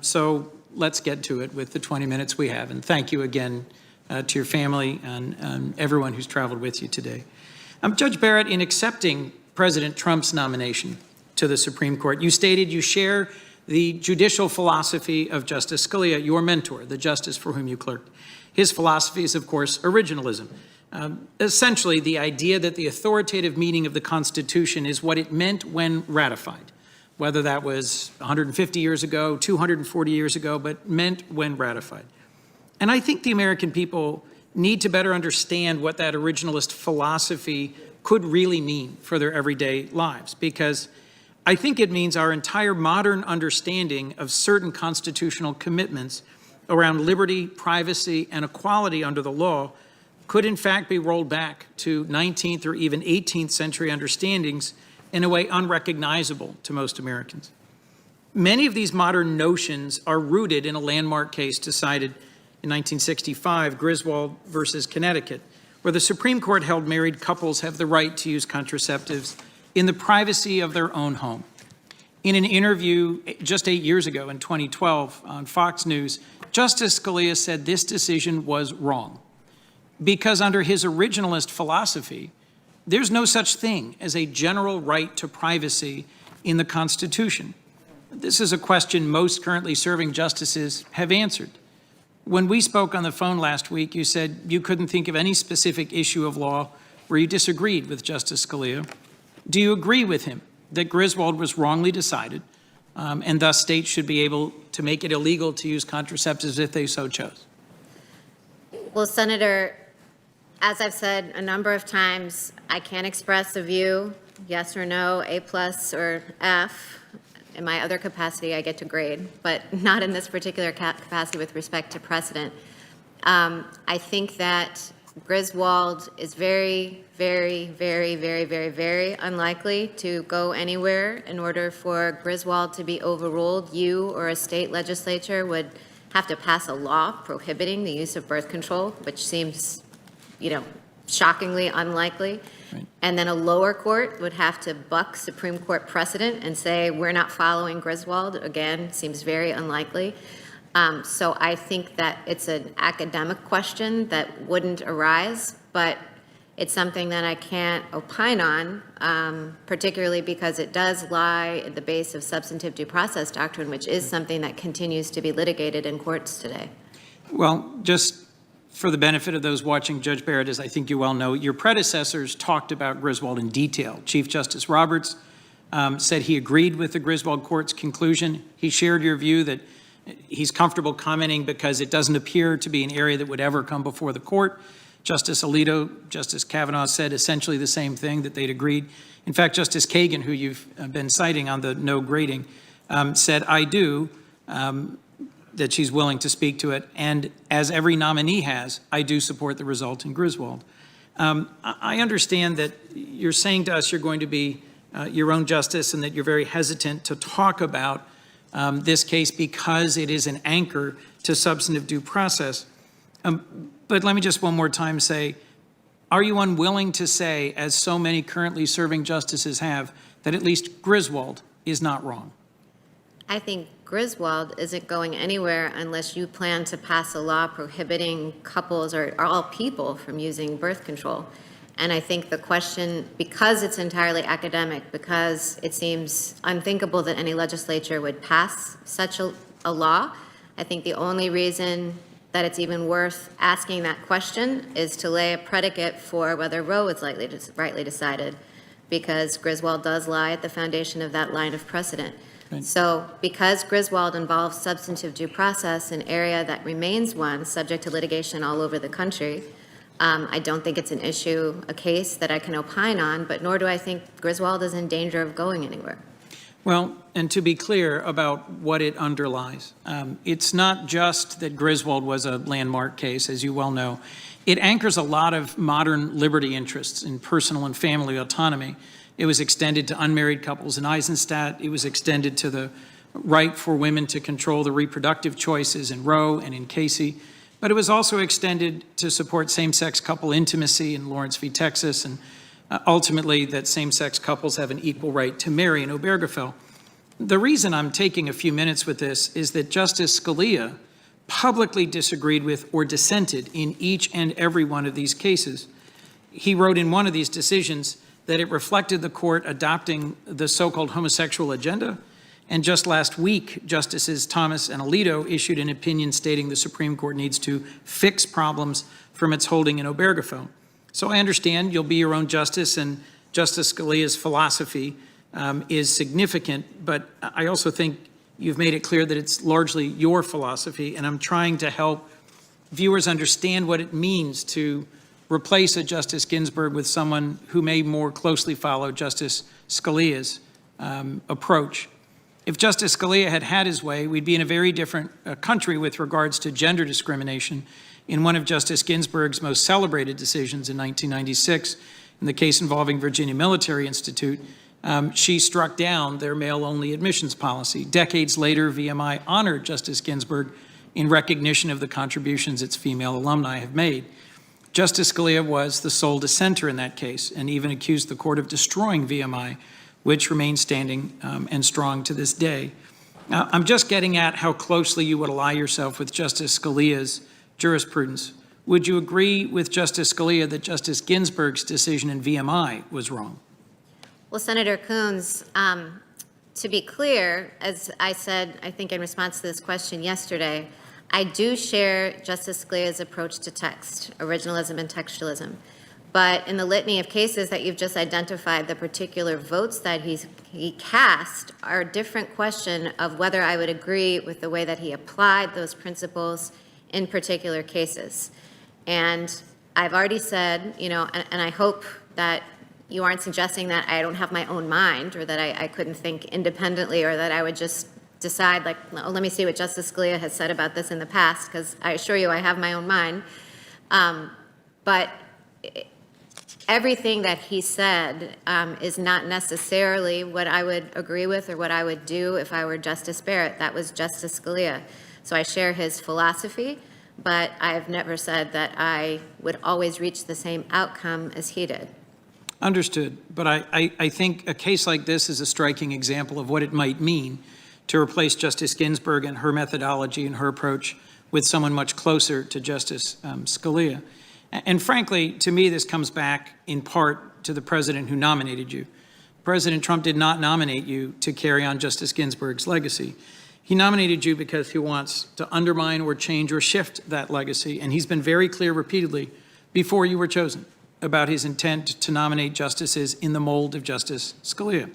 So let's get to it with the 20 minutes we have. And thank you again to your family and everyone who's traveled with you today. Judge Barrett, in accepting President Trump's nomination to the Supreme Court, you stated you share the judicial philosophy of Justice Scalia, your mentor, the justice for whom you clerked. His philosophy is, of course, originalism. Essentially, the idea that the authoritative meaning of the Constitution is what it meant when ratified, whether that was 150 years ago, 240 years ago, but meant when ratified. And I think the American people need to better understand what that originalist philosophy could really mean for their everyday lives, because I think it means our entire modern understanding of certain constitutional commitments around liberty, privacy, and equality under the law could in fact be rolled back to 19th or even 18th century understandings in a way unrecognizable to most Americans. Many of these modern notions are rooted in a landmark case decided in 1965, Griswold versus Connecticut, where the Supreme Court held married couples have the right to use contraceptives in the privacy of their own home. In an interview just 8 years ago in 2012 on Fox News, Justice Scalia said this decision was wrong because under his originalist philosophy, there's no such thing as a general right to privacy in the Constitution. This is a question most currently serving justices have answered. When we spoke on the phone last week, you said you couldn't think of any specific issue of law where you disagreed with Justice Scalia. Do you agree with him that Griswold was wrongly decided, and thus states should be able to make it illegal to use contraceptives if they so chose?
Well, Senator, as I've said a number of times, I can't express a view, yes or no, A+ or F. In my other capacity, I get to grade, but not in this particular capacity with respect to precedent. I think that Griswold is very, very, very, very, very, very unlikely to go anywhere. In order for Griswold to be overruled, you or a state legislature would have to pass a law prohibiting the use of birth control, which seems, shockingly unlikely. Right. And then a lower court would have to buck Supreme Court precedent and say, we're not following Griswold. Again, seems very unlikely. So I think that it's an academic question that wouldn't arise, but it's something that I can't opine on, particularly because it does lie at the base of substantive due process doctrine, which is something that continues to be litigated in courts today.
Well, just for the benefit of those watching, Judge Barrett, as I think you well know, your predecessors talked about Griswold in detail. Chief Justice Roberts said he agreed with the Griswold court's conclusion. He shared your view that he's comfortable commenting because it doesn't appear to be an area that would ever come before the court. Justice Alito, Justice Kavanaugh said essentially the same thing, that they'd agreed. In fact, Justice Kagan, who you've been citing on the no grading, said, I do, that she's willing to speak to it. And as every nominee has, I do support the result in Griswold. I understand that you're saying to us you're going to be your own justice and that you're very hesitant to talk about this case because it is an anchor to substantive due process. But let me just one more time say, are you unwilling to say, as so many currently serving justices have, that at least Griswold is not wrong?
I think Griswold isn't going anywhere unless you plan to pass a law prohibiting couples or all people from using birth control. And I think the question, because it's entirely academic, because it seems unthinkable that any legislature would pass such a law, I think the only reason that it's even worth asking that question is to lay a predicate for whether Roe was rightly decided, because Griswold does lie at the foundation of that line of precedent. Right. So because Griswold involves substantive due process, an area that remains one subject to litigation all over the country, I don't think it's an issue, a case that I can opine on, but nor do I think Griswold is in danger of going anywhere.
Well, and to be clear about what it underlies, it's not just that Griswold was a landmark case, as you well know. It anchors a lot of modern liberty interests in personal and family autonomy. It was extended to unmarried couples in Eisenstadt. It was extended to the right for women to control the reproductive choices in Roe and in Casey. But it was also extended to support same-sex couple intimacy in Lawrence v. Texas, and ultimately that same-sex couples have an equal right to marry in Obergefell. The reason I'm taking a few minutes with this is that Justice Scalia publicly disagreed with or dissented in each and every one of these cases. He wrote in one of these decisions that it reflected the court adopting the so-called homosexual agenda. And just last week, Justices Thomas and Alito issued an opinion stating the Supreme Court needs to fix problems from its holding in Obergefell. So I understand you'll be your own justice, and Justice Scalia's philosophy is significant, but I also think you've made it clear that it's largely your philosophy, and I'm trying to help viewers understand what it means to replace a Justice Ginsburg with someone who may more closely follow Justice Scalia's approach. If Justice Scalia had had his way, we'd be in a very different country with regards to gender discrimination. In one of Justice Ginsburg's most celebrated decisions in 1996, in the case involving Virginia Military Institute, she struck down their male-only admissions policy. Decades later, VMI honored Justice Ginsburg in recognition of the contributions its female alumni have made. Justice Scalia was the sole dissenter in that case and even accused the court of destroying VMI, which remains standing and strong to this day. Now, I'm just getting at how closely you would ally yourself with Justice Scalia's jurisprudence. Would you agree with Justice Scalia that Justice Ginsburg's decision in VMI was wrong?
Well, Senator Coons, to be clear, as I said, I think in response to this question yesterday, I do share Justice Scalia's approach to text, originalism and textualism. But in the litany of cases that you've just identified, the particular votes that he cast are a different question of whether I would agree with the way that he applied those principles in particular cases. And I've already said, you know, and I hope that you aren't suggesting that I don't have my own mind or that I couldn't think independently or that I would just decide like, oh, let me see what Justice Scalia has said about this in the past, because I assure you I have my own mind. But everything that he said is not necessarily what I would agree with or what I would do if I were Justice Barrett. That was Justice Scalia. So I share his philosophy, but I've never said that I would always reach the same outcome as he did.
Understood. But I think a case like this is a striking example of what it might mean to replace Justice Ginsburg and her methodology and her approach with someone much closer to Justice Scalia. And frankly, to me, this comes back in part to the president who nominated you. President Trump did not nominate you to carry on Justice Ginsburg's legacy. He nominated you because he wants to undermine or change or shift that legacy. And he's been very clear repeatedly before you were chosen about his intent to nominate justices in the mold of Justice Scalia.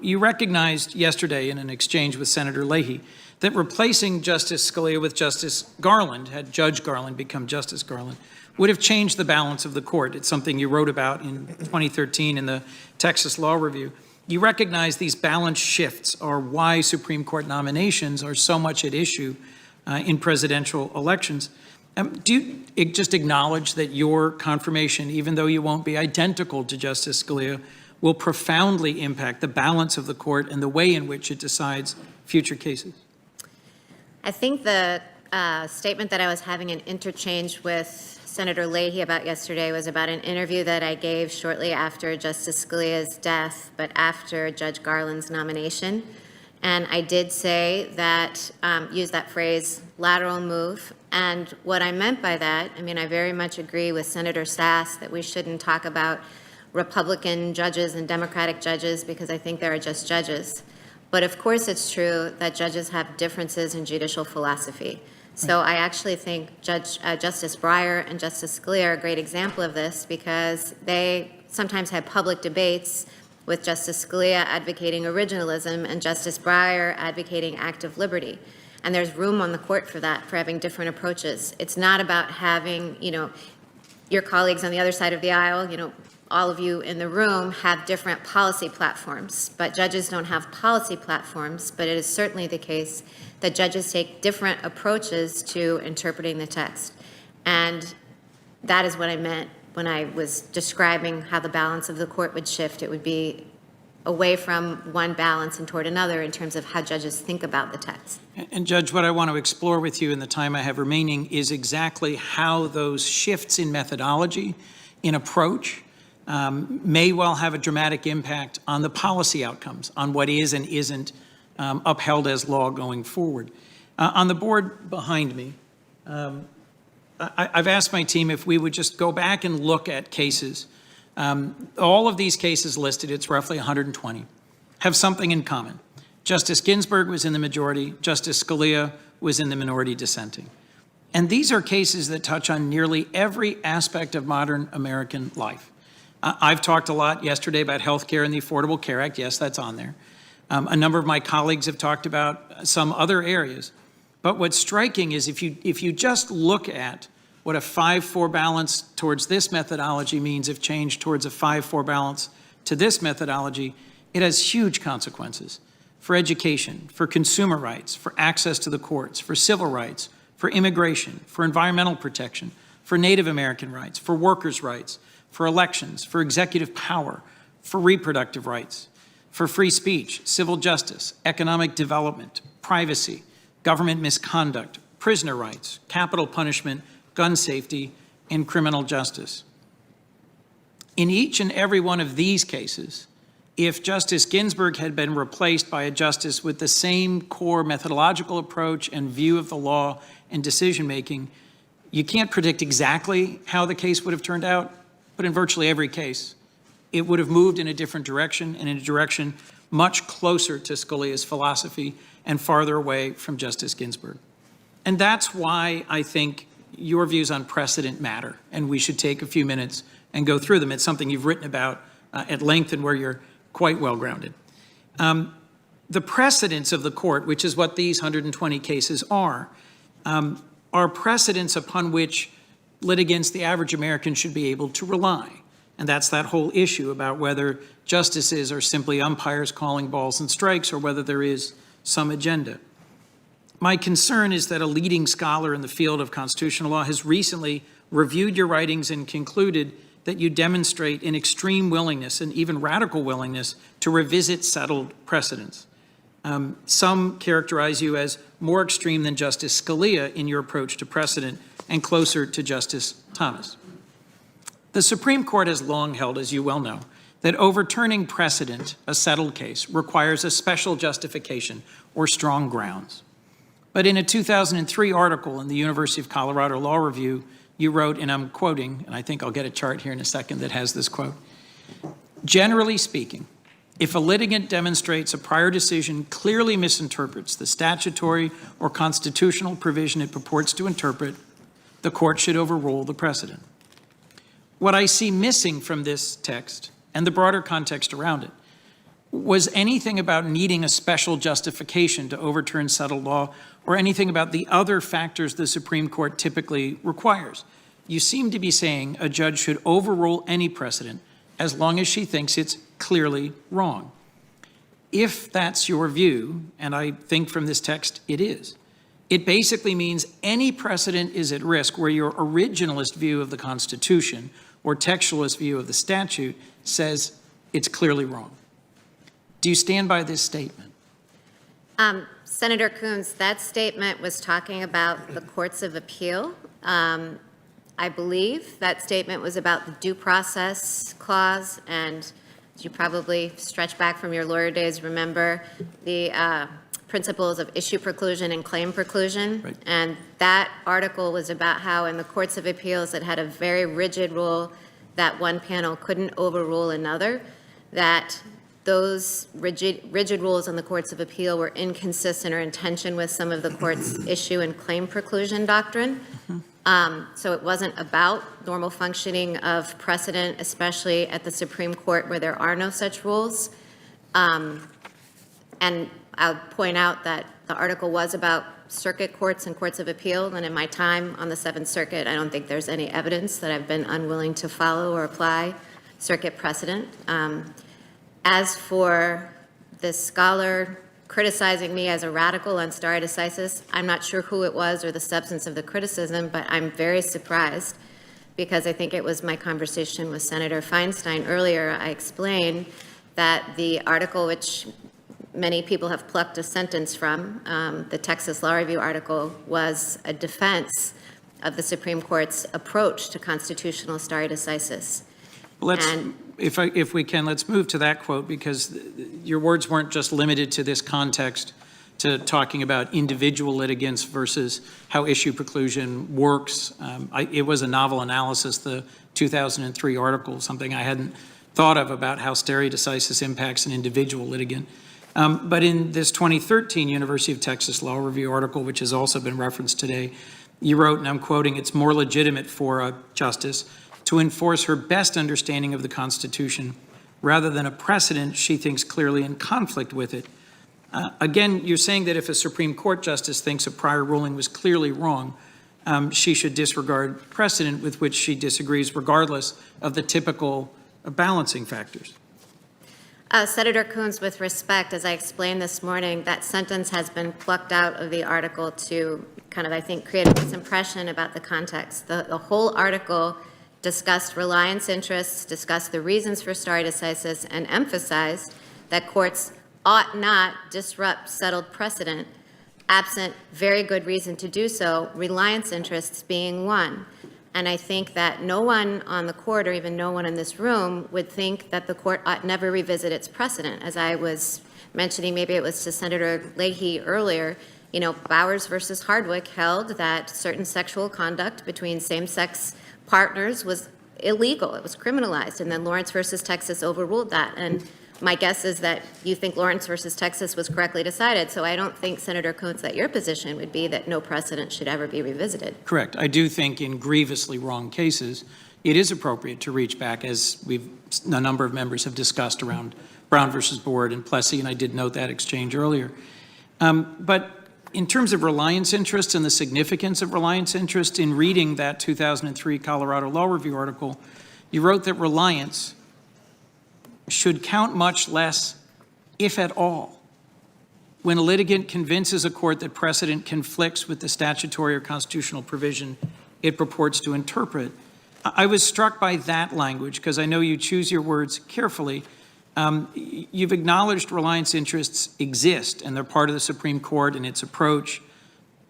You recognized yesterday in an exchange with Senator Leahy that replacing Justice Scalia with Justice Garland, had Judge Garland become Justice Garland, would have changed the balance of the court. It's something you wrote about in 2013 in the Texas Law Review. You recognize these balance shifts are why Supreme Court nominations are so much at issue in presidential elections. Do you just acknowledge that your confirmation, even though you won't be identical to Justice Scalia, will profoundly impact the balance of the court and the way in which it decides future cases?
I think the statement that I was having an interchange with Senator Leahy about yesterday was about an interview that I gave shortly after Justice Scalia's death, but after Judge Garland's nomination. And I did say that, use that phrase, lateral move. And what I meant by that, I mean, I very much agree with Senator Sass that we shouldn't talk about Republican judges and Democratic judges because I think they're just judges. But of course it's true that judges have differences in judicial philosophy. So I actually think Justice Breyer and Justice Scalia are a great example of this because they sometimes had public debates with Justice Scalia advocating originalism and Justice Breyer advocating active liberty. And there's room on the court for that, for having different approaches. It's not about having, you know, your colleagues on the other side of the aisle, you know, all of you in the room have different policy platforms, but judges don't have policy platforms, but it is certainly the case that judges take different approaches to interpreting the text. And that is what I meant when I was describing how the balance of the court would shift. It would be away from one balance and toward another in terms of how judges think about the text.
And Judge, what I want to explore with you in the time I have remaining is exactly how those shifts in methodology, in approach, may well have a dramatic impact on the policy outcomes, on what is and isn't upheld as law going forward. On the board behind me, I've asked my team if we would just go back and look at cases. All of these cases listed, it's roughly 120, have something in common. Justice Ginsburg was in the majority, Justice Scalia was in the minority dissenting. And these are cases that touch on nearly every aspect of modern American life. I've talked a lot yesterday about health care and the Affordable Care Act. Yes, that's on there. A number of my colleagues have talked about some other areas. But what's striking is if you just look at what a 5-4 balance towards this methodology means if changed towards a 5-4 balance to this methodology, it has huge consequences for education, for consumer rights, for access to the courts, for civil rights, for immigration, for environmental protection, for Native American rights, for workers' rights, for elections, for executive power, for reproductive rights, for free speech, civil justice, economic development, privacy, government misconduct, prisoner rights, capital punishment, gun safety, and criminal justice. In each and every one of these cases, if Justice Ginsburg had been replaced by a justice with the same core methodological approach and view of the law and decision-making, you can't predict exactly how the case would have turned out, but in virtually every case, it would have moved in a different direction, and in a direction much closer to Scalia's philosophy and farther away from Justice Ginsburg. And that's why I think your views on precedent matter, and we should take a few minutes and go through them. It's something you've written about at length and where you're quite well-grounded. The precedents of the court, which is what these 120 cases are precedents upon which litigants, the average American, should be able to rely. And that's that whole issue about whether justices are simply umpires calling balls and strikes or whether there is some agenda. My concern is that a leading scholar in the field of constitutional law has recently reviewed your writings and concluded that you demonstrate an extreme willingness and even radical willingness to revisit settled precedents. Some characterize you as more extreme than Justice Scalia in your approach to precedent and closer to Justice Thomas. The Supreme Court has long held, as you well know, that overturning precedent, a settled case, requires a special justification or strong grounds. But in a 2003 article in the University of Colorado Law Review, you wrote, and I'm quoting, and I think I'll get a chart here in a second that has this quote, "Generally speaking, if a litigant demonstrates a prior decision clearly misinterprets the statutory or constitutional provision it purports to interpret, the court should overrule the precedent." What I see missing from this text and the broader context around it was anything about needing a special justification to overturn settled law or anything about the other factors the Supreme Court typically requires. You seem to be saying a judge should overrule any precedent as long as she thinks it's clearly wrong. If that's your view, and I think from this text it is, it basically means any precedent is at risk where your originalist view of the Constitution or textualist view of the statute says it's clearly wrong. Do you stand by this statement?
Senator Coons, that statement was talking about the courts of appeal. I believe that statement was about the due process clause, and as you probably stretch back from your lawyer days, remember the principles of issue preclusion and claim preclusion.
Right.
And that article was about how in the courts of appeals it had a very rigid rule that one panel couldn't overrule another, that those rigid rules on the courts of appeal were inconsistent or in tension with some of the court's issue and claim preclusion doctrine. So it wasn't about normal functioning of precedent, especially at the Supreme Court where there are no such rules. And I'll point out that the article was about circuit courts and courts of appeal, and in my time on the Seventh Circuit, I don't think there's any evidence that I've been unwilling to follow or apply circuit precedent. As for the scholar criticizing me as a radical on stare decisis, I'm not sure who it was or the substance of the criticism, but I'm very surprised because I think it was my conversation with Senator Feinstein earlier. I explained that the article, which many people have plucked a sentence from, the Texas Law Review article, was a defense of the Supreme Court's approach to constitutional stare decisis.
If we can, let's move to that quote, because your words weren't just limited to this context, to talking about individual litigants versus how issue preclusion works. It was a novel analysis, the 2003 article, something I hadn't thought of about how stare decisis impacts an individual litigant. But in this 2013 University of Texas Law Review article, which has also been referenced today, you wrote, and I'm quoting, "It's more legitimate for a justice to enforce her best understanding of the Constitution rather than a precedent she thinks clearly in conflict with it." Again, you're saying that if a Supreme Court justice thinks a prior ruling was clearly wrong, she should disregard precedent with which she disagrees regardless of the typical balancing factors.
Senator Coons, with respect, as I explained this morning, that sentence has been plucked out of the article to kind of, I think, create a misimpression about the context. The whole article discussed reliance interests, discussed the reasons for stare decisis, and emphasized that courts ought not disrupt settled precedent, absent very good reason to do so, reliance interests being one. And I think that no one on the court, or even no one in this room, would think that the court ought never revisit its precedent. As I was mentioning, maybe it was to Senator Leahy earlier, you know, Bowers versus Hardwick held that certain sexual conduct between same-sex partners was illegal. It was criminalized. And then Lawrence versus Texas overruled that. And my guess is that you think Lawrence versus Texas was correctly decided. So I don't think, Senator Coates, that your position would be that no precedent should ever be revisited.
Correct. I do think in grievously wrong cases, it is appropriate to reach back, as a number of members have discussed around Brown versus Board and Plessy, and I did note that exchange earlier. But in terms of reliance interest and the significance of reliance interest, in reading that 2003 Colorado Law Review article, you wrote that reliance should count much less, if at all, when a litigant convinces a court that precedent conflicts with the statutory or constitutional provision it purports to interpret. I was struck by that language because I know you choose your words carefully. You've acknowledged reliance interests exist and they're part of the Supreme Court and its approach.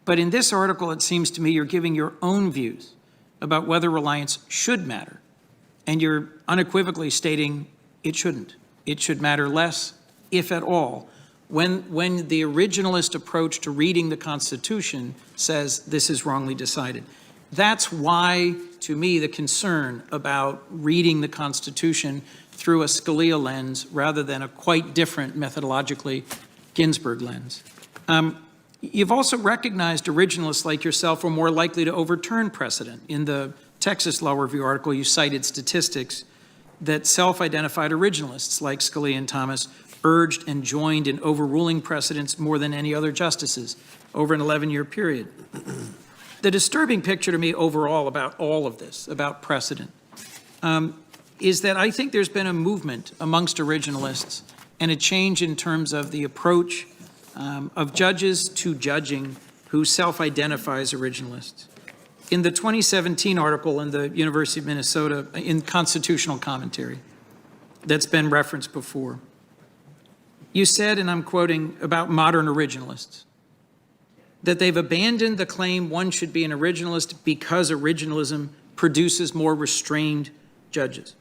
But in this article, it seems to me you're giving your own views about whether reliance should matter. And you're unequivocally stating it shouldn't. It should matter less, if at all, when the originalist approach to reading the Constitution says this is wrongly decided. That's why, to me, the concern about reading the Constitution through a Scalia lens rather than a quite different, methodologically, Ginsburg lens. You've also recognized originalists like yourself are more likely to overturn precedent. In the Texas Law Review article, you cited statistics that self-identified originalists like Scalia and Thomas urged and joined in overruling precedents more than any other justices over an 11-year period. The disturbing picture to me overall about all of this, about precedent, is that I think there's been a movement amongst originalists and a change in terms of the approach of judges to judging who self-identifies originalists. In the 2017 article in the University of Minnesota, in Constitutional Commentary, that's been referenced before, you said, and I'm quoting, about modern originalists, that they've abandoned the claim one should be an originalist because originalism produces more restrained judges.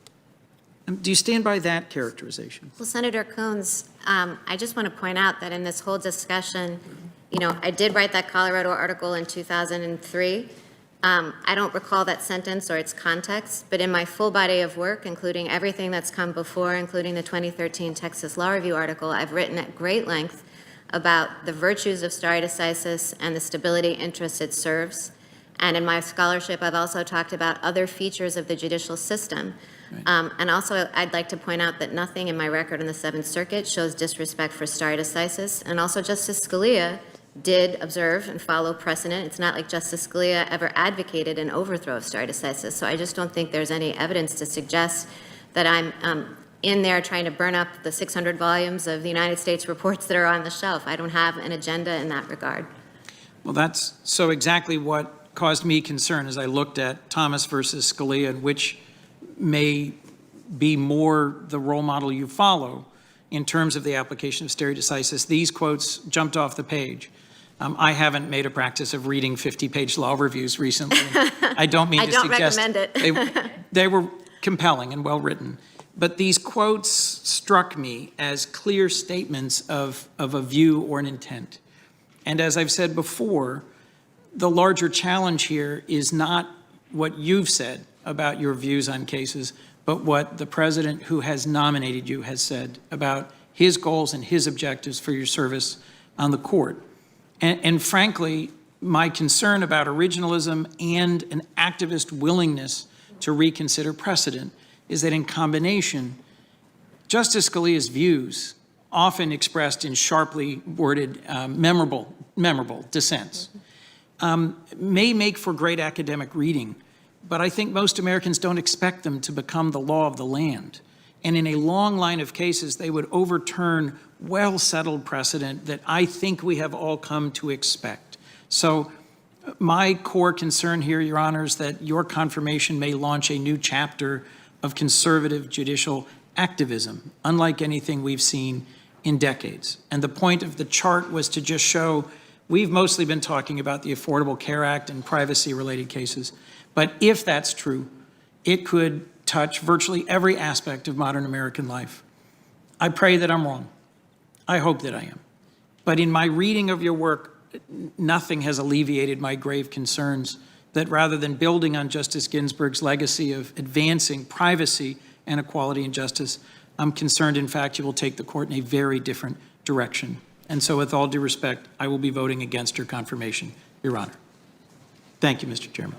Do you stand by that characterization?
Well, Senator Coons, I just want to point out that in this whole discussion, you know, I did write that Colorado article in 2003. I don't recall that sentence or its context, but in my full body of work, including everything that's come before, including the 2013 Texas Law Review article, I've written at great length about the virtues of stare decisis and the stability interests it serves. And in my scholarship, I've also talked about other features of the judicial system. Right. And also, I'd like to point out that nothing in my record in the Seventh Circuit shows disrespect for stare decisis. And also, Justice Scalia did observe and follow precedent. It's not like Justice Scalia ever advocated an overthrow of stare decisis. So I just don't think there's any evidence to suggest that I'm in there trying to burn up the 600 volumes of the United States reports that are on the shelf. I don't have an agenda in that regard.
Well, that's so exactly what caused me concern as I looked at Thomas versus Scalia, and which may be more the role model you follow in terms of the application of stare decisis. These quotes jumped off the page. I haven't made a practice of reading 50-page law reviews recently. I don't mean to suggest.
I don't recommend it.
They were compelling and well-written. But these quotes struck me as clear statements of a view or an intent. And as I've said before, the larger challenge here is not what you've said about your views on cases, but what the president who has nominated you has said about his goals and his objectives for your service on the court. And frankly, my concern about originalism and an activist willingness to reconsider precedent is that in combination, Justice Scalia's views, often expressed in sharply worded, memorable dissents, may make for great academic reading, but I think most Americans don't expect them to become the law of the land. And in a long line of cases, they would overturn well-settled precedent that I think we have all come to expect. So My core concern here, Your Honor, is that your confirmation may launch a new chapter of conservative judicial activism, unlike anything we've seen in decades. And the point of the chart was to just show we've mostly been talking about the Affordable Care Act and privacy-related cases. But if that's true, it could touch virtually every aspect of modern American life. I pray that I'm wrong. I hope that I am. But in my reading of your work, nothing has alleviated my grave concerns that rather than building on Justice Ginsburg's legacy of advancing privacy and equality and justice, I'm concerned, in fact, you will take the court in a very different direction. And so with all due respect, I will be voting against your confirmation, Your Honor. Thank you, Mr. Chairman.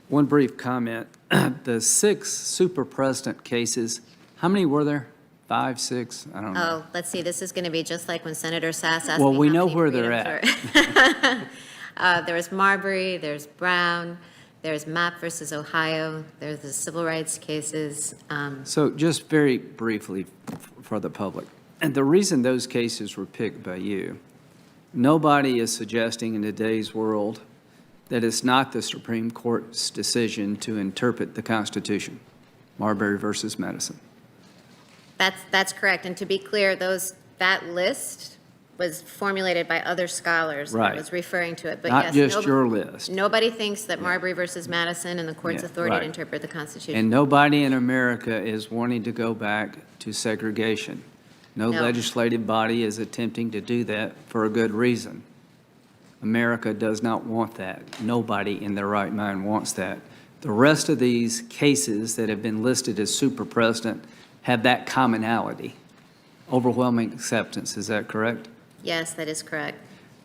One brief comment. The 6 super precedent cases, how many were there? 5, 6? I don't know.
Oh, let's see, this is going to be just like when Senator Sass asked
Well,
me
we
how
know
many
where they're
freedoms were. There was Marbury, there's Brown, there's Mapp versus Ohio, there's the civil rights cases.
So just very briefly for the public, and the reason those cases were picked by you, nobody is suggesting in today's world that it's not the Supreme Court's decision to interpret the Constitution, Marbury versus Madison.
That's correct. And to be clear, that list was formulated by other scholars.
Right.
I was referring to it. But
Not
yes,
just your list.
Nobody thinks that Marbury versus Madison and the court's
Yeah,
authority
right.
to interpret the Constitution.
And nobody in America is wanting to go back to segregation. No
No.
legislative body is attempting to do that for a good reason. America does not want that. Nobody in their right mind wants that. The rest of these cases that have been listed as super precedent have that commonality, overwhelming acceptance. Is that correct?
Yes, that is correct.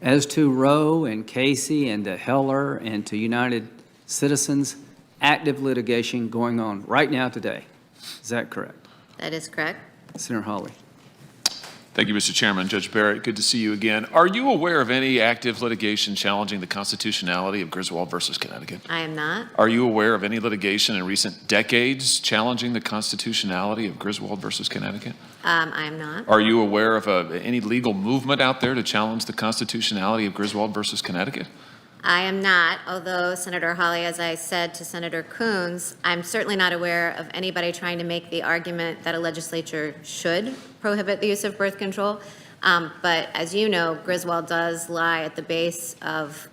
As to Roe and Casey and to Heller and to United Citizens, active litigation going on right now today. Is that correct?
That is correct.
Senator Hawley.
Thank you, Mr. Chairman. Judge Barrett, good to see you again. Are you aware of any active litigation challenging the constitutionality of Griswold versus Connecticut?
I am not.
Are you aware of any litigation in recent decades challenging the constitutionality of Griswold versus Connecticut?
I am not.
Are you aware of any legal movement out there to challenge the constitutionality of Griswold versus Connecticut?
I am not, although Senator Hawley, as I said to Senator Coons, I'm certainly not aware of anybody trying to make the argument that a legislature should prohibit the use of birth control. But as you know, Griswold does lie at the base of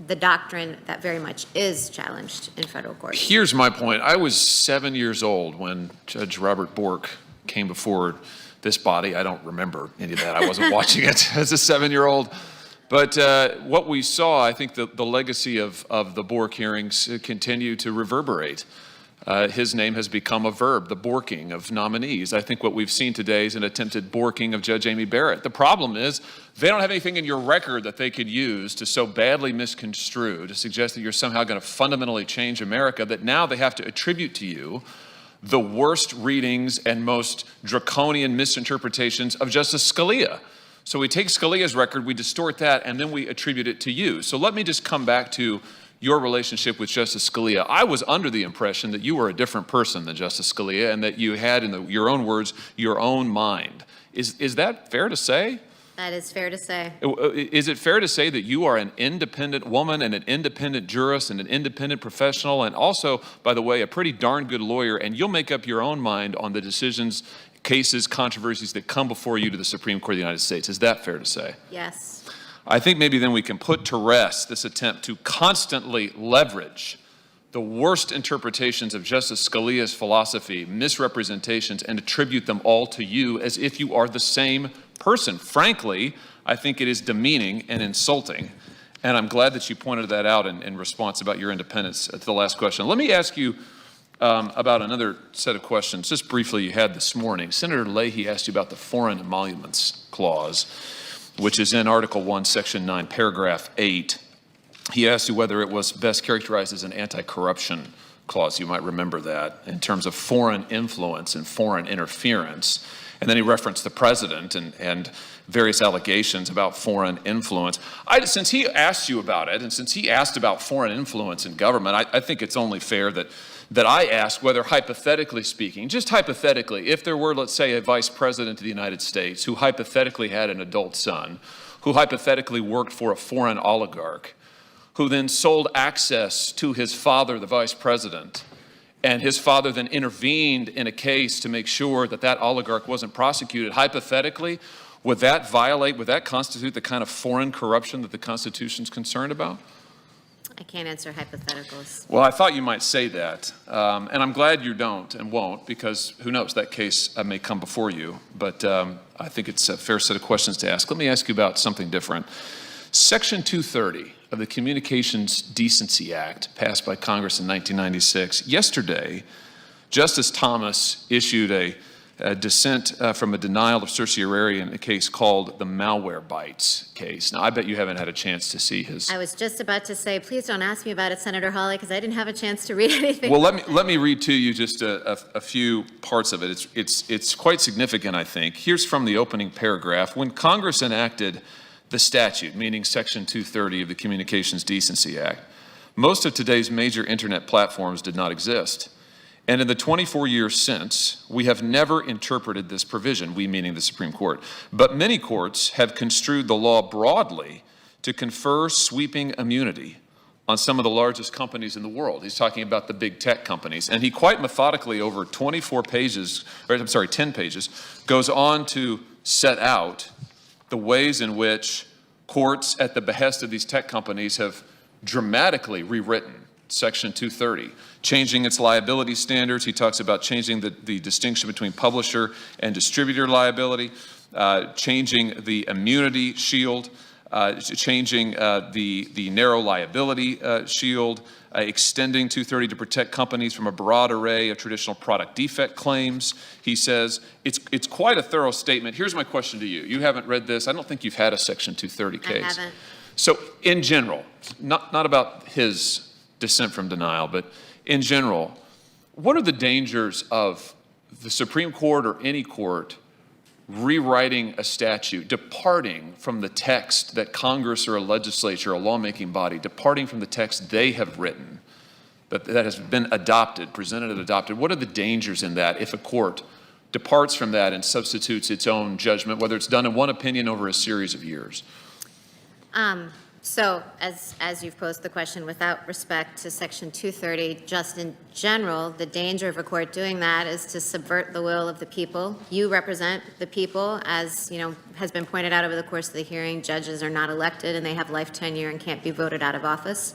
the doctrine that very much is challenged in federal court.
Here's my point. I was 7 years old when Judge Robert Bork came before this body. I don't remember any of that. I wasn't watching it as a 7-year-old. But what we saw, I think the legacy of the Bork hearings continue to reverberate. His name has become a verb, the Borking of nominees. I think what we've seen today is an attempted Borking of Judge Amy Barrett. The problem is they don't have anything in your record that they could use to so badly misconstrue, to suggest that you're somehow going to fundamentally change America, that now they have to attribute to you the worst readings and most draconian misinterpretations of Justice Scalia. So we take Scalia's record, we distort that, and then we attribute it to you. So let me just come back to your relationship with Justice Scalia. I was under the impression that you were a different person than Justice Scalia and that you had, in your own words, your own mind. Is that fair to say?
That is fair to say.
Is it fair to say that you are an independent woman and an independent jurist and an independent professional and also, by the way, a pretty darn good lawyer, and you'll make up your own mind on the decisions, cases, controversies that come before you to the Supreme Court of the United States? Is that fair to say?
Yes.
I think maybe then we can put to rest this attempt to constantly leverage the worst interpretations of Justice Scalia's philosophy, misrepresentations, and attribute them all to you as if you are the same person. Frankly, I think it is demeaning and insulting. And I'm glad that you pointed that out in response about your independence to the last question. Let me ask you about another set of questions, just briefly, you had this morning. Senator Leahy asked you about the Foreign Emoluments Clause, which is in Article 1, Section 9, Paragraph 8. He asked you whether it was best characterized as an anti-corruption clause. You might remember that in terms of foreign influence and foreign interference. And then he referenced the president and various allegations about foreign influence. Since he asked you about it, and since he asked about foreign influence in government, I think it's only fair that I ask whether, hypothetically speaking, just hypothetically, if there were, let's say, a vice president of the United States who hypothetically had an adult son who hypothetically worked for a foreign oligarch, who then sold access to his father, the vice president, and his father then intervened in a case to make sure that that oligarch wasn't prosecuted, hypothetically, would that constitute the kind of foreign corruption that the Constitution's concerned about?
I can't answer hypotheticals.
Well, I thought you might say that, and I'm glad you don't and won't, because who knows, that case may come before you, but I think it's a fair set of questions to ask. Let me ask you about something different. Section 230 of the Communications Decency Act, passed by Congress in 1996, yesterday, Justice Thomas issued a dissent from a denial of certiorari in a case called the Malwarebytes case. Now, I bet you haven't had a chance to see his.
I was just about to say, please don't ask me about it, Senator Hawley, because I didn't have a chance to read anything.
Well, let me read to you just a few parts of it. It's quite significant, I think. Here's from the opening paragraph. When Congress enacted the statute, meaning Section 230 of the Communications Decency Act, most of today's major internet platforms did not exist. And in the 24 years since, we have never interpreted this provision, we meaning the Supreme Court. But many courts have construed the law broadly to confer sweeping immunity on some of the largest companies in the world. He's talking about the big tech companies. And he quite methodically, over 10 pages, goes on to set out the ways in which courts, at the behest of these tech companies, have dramatically rewritten Section 230, changing its liability standards. He talks about changing the distinction between publisher and distributor liability, changing the immunity shield, changing the narrow liability shield, extending 230 to protect companies from a broad array of traditional product defect claims. He says it's quite a thorough statement. Here's my question to you. You haven't read this. I don't think you've had a Section 230 case.
I haven't.
So in general, not about his dissent from denial, but in general, what are the dangers of the Supreme Court or any court rewriting a statute, departing from the text that Congress or a legislature, a lawmaking body, departing from the text they have written, that has been adopted, presented and adopted? What are the dangers in that if a court departs from that and substitutes its own judgment, whether it's done in one opinion over a series of years?
So as you've posed the question, without respect to Section 230, just in general, the danger of a court doing that is to subvert the will of the people. You represent the people, as has been pointed out over the course of the hearing. Judges are not elected and they have life tenure and can't be voted out of office.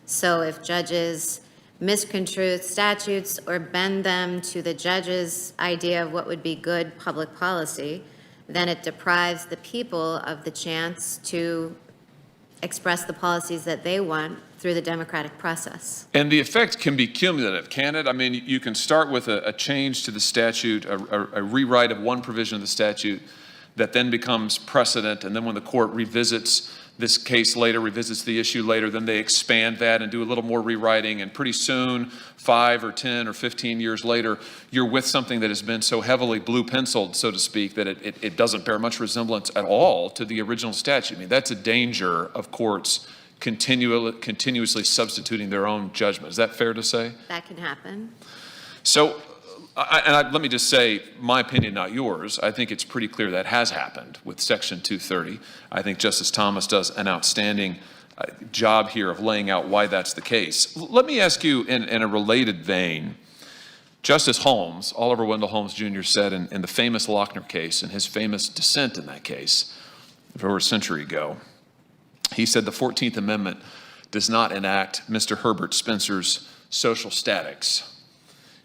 So if judges misconstrue statutes or bend them to the judge's idea of what would be good public policy, then it deprives the people of the chance to express the policies that they want through the democratic process.
And the effect can be cumulative, can it? I mean, you can start with a change to the statute, a rewrite of one provision of the statute that then becomes precedent, and then when the court revisits this case later, revisits the issue later, then they expand that and do a little more rewriting, and pretty soon, 5 or 10 or 15 years later, you're with something that has been so heavily blue-penciled, so to speak, that it doesn't bear much resemblance at all to the original statute. I mean, that's a danger of courts continuously substituting their own judgment. Is that fair to say?
That can happen.
So, let me just say, my opinion, not yours, I think it's pretty clear that has happened with Section 230. I think Justice Thomas does an outstanding job here of laying out why that's the case. Let me ask you in a related vein. Justice Holmes, Oliver Wendell Holmes Jr., said in the famous Lochner case, in his famous dissent in that case, over a century ago, he said the 14th Amendment does not enact Mr. Herbert Spencer's social statics.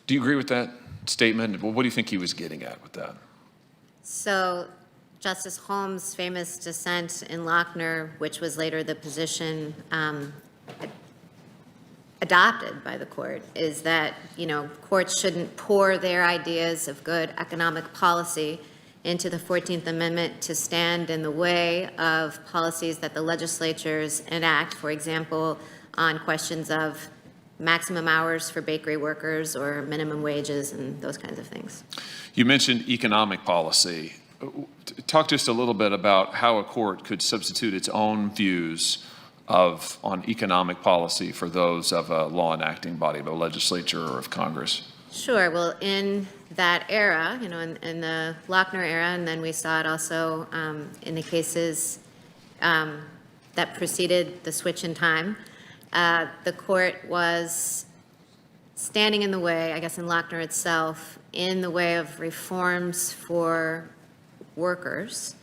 Do you agree with that statement? Well, what do you think he was getting at with that?
So Justice Holmes' famous dissent in Lochner, which was later the position adopted by the court, is that, courts shouldn't pour their ideas of good economic policy into the 14th Amendment to stand in the way of policies that the legislatures enact, for example, on questions of maximum hours for bakery workers or minimum wages and those kinds of things.
You mentioned economic policy. Talk to us a little bit about how a court could substitute its own views on economic policy for those of a law enacting body, of a legislature or of Congress.
Sure. Well, in that era, in the Lochner era, and then we saw it also in the cases that preceded the switch in time. The court was standing in the way, I guess in Lochner itself, in the way of reforms for workers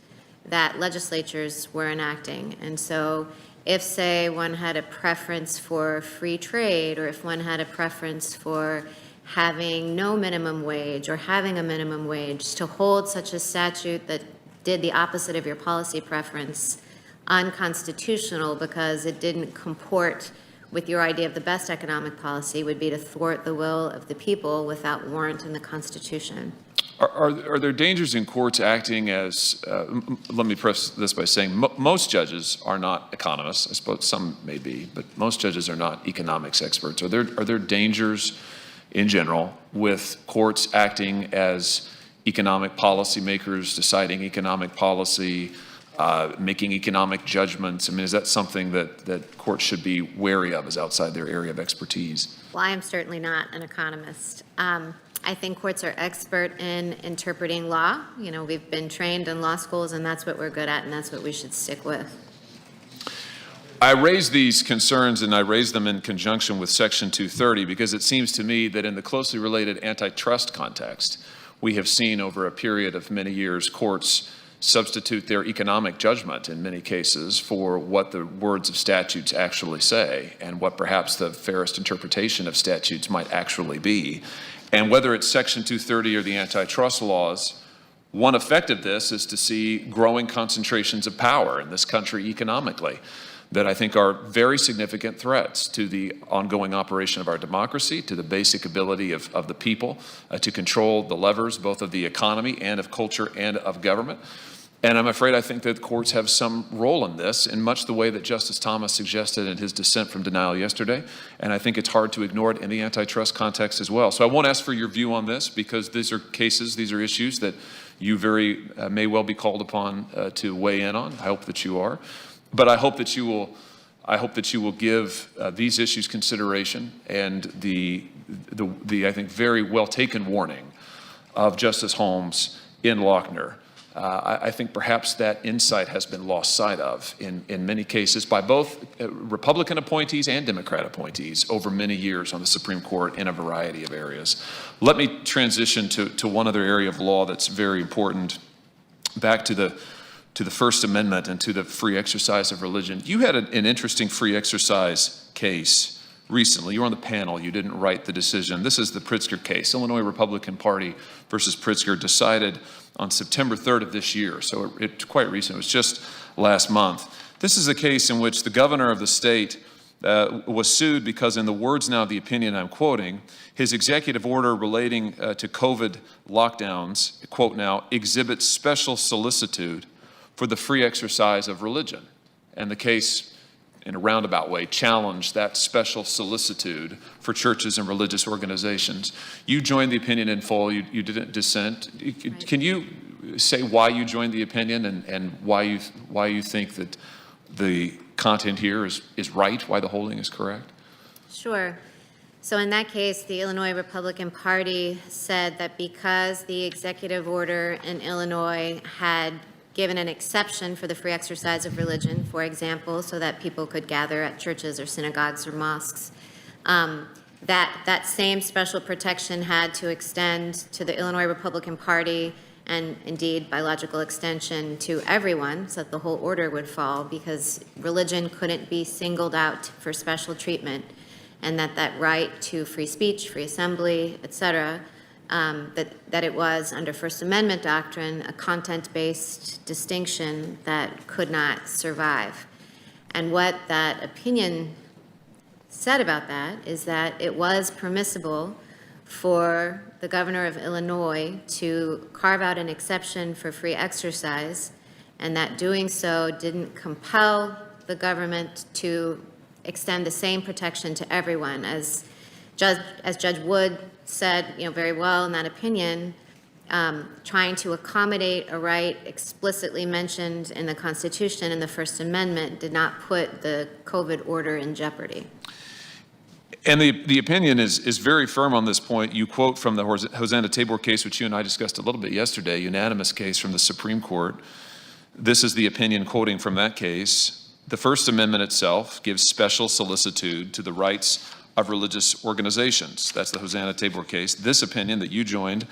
that legislatures were enacting. And so if, say, one had a preference for free trade, or if one had a preference for having no minimum wage or having a minimum wage, to hold such a statute that did the opposite of your policy preference unconstitutional because it didn't comport with your idea of the best economic policy would be to thwart the will of the people without warrant in the Constitution.
Are there dangers in courts acting as, let me preface this by saying, most judges are not economists. I suppose some may be, but most judges are not economics experts. Are there dangers in general with courts acting as economic policymakers, deciding economic policy, making economic judgments? I mean, is that something that courts should be wary of as outside their area of expertise?
Well, I am certainly not an economist. I think courts are expert in interpreting law. You know, we've been trained in law schools, and that's what we're good at, and that's what we should stick with.
I raise these concerns, and I raise them in conjunction with Section 230, because it seems to me that in the closely related antitrust context, we have seen over a period of many years courts substitute their economic judgment in many cases for what the words of statutes actually say and what perhaps the fairest interpretation of statutes might actually be. And whether it's Section 230 or the antitrust laws, one effect of this is to see growing concentrations of power in this country economically that I think are very significant threats to the ongoing operation of our democracy, to the basic ability of the people to control the levers both of the economy and of culture and of government. And I'm afraid I think that courts have some role in this in much the way that Justice Thomas suggested in his dissent from denial yesterday. And I think it's hard to ignore it in the antitrust context as well. So I won't ask for your view on this because these are cases, these are issues that you may well be called upon to weigh in on. I hope that you are. But I hope that you will give these issues consideration and the I think very well taken warning of Justice Holmes in Lochner. I think perhaps that insight has been lost sight of in many cases by both Republican appointees and Democrat appointees over many years on the Supreme Court in a variety of areas. Let me transition to one other area of law that's very important, back to the First Amendment and to the free exercise of religion. You had an interesting free exercise case recently. You were on the panel. You didn't write the decision. This is the Pritzker case. Illinois Republican Party versus Pritzker, decided on September 3rd of this year. So it's quite recent. It was just last month. This is a case in which the governor of the state was sued because, in the words now of the opinion I'm quoting, his executive order relating to COVID lockdowns, quote now, exhibits special solicitude for the free exercise of religion. And the case, in a roundabout way, challenged that special solicitude for churches and religious organizations. You joined the opinion in full. You didn't dissent. Right. Can you say why you joined the opinion and why you think that the content here is right, why the holding is correct?
Sure. So in that case, the Illinois Republican Party said that because the executive order in Illinois had given an exception for the free exercise of religion, for example, so that people could gather at churches or synagogues or mosques, that same special protection had to extend to the Illinois Republican Party and indeed, by logical extension, to everyone, so that the whole order would fall, because religion couldn't be singled out for special treatment, and that right to free speech, free assembly, et cetera, that it was, under First Amendment doctrine, a content-based distinction that could not survive. And what that opinion said about that is that it was permissible for the governor of Illinois to carve out an exception for free exercise, and that doing so didn't compel the government to extend the same protection to everyone. As Judge Wood said, very well in that opinion, trying to accommodate a right explicitly mentioned in the Constitution and the First Amendment did not put the COVID order in jeopardy.
And the opinion is very firm on this point. You quote from the Hosanna Tabor case, which you and I discussed a little bit yesterday, unanimous case from the Supreme Court, This is the opinion quoting from that case. The First Amendment itself gives special solicitude to the rights of religious organizations. That's the Hosanna Tabor case. This opinion that you joined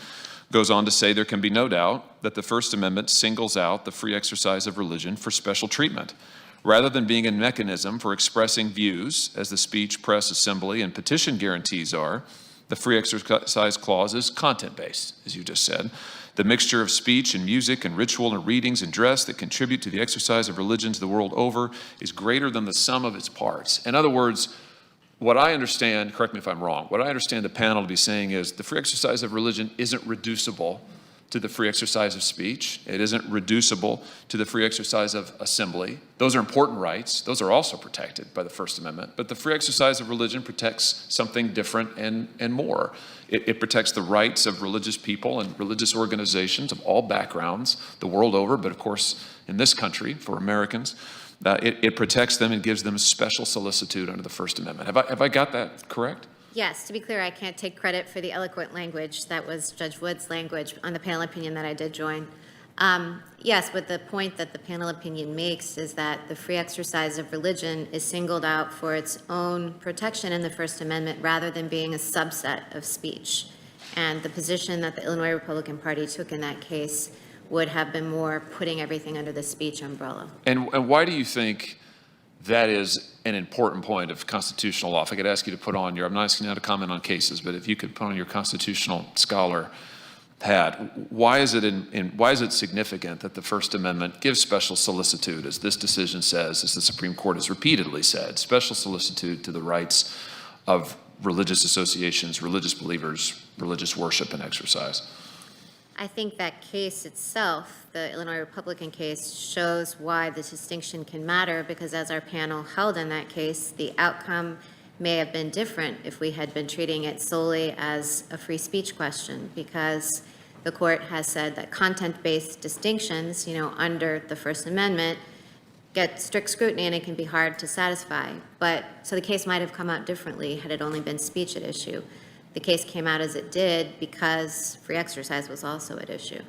goes on to say there can be no doubt that the First Amendment singles out the free exercise of religion for special treatment. Rather than being a mechanism for expressing views, as the speech, press, assembly, and petition guarantees are, the free exercise clause is content-based, as you just said. The mixture of speech and music and ritual and readings and dress that contribute to the exercise of religions the world over is greater than the sum of its parts. In other words, what I understand, correct me if I'm wrong, what I understand the panel to be saying is the free exercise of religion isn't reducible to the free exercise of speech. It isn't reducible to the free exercise of assembly. Those are important rights. Those are also protected by the First Amendment. But the free exercise of religion protects something different and more. It protects the rights of religious people and religious organizations of all backgrounds the world over, but of course in this country, for Americans, it protects them and gives them special solicitude under the First Amendment. Have I got that correct?
Yes, to be clear, I can't take credit for the eloquent language. That was Judge Wood's language on the panel opinion that I did join. Yes, but the point that the panel opinion makes is that the free exercise of religion is singled out for its own protection in the First Amendment rather than being a subset of speech. And the position that the Illinois Republican Party took in that case would have been more putting everything under the speech umbrella.
And why do you think that is an important point of constitutional law? If I could ask you to put on your, I'm not asking you to comment on cases, but if you could put on your constitutional scholar hat, why is it significant that the First Amendment gives special solicitude, as this decision says, as the Supreme Court has repeatedly said, special solicitude to the rights of religious associations, religious believers, religious worship and exercise?
I think that case itself, the Illinois Republican case, shows why the distinction can matter, because as our panel held in that case, the outcome may have been different if we had been treating it solely as a free speech question, because the court has said that content-based distinctions, under the First Amendment get strict scrutiny and it can be hard to satisfy. So the case might have come out differently had it only been speech at issue. The case came out as it did because free exercise was also at issue.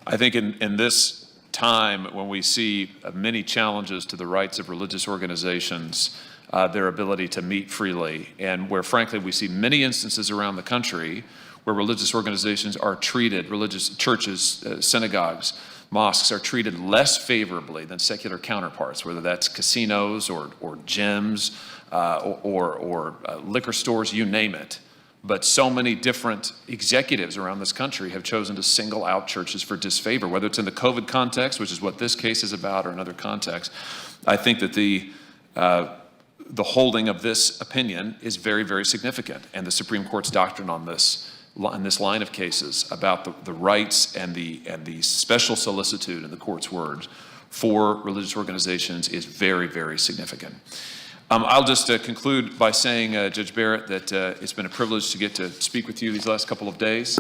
I think in this time when we see many challenges to the rights of religious organizations, their ability to meet freely, and where frankly we see many instances around the country where religious organizations are treated, religious churches, synagogues, mosques are treated less favorably than secular counterparts, whether that's casinos or gyms or liquor stores, you name it. But so many different executives around this country have chosen to single out churches for disfavor, whether it's in the COVID context, which is what this case is about, or another context. I think that the holding of this opinion is very, very significant, and the Supreme Court's doctrine on this line of cases about the rights and the special solicitude, in the court's words, for religious organizations is very, very significant. I'll just conclude by saying, Judge Barrett, that it's been a privilege to get to speak with you these last couple of days.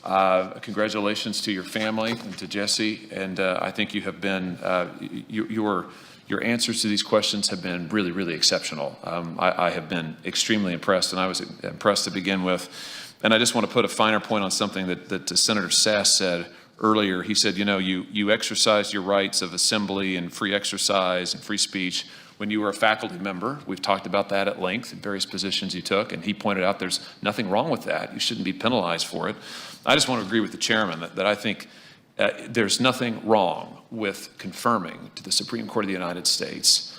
Congratulations to your family and to Jesse, and I think you have been, your answers to these questions have been really, really exceptional. I have been extremely impressed, and I was impressed to begin with. And I just want to put a finer point on something that Senator Sass said earlier. He said, you exercised your rights of assembly and free exercise and free speech when you were a faculty member. We've talked about that at length in various positions you took, and he pointed out there's nothing wrong with that. You shouldn't be penalized for it. I just want to agree with the chairman that I think there's nothing wrong with confirming to the Supreme Court of the United States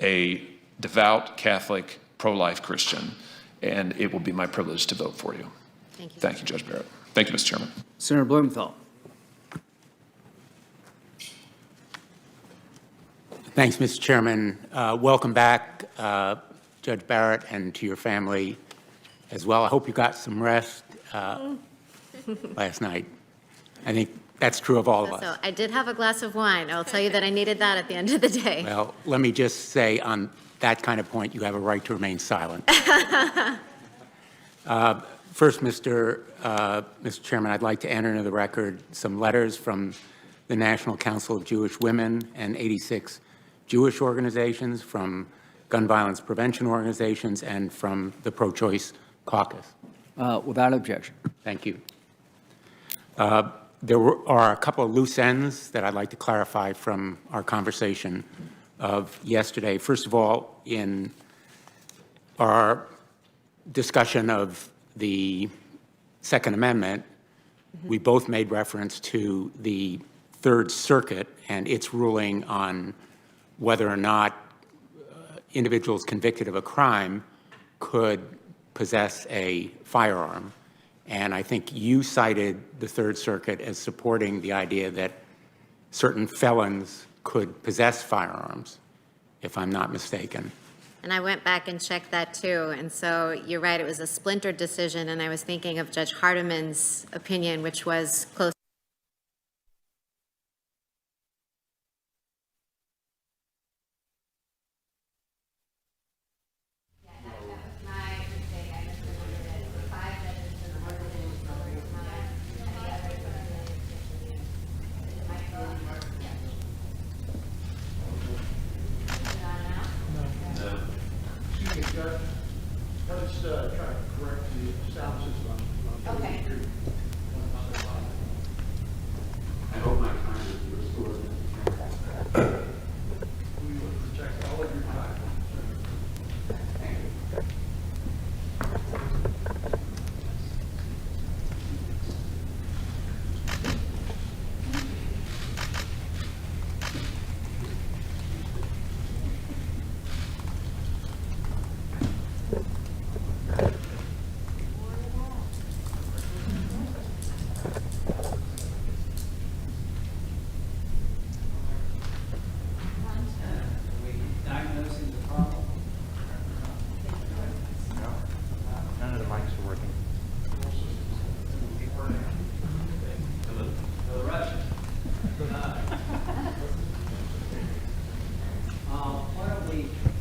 a devout Catholic pro-life Christian, and it will be my privilege to vote for you.
Thank you.
Thank you, Judge Barrett. Thank you, Mr. Chairman.
Senator Blumenthal.
Thanks, Mr. Chairman. Welcome back, Judge Barrett, and to your family as well. I hope you got some rest last night. I think that's true of all of us.
So I did have a glass of wine. I'll tell you that I needed that at the end of the day.
Well, let me just say on that kind of point, you have a right to remain silent. First, Mr. Chairman, I'd like to enter into the record some letters from the National Council of Jewish Women and 86 Jewish organizations, from gun violence prevention organizations, and from the pro-choice caucus.
Without objection.
Thank you. are a couple of loose ends that I'd like to clarify from our conversation of yesterday. First of all, in our discussion of the Second Amendment, we both made reference to the Third Circuit and its ruling on whether or not individuals convicted of a crime could possess a firearm. And I think you cited the Third Circuit as supporting the idea that certain felons could possess firearms, if I'm not mistaken.
And I went back and checked that too. And so you're right, it was a splintered decision. And I was thinking of Judge Hardiman's opinion, which was close.
Let's try to correct the sound system. Okay.
I hope my time is restored.
We will protect all of your time.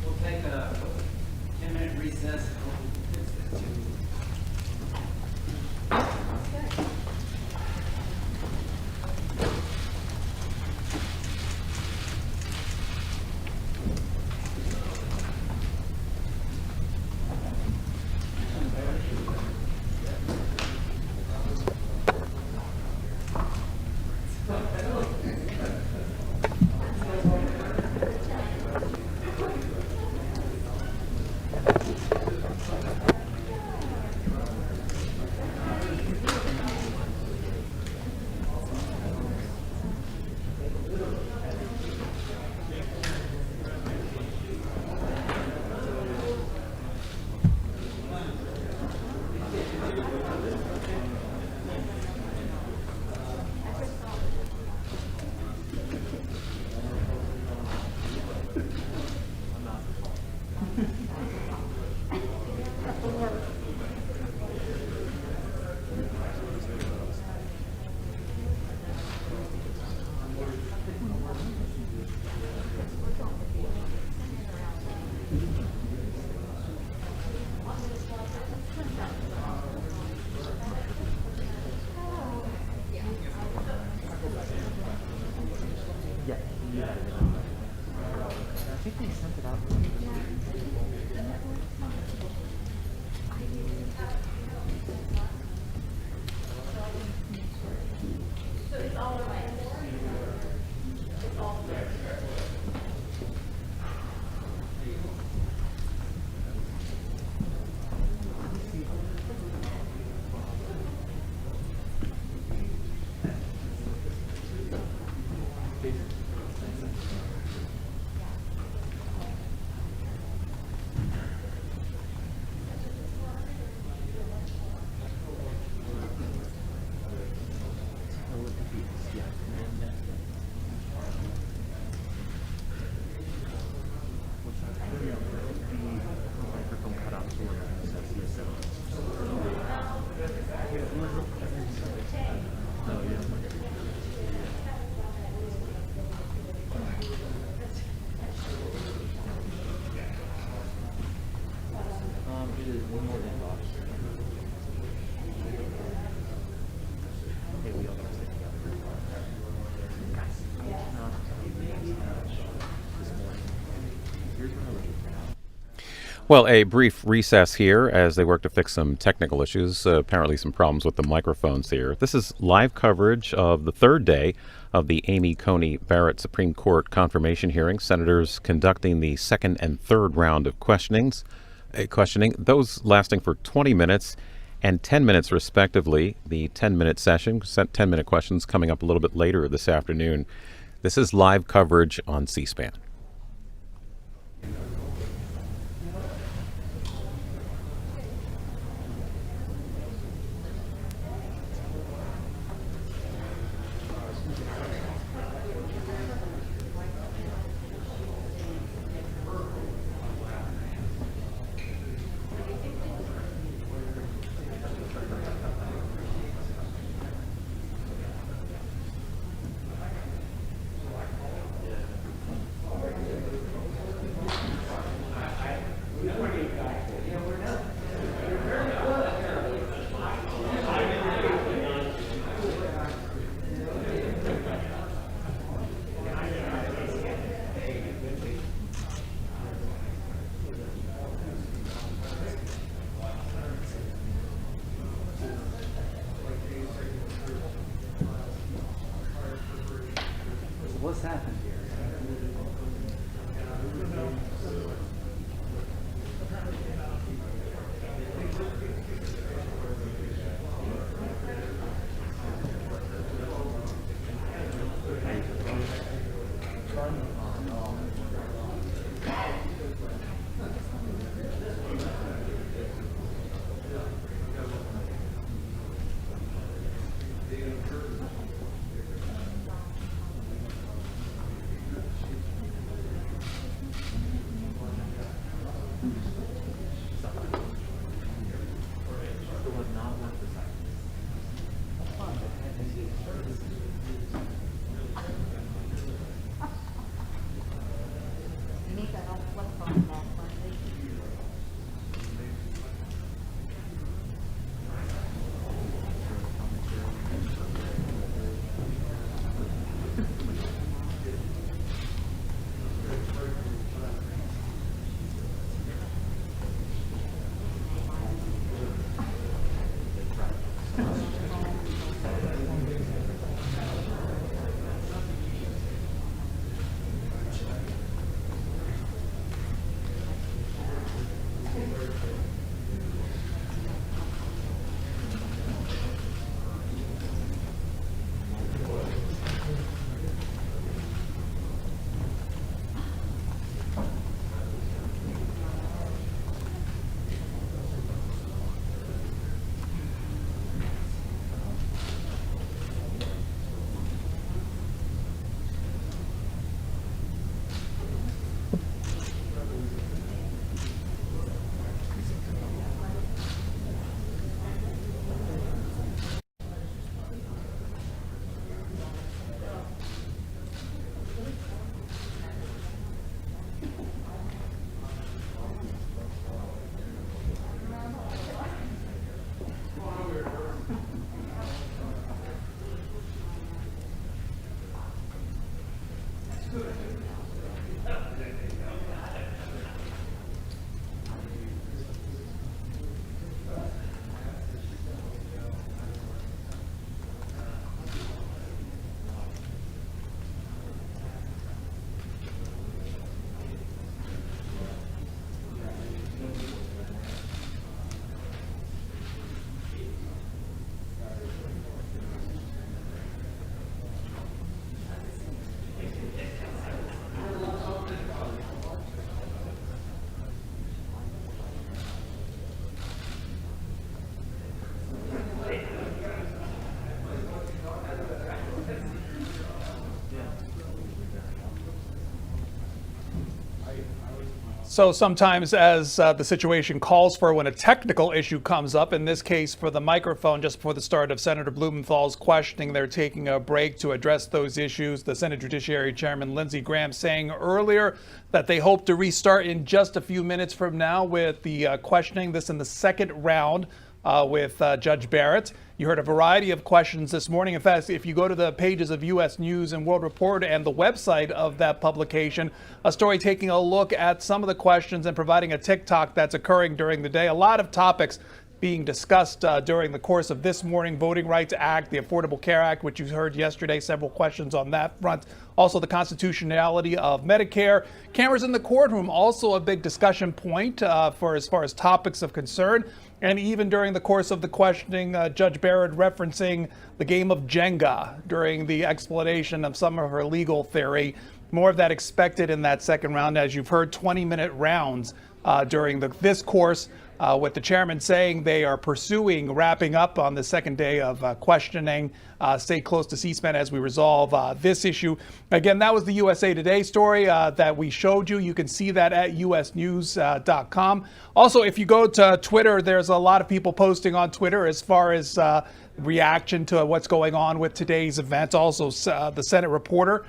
We'll take a 10-minute recess.
Well, a brief recess here as they work to fix some technical issues, apparently some problems with the microphones here. This is live coverage of the third day of the Amy Coney Barrett Supreme Court confirmation hearing. Senators conducting the second and third round of questioning, those lasting for 20 minutes and 10 minutes respectively. The 10-minute session, 10-minute questions coming up a little bit later this afternoon. This is live coverage on C-SPAN.
What's happened here?
So sometimes as the situation calls for, when a technical issue comes up, in this case for the microphone just before the start of Senator Blumenthal's questioning, they're taking a break to address those issues. The Senate Judiciary Chairman Lindsey Graham saying earlier that they hope to restart in just a few minutes from now with the questioning. This in the second round with Judge Barrett. You heard a variety of questions this morning. In fact, if you go to the pages of U.S. News and World Report and the website of that publication, a story taking a look at some of the questions and providing a TikTok that's occurring during the day. A lot of topics being discussed during the course of this morning. Voting Rights Act, the Affordable Care Act, which you heard yesterday, several questions on that front. Also the constitutionality of Medicare. Cameras in the courtroom, also a big discussion point for as far as topics of concern. And even during the course of the questioning, Judge Barrett referencing the game of Jenga during the explanation of some of her legal theory. More of that expected in that second round. As you've heard, 20-minute rounds during this course, with the chairman saying they are pursuing wrapping up on the second day of questioning. Stay close to C-SPAN as we resolve this issue. Again, that was the USA Today story that we showed you. You can see that at usnews.com. Also, if you go to Twitter, there's a lot of people posting on Twitter as far as reaction to what's going on with today's event. Also, the Senate reporter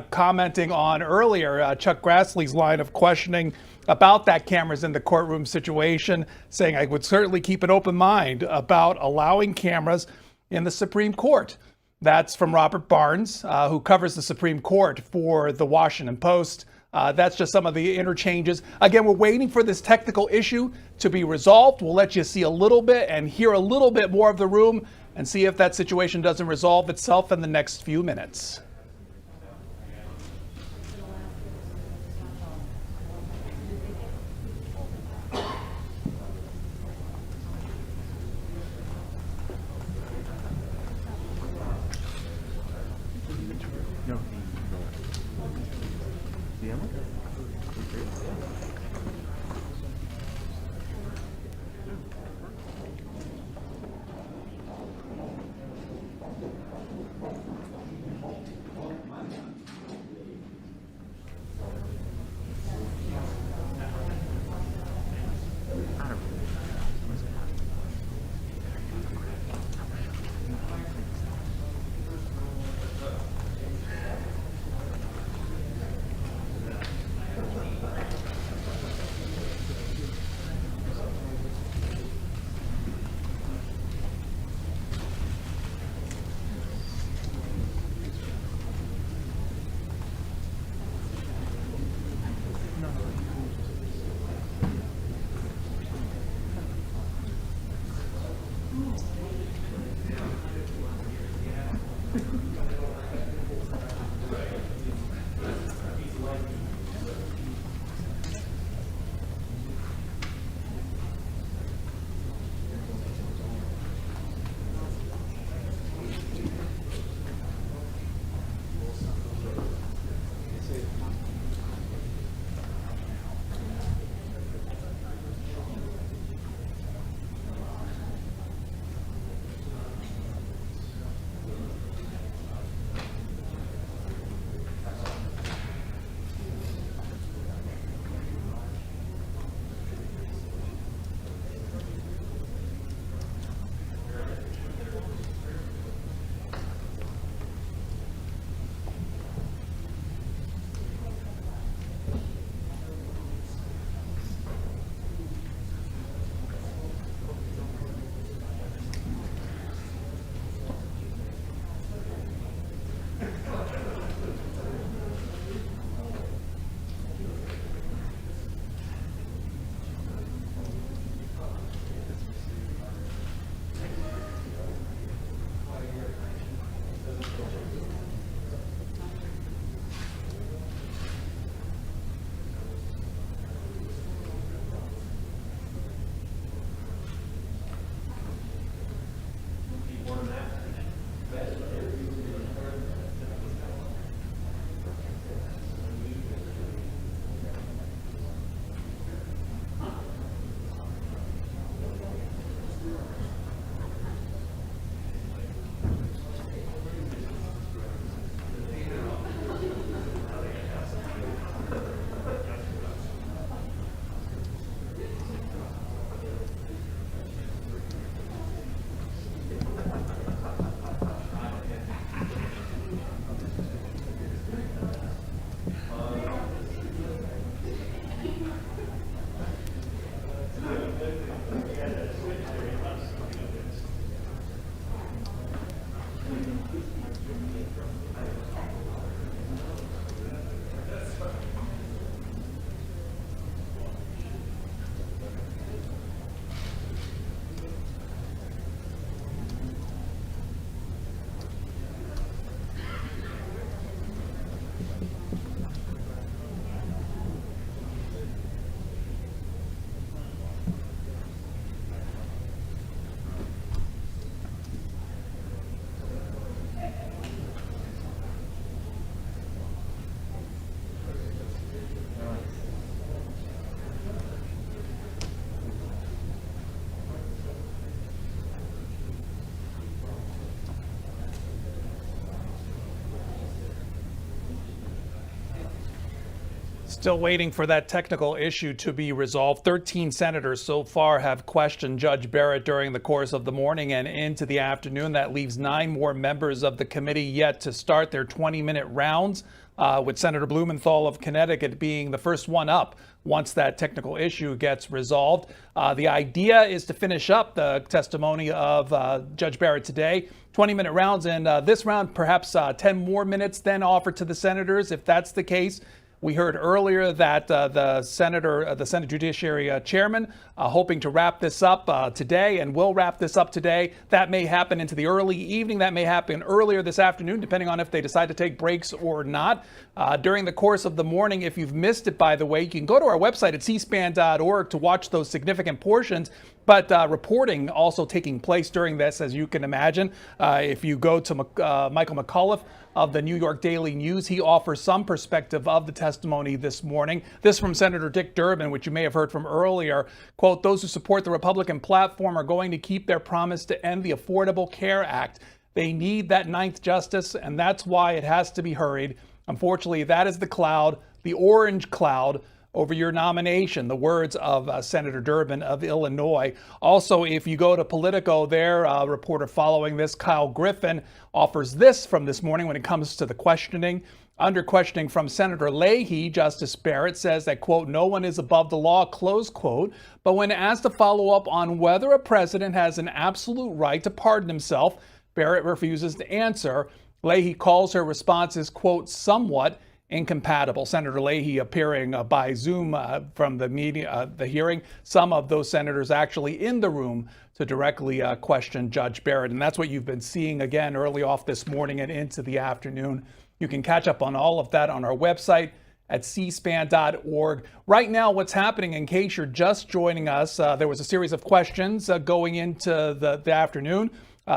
commenting on earlier Chuck Grassley's line of questioning about that cameras in the courtroom situation, saying I would certainly keep an open mind about allowing cameras in the Supreme Court. That's from Robert Barnes, who covers the Supreme Court for the Washington Post. That's just some of the interchanges. Again, we're waiting for this technical issue to be resolved. We'll let you see a little bit and hear a little bit more of the room and see if that situation doesn't resolve itself in the next few minutes. Still waiting for that technical issue to be resolved. 13 senators so far have questioned Judge Barrett during the course of the morning and into the afternoon. That leaves 9 more members of the committee yet to start their 20-minute rounds, with Senator Blumenthal of Connecticut being the first one up once that technical issue gets resolved. The idea is to finish up the testimony of Judge Barrett today. 20-minute rounds, and this round perhaps 10 more minutes then offered to the senators if that's the case. We heard earlier that the Senate Judiciary Chairman hoping to wrap this up today, and will wrap this up today. That may happen into the early evening. That may happen earlier this afternoon, depending on if they decide to take breaks or not. During the course of the morning, if you've missed it, by the way, you can go to our website at cspan.org to watch those significant portions. But reporting also taking place during this, as you can imagine. If you go to Michael McAuliffe of the New York Daily News, he offers some perspective of the testimony this morning. This from Senator Dick Durbin, which you may have heard from earlier. Quote, "Those who support the Republican platform are going to keep their promise to end the Affordable Care Act. They need that 9th justice, and that's why it has to be hurried. Unfortunately, that is the cloud, the orange cloud, over your nomination," the words of Senator Durbin of Illinois. Also, if you go to Politico, their reporter following this, Kyle Griffin, offers this from this morning when it comes to the questioning. Under questioning from Senator Leahy, Justice Barrett says that, quote, "No one is above the law," close quote. But when asked to follow up on whether a president has an absolute right to pardon himself, Barrett refuses to answer. Leahy calls her responses, quote, "somewhat incompatible." Senator Leahy appearing by Zoom from the hearing. Some of those senators actually in the room to directly question Judge Barrett. And that's what you've been seeing again early off this morning and into the afternoon. You can catch up on all of that on our website at cspan.org. Right now, what's happening, in case you're just joining us, there was a series of questions going into the afternoon.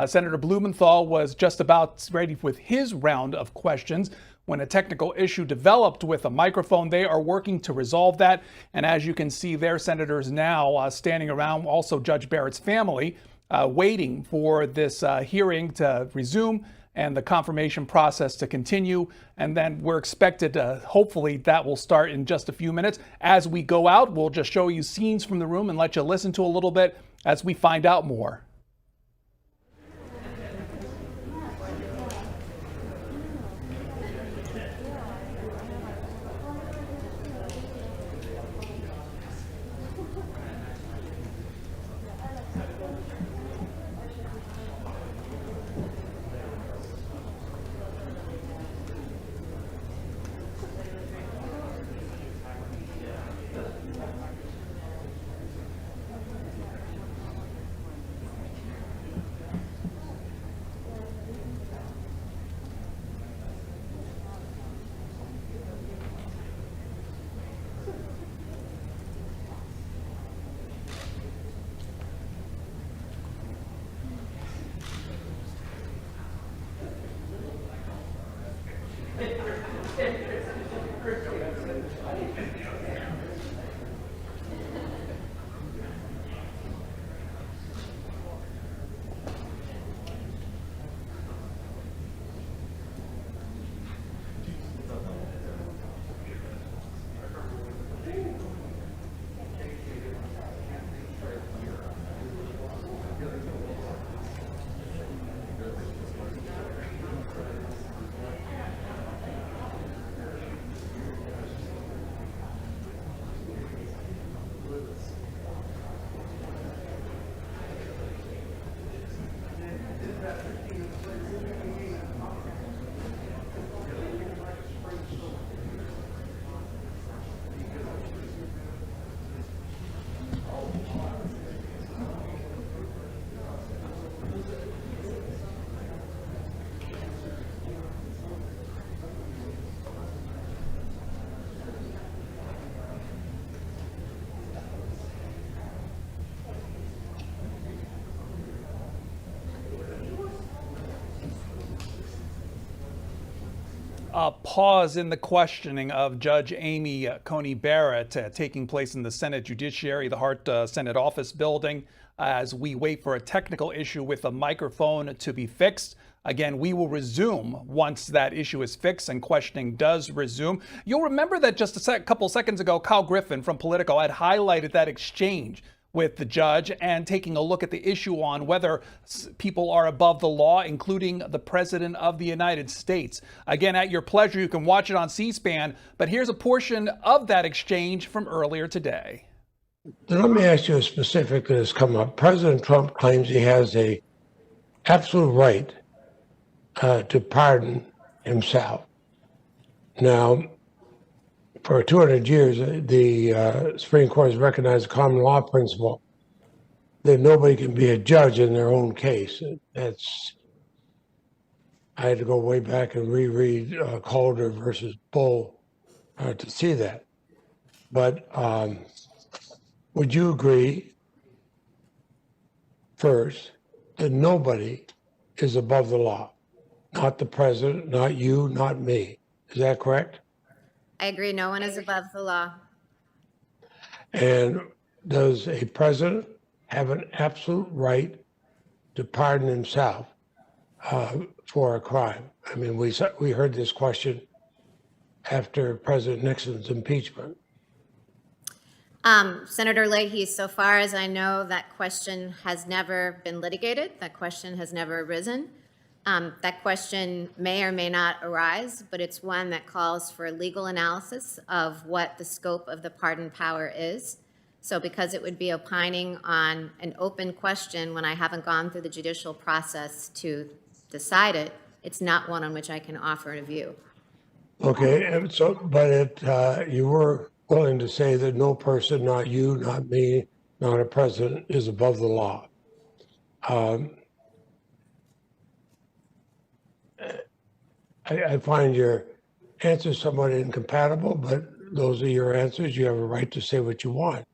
Senator Blumenthal was just about ready with his round of questions when a technical issue developed with a microphone. They are working to resolve that. And as you can see, their senators now standing around, also Judge Barrett's family, waiting for this hearing to resume and the confirmation process to continue. And then we're expected to, hopefully that will start in just a few minutes. As we go out, we'll just show you scenes from the room and let you listen to a little bit as we find out more. A pause in the questioning of Judge Amy Coney Barrett taking place in the Senate Judiciary, the Hart Senate Office Building, as we wait for a technical issue with a microphone to be fixed. Again, we will resume once that issue is fixed and questioning does resume. You'll remember that just a couple seconds ago, Kyle Griffin from Politico had highlighted that exchange with the judge and taking a look at the issue on whether people are above the law, including the President of the United States. Again, at your pleasure, you can watch it on C-SPAN, but here's a portion of that exchange from earlier today.
Let me ask you a specific that has come up. President Trump claims he has a absolute right to pardon himself. Now, for 200 years, the Supreme Court has recognized the common law principle that nobody can be a judge in their own case. I had to go way back and reread Calder versus Bull to see that. But would you agree, first, that nobody is above the law? Not the president, not you, not me. Is that correct?
I agree, no one is above the law.
And does a president have an absolute right to pardon himself for a crime? I mean, we heard this question after President Nixon's impeachment.
Senator Leahy, so far as I know, that question has never been litigated. That question has never arisen. That question may or may not arise, but it's one that calls for a legal analysis of what the scope of the pardon power is. So because it would be opining on an open question when I haven't gone through the judicial process to decide it, it's not one on which I can offer a view.
Okay, and so, but you were willing to say that no person, not you, not me, not a president, is above the law. I find your answers somewhat incompatible, but those are your answers. You have a right to say what you want.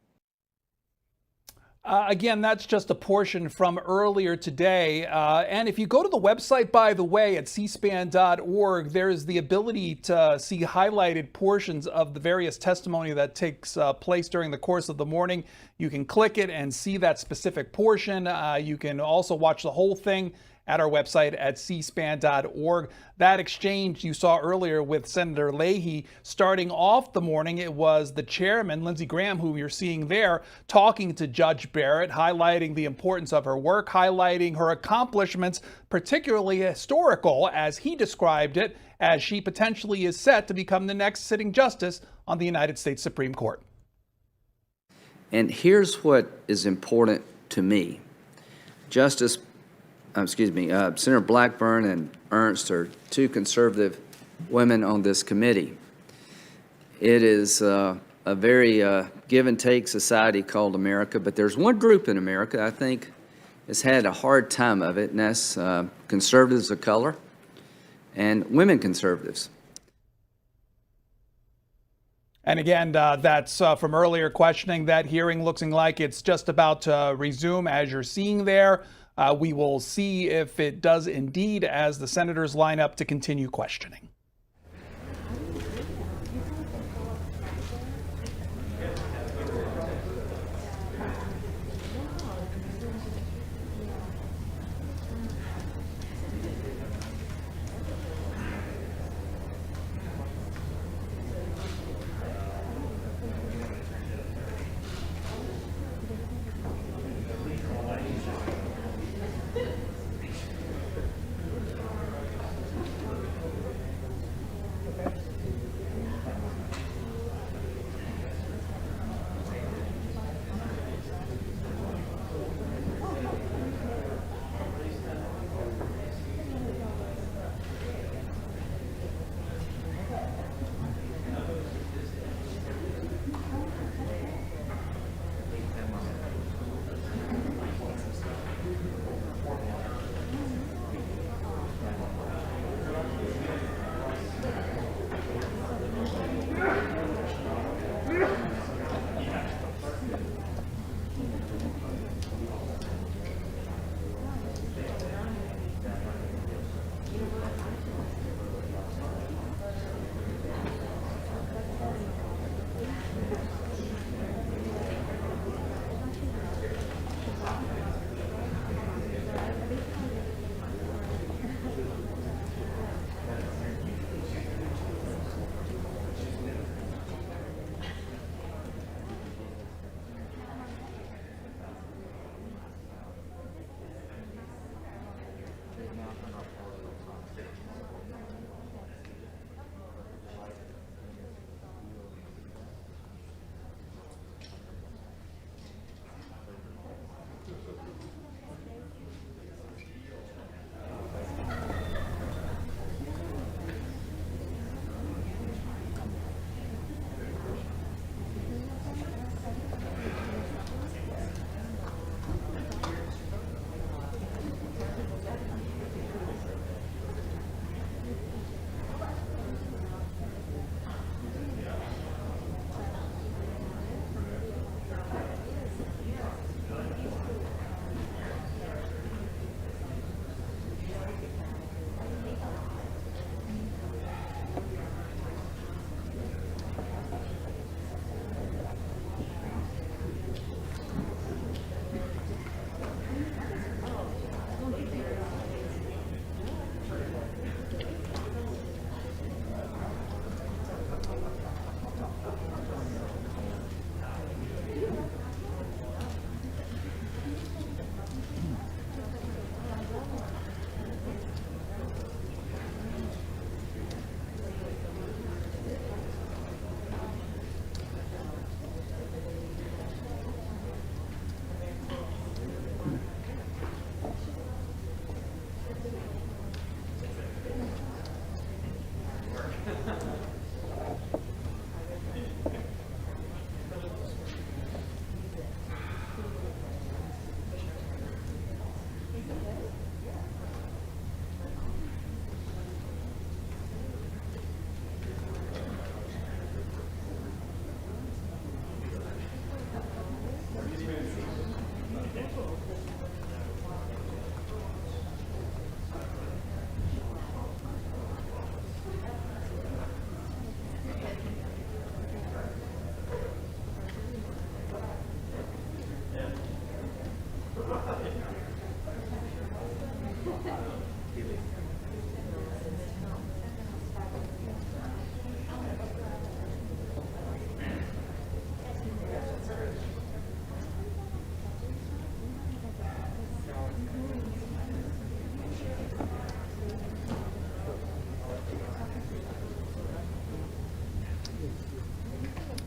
Again, that's just a portion from earlier today. And if you go to the website, by the way, at cspan.org, there's the ability to see highlighted portions of the various testimony that takes place during the course of the morning. You can click it and see that specific portion. You can also watch the whole thing at our website at cspan.org. That exchange you saw earlier with Senator Leahy, starting off the morning, it was the chairman, Lindsey Graham, who you're seeing there, talking to Judge Barrett, highlighting the importance of her work, highlighting her accomplishments, particularly historical, as he described it, as she potentially is set to become the next sitting justice on the United States Supreme Court.
And here's what is important to me. Senator Blackburn and Ernst are two conservative women on this committee. It is a very give and take society called America, but there's one group in America I think has had a hard time of it, and that's conservatives of color and women conservatives.
And again, that's from earlier questioning. That hearing looking like it's just about to resume, as you're seeing there. We will see if it does indeed as the senators line up to continue questioning.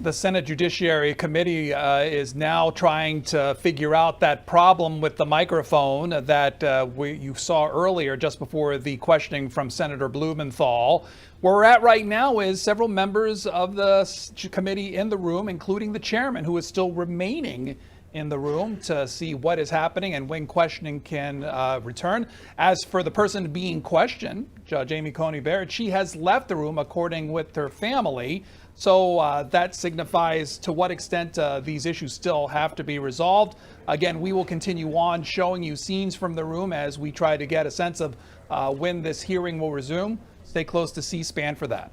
The Senate Judiciary Committee is now trying to figure out that problem with the microphone that you saw earlier just before the questioning from Senator Blumenthal. Where we're at right now is several members of the committee in the room, including the chairman, who is still remaining in the room to see what is happening and when questioning can return. As for the person being questioned, Judge Amy Coney Barrett, she has left the room according with her family. So that signifies to what extent these issues still have to be resolved. Again, we will continue on showing you scenes from the room as we try to get a sense of when this hearing will resume. Stay close to C-SPAN for that.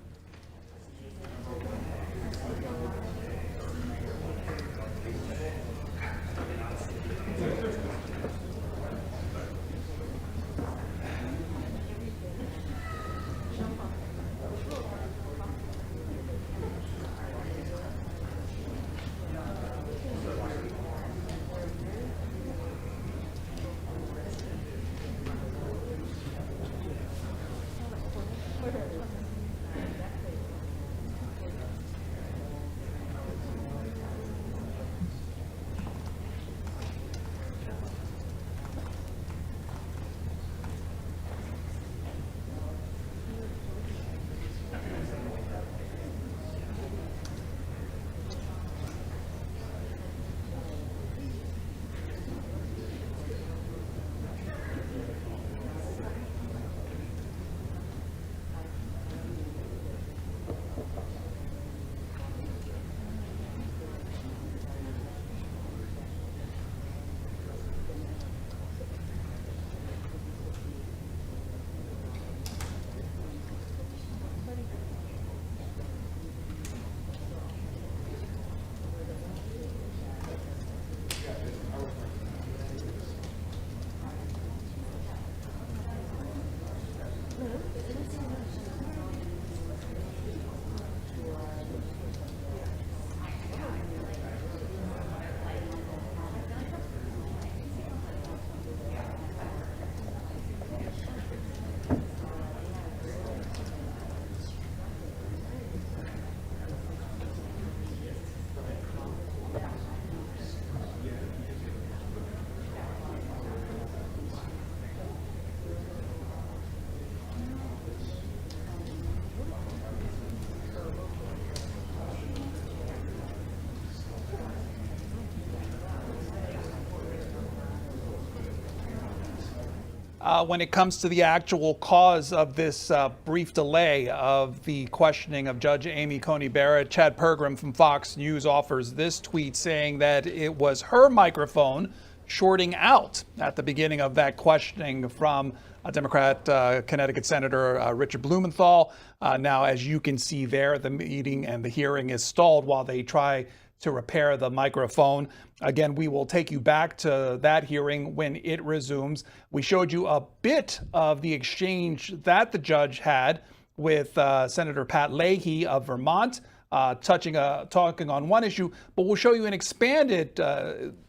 When it comes to the actual cause of this brief delay of the questioning of Judge Amy Coney Barrett, Chad Pergram from Fox News offers this tweet saying that it was her microphone shorting out at the beginning of that questioning from Democrat Connecticut Senator Richard Blumenthal. Now, as you can see there, the meeting and the hearing is stalled while they try to repair the microphone. Again, we will take you back to that hearing when it resumes. We showed you a bit of the exchange that the judge had with Senator Pat Leahy of Vermont, talking on one issue, but we'll show you an expanded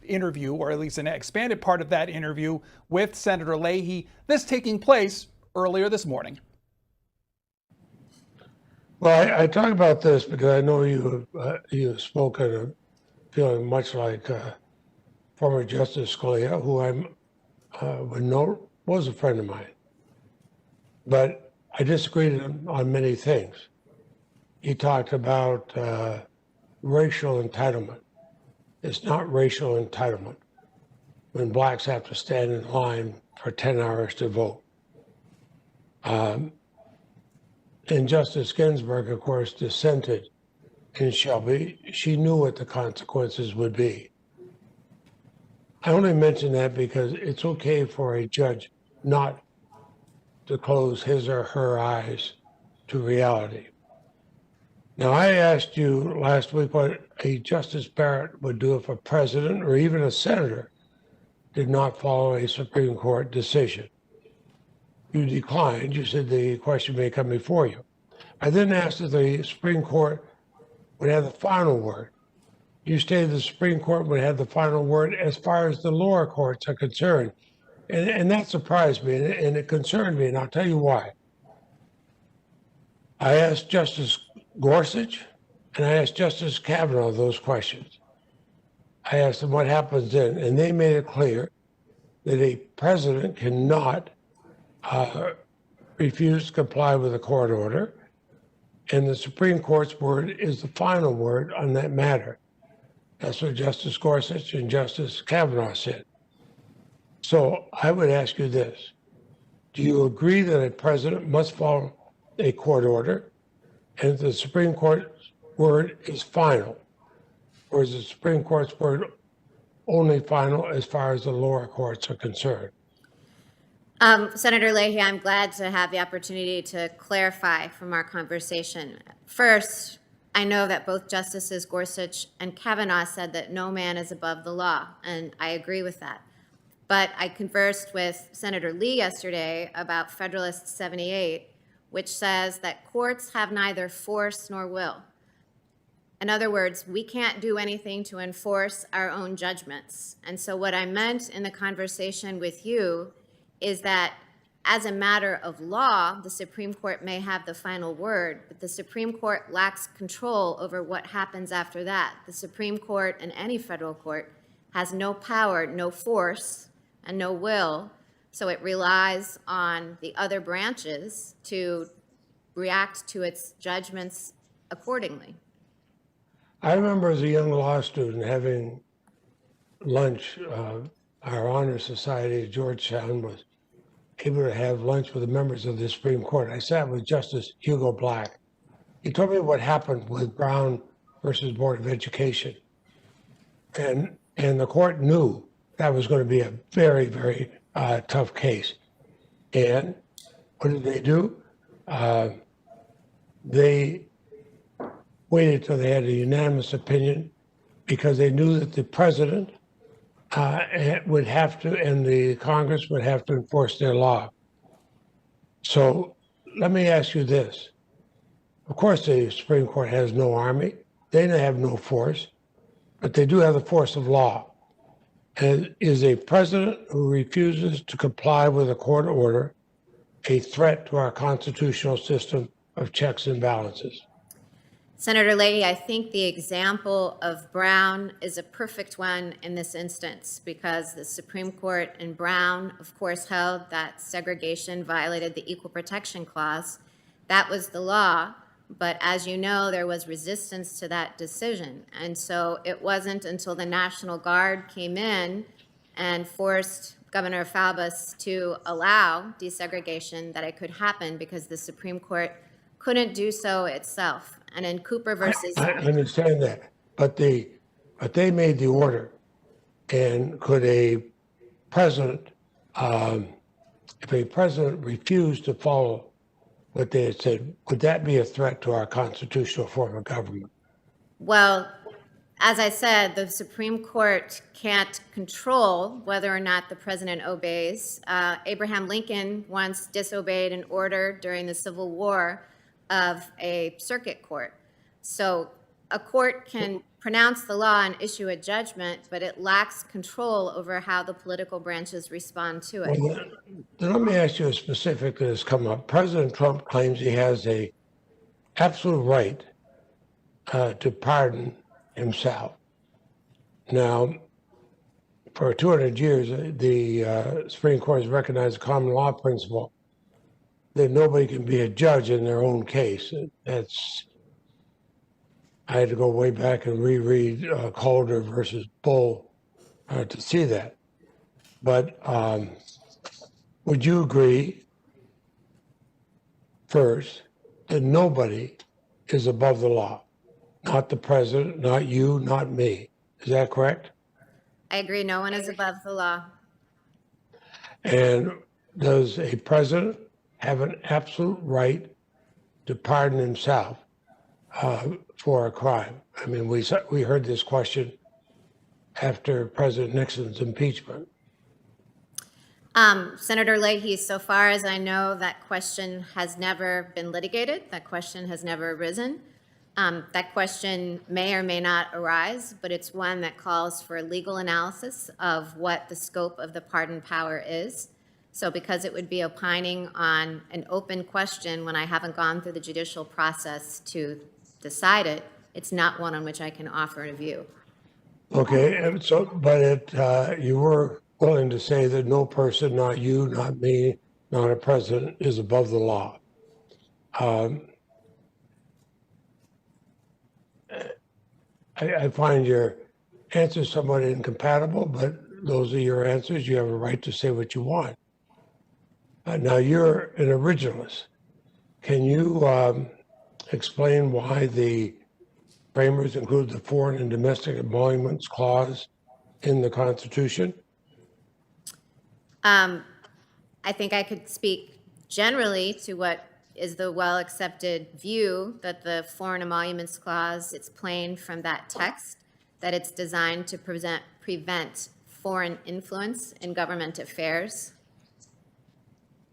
interview, or at least an expanded part of that interview with Senator Leahy, this taking place earlier this morning.
Well, I talk about this because I know you have spoken feeling much like former Justice Scalia, who I would know was a friend of mine. But I disagreed on many things. He talked about racial entitlement. It's not racial entitlement when blacks have to stand in line for 10 hours to vote. And Justice Ginsburg, of course, dissented in Shelby. She knew what the consequences would be. I only mention that because it's okay for a judge not to close his or her eyes to reality. Now, I asked you last week what a Justice Barrett would do if a president or even a senator did not follow a Supreme Court decision. You declined. You said the question may come before you. I then asked if the Supreme Court would have the final word. You stated the Supreme Court would have the final word as far as the lower courts are concerned. And that surprised me, and it concerned me, and I'll tell you why. I asked Justice Gorsuch and I asked Justice Kavanaugh those questions. I asked them what happens then, and they made it clear that a president cannot refuse to comply with a court order, and the Supreme Court's word is the final word on that matter. That's what Justice Gorsuch and Justice Kavanaugh said. So I would ask you this. Do you agree that a president must follow a court order and the Supreme Court's word is final? Or is the Supreme Court's word only final as far as the lower courts are concerned?
Senator Leahy, I'm glad to have the opportunity to clarify from our conversation. First, I know that both Justices Gorsuch and Kavanaugh said that no man is above the law, and I agree with that. But I conversed with Senator Lee yesterday about Federalist 78, which says that courts have neither force nor will. In other words, we can't do anything to enforce our own judgments. And so what I meant in the conversation with you is that as a matter of law, the Supreme Court may have the final word, but the Supreme Court lacks control over what happens after that. The Supreme Court and any federal court has no power, no force, and no will, so it relies on the other branches to react to its judgments accordingly.
I remember as a young law student having lunch. Our honor society at Georgetown was able to have lunch with the members of the Supreme Court. I sat with Justice Hugo Black. He told me what happened with Brown versus Board of Education. And the court knew that was going to be a very, very tough case. And what did they do? They waited till they had a unanimous opinion because they knew that the president would have to, and the Congress would have to enforce their law. So let me ask you this. Of course, the Supreme Court has no army. They have no force, but they do have the force of law. And is a president who refuses to comply with a court order a threat to our constitutional system of checks and balances?
Senator Leahy, I think the example of Brown is a perfect one in this instance because the Supreme Court in Brown, of course, held that segregation violated the Equal Protection Clause. That was the law, but as you know, there was resistance to that decision. And so it wasn't until the National Guard came in and forced Governor Falbus to allow desegregation that it could happen because the Supreme Court couldn't do so itself. And in Cooper versus...
I understand that, but they made the order. And could a president, if a president refused to follow what they had said, would that be a threat to our constitutional form of government?
Well, as I said, the Supreme Court can't control whether or not the president obeys. Abraham Lincoln once disobeyed an order during the Civil War of a circuit court. So a court can pronounce the law and issue a judgment, but it lacks control over how the political branches respond to it.
Well, then let me ask you a specific that has come up. President Trump claims he has a absolute right to pardon himself. Now, for 200 years, the Supreme Court has recognized the common law principle that nobody can be a judge in their own case. I had to go way back and reread Calder versus Bull to see that. But would you agree, first, that nobody is above the law? Not the president, not you, not me. Is that correct?
I agree, no one is above the law.
And does a president have an absolute right to pardon himself for a crime? I mean, we heard this question after President Nixon's impeachment.
Senator Leahy, so far as I know, that question has never been litigated. That question has never arisen. That question may or may not arise, but it's one that calls for a legal analysis of what the scope of the pardon power is. So because it would be opining on an open question when I haven't gone through the judicial process to decide it, It's not one on which I can offer a view.
Okay, and so, but you were willing to say that no person, not you, not me, not a president, is above the law. I find your answers somewhat incompatible, but those are your answers. You have a right to say what you want. Now, you're an originalist. Can you explain why the framers include the Foreign and Domestic Emoluments Clause in the Constitution?
I think I could speak generally to what is the well-accepted view that the Foreign Emoluments Clause, it's plain from that text, that it's designed to prevent foreign influence in government affairs.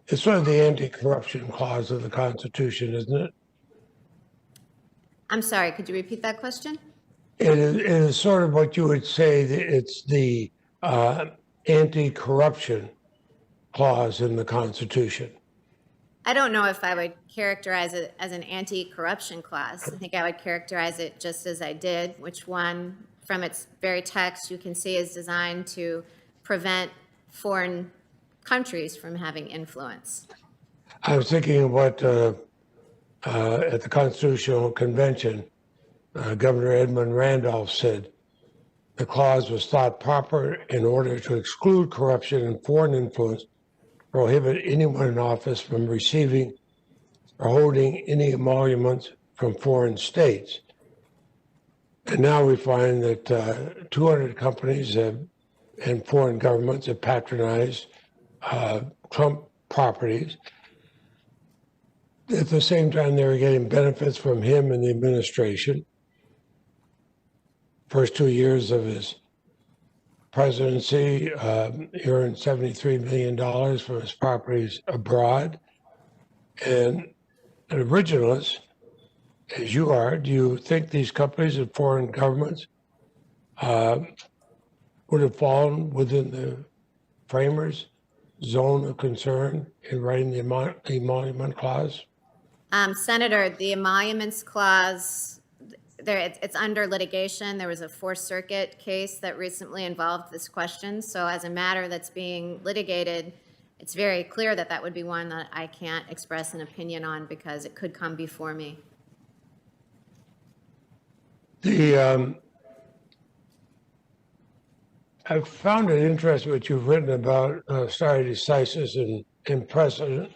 It's sort of the anti-corruption clause of the Constitution, isn't it?
I'm sorry, could you repeat that question?
It is sort of what you would say that it's the anti-corruption clause in the Constitution.
I don't know if I would characterize it as an anti-corruption clause. I think I would characterize it just as I did, which one, from its very text, you can see is designed to prevent foreign countries from having influence.
I was thinking of what at the Constitutional Convention, Governor Edmund Randolph said the clause was thought proper in order to exclude corruption and foreign influence, prohibit anyone in office from receiving or holding any emoluments from foreign states. And now we find that 200 companies and foreign governments have patronized Trump properties. At the same time, they were getting benefits from him and the administration. First 2 years of his presidency, he earned $73 million from his properties abroad. And an originalist, as you are, do you think these companies and foreign governments would have fallen within the framers' zone of concern in writing the emolument clause?
Senator, the emoluments clause, it's under litigation. There was a Fourth Circuit case that recently involved this question. So as a matter that's being litigated, it's very clear that that would be one that I can't express an opinion on because it could come before me.
I've found it interesting what you've written about stare decisis and precedent,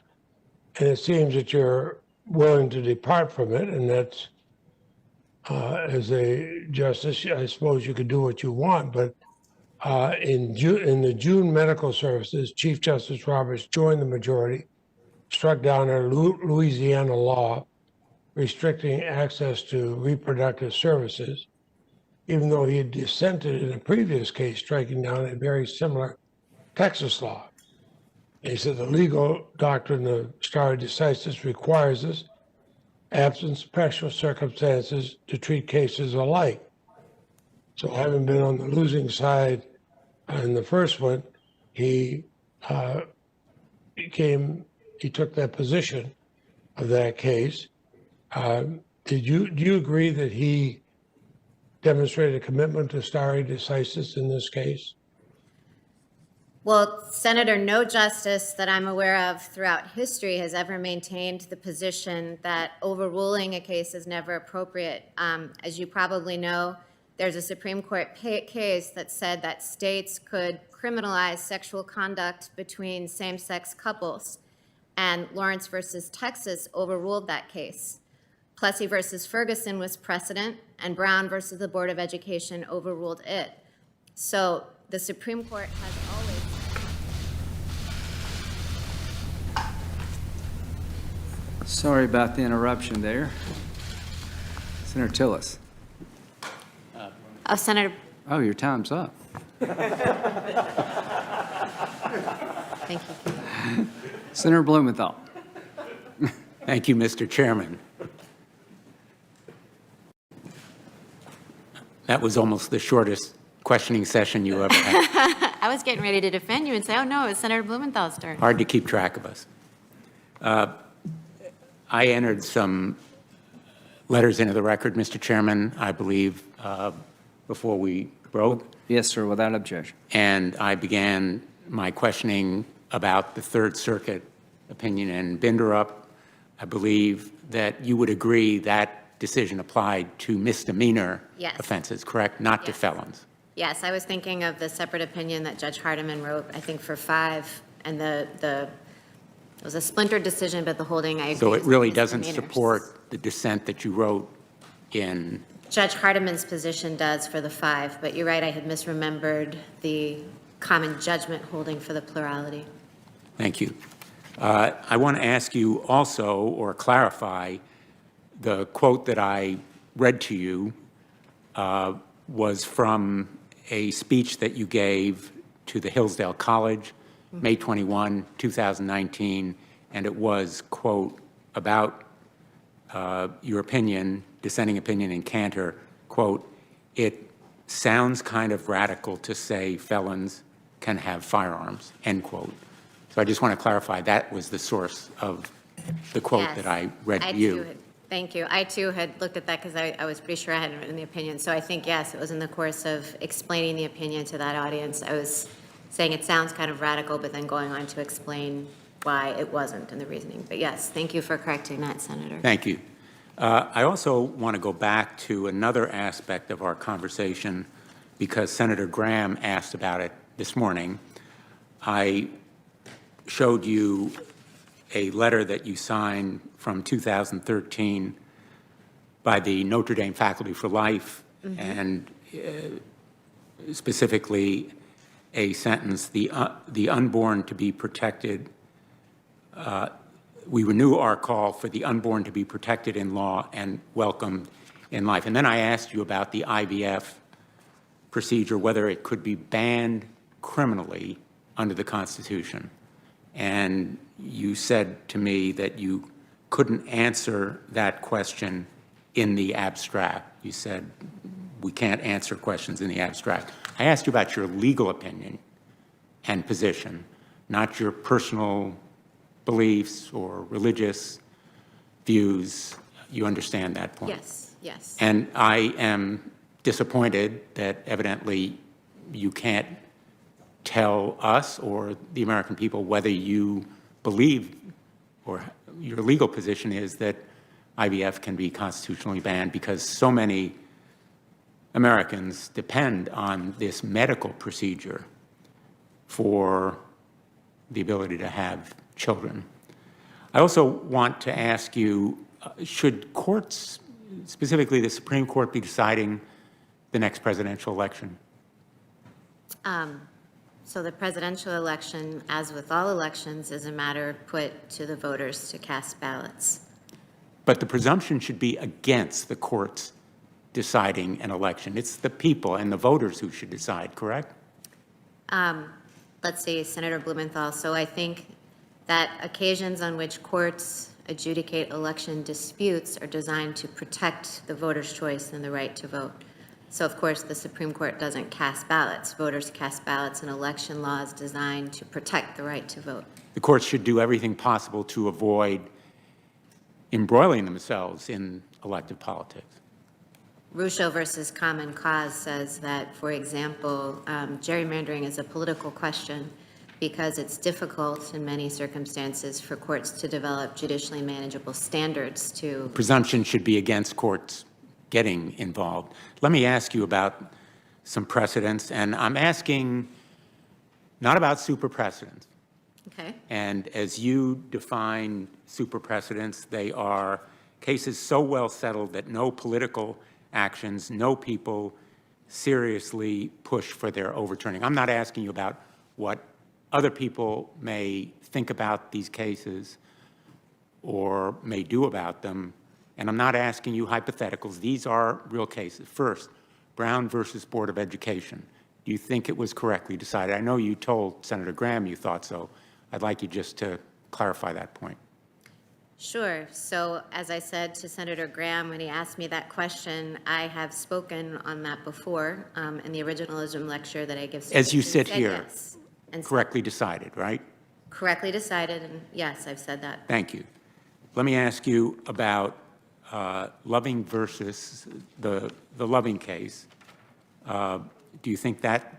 and it seems that you're willing to depart from it, and that's as a justice, I suppose you could do what you want, but in the June medical services, Chief Justice Roberts joined the majority, struck down a Louisiana law restricting access to reproductive services, even though he had dissented in a previous case, striking down a very similar Texas law. And he said the legal doctrine of stare decisis requires us, absent special circumstances, to treat cases alike. So having been on the losing side in the first one, he took that position of that case. Do you agree that he demonstrated a commitment to stare decisis in this case?
Well, Senator, no justice that I'm aware of throughout history has ever maintained the position that overruling a case is never appropriate. As you probably know, there's a Supreme Court case that said that states could criminalize sexual conduct between same-sex couples, and Lawrence versus Texas overruled that case. Plessy versus Ferguson was precedent, and Brown versus the Board of Education overruled it. So the Supreme Court has always...
Sorry about the interruption there. Senator Tillis.
Oh, Senator...
Oh, your time's up.
Thank you.
Senator Blumenthal.
Thank you, Mr. Chairman. That was almost the shortest questioning session you ever had.
I was getting ready to defend you and say, oh, no, it's Senator Blumenthal's turn.
Hard to keep track of us. I entered some letters into the record, Mr. Chairman, I believe, before we broke.
Yes, sir, without objection.
And I began my questioning about the Third Circuit opinion in Binderup. I believe that you would agree that decision applied to misdemeanor
Yes.
offenses, correct? Not to
Yes.
felons.
Yes, I was thinking of the separate opinion that Judge Hardiman wrote, I think for 5, and it was a splintered decision, but the holding, I agree.
So it
is
really doesn't
misdemeanors.
support the dissent that you wrote in.
Judge Hardiman's position does for the 5, but you're right, I had misremembered the common judgment holding for the plurality.
Thank you. I want to ask you also, or clarify, the quote that I read to you was from a speech that you gave to the Hillsdale College, May 21, 2019, and it was, quote, about your opinion, dissenting opinion in Cantor, quote, "It sounds kind of radical to say felons can have firearms," end quote. So I just want to clarify that was the source of the quote
Yes.
that I read
I
to
too
you.
had- Thank you. I too had looked at that because I was pretty sure I hadn't written the opinion. So I think, yes, it was in the course of explaining the opinion to that audience. I was saying it sounds kind of radical, but then going on to explain why it wasn't and the reasoning. But yes, thank you for correcting that, Senator.
Thank you. I also want to go back to another aspect of our conversation because Senator Graham asked about it this morning. I showed you a letter that you signed from 2013 by the Notre Dame Faculty for Life, and specifically a sentence, the unborn to be protected. We renew our call for the unborn to be protected in law and welcomed in life. And then I asked you about the IVF procedure, whether it could be banned criminally under the Constitution. And you said to me that you couldn't answer that question in the abstract. You said, we can't answer questions in the abstract. I asked you about your legal opinion and position, not your personal beliefs or religious views. You understand that point?
Yes, yes.
And I am disappointed that evidently you can't tell us or the American people whether you believe or your legal position is that IVF can be constitutionally banned because so many Americans depend on this medical procedure for the ability to have children. I also want to ask you, should courts, specifically the Supreme Court, be deciding the next presidential election?
So the presidential election, as with all elections, is a matter put to the voters to cast ballots.
But the presumption should be against the courts deciding an election. It's the people and the voters who should decide, correct?
Let's see, Senator Blumenthal. So I think that occasions on which courts adjudicate election disputes are designed to protect the voter's choice and the right to vote. So of course, the Supreme Court doesn't cast ballots. Voters cast ballots, and election law is designed to protect the right to vote.
The courts should do everything possible to avoid embroiling themselves in elective politics.
Russo versus Common Cause says that, for example, gerrymandering is a political question because it's difficult in many circumstances for courts to develop judicially manageable standards to.
Presumption should be against courts getting involved. Let me ask you about some precedents, and I'm asking not about super precedents.
Okay.
And as you define super precedents, they are cases so well settled that no political actions, no people seriously push for their overturning. I'm not asking you about what other people may think about these cases or may do about them, and I'm not asking you hypotheticals. These are real cases. First, Brown versus Board of Education. Do you think it was correctly decided? I know you told Senator Graham you thought so. I'd like you just to clarify that point.
Sure. So as I said to Senator Graham when he asked me that question, I have spoken on that before in the originalism lecture that I give.
As you sit
said
here,
yes. And
correctly decided, right?
correctly decided, and yes, I've said that.
Thank you. Let me ask you about Loving versus the Loving case, do you think that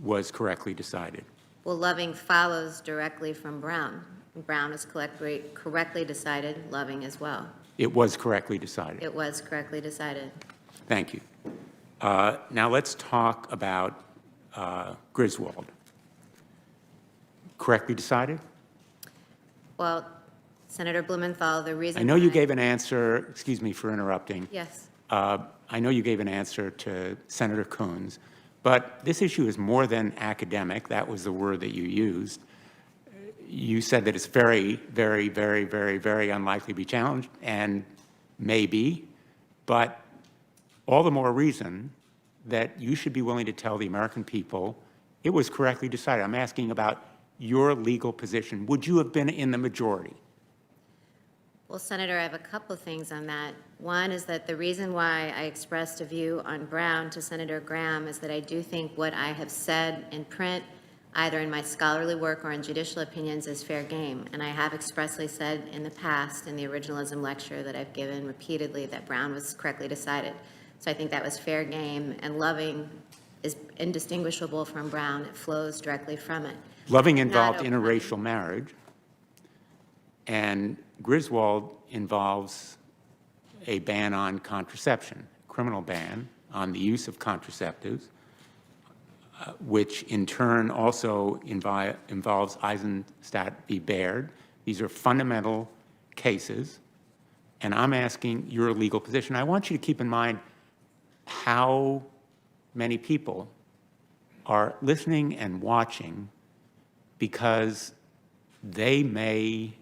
was correctly decided?
Well, Loving follows directly from Brown. Brown is correctly decided, Loving as well.
It was correctly decided.
It was correctly decided.
Thank you. Now let's talk about Griswold. Correctly decided?
Well, Senator Blumenthal, the reason
I know you
why-
gave an answer, excuse me for interrupting.
Yes.
I know you gave an answer to Senator Coons, but this issue is more than academic. That was the word that you used. You said that it's very, very, very, very, very unlikely to be challenged, and maybe, but all the more reason that you should be willing to tell the American people it was correctly decided. I'm asking about your legal position. Would you have been in the majority?
Well, Senator, I have a couple of things on that. One is that the reason why I expressed a view on Brown to Senator Graham is that I do think what I have said in print, either in my scholarly work or in judicial opinions, is fair game. And I have expressly said in the past, in the originalism lecture that I've given repeatedly, that Brown was correctly decided. So I think that was fair game, and Loving is indistinguishable from Brown. It flows directly from it.
Loving involved interracial marriage, and Griswold involves a ban on contraception, criminal ban on the use of contraceptives, which in turn also involves Eisenstadt v. Baird. These are fundamental cases, and I'm asking your legal position. I want you to keep in mind how many people are listening and watching because they may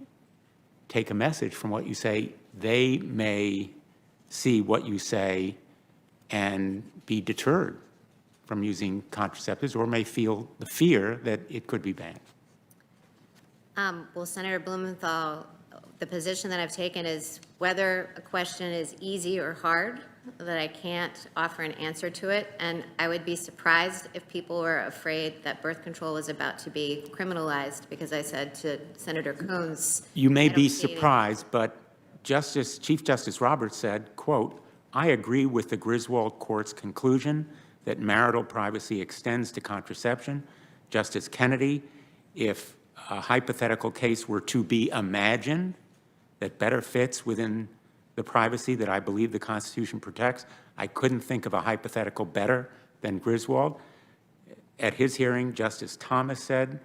take a message from what you say. They may see what you say and be deterred from using contraceptives, or may feel the fear that it could be banned.
Well, Senator Blumenthal, the position that I've taken is whether a question is easy or hard, that I can't offer an answer to it. And I would be surprised if people were afraid that birth control was about to be criminalized, because I said to Senator Coons,
You may
I don't
be
see it.
surprised, but Chief Justice Roberts said, quote, "I agree with the Griswold Court's conclusion that marital privacy extends to contraception. Justice Kennedy, if a hypothetical case were to be imagined that better fits within the privacy that I believe the Constitution protects, I couldn't think of a hypothetical better than Griswold." At his hearing, Justice Thomas said,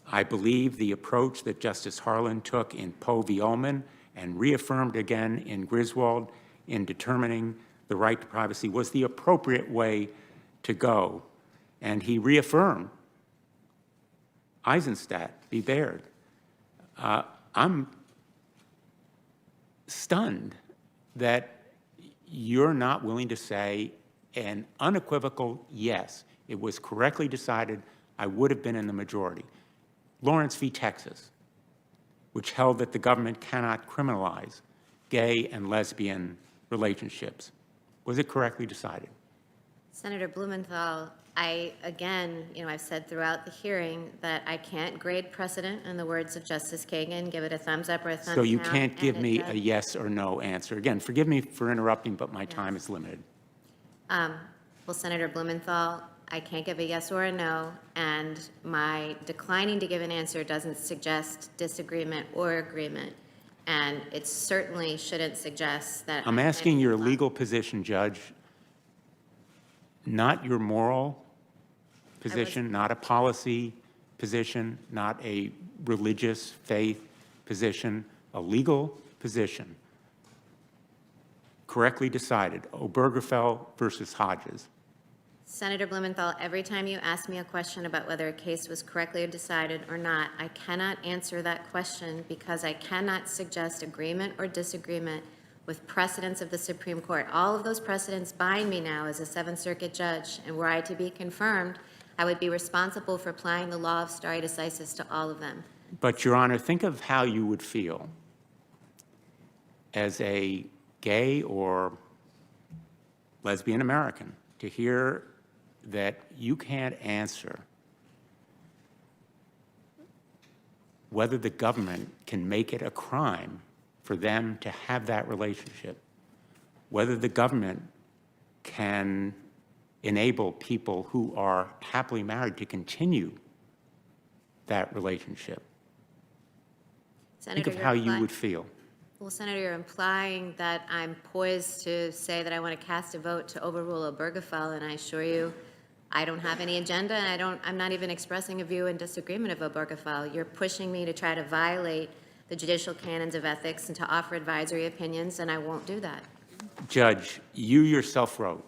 "I believe the approach that Justice Harlan took in Poe v. Ullman and reaffirmed again in Griswold in determining the right to privacy was the appropriate way to go." And he reaffirmed Eisenstadt v. Baird. I'm stunned that you're not willing to say an unequivocal yes, it was correctly decided, I would have been in the majority. Lawrence v. Texas, which held that the government cannot criminalize gay and lesbian relationships. Was it correctly decided?
Senator Blumenthal, again, I've said throughout the hearing that I can't grade precedent, in the words of Justice Kagan, give it a thumbs up or a thumbs down.
So you can't
and
give
it
me
does.
a yes or no answer. Again, forgive me for interrupting, but my time is limited.
Well, Senator Blumenthal, I can't give a yes or a no, and my declining to give an answer doesn't suggest disagreement or agreement, and it certainly shouldn't suggest that.
I'm asking your legal position, Judge, not your moral position, not a policy position, not a religious faith position, a legal position. Correctly decided, Obergefell versus Hodges.
Senator Blumenthal, every time you ask me a question about whether a case was correctly decided or not, I cannot answer that question because I cannot suggest agreement or disagreement with precedents of the Supreme Court. All of those precedents bind me now as a Seventh Circuit judge, and were I to be confirmed, I would be responsible for applying the law of stare decisis to all of them.
But, Your Honor, think of how you would feel as a gay or lesbian American to hear that you can't answer whether the government can make it a crime for them to have that relationship, whether the government can enable people who are happily married to continue that relationship.
Senator,
Think of how you would feel.
Well, Senator, you're implying that I'm poised to say that I want to cast a vote to overrule Obergefell, and I assure you I don't have any agenda, and I'm not even expressing a view in disagreement of Obergefell. You're pushing me to try to violate the judicial canons of ethics and to offer advisory opinions, and I won't do that.
Judge, you yourself wrote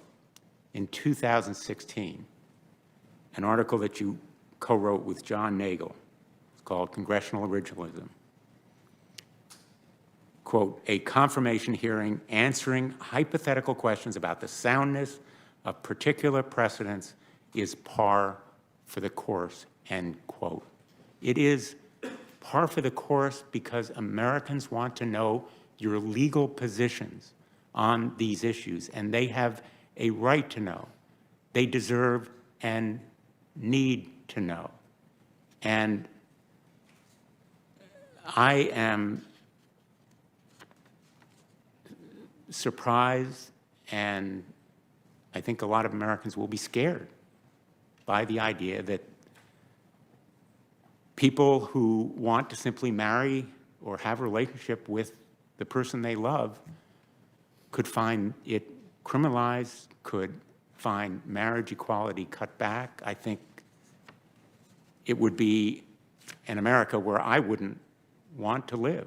in 2016 an article that you co-wrote with John Nagel. It's called Congressional Originalism. Quote, a confirmation hearing answering hypothetical questions about the soundness of particular precedents is par for the course, end quote. It is par for the course because Americans want to know your legal positions on these issues, and they have a right to know. They deserve and need to know. And I am surprised, and I think a lot of Americans will be scared by the idea that people who want to simply marry or have a relationship with the person they love could find it criminalized, could find marriage equality cut back. I think it would be an America where I wouldn't want to live.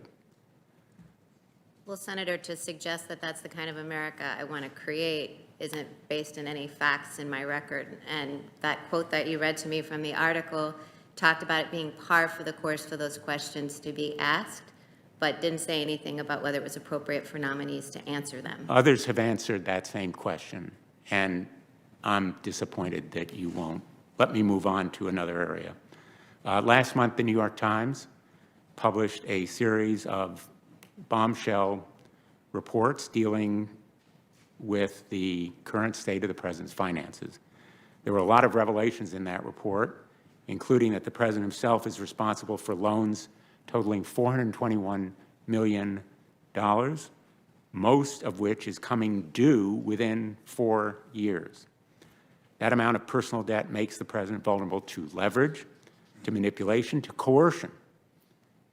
Well, Senator, to suggest that that's the kind of America I want to create isn't based in any facts in my record. And that quote that you read to me from the article talked about it being par for the course for those questions to be asked, but didn't say anything about whether it was appropriate for nominees to answer them.
Others have answered that same question, and I'm disappointed that you won't. Let me move on to another area. Last month, the New York Times published a series of bombshell reports dealing with the current state of the president's finances. There were a lot of revelations in that report, including that the president himself is responsible for loans totaling $421 million, most of which is coming due within 4 years. That amount of personal debt makes the president vulnerable to leverage, to manipulation, to coercion.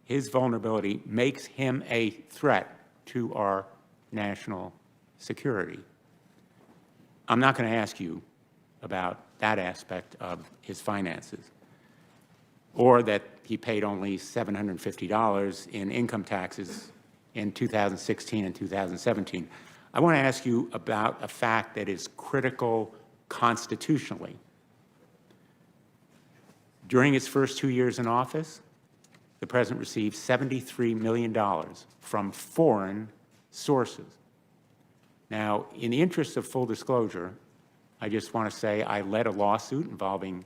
His vulnerability makes him a threat to our national security. I'm not going to ask you about that aspect of his finances, or that he paid only $750 in income taxes in 2016 and 2017. I want to ask you about a fact that is critical constitutionally. During his first 2 years in office, the president received $73 million from foreign sources. Now, in the interest of full disclosure, I just want to say I led a lawsuit involving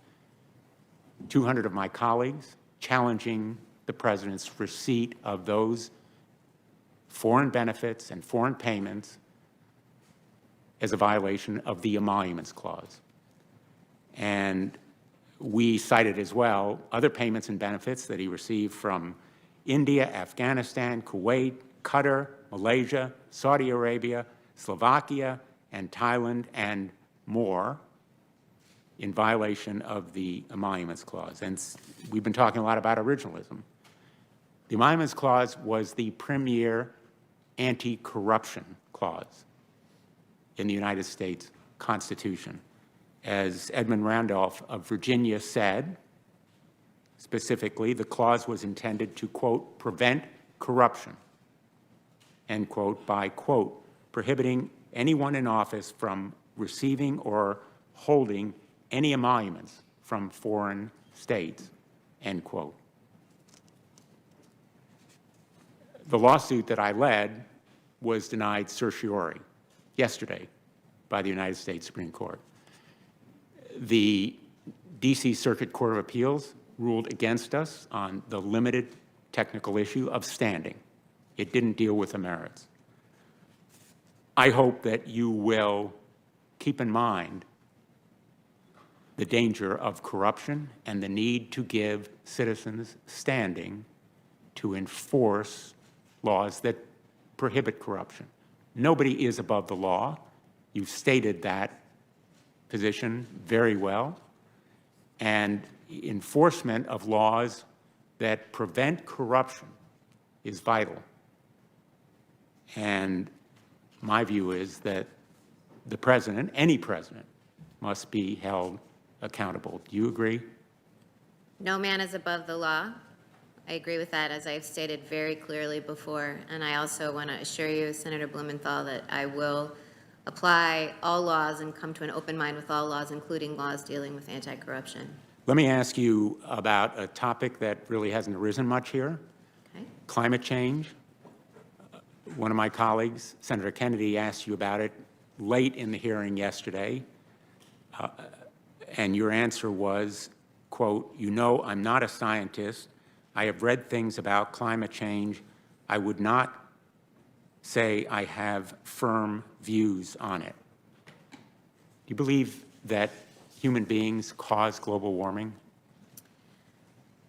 200 of my colleagues challenging the president's receipt of those foreign benefits and foreign payments as a violation of the Emoluments Clause. And we cited as well other payments and benefits that he received from India, Afghanistan, Kuwait, Qatar, Malaysia, Saudi Arabia, Slovakia, and Thailand, and more, in violation of the Emoluments Clause. And we've been talking a lot about originalism. The Emoluments Clause was the premier anti-corruption clause in the United States Constitution. As Edmund Randolph of Virginia said, specifically, the clause was intended to, quote, prevent corruption, end quote, by, quote, prohibiting anyone in office from receiving or holding any emoluments from foreign states, end quote. The lawsuit that I led was denied certiorari yesterday by the United States Supreme Court. The D.C. Circuit Court of Appeals ruled against us on the limited technical issue of standing. It didn't deal with the merits. I hope that you will keep in mind the danger of corruption and the need to give citizens standing to enforce laws that prohibit corruption. Nobody is above the law. You've stated that position very well. And enforcement of laws that prevent corruption is vital. And my view is that the president, any president, must be held accountable. Do you agree?
No man is above the law. I agree with that, as I've stated very clearly before. And I also want to assure you, Senator Blumenthal, that I will apply all laws and come to an open mind with all laws, including laws dealing with anti-corruption.
Let me ask you about a topic that really hasn't arisen much here.
Okay.
Climate change. One of my colleagues, Senator Kennedy, asked you about it late in the hearing yesterday, and your answer was, quote, "You know, I'm not a scientist. I have read things about climate change. I would not say I have firm views on it." Do you believe that human beings cause global warming?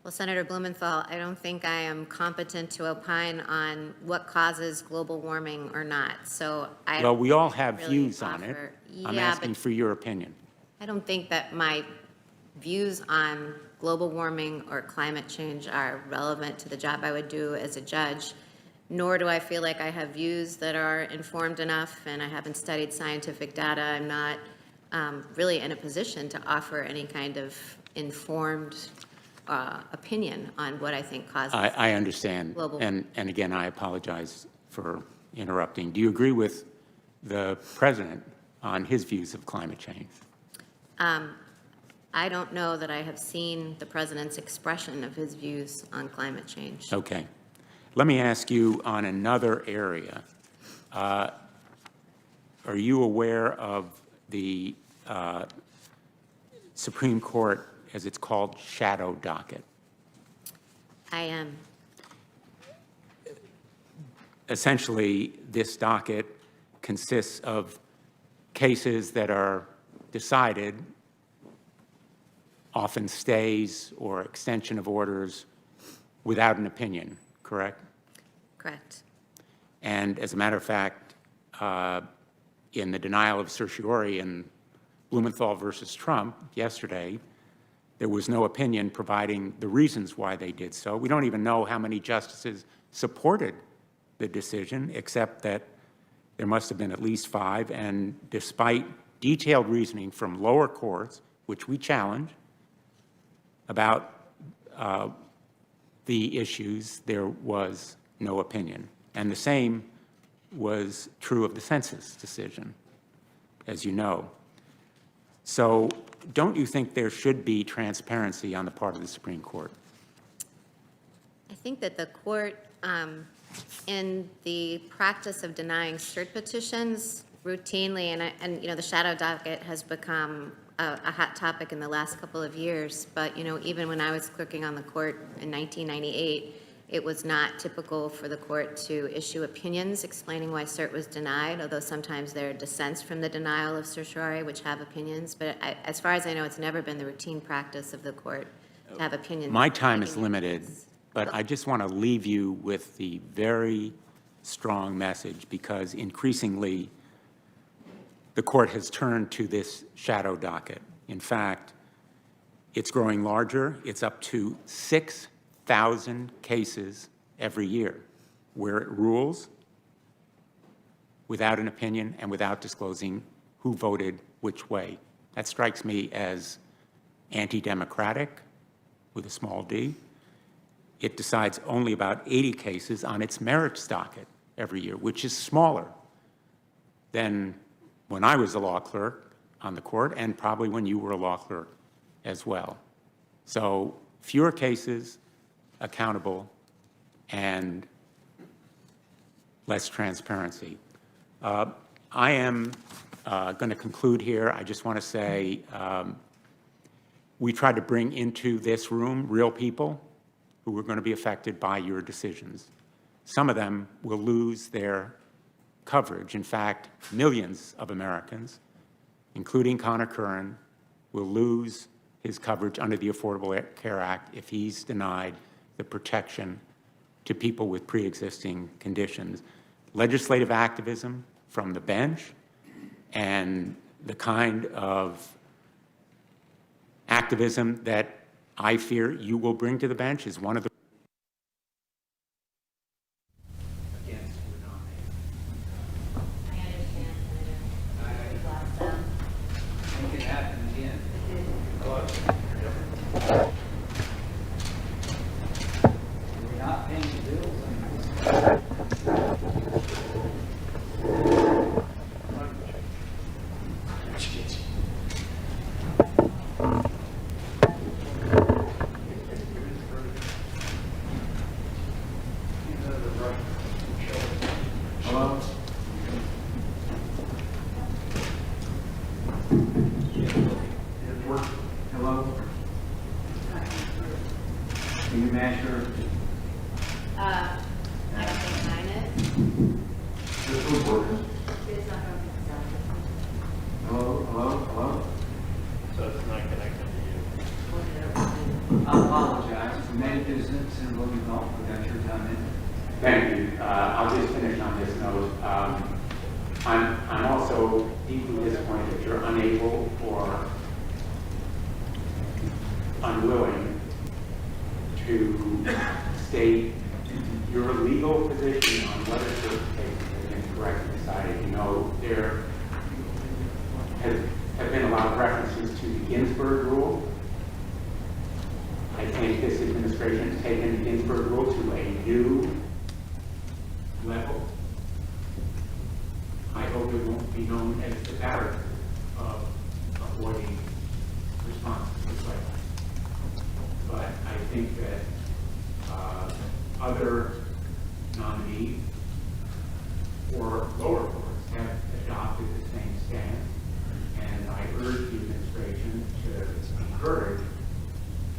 Well, Senator Blumenthal, I don't think I am competent to opine on what causes global warming or not. So I
Well, we all have
really
views on it.
offer-
I'm
Yeah,
asking
but
for your opinion.
I don't think that my views on global warming or climate change are relevant to the job I would do as a judge, nor do I feel like I have views that are informed enough, and I haven't studied scientific data. I'm not really in a position to offer any kind of informed opinion on what I think causes.
I understand.
Global-
And again, I apologize for interrupting. Do you agree with the president on his views of climate change?
I don't know that I have seen the president's expression of his views on climate change.
Okay. Let me ask you on another area. Are you aware of the Supreme Court, as it's called, shadow docket?
I am.
Essentially, this docket consists of cases that are decided, often stays or extension of orders, without an opinion, correct?
Correct.
And as a matter of fact, in the denial of certiorari in Blumenthal versus Trump yesterday, there was no opinion providing the reasons why they did so. We don't even know how many justices supported the decision, except that there must have been at least 5. And despite detailed reasoning from lower courts, which we challenge, about the issues, there was no opinion. And the same was true of the census decision, as you know. So don't you think there should be transparency on the part of the Supreme Court?
I think that the court, in the practice of denying cert petitions routinely, and you know, the shadow docket has become a hot topic in the last couple of years, but you know, even when I was clerking on the court in 1998, it was not typical for the court to issue opinions explaining why cert was denied, although sometimes there are dissents from the denial of certiorari which have opinions. But as far as I know, it's never been the routine practice of the court to have opinions.
My time is limited, but I just want to leave you with the very strong message, because increasingly the court has turned to this shadow docket. In fact, it's growing larger. It's up to 6,000 cases every year where it rules without an opinion and without disclosing who voted which way. That strikes me as anti-democratic with a small d. It decides only about 80 cases on its merits docket every year, which is smaller than when I was a law clerk on the court, and probably when you were a law clerk as well. So fewer cases, accountable, and less transparency. I am going to conclude here. I just want to say we tried to bring into this room real people who are going to be affected by your decisions. Some of them will lose their coverage. In fact, millions of Americans, including Connor Curran, will lose his coverage under the Affordable Care Act if he's denied the protection to people with pre-existing conditions. legislative activism from the bench and the kind of activism that I fear you will bring to the bench is one of the Thank you. I'll just finish on this note. I'm also deeply disappointed that you're unable or unwilling to state your legal position on whether certification has been correctly decided. You know, there have been a lot of references to the Ginsburg rule. I think this administration has taken the Ginsburg rule to a new level. I hope it won't be known as the Barrett of avoiding responsibility. But I think that other nominees or lower courts have adopted the same stance, and I urge the administration to encourage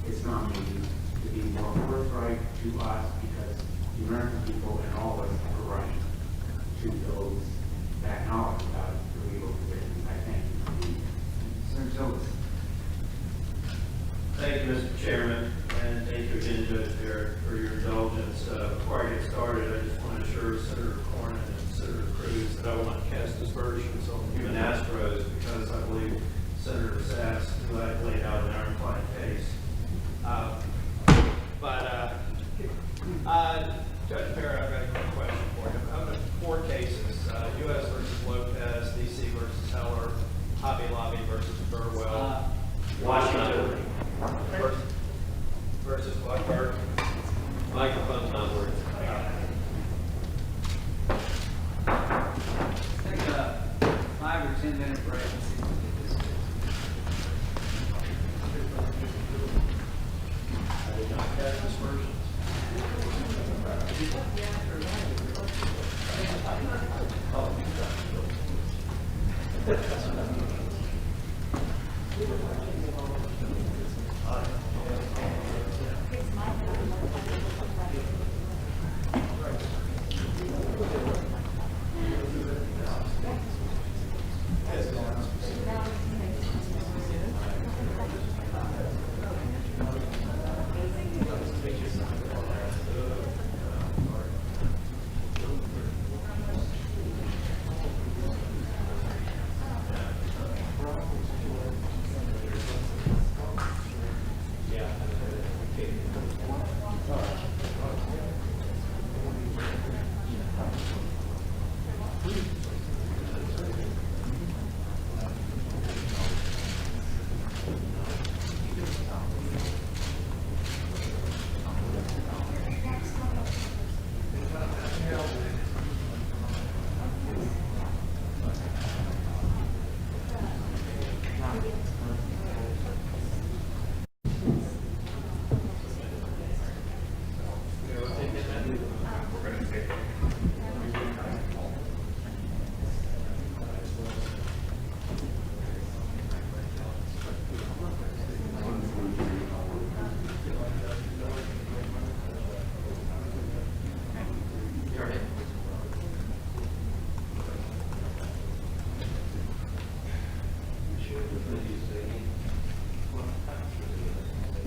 its nominees to be more forthright to us, because the American people and all of us have a right to those that knowledge about the legal positions. I thank you. Senator Silvers.
Thank you, Mr. Chairman, and thank you again, Judge Barrett, for your indulgence. Before I get started, I just want to assure Senator Cornyn and Senator Cruz that I will not cast aspersions on human Astros, because I believe Senator Sass, who I laid out an ironclad case. Judge Barrett, I've got a quick question for you. Out of 4 cases, U.S. versus Lopez, D.C. versus Heller, Hobby Lobby versus Burwell, Washington versus Blackburn. Microphone's not working.
Take a 5 or 10 minute break.
I did not cast aspersions.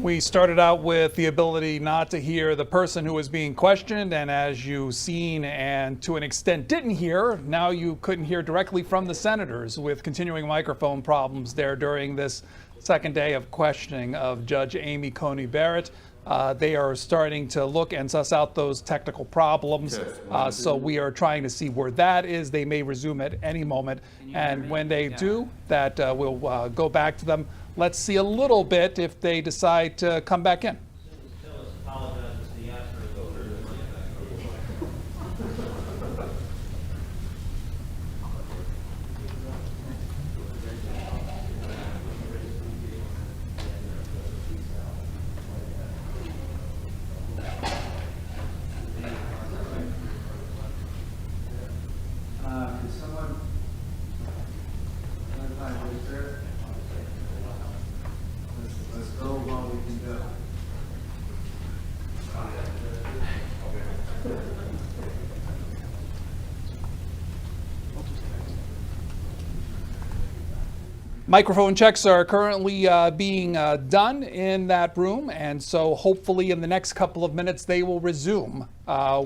We started out with the ability not to hear the person who was being questioned, and as you've seen and to an extent didn't hear, now you couldn't hear directly from the senators with continuing microphone problems there during this second day of questioning of Judge Amy Coney Barrett. They are starting to look and suss out those technical problems. So we are trying to see where that is. They may resume at any moment. And when they do, that we'll go back to them. Let's see a little bit if they decide to come back in. Microphone checks are currently being done in that room, and so hopefully in the next couple of minutes they will resume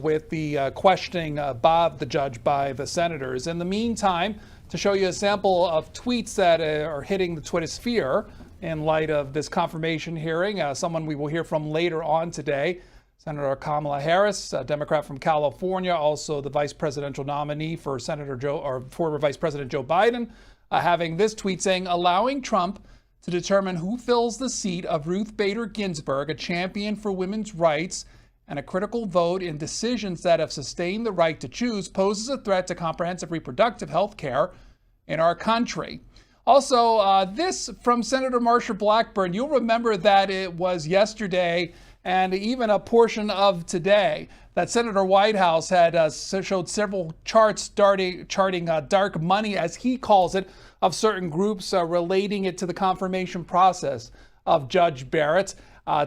with the questioning of the judge by the senators. In the meantime, to show you a sample of tweets that are hitting the Twitter sphere in light of this confirmation hearing, someone we will hear from later on today, Senator Kamala Harris, a Democrat from California, also the vice presidential nominee for former Vice President Joe Biden, having this tweet saying, allowing Trump to determine who fills the seat of Ruth Bader Ginsburg, a champion for women's rights and a critical vote in decisions that have sustained the right to choose, poses a threat to comprehensive reproductive health care in our country. Also, this from Senator Marsha Blackburn. You'll remember that it was yesterday and even a portion of today that Senator Whitehouse had showed several charts charting dark money, as he calls it, of certain groups relating it to the confirmation process of Judge Barrett.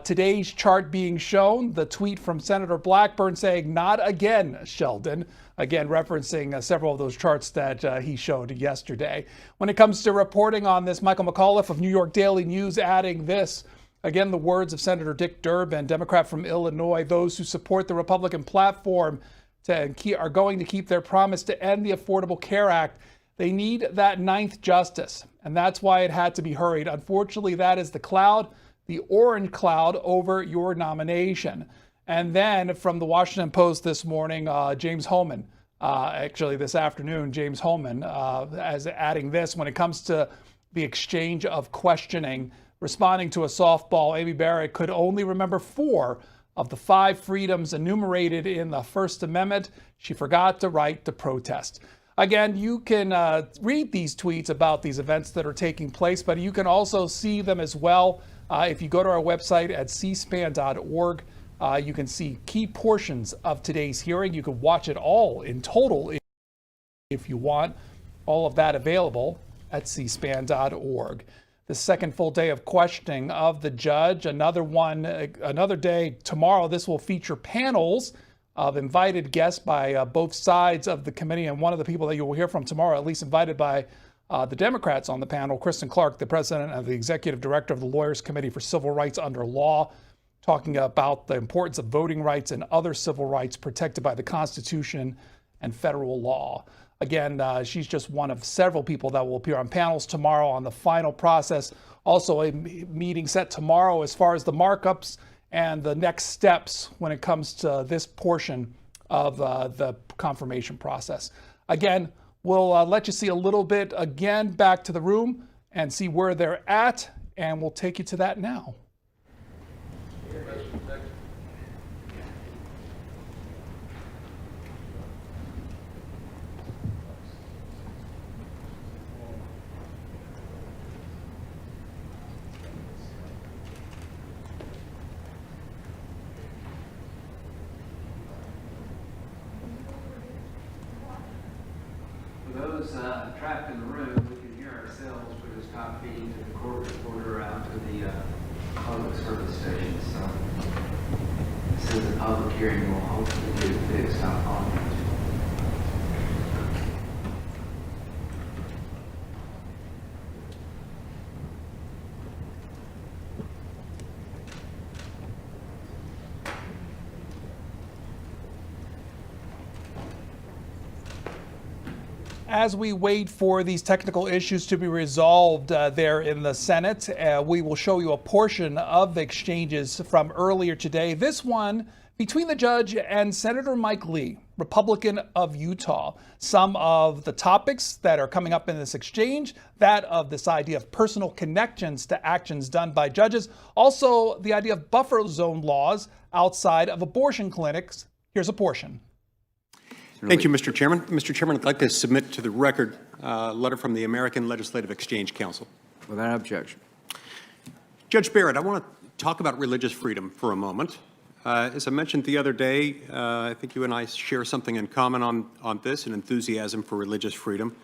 Today's chart being shown, the tweet from Senator Blackburn saying, "Not again, Sheldon," again referencing several of those charts that he showed yesterday. When it comes to reporting on this, Michael McAuliffe of New York Daily News adding this. Again, the words of Senator Dick Durbin, Democrat from Illinois, those who support the Republican platform are going to keep their promise to end the Affordable Care Act. They need that ninth justice, and that's why it had to be hurried. Unfortunately, that is the cloud, the orange cloud over your nomination. And then from the Washington Post this morning, James Hohmann, actually this afternoon, James Hohmann, as adding this, when it comes to the exchange of questioning, responding to a softball, Amy Barrett could only remember 4 of the 5 freedoms enumerated in the First Amendment. She forgot the right to protest. Again, you can read these tweets about these events that are taking place, but you can also see them as well. If you go to our website at cspan.org, you can see key portions of today's hearing. You can watch it all in total if you want. All of that available at cspan.org. The second full day of questioning of the judge, another day tomorrow. This will feature panels of invited guests by both sides of the committee. And one of the people that you will hear from tomorrow, at least invited by the Democrats on the panel, Kristen Clark, the president and the executive director of the Lawyers Committee for Civil Rights Under Law, talking about the importance of voting rights and other civil rights protected by the Constitution and federal law. Again, she's just one of several people that will appear on panels tomorrow on the final process. Also a meeting set tomorrow as far as the markups and the next steps when it comes to this portion of the confirmation process. Again, we'll let you see a little bit again back to the room and see where they're at, and we'll take you to that now.
Those trapped in the room, we can hear ourselves. We're just not feeding to the court reporter out to the public service stations. So this is a public hearing. We'll hopefully get it fixed on audio.
As we wait for these technical issues to be resolved there in the Senate, we will show you a portion of the exchanges from earlier today. This one between the judge and Senator Mike Lee, Republican of Utah. Some of the topics that are coming up in this exchange, that of this idea of personal connections to actions done by judges, also the idea of buffer zone laws outside of abortion clinics. Here's a portion.
Thank you, Mr. Chairman. Mr. Chairman, I'd like to submit to the record a letter from the American Legislative Exchange Council.
Without objection.
Judge Barrett, I want to talk about religious freedom for a moment. As I mentioned the other day, I think you and I share something in common on this, an enthusiasm for religious freedom.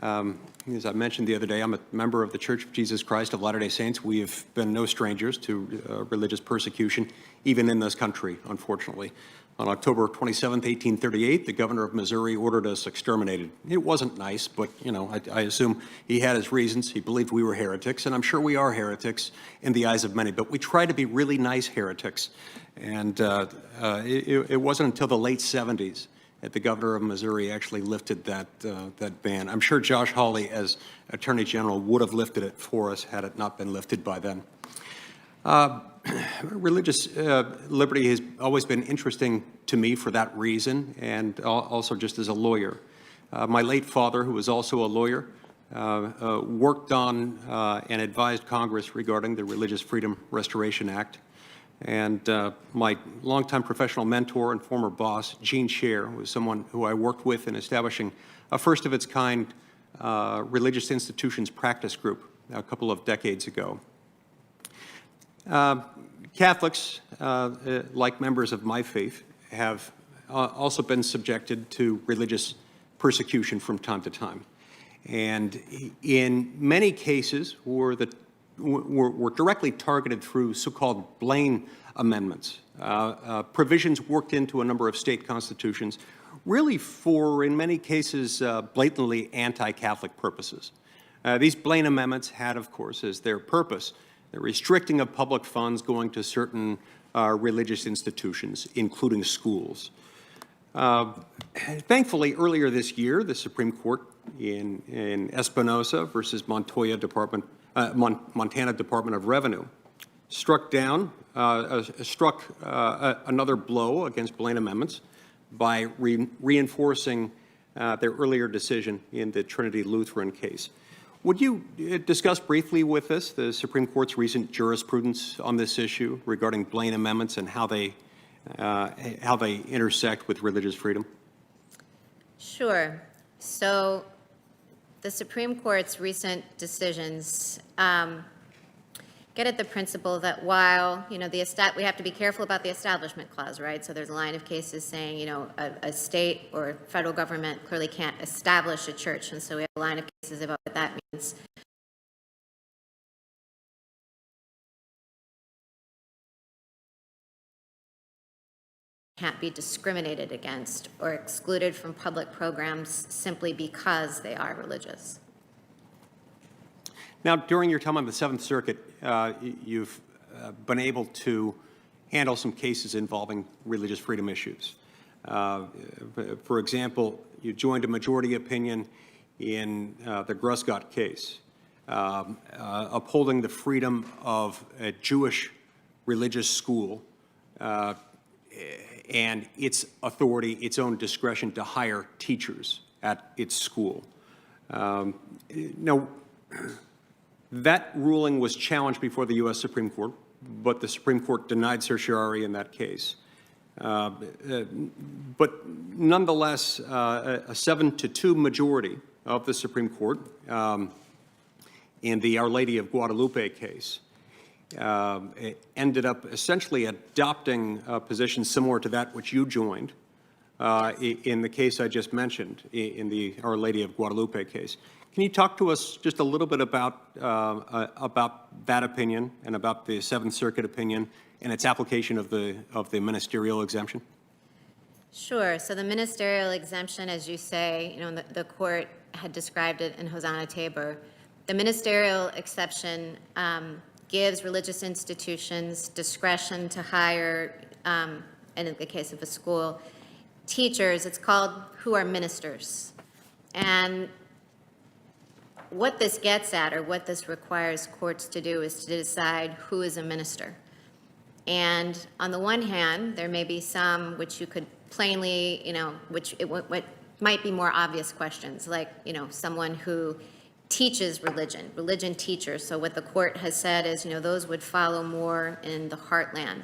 As I mentioned the other day, I'm a member of the Church of Jesus Christ of Latter-day Saints. We have been no strangers to religious persecution, even in this country, unfortunately. On October 27, 1838, the governor of Missouri ordered us exterminated. It wasn't nice, but, you know, I assume he had his reasons. He believed we were heretics, and I'm sure we are heretics in the eyes of many, but we try to be really nice heretics. And it wasn't until the late 70s that the governor of Missouri actually lifted that ban. I'm sure Josh Hawley, as Attorney General, would have lifted it for us had it not been lifted by then. Religious liberty has always been interesting to me for that reason, and also just as a lawyer. My late father, who was also a lawyer, worked on and advised Congress regarding the Religious Freedom Restoration Act. And my longtime professional mentor and former boss, Gene Scher, was someone who I worked with in establishing a first-of-its-kind religious institutions practice group a couple of decades ago. Catholics, like members of my faith, have also been subjected to religious persecution from time to time. And in many cases were directly targeted through so-called Blaine amendments, provisions worked into a number of state constitutions, really for, in many cases, blatantly anti-Catholic purposes. These Blaine amendments had, of course, as their purpose the restricting of public funds going to certain religious institutions, including schools. Thankfully, earlier this year, the Supreme Court in Espinosa versus Montana Department of Revenue struck another blow against Blaine amendments by reinforcing their earlier decision in the Trinity Lutheran case. Would you discuss briefly with us the Supreme Court's recent jurisprudence on this issue regarding Blaine amendments and how they intersect with religious freedom?
Sure. So the Supreme Court's recent decisions get at the principle that while, you know, we have to be careful about the Establishment Clause, right? So there's a line of cases saying, you know, a state or federal government clearly can't establish a church, and so we have a line of cases about what that means. Can't be discriminated against or excluded from public programs simply because they are religious.
Now, during your time on the Seventh Circuit, you've been able to handle some cases involving religious freedom issues. For example, you joined a majority opinion in the Gruscott case, upholding the freedom of a Jewish religious school and its authority, its own discretion to hire teachers at its school. Now, that ruling was challenged before the U.S. Supreme Court, but the Supreme Court denied certiorari in that case. But nonetheless, a 7-2 majority of the Supreme Court in the Our Lady of Guadalupe case ended up essentially adopting a position similar to that which you joined in the case I just mentioned, in the Our Lady of Guadalupe case. Can you talk to us just a little bit about that opinion and about the Seventh Circuit opinion and its application of the ministerial exemption?
Sure. So the ministerial exemption, as you say, you know, the court had described it in Hosanna Tabor. The ministerial exception gives religious institutions discretion to hire, and in the case of a school, teachers. It's called who are ministers. And what this gets at, or what this requires courts to do, is to decide who is a minister. And on the one hand, there may be some which you could plainly, what might be more obvious questions, like, someone who teaches religion teachers. So what the court has said is, those would follow more in the heartland.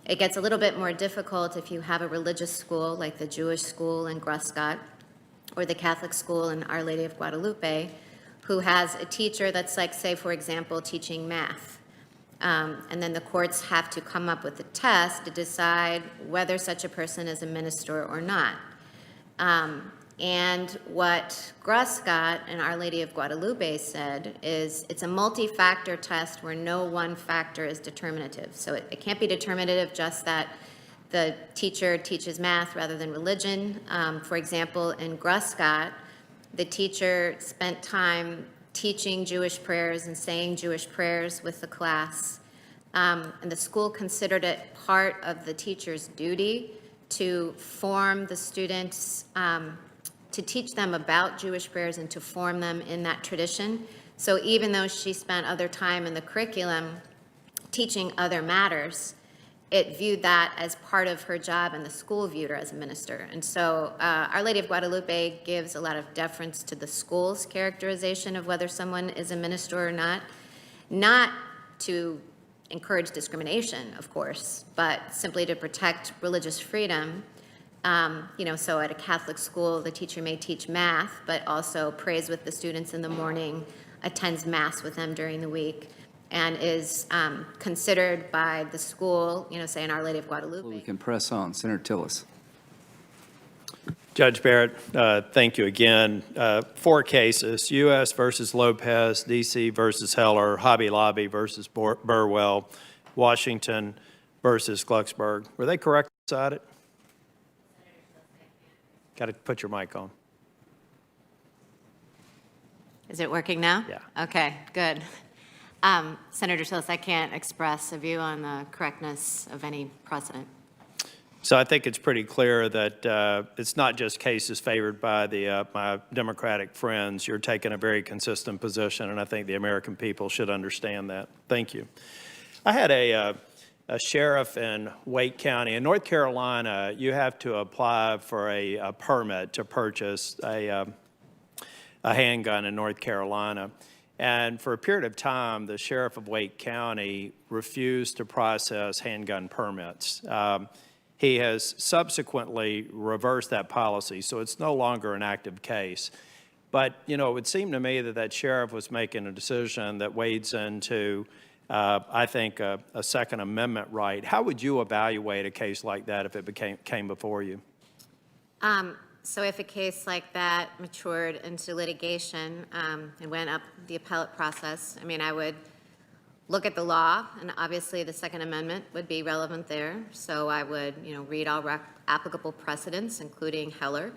It gets a little bit more difficult if you have a religious school, like the Jewish school in Gruscott, or the Catholic school in Our Lady of Guadalupe, who has a teacher that's like, say, for example, teaching math. And then the courts have to come up with a test to decide whether such a person is a minister or not. And what Gruscott and Our Lady of Guadalupe said is it's a multi-factor test where no one factor is determinative. So it can't be determinative just that the teacher teaches math rather than religion. For example, in Gruscott, the teacher spent time teaching Jewish prayers and saying Jewish prayers with the class. And the school considered it part of the teacher's duty to form the students, to teach them about Jewish prayers and to form them in that tradition. So even though she spent other time in the curriculum teaching other matters, it viewed that as part of her job, and the school viewed her as a minister. And so Our Lady of Guadalupe gives a lot of deference to the school's characterization of whether someone is a minister or not to encourage discrimination, of course, but simply to protect religious freedom. So at a Catholic school, the teacher may teach math, but also prays with the students in the morning, attends Mass with them during the week, and is considered by the school, say in Our Lady of Guadalupe.
We can press on. Senator Tillis.
Judge Barrett, thank you again. 4 cases: U.S. versus Lopez, D.C. versus Heller, Hobby Lobby versus Burwell, Washington versus Glucksberg. Were they correctly decided? Got to put your mic on.
Is it working now?
Yeah.
Okay, good. Senator Tillis, I can't express a view on the correctness of any precedent.
So I think it's pretty clear that it's not just cases favored by my Democratic friends. You're taking a very consistent position, and I think the American people should understand that. Thank you. I had a sheriff in Wake County. In North Carolina, you have to apply for a permit to purchase a handgun in North Carolina. And for a period of time, the sheriff of Wake County refused to process handgun permits. He has subsequently reversed that policy, so it's no longer an active case. But, it would seem to me that sheriff was making a decision that wades into, I think, a Second Amendment right. How would you evaluate a case like that if it came before you?
So if a case like that matured into litigation and went up the appellate process, I would look at the law, and obviously the Second Amendment would be relevant there. So I would, read all applicable precedents, including Heller,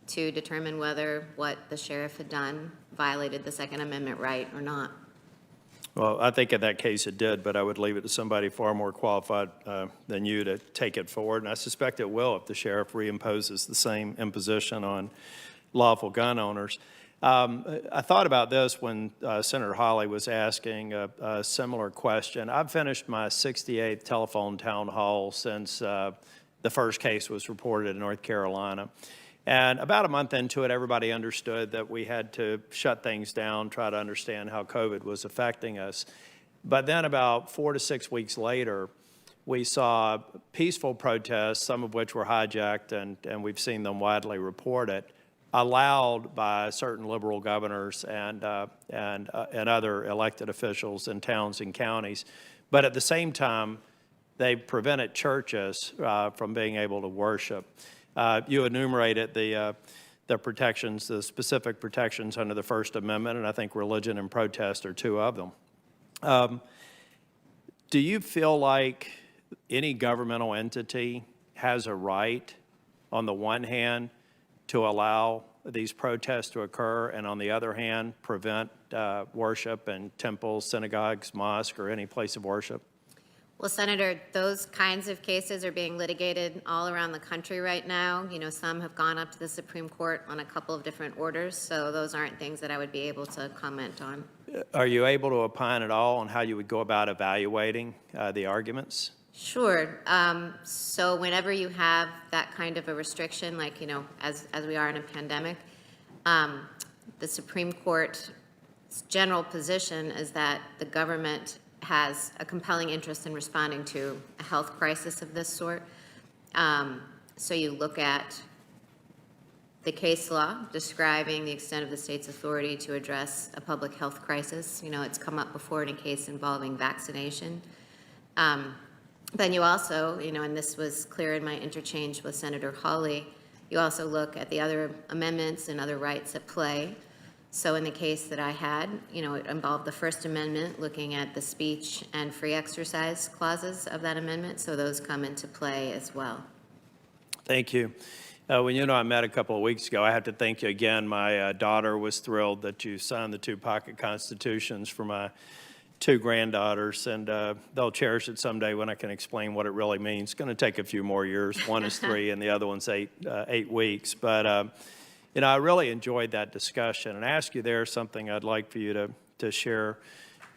to determine whether what the sheriff had done violated the Second Amendment right or not.
Well, I think in that case it did, but I would leave it to somebody far more qualified than you to take it forward. And I suspect it will if the sheriff reimposes the same imposition on lawful gun owners. I thought about this when Senator Hawley was asking a similar question. I've finished my 68th telephone town hall since the first case was reported in North Carolina. And about a month into it, everybody understood that we had to shut things down, try to understand how COVID was affecting us. But then about 4 to 6 weeks later, we saw peaceful protests, some of which were hijacked, and we've seen them widely reported, allowed by certain liberal governors and other elected officials in towns and counties. But at the same time, they prevented churches from being able to worship. You enumerated the protections, the specific protections under the First Amendment, and I think religion and protest are 2 of them. Do you feel like any governmental entity has a right, on the one hand, to allow these protests to occur, and on the other hand, prevent worship in temples, synagogues, mosques, or any place of worship?
Well, Senator, those kinds of cases are being litigated all around the country right now. You know, some have gone up to the Supreme Court on a couple of different orders, so those aren't things that I would be able to comment on.
Are you able to opine at all on how you would go about evaluating the arguments?
Sure. So whenever you have that kind of a restriction, like, you know, as we are in a pandemic, the Supreme Court's general position is that the government has a compelling interest in responding to a health crisis of this sort. So you look at the case law describing the extent of the state's authority to address a public health crisis. You know, it's come up before in a case involving vaccination. Then you also, you know, and this was clear in my interchange with Senator Hawley, you also look at the other amendments and other rights at play. So in the case that I had, you know, it involved the First Amendment, looking at the speech and free exercise clauses of that amendment, so those come into play as well.
Thank you. When you and I met a couple of weeks ago, I have to thank you again. My daughter was thrilled that you signed the 2 pocket constitutions for my 2 granddaughters, and they'll cherish it someday when I can explain what it really means. It's going to take a few more years. One is 3 and the other one's 8 weeks. But you know, I really enjoyed that discussion, and I ask you there something I'd like for you to share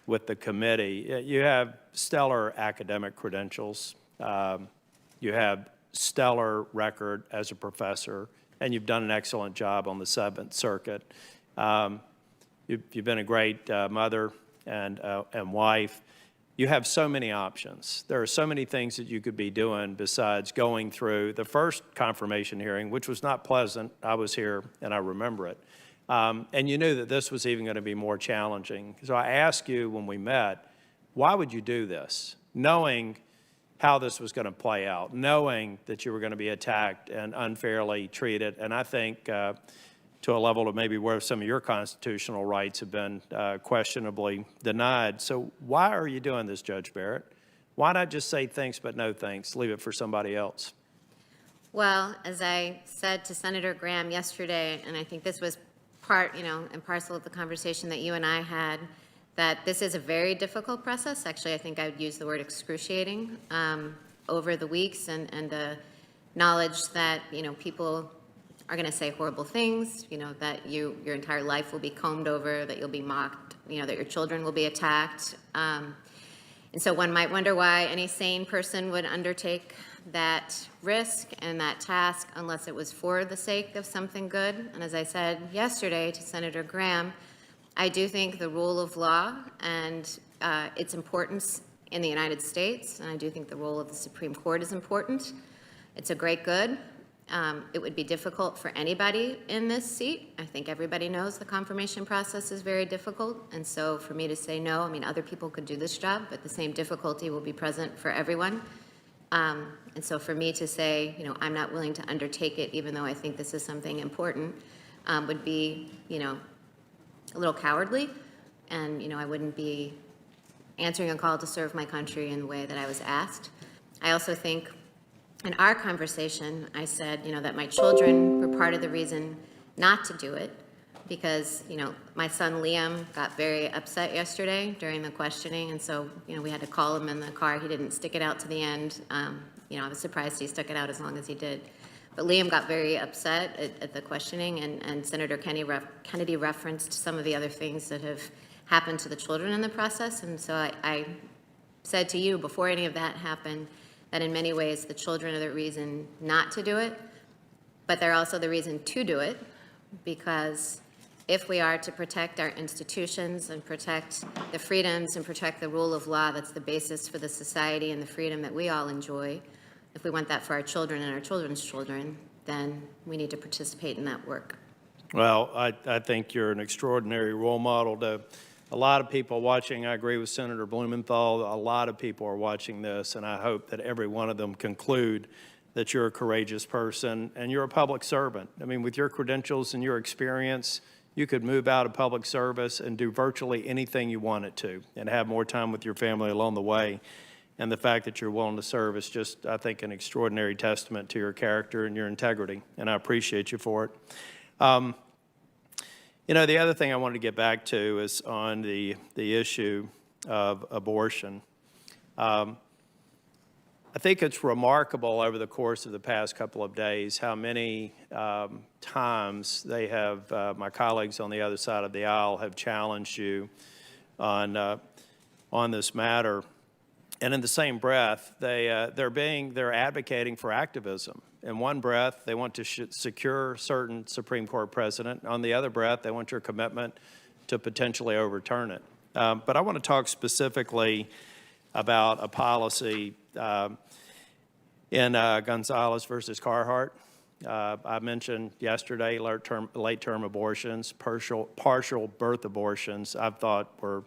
with the committee. You have stellar academic credentials. You have stellar record as a professor, and you've done an excellent job on the 7th Circuit. You've been a great mother and wife. You have so many options. There are so many things that you could be doing besides going through the first confirmation hearing, which was not pleasant. I was here and I remember it. And you knew that this was even going to be more challenging. So I asked you when we met, why would you do this? Knowing how this was going to play out, knowing that you were going to be attacked and unfairly treated, and I think to a level of maybe where some of your constitutional rights have been questionably denied. So why are you doing this, Judge Barrett? Why not just say thanks but no thanks, leave it for somebody else?
Well, as I said to Senator Graham yesterday, and I think this was part, you know, and parcel of the conversation that you and I had, that this is a very difficult process. Actually, I think I would use the word excruciating over the weeks, and the knowledge that, you know, people are going to say horrible things, you know, that your entire life will be combed over, that you'll be mocked, you know, that your children will be attacked. And so one might wonder why any sane person would undertake that risk and that task unless it was for the sake of something good. And as I said yesterday to Senator Graham, I do think the rule of law and its importance in the United States, and I do think the role of the Supreme Court is important. It's a great good. It would be difficult for anybody in this seat. I think everybody knows the confirmation process is very difficult. And so for me to say no, I mean, other people could do this job, but the same difficulty will be present for everyone. And so for me to say, you know, I'm not willing to undertake it, even though I think this is something important, would be, you know, a little cowardly. And, you know, I wouldn't be answering a call to serve my country in the way that I was asked. I also think in our conversation, I said, you know, that my children were part of the reason not to do it, because, you know, my son Liam got very upset yesterday during the questioning, and so, you know, we had to call him in the car. He didn't stick it out to the end. You know, I was surprised he stuck it out as long as he did. But Liam got very upset at the questioning, and Senator Kennedy referenced some of the other things that have happened to the children in the process, and so I said to you before any of that happened that in many ways the children are the reason not to do it, but they're also the reason to do it, because if we are to protect our institutions and protect the freedoms and protect the rule of law that's the basis for the society and the freedom that we all enjoy, if we want that for our children and our children's children, then we need to participate in that work.
Well, I think you're an extraordinary role model to a lot of people watching. I agree with Senator Blumenthal. A lot of people are watching this, and I hope that every one of them conclude that you're a courageous person and you're a public servant. I mean, with your credentials and your experience, you could move out of public service and do virtually anything you wanted to and have more time with your family along the way. And the fact that you're willing to serve is just, I think, an extraordinary testament to your character and your integrity, and I appreciate you for it. You know, the other thing I wanted to get back to is on the issue of abortion. I think it's remarkable over the course of the past couple of days how many times they have, my colleagues on the other side of the aisle have challenged you on this matter. And in the same breath, they're advocating for activism. In one breath, they want to secure certain Supreme Court precedent. On the other breath, they want your commitment to potentially overturn it. But I want to talk specifically about a policy in Gonzalez versus Carhart. I mentioned yesterday late-term abortions, partial birth abortions. I've thought were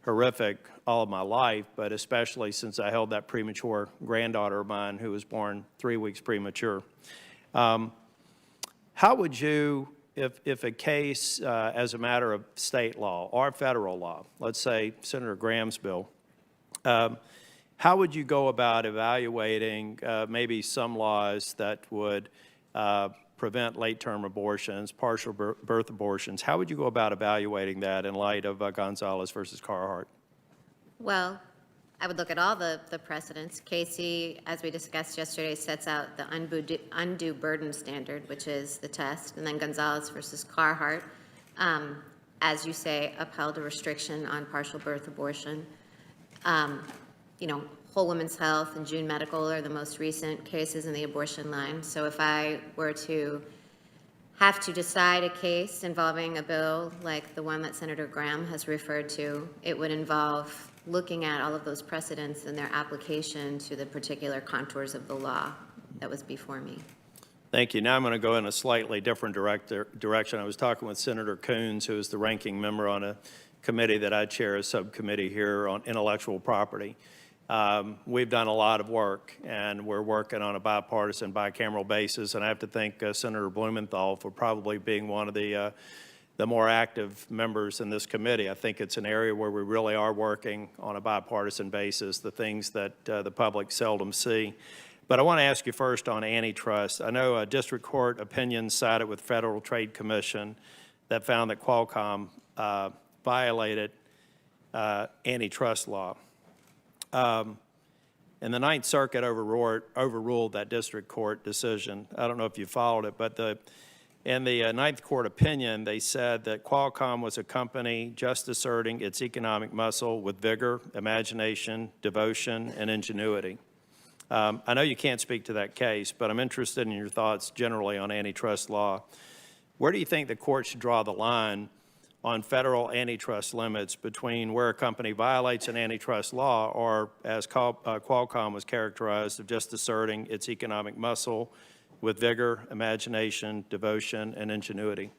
horrific all of my life, but especially since I held that premature granddaughter of mine who was born 3 weeks premature. How would you, if a case as a matter of state law or federal law, let's say Senator Graham's bill, how would you go about evaluating maybe some laws that would prevent late-term abortions, partial birth abortions? How would you go about evaluating that in light of Gonzalez versus Carhart?
Well, I would look at all the precedents. Casey, as we discussed yesterday, sets out the undue burden standard, which is the test, and then Gonzalez versus Carhart, as you say, upheld a restriction on partial birth abortion. You know, Whole Women's Health and June Medical are the most recent cases in the abortion line. So if I were to have to decide a case involving a bill like the one that Senator Graham has referred to, it would involve looking at all of those precedents and their application to the particular contours of the law that was before me.
Thank you. Now I'm going to go in a slightly different direction. I was talking with Senator Coons, who is the ranking member on a committee that I chair, a subcommittee here on intellectual property. We've done a lot of work, and we're working on a bipartisan, bicameral basis, and I have to thank Senator Blumenthal for probably being one of the more active members in this committee. I think it's an area where we really are working on a bipartisan basis, the things that the public seldom see. But I want to ask you first on antitrust. I know a district court opinion sided with Federal Trade Commission that found that Qualcomm violated antitrust law. And the Ninth Circuit overruled that district court decision. I don't know if you followed it, but in the Ninth Court opinion, they said that Qualcomm was a company just asserting its economic muscle with vigor, imagination, devotion, and ingenuity. I know you can't speak to that case, but I'm interested in your thoughts generally on antitrust law. Where do you think the court should draw the line on federal antitrust limits between where a company violates an antitrust law or, as Qualcomm was characterized, of just asserting its economic muscle with vigor, imagination, devotion, and ingenuity?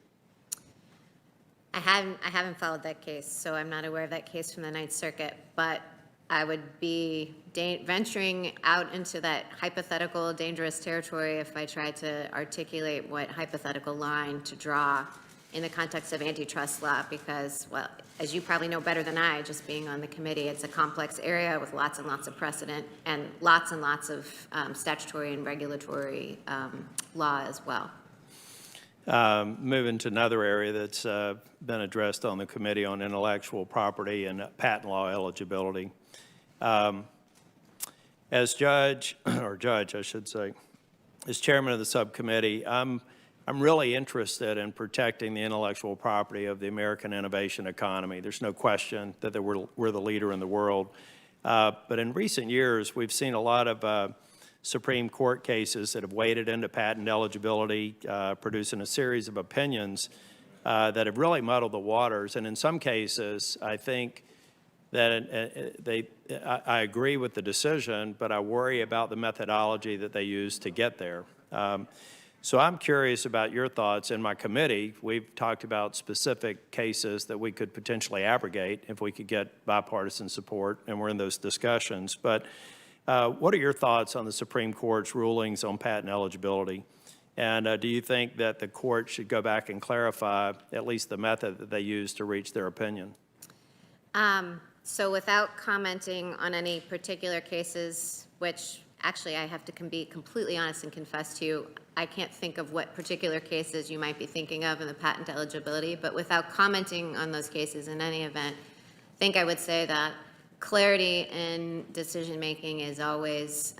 I haven't followed that case, so I'm not aware of that case from the Ninth Circuit, but I would be venturing out into that hypothetical dangerous territory if I tried to articulate what hypothetical line to draw in the context of antitrust law, because, well, as you probably know better than I, just being on the committee, it's a complex area with lots and lots of precedent and lots of statutory and regulatory law as well.
Moving to another area that's been addressed on the Committee on Intellectual Property and Patent Law Eligibility. As judge, I should say, as chairman of the subcommittee, I'm really interested in protecting the intellectual property of the American innovation economy. There's no question that we're the leader in the world. But in recent years, we've seen a lot of Supreme Court cases that have waded into patent eligibility, producing a series of opinions that have really muddled the waters. And in some cases, I think that I agree with the decision, but I worry about the methodology that they use to get there. So I'm curious about your thoughts. In my committee, we've talked about specific cases that we could potentially abrogate if we could get bipartisan support, and we're in those discussions. But what are your thoughts on the Supreme Court's rulings on patent eligibility? And do you think that the court should go back and clarify at least the method that they use to reach their opinion?
So without commenting on any particular cases, which actually I have to be completely honest and confess to you, I can't think of what particular cases you might be thinking of in the patent eligibility, but without commenting on those cases in any event, I think I would say that clarity in decision-making is always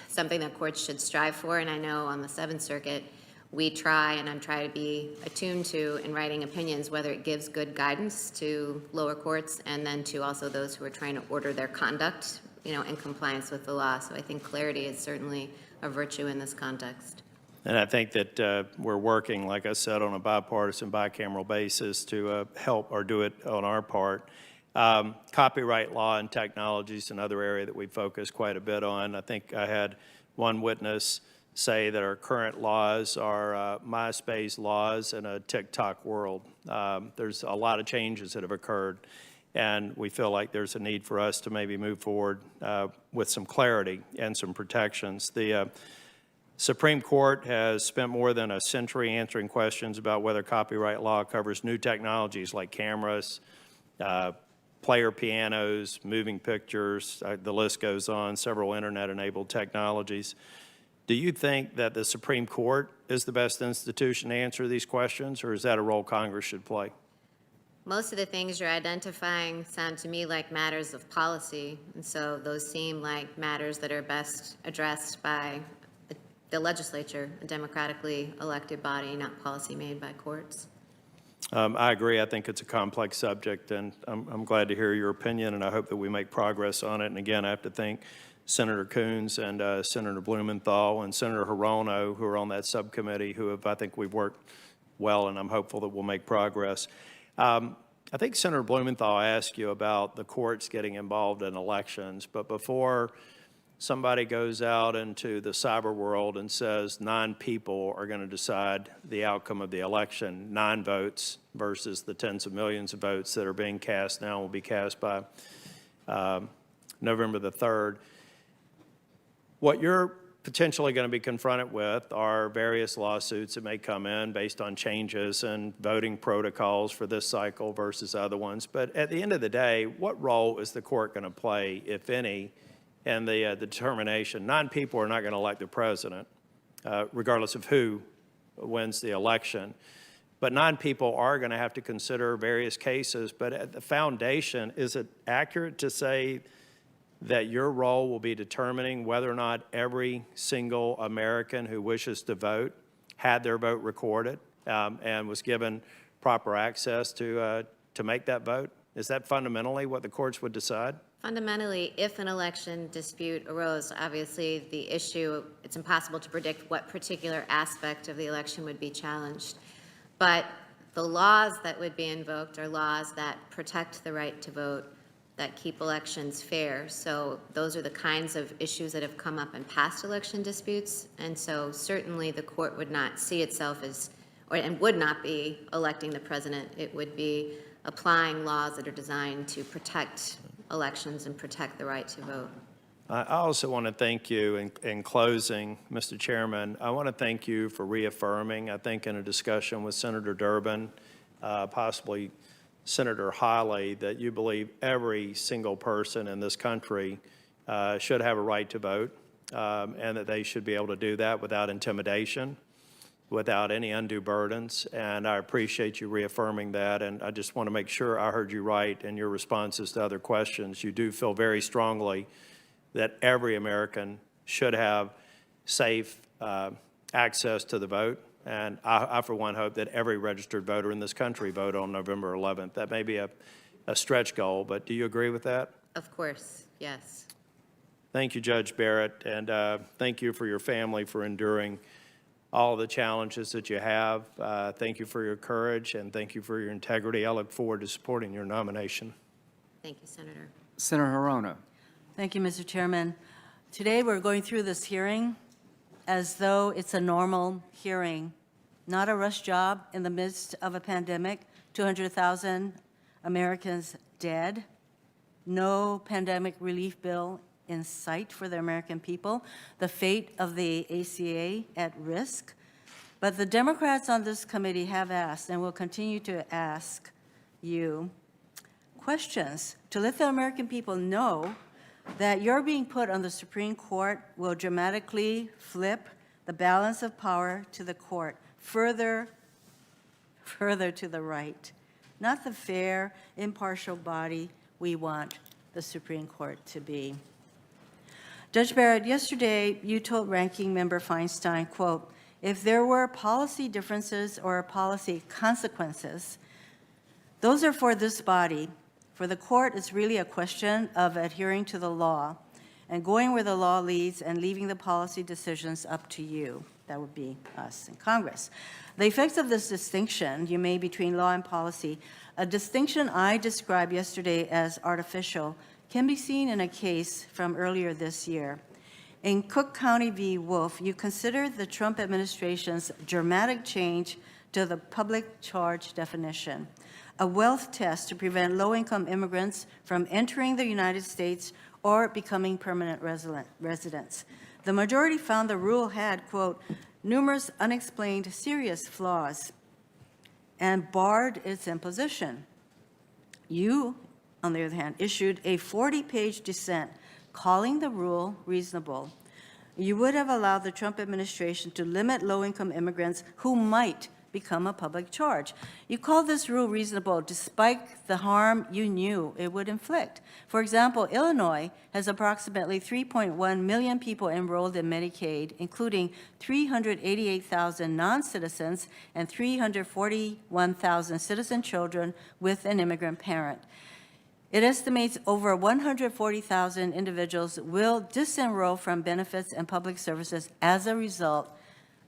something that courts should strive for, and I know on the Seventh Circuit, we try, and I'm trying to be attuned to in writing opinions, whether it gives good guidance to lower courts and then to also those who are trying to order their conduct, in compliance with the law. So I think clarity is certainly a virtue in this context.
And I think that we're working, like I said, on a bipartisan, bicameral basis to help or do it on our part. Copyright law and technology is another area that we focus quite a bit on. I think I had one witness say that our current laws are MySpace laws in a TikTok world. There's a lot of changes that have occurred, and we feel like there's a need for us to maybe move forward with some clarity and some protections. The Supreme Court has spent more than a century answering questions about whether copyright law covers new technologies like cameras, player pianos, moving pictures, the list goes on, several internet-enabled technologies. Do you think that the Supreme Court is the best institution to answer these questions, or is that a role Congress should play?
Most of the things you're identifying sound to me like matters of policy, and so those seem like matters that are best addressed by the legislature, a democratically elected body, not policy made by courts.
I agree. I think it's a complex subject, and I'm glad to hear your opinion, and I hope that we make progress on it. And again, I have to thank Senator Coons and Senator Blumenthal and Senator Hirono, who are on that subcommittee, who have, I think we've worked well, and I'm hopeful that we'll make progress. I think Senator Blumenthal asked you about the courts getting involved in elections, but before somebody goes out into the cyber world and says 9 people are going to decide the outcome of the election, 9 votes versus the tens of millions of votes that are being cast now will be cast by November the 3rd. What you're potentially going to be confronted with are various lawsuits that may come in based on changes in voting protocols for this cycle versus other ones. But at the end of the day, what role is the court going to play, if any, in the determination? 9 people are not going to elect the president, regardless of who wins the election. But 9 people are going to have to consider various cases. But at the foundation, is it accurate to say that your role will be determining whether or not every single American who wishes to vote had their vote recorded and was given proper access to make that vote? Is that fundamentally what the courts would decide?
Fundamentally, if an election dispute arose, obviously the issue, it's impossible to predict what particular aspect of the election would be challenged. But the laws that would be invoked are laws that protect the right to vote, that keep elections fair. So those are the kinds of issues that have come up in past election disputes. And so certainly the court would not see itself as, and would not be electing the president. It would be applying laws that are designed to protect elections and protect the right to vote.
I also want to thank you in closing, Mr. Chairman. I want to thank you for reaffirming, I think in a discussion with Senator Durbin, possibly Senator Hawley, that you believe every single person in this country should have a right to vote, and that they should be able to do that without intimidation, without any undue burdens. And I appreciate you reaffirming that. And I just want to make sure I heard you right in your responses to other questions. You do feel very strongly that every American should have safe access to the vote. And I, for one, hope that every registered voter in this country vote on November 11th. That may be a stretch goal, but do you agree with that?
Of course, yes.
Thank you, Judge Barrett, and thank you for your family for enduring all the challenges that you have. Thank you for your courage, and thank you for your integrity. I look forward to supporting your nomination.
Thank you, Senator.
Senator Hirono.
Thank you, Mr. Chairman. Today, we're going through this hearing as though it's a normal hearing, not a rush job in the midst of a pandemic, 200,000 Americans dead, no pandemic relief bill in sight for the American people, the fate of the ACA at risk. But the Democrats on this committee have asked and will continue to ask you questions to let the American people know that your being put on the Supreme Court will dramatically flip the balance of power to the court, further to the right, not the fair, impartial body we want the Supreme Court to be. Judge Barrett, yesterday you told Ranking Member Feinstein, quote, if there were policy differences or policy consequences, those are for this body. For the court, it's really a question of adhering to the law and going where the law leads and leaving the policy decisions up to you. That would be us in Congress. The effects of this distinction you made between law and policy, a distinction I described yesterday as artificial, can be seen in a case from earlier this year. In Cook County v. Wolf, you considered the Trump administration's dramatic change to the public charge definition, a wealth test to prevent low-income immigrants from entering the United States or becoming permanent residents. The majority found the rule had, quote, numerous unexplained serious flaws and barred its imposition. You, on the other hand, issued a 40-page dissent calling the rule reasonable. You would have allowed the Trump administration to limit low-income immigrants who might become a public charge. You called this rule reasonable despite the harm you knew it would inflict. For example, Illinois has approximately 3.1 million people enrolled in Medicaid, including 388,000 non-citizens and 341,000 citizen children with an immigrant parent. It estimates over 140,000 individuals will disenroll from benefits and public services as a result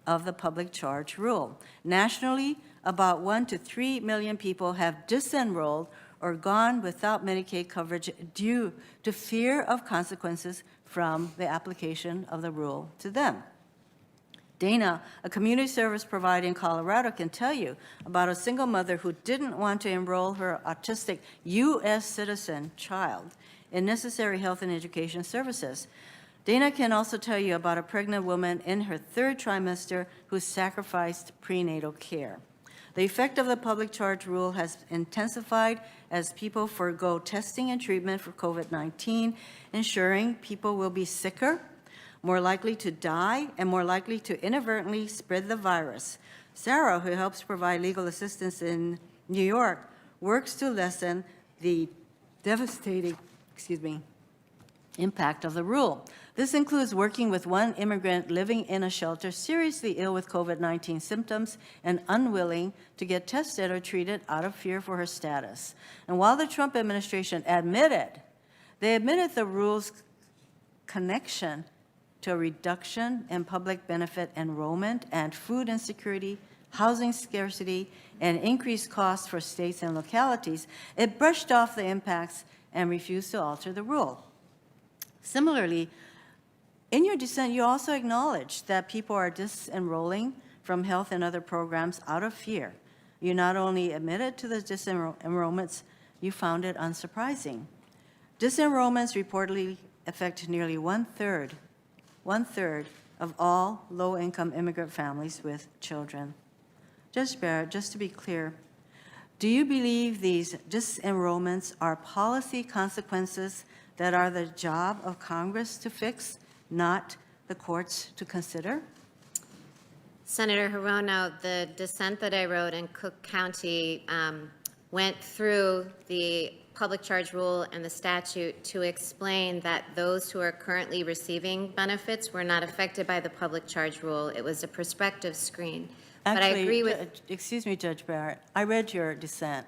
of the public charge rule. Nationally, about 1 to 3 million people have disenrolled or gone without Medicaid coverage due to fear of consequences from the application of the rule to them. Dana, a community service provider in Colorado, can tell you about a single mother who didn't want to enroll her autistic U.S. citizen child in necessary health and education services. Dana can also tell you about a pregnant woman in her 3rd trimester who sacrificed prenatal care. The effect of the public charge rule has intensified as people forego testing and treatment for COVID-19, ensuring people will be sicker, more likely to die, and more likely to inadvertently spread the virus. Sarah, who helps provide legal assistance in New York, works to lessen the devastating, impact of the rule. This includes working with one immigrant living in a shelter seriously ill with COVID-19 symptoms and unwilling to get tested or treated out of fear for her status. And while the Trump administration admitted the rule's connection to a reduction in public benefit enrollment and food insecurity, housing scarcity, and increased costs for states and localities, it brushed off the impacts and refused to alter the rule. Similarly, in your dissent, you also acknowledged that people are disenrolling from health and other programs out of fear. You not only admitted to the disenrollments, you found it unsurprising. Disenrollments reportedly affect nearly one-third of all low-income immigrant families with children. Judge Barrett, just to be clear, do you believe these disenrollments are policy consequences that are the job of Congress to fix, not the courts to consider?
Senator Hirono, the dissent that I wrote in Cook County went through the public charge rule and the statute to explain that those who are currently receiving benefits were not affected by the public charge rule. It was a prospective screen. But I agree with...
Excuse me, Judge Barrett. I read your dissent,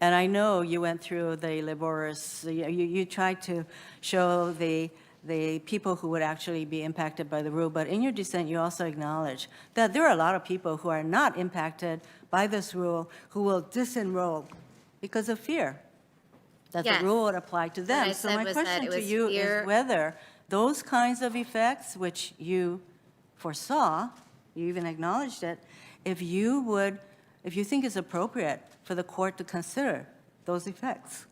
and I know you went through the laborious, you tried to show the people who would actually be impacted by the rule, but in your dissent, you also acknowledge that there are a lot of people who are not impacted by this rule who will disenroll because of fear that the rule would apply to them. So my question to you is whether those kinds of effects, which you foresaw, you even acknowledged it, if you think it's appropriate for the court to consider those effects.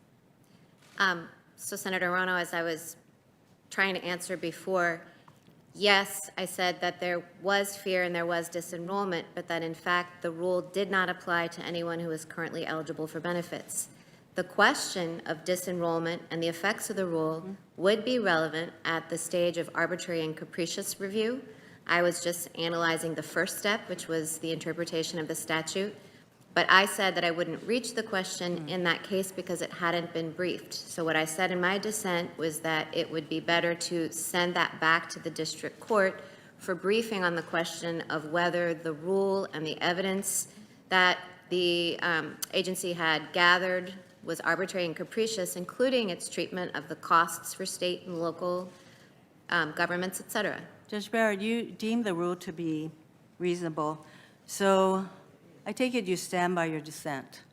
So Senator Hirono, as I was trying to answer before, yes, I said that there was fear and there was disenrollment, but that in fact the rule did not apply to anyone who is currently eligible for benefits. The question of disenrollment and the effects of the rule would be relevant at the stage of arbitrary and capricious review. I was just analyzing the first step, which was the interpretation of the statute. But I said that I wouldn't reach the question in that case because it hadn't been briefed. So what I said in my dissent was that it would be better to send that back to the district court for briefing on the question of whether the rule and the evidence that the agency had gathered was arbitrary and capricious, including its treatment of the costs for state and local governments, et cetera.
Judge Barrett, you deem the rule to be reasonable, so I take it you stand by your dissent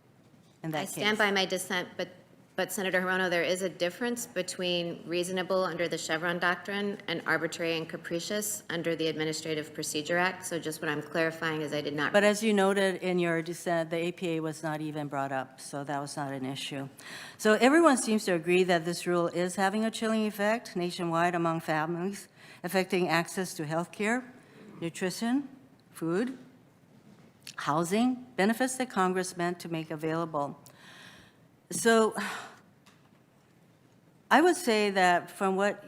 in that case.
I stand by my dissent, but Senator Hirono, there is a difference between reasonable under the Chevron doctrine and arbitrary and capricious under the Administrative Procedure Act. So just what I'm clarifying is I did not.
But as you noted in your dissent, the APA was not even brought up, so that was not an issue. So everyone seems to agree that this rule is having a chilling effect nationwide among families, affecting access to health care, nutrition, food, housing, benefits that Congress meant to make available. So I would say that from what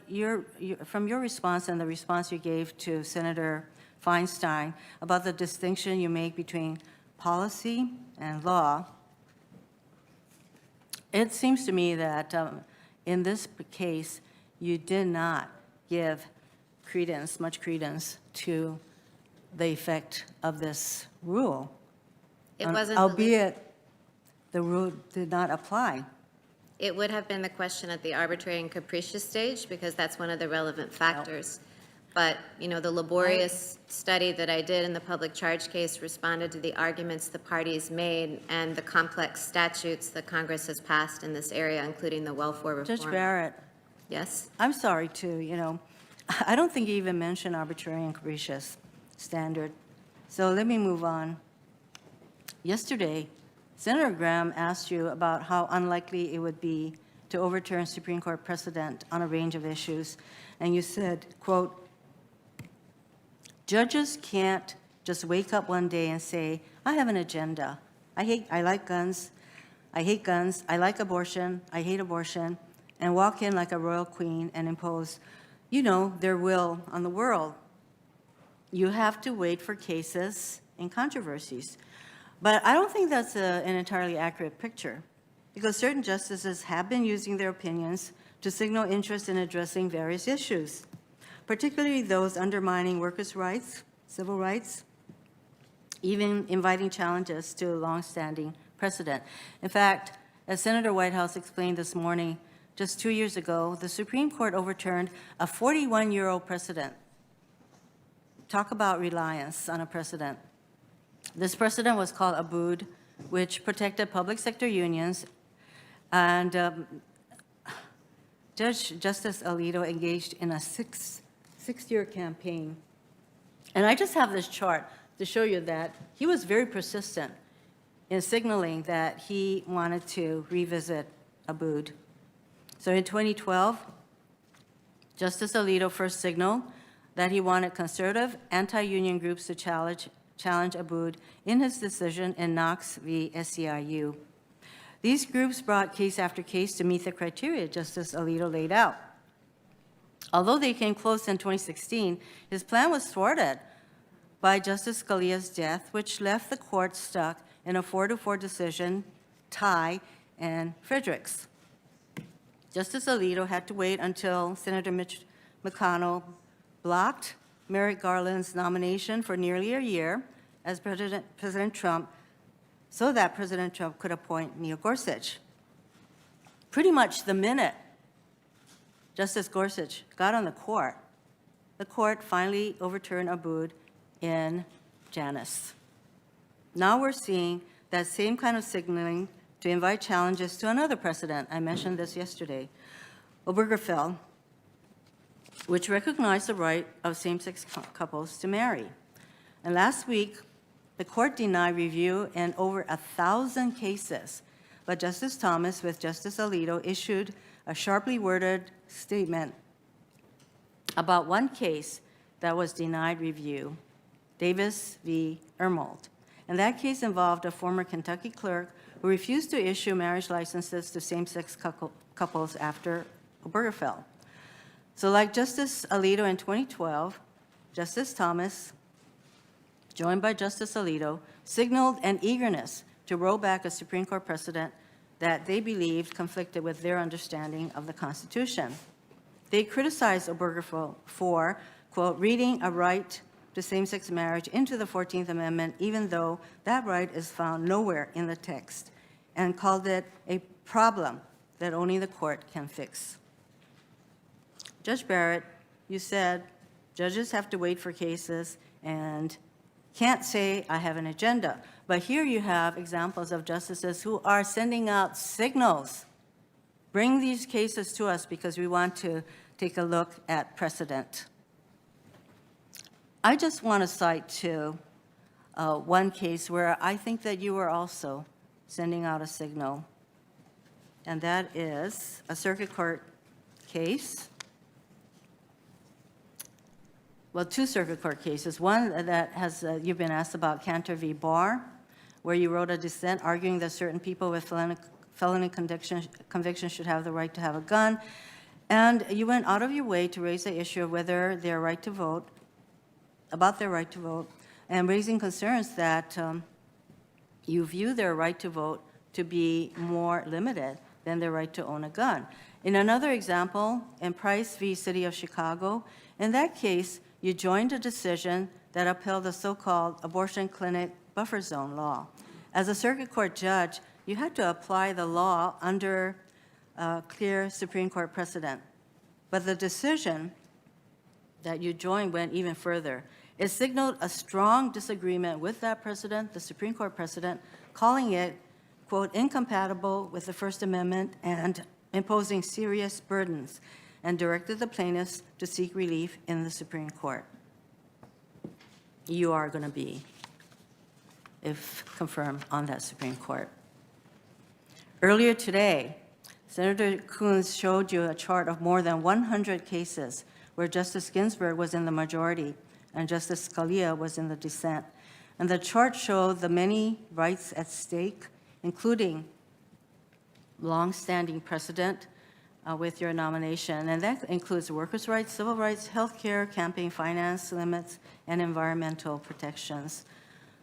from your response and the response you gave to Senator Feinstein about the distinction you make between policy and law, it seems to me that in this case, you did not give much credence to the effect of this rule.
It wasn't.
Albeit the rule did not apply.
It would have been the question at the arbitrary and capricious stage because that's one of the relevant factors. But, you know, the laborious study that I did in the public charge case responded to the arguments the parties made and the complex statutes that Congress has passed in this area, including the welfare reform.
Judge Barrett.
Yes?
I'm sorry too, I don't think you even mentioned arbitrary and capricious standard. So let me move on. Yesterday, Senator Graham asked you about how unlikely it would be to overturn Supreme Court precedent on a range of issues. And you said, quote, judges can't just wake up one day and say, I have an agenda. I like guns. I hate guns. I like abortion. I hate abortion. And walk in like a royal queen and impose, their will on the world. You have to wait for cases and controversies. But I don't think that's an entirely accurate picture, because certain justices have been using their opinions to signal interest in addressing various issues, particularly those undermining workers' rights, civil rights, even inviting challenges to longstanding precedent. In fact, as Senator Whitehouse explained this morning, just 2 years ago, the Supreme Court overturned a 41-year-old precedent. Talk about reliance on a precedent. This precedent was called Abood, which protected public sector unions, and Justice Alito engaged in a six-year campaign. And I just have this chart to show you that he was very persistent in signaling that he wanted to revisit Abood. So in 2012, Justice Alito first signaled that he wanted conservative anti-union groups to challenge Abood in his decision in Knox v. SEIU. These groups brought case after case to meet the criteria Justice Alito laid out. Although they came close in 2016, his plan was thwarted by Justice Scalia's death, which left the court stuck in a 4-4 decision, tie, and Fredericks. Justice Alito had to wait until Senator Mitch McConnell blocked Merrick Garland's nomination for nearly a year as President Trump, so that President Trump could appoint Neil Gorsuch. Pretty much the minute Justice Gorsuch got on the court finally overturned Abood in Janus. Now we're seeing that same kind of signaling to invite challenges to another precedent. I mentioned this yesterday, Obergefell, which recognized the right of same-sex couples to marry. And last week, the court denied review in over 1,000 cases, but Justice Thomas with Justice Alito issued a sharply worded statement about one case that was denied review, Davis v. Ermold. And that case involved a former Kentucky clerk who refused to issue marriage licenses to same-sex couples after Obergefell. So like Justice Alito in 2012, Justice Thomas, joined by Justice Alito, signaled an eagerness to roll back a Supreme Court precedent that they believed conflicted with their understanding of the Constitution. They criticized Obergefell for, quote, reading a right to same-sex marriage into the 14th Amendment, even though that right is found nowhere in the text, and called it a problem that only the court can fix. Judge Barrett, you said judges have to wait for cases and can't say, I have an agenda. But here you have examples of justices who are sending out signals. Bring these cases to us because we want to take a look at precedent. I just want to cite one case where I think that you were also sending out a signal, and that is a circuit court case. Well, two circuit court cases. One that has, you've been asked about, Cantor v. Barr, where you wrote a dissent arguing that certain people with felony convictions should have the right to have a gun. And you went out of your way to raise the issue of whether their right to vote, about their right to vote, and raising concerns that you view their right to vote to be more limited than their right to own a gun. In another example, in Price v. City of Chicago, in that case, you joined a decision that upheld the so-called abortion clinic buffer zone law. As a circuit court judge, you had to apply the law under clear Supreme Court precedent. But the decision that you joined went even further. It signaled a strong disagreement with that precedent, the Supreme Court precedent, calling it, quote, incompatible with the First Amendment and imposing serious burdens, and directed the plaintiffs to seek relief in the Supreme Court. You are going to be, if confirmed, on that Supreme Court. Earlier today, Senator Coons showed you a chart of more than 100 cases where Justice Ginsburg was in the majority and Justice Scalia was in the dissent. And the chart showed the many rights at stake, including long-standing precedent with your nomination, and that includes workers' rights, civil rights, health care, campaign finance limits, and environmental protections.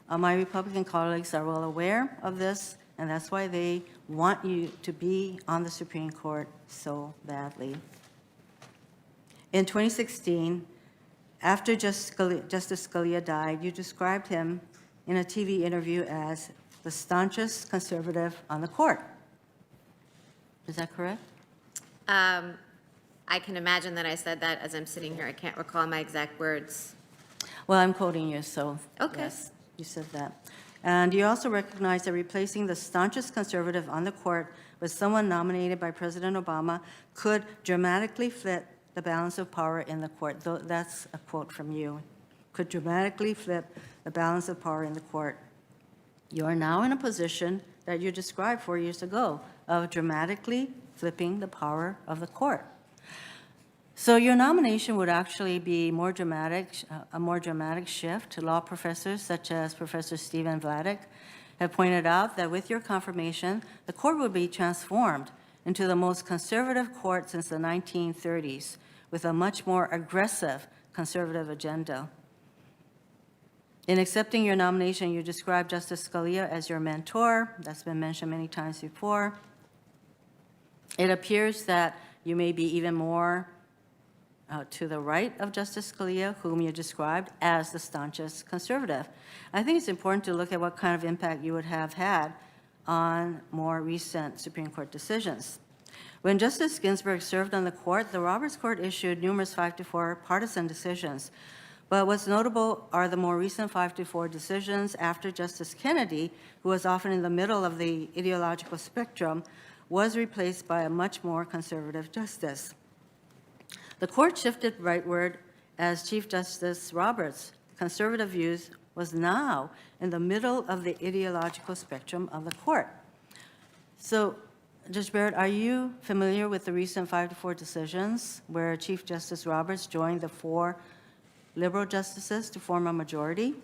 My Republican colleagues are well aware of this, and that's why they want you to be on the Supreme Court so badly. In 2016, after Justice Scalia died, you described him in a TV interview as the staunchest conservative on the court. Is that correct?
I can imagine that I said that as I'm sitting here. I can't recall my exact words.
Well, I'm quoting you, so
Okay.
yes, you said that. And you also recognize that replacing the staunchest conservative on the court with someone nominated by President Obama could dramatically flip the balance of power in the court. That's a quote from you. Could dramatically flip the balance of power in the court. You are now in a position that you described 4 years ago of dramatically flipping the power of the court. So your nomination would actually be more dramatic, a more dramatic shift. Law professors such as Professor Stephen Vladeck have pointed out that with your confirmation, the court would be transformed into the most conservative court since the 1930s, with a much more aggressive conservative agenda. In accepting your nomination, you described Justice Scalia as your mentor. That's been mentioned many times before. It appears that you may be even more to the right of Justice Scalia, whom you described as the staunchest conservative. I think it's important to look at what kind of impact you would have had on more recent Supreme Court decisions. When Justice Ginsburg served on the court, the Roberts Court issued numerous 5-4 partisan decisions. But what's notable are the more recent 5-4 decisions after Justice Kennedy, who was often in the middle of the ideological spectrum, was replaced by a much more conservative justice. The court shifted rightward as Chief Justice Roberts' conservative views was now in the middle of the ideological spectrum of the court. So, Judge Barrett, are you familiar with the recent 5-4 decisions where Chief Justice Roberts joined the 4 liberal justices to form a majority?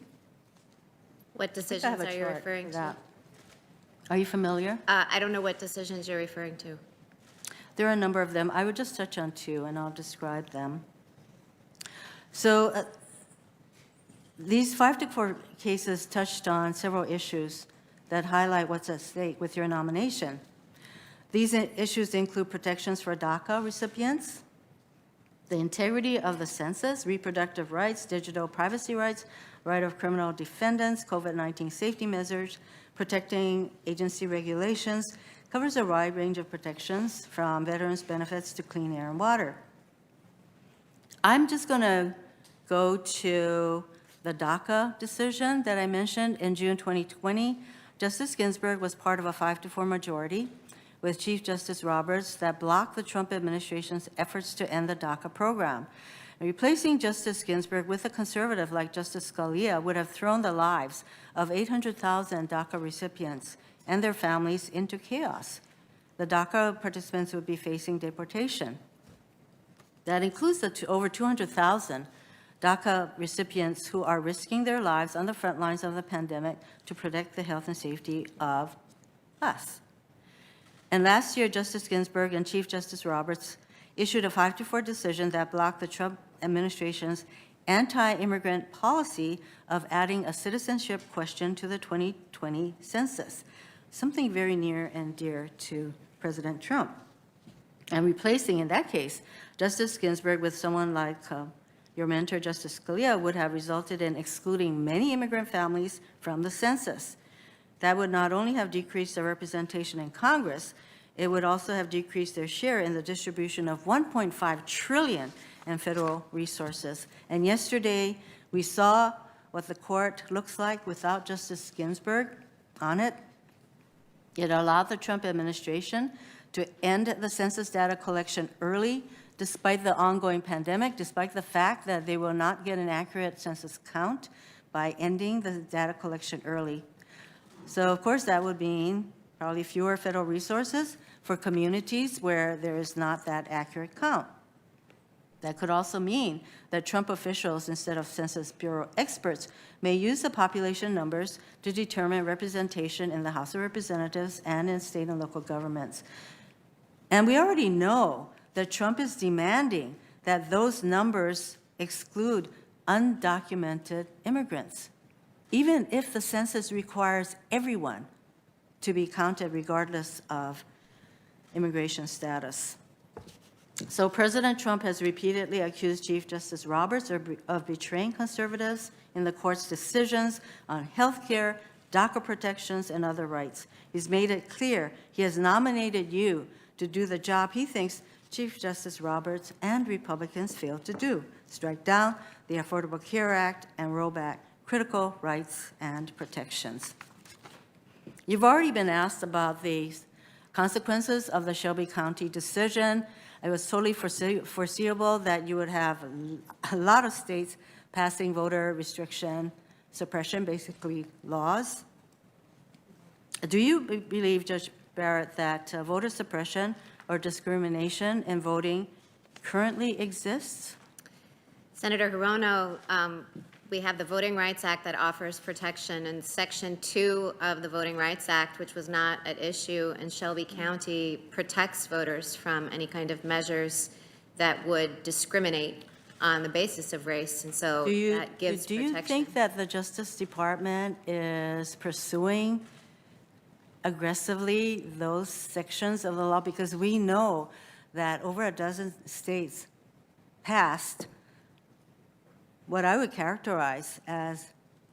What decisions are you referring to?
Are you familiar?
I don't know what decisions you're referring to.
There are a number of them. I would just touch on 2, and I'll describe them. So these 5-4 cases touched on several issues that highlight what's at stake with your nomination. These issues include protections for DACA recipients, the integrity of the census, reproductive rights, digital privacy rights, right of criminal defendants, COVID-19 safety measures, protecting agency regulations, covers a wide range of protections from veterans' benefits to clean air and water. I'm just going to go to the DACA decision that I mentioned in June 2020. Justice Ginsburg was part of a 5-4 majority with Chief Justice Roberts that blocked the Trump administration's efforts to end the DACA program. And replacing Justice Ginsburg with a conservative like Justice Scalia would have thrown the lives of 800,000 DACA recipients and their families into chaos. The DACA participants would be facing deportation. That includes the over 200,000 DACA recipients who are risking their lives on the front lines of the pandemic to protect the health and safety of us. And last year, Justice Ginsburg and Chief Justice Roberts issued a 5-4 decision that blocked the Trump administration's anti-immigrant policy of adding a citizenship question to the 2020 census, something very near and dear to President Trump. And replacing, in that case, Justice Ginsburg with someone like your mentor, Justice Scalia, would have resulted in excluding many immigrant families from the census. That would not only have decreased their representation in Congress, it would also have decreased their share in the distribution of $1.5 trillion in federal resources. And yesterday, we saw what the court looks like without Justice Ginsburg on it. It allowed the Trump administration to end the census data collection early, despite the ongoing pandemic, despite the fact that they will not get an accurate census count by ending the data collection early. So, of course, that would mean probably fewer federal resources for communities where there is not that accurate count. That could also mean that Trump officials, instead of Census Bureau experts, may use the population numbers to determine representation in the House of Representatives and in state and local governments. And we already know that Trump is demanding that those numbers exclude undocumented immigrants, even if the census requires everyone to be counted regardless of immigration status. So President Trump has repeatedly accused Chief Justice Roberts of betraying conservatives in the court's decisions on health care, DACA protections, and other rights. He's made it clear he has nominated you to do the job he thinks Chief Justice Roberts and Republicans failed to do: strike down the Affordable Care Act and roll back critical rights and protections. You've already been asked about the consequences of the Shelby County decision. It was totally foreseeable that you would have a lot of states passing voter restriction, suppression, basically laws. Do you believe, Judge Barrett, that voter suppression or discrimination in voting currently exists?
Senator Hirono, we have the Voting Rights Act that offers protection, and Section 2 of the Voting Rights Act, which was not at issue in Shelby County, protects voters from any kind of measures that would discriminate on the basis of race, and so that gives protection.
Do you think that the Justice Department is pursuing aggressively those sections of the law? Because we know that over a dozen states passed what I would characterize as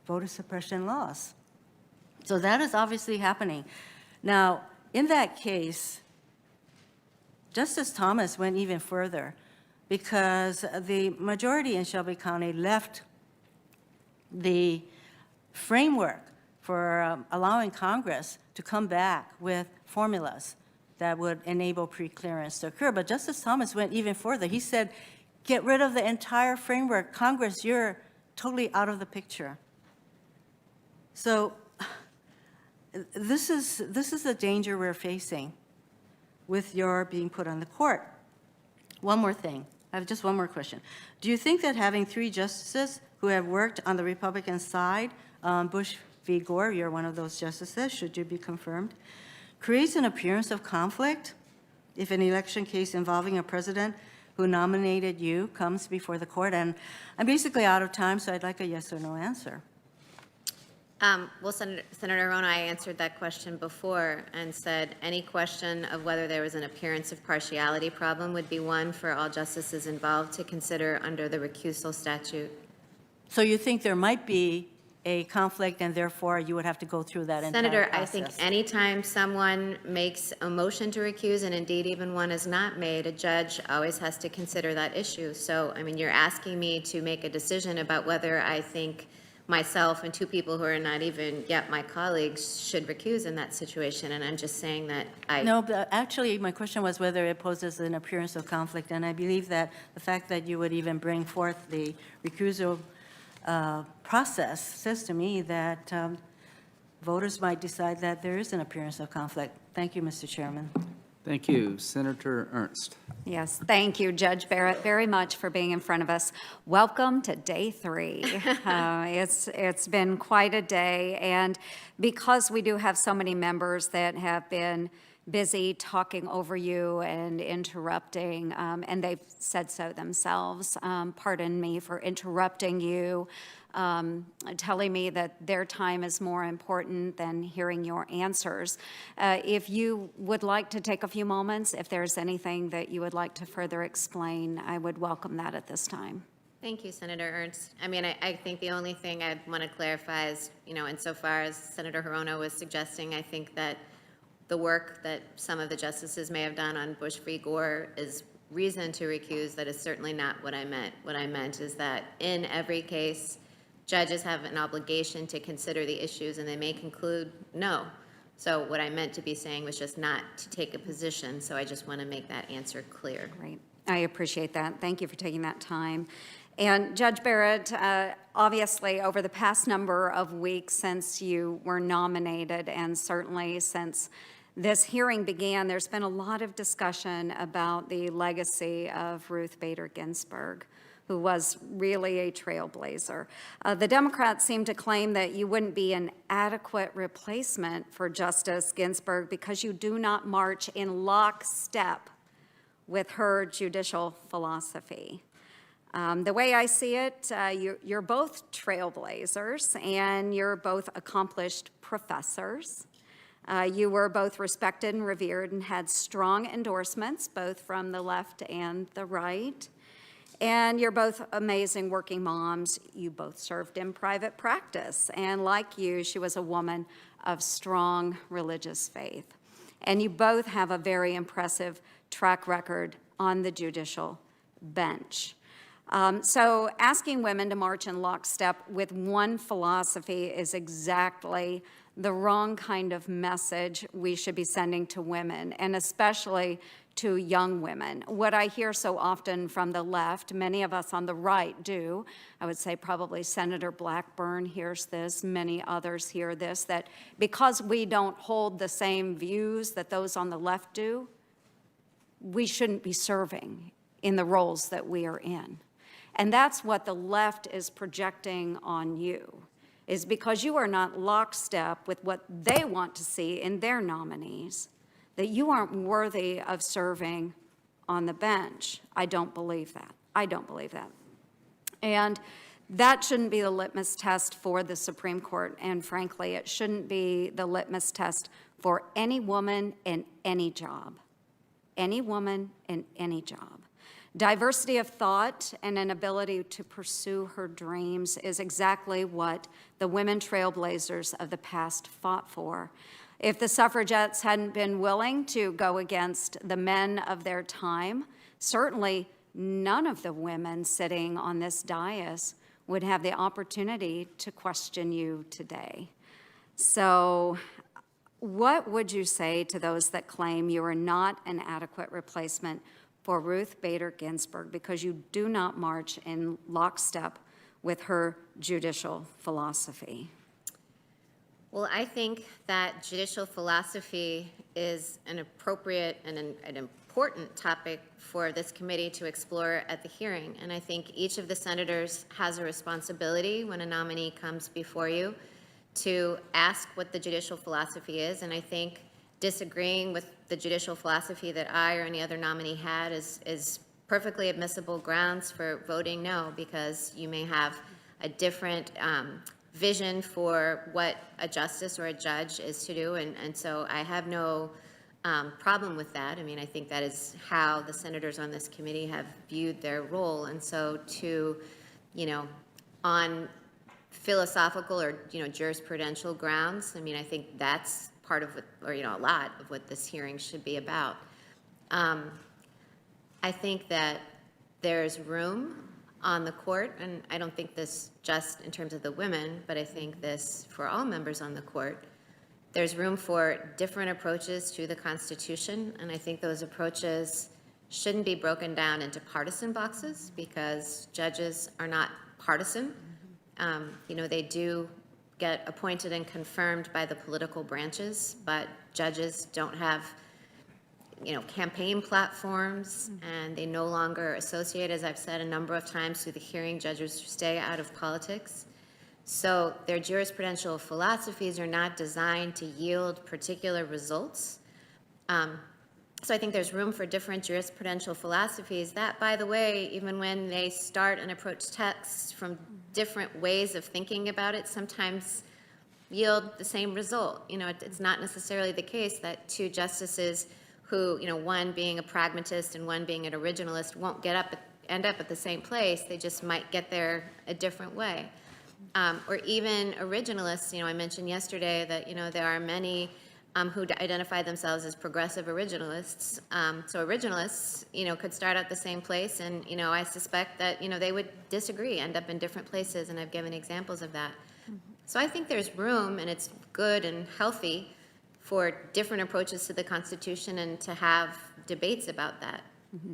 voter suppression laws. So that is obviously happening. Now, in that case, Justice Thomas went even further because the majority in Shelby County left the framework for allowing Congress to come back with formulas that would enable pre-clearance to occur. But Justice Thomas went even further. He said, get rid of the entire framework. Congress, you're totally out of the picture. So this is the danger we're facing with your being put on the court. One more thing. I have just one more question. Do you think that having 3 justices who have worked on the Republican side, Bush v. Gore, you're one of those justices, should you be confirmed, creates an appearance of conflict if an election case involving a president who nominated you comes before the court? And I'm basically out of time, so I'd like a yes or no answer.
Well, Senator Rona, I answered that question before and said any question of whether there was an appearance of partiality problem would be one for all justices involved to consider under the recusal statute.
So you think there might be a conflict and therefore you would have to go through that entire
Senator,
process?
I think anytime someone makes a motion to recuse, and indeed even one is not made, a judge always has to consider that issue. So, I mean, you're asking me to make a decision about whether I think myself and two people who are not even yet my colleagues should recuse in that situation, and I'm just saying that
No, but actually, my question was whether it poses an appearance of conflict, and I believe that the fact that you would even bring forth the recusal process says to me that voters might decide that there is an appearance of conflict. Thank you, Mr. Chairman.
Thank you. Senator Ernst.
Yes, thank you, Judge Barrett, very much for being in front of us. Welcome to day 3. It's been quite a day, and because we do have so many members that have been busy talking over you and interrupting, and they've said so themselves. Pardon me for interrupting you, telling me that their time is more important than hearing your answers. If you would like to take a few moments, if there's anything that you would like to further explain, I would welcome that at this time.
Thank you, Senator Ernst. I mean, I think the only thing I'd want to clarify is, you know, insofar as Senator Hirono was suggesting, I think that the work that some of the justices may have done on Bush v. Gore is reason to recuse. That is certainly not what I meant. What I meant is that in every case, judges have an obligation to consider the issues, and they may conclude no. So what I meant to be saying was just not to take a position, so I just want to make that answer clear.
Great. I appreciate that. Thank you for taking that time. And Judge Barrett, obviously over the past number of weeks since you were nominated, and certainly since this hearing began, there's been a lot of discussion about the legacy of Ruth Bader Ginsburg, who was really a trailblazer. The Democrats seem to claim that you wouldn't be an adequate replacement for Justice Ginsburg because you do not march in lockstep with her judicial philosophy. The way I see it, you're both trailblazers and you're both accomplished professors. You were both respected and revered and had strong endorsements, both from the left and the right. And you're both amazing working moms. You both served in private practice. And like you, she was a woman of strong religious faith. And you both have a very impressive track record on the judicial bench. So asking women to march in lockstep with one philosophy is exactly the wrong kind of message we should be sending to women, and especially to young women. What I hear so often from the left, many of us on the right do, I would say probably Senator Blackburn hears this, many others hear this, that because we don't hold the same views that those on the left do, we shouldn't be serving in the roles that we are in. And that's what the left is projecting on you, is because you are not lockstep with what they want to see in their nominees, that you aren't worthy of serving on the bench. I don't believe that. I don't believe that. And that shouldn't be the litmus test for the Supreme Court, and frankly, it shouldn't be the litmus test for any woman in any job. Any woman in any job. Diversity of thought and an ability to pursue her dreams is exactly what the women trailblazers of the past fought for. If the suffragettes hadn't been willing to go against the men of their time, certainly none of the women sitting on this dais would have the opportunity to question you today. So what would you say to those that claim you are not an adequate replacement for Ruth Bader Ginsburg because you do not march in lockstep with her judicial philosophy?
Well, I think that judicial philosophy is an appropriate and an important topic for this committee to explore at the hearing. And I think each of the senators has a responsibility when a nominee comes before you to ask what the judicial philosophy is. And I think disagreeing with the judicial philosophy that I or any other nominee had is perfectly admissible grounds for voting no, because you may have a different vision for what a justice or a judge is to do, and so I have no problem with that. I mean, I think that is how the senators on this committee have viewed their role, and so to, on philosophical or, jurisprudential grounds, I mean, I think that's part of what, or, a lot of what this hearing should be about. I think that there's room on the court, and I don't think this just in terms of the women, but I think this for all members on the court, there's room for different approaches to the Constitution, and I think those approaches shouldn't be broken down into partisan boxes, because judges are not partisan. They do get appointed and confirmed by the political branches, but judges don't have campaign platforms, and they no longer associate, as I've said a number of times through the hearing, judges stay out of politics. So their jurisprudential philosophies are not designed to yield particular results. So I think there's room for different jurisprudential philosophies that, by the way, even when they start and approach texts from different ways of thinking about it, sometimes yield the same result. It's not necessarily the case that two justices who, one being a pragmatist and one being an originalist, won't end up at the same place. They just might get there a different way. Or even originalists, I mentioned yesterday that, there are many who identify themselves as progressive originalists. So originalists, could start out the same place, and, I suspect that, they would disagree, end up in different places, and I've given examples of that. So I think there's room, and it's good and healthy for different approaches to the Constitution and to have debates about that.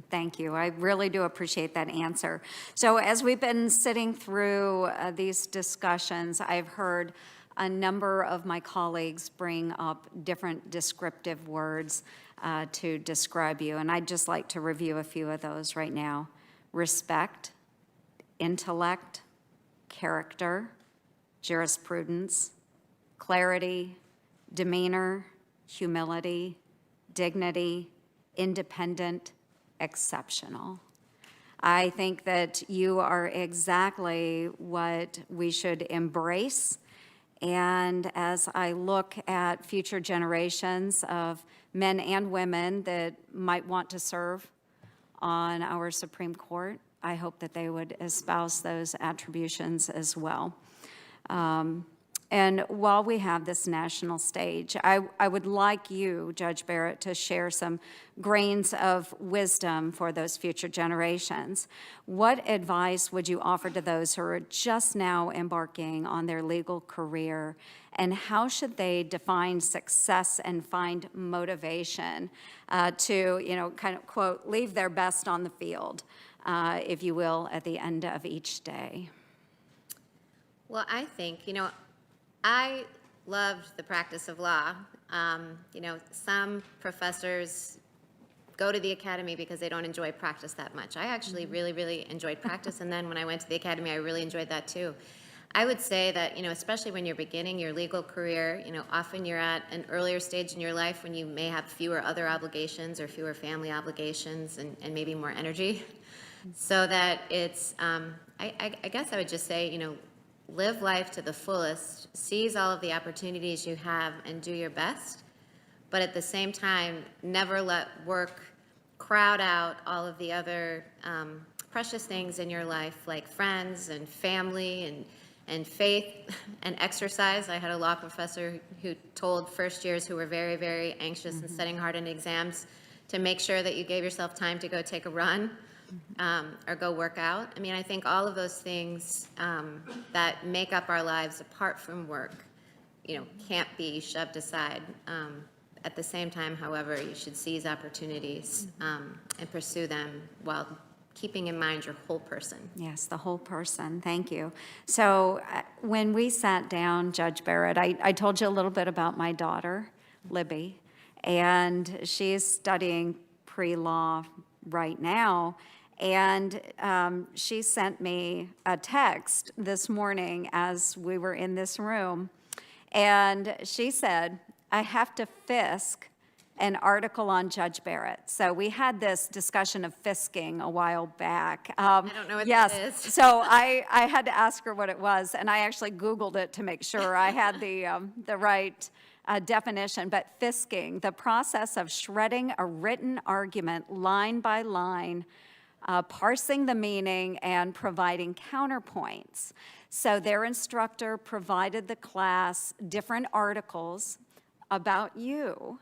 Thank you. I really do appreciate that answer. So as we've been sitting through these discussions, I've heard a number of my colleagues bring up different descriptive words to describe you, and I'd just like to review a few of those right now. Respect, intellect, character, jurisprudence, clarity, demeanor, humility, dignity, independent, exceptional. I think that you are exactly what we should embrace. And as I look at future generations of men and women that might want to serve on our Supreme Court, I hope that they would espouse those attributions as well. And while we have this national stage, I would like you, Judge Barrett, to share some grains of wisdom for those future generations. What advice would you offer to those who are just now embarking on their legal career, and how should they define success and find motivation to, kind of, quote, leave their best on the field, if you will, at the end of each day?
Well, I think, I loved the practice of law. Some professors go to the academy because they don't enjoy practice that much. I actually really, really enjoyed practice, and then when I went to the academy, I really enjoyed that too. I would say that, especially when you're beginning your legal career, often you're at an earlier stage in your life when you may have fewer other obligations or fewer family obligations and maybe more energy. So that it's, I guess I would just say, live life to the fullest, seize all of the opportunities you have, and do your best. But at the same time, never let work crowd out all of the other precious things in your life, like friends and family and faith and exercise. I had a law professor who told first years who were very, very anxious and studying hard in exams to make sure that you gave yourself time to go take a run. Or go work out. I mean, I think all of those things that make up our lives apart from work, can't be shoved aside. At the same time, however, you should seize opportunities and pursue them while keeping in mind your whole person.
Yes, the whole person. Thank you. So when we sat down, Judge Barrett, I told you a little bit about my daughter, Libby, and she's studying pre-law right now. And she sent me a text this morning as we were in this room. And she said, I have to Fisk an article on Judge Barrett. So we had this discussion of fisking a while back.
I don't know what
yes,
that is.
so I had to ask her what it was, and I actually Googled it to make sure I had the right definition. But fisking, the process of shredding a written argument line by line, parsing the meaning, and providing counterpoints. So their instructor provided the class different articles about you,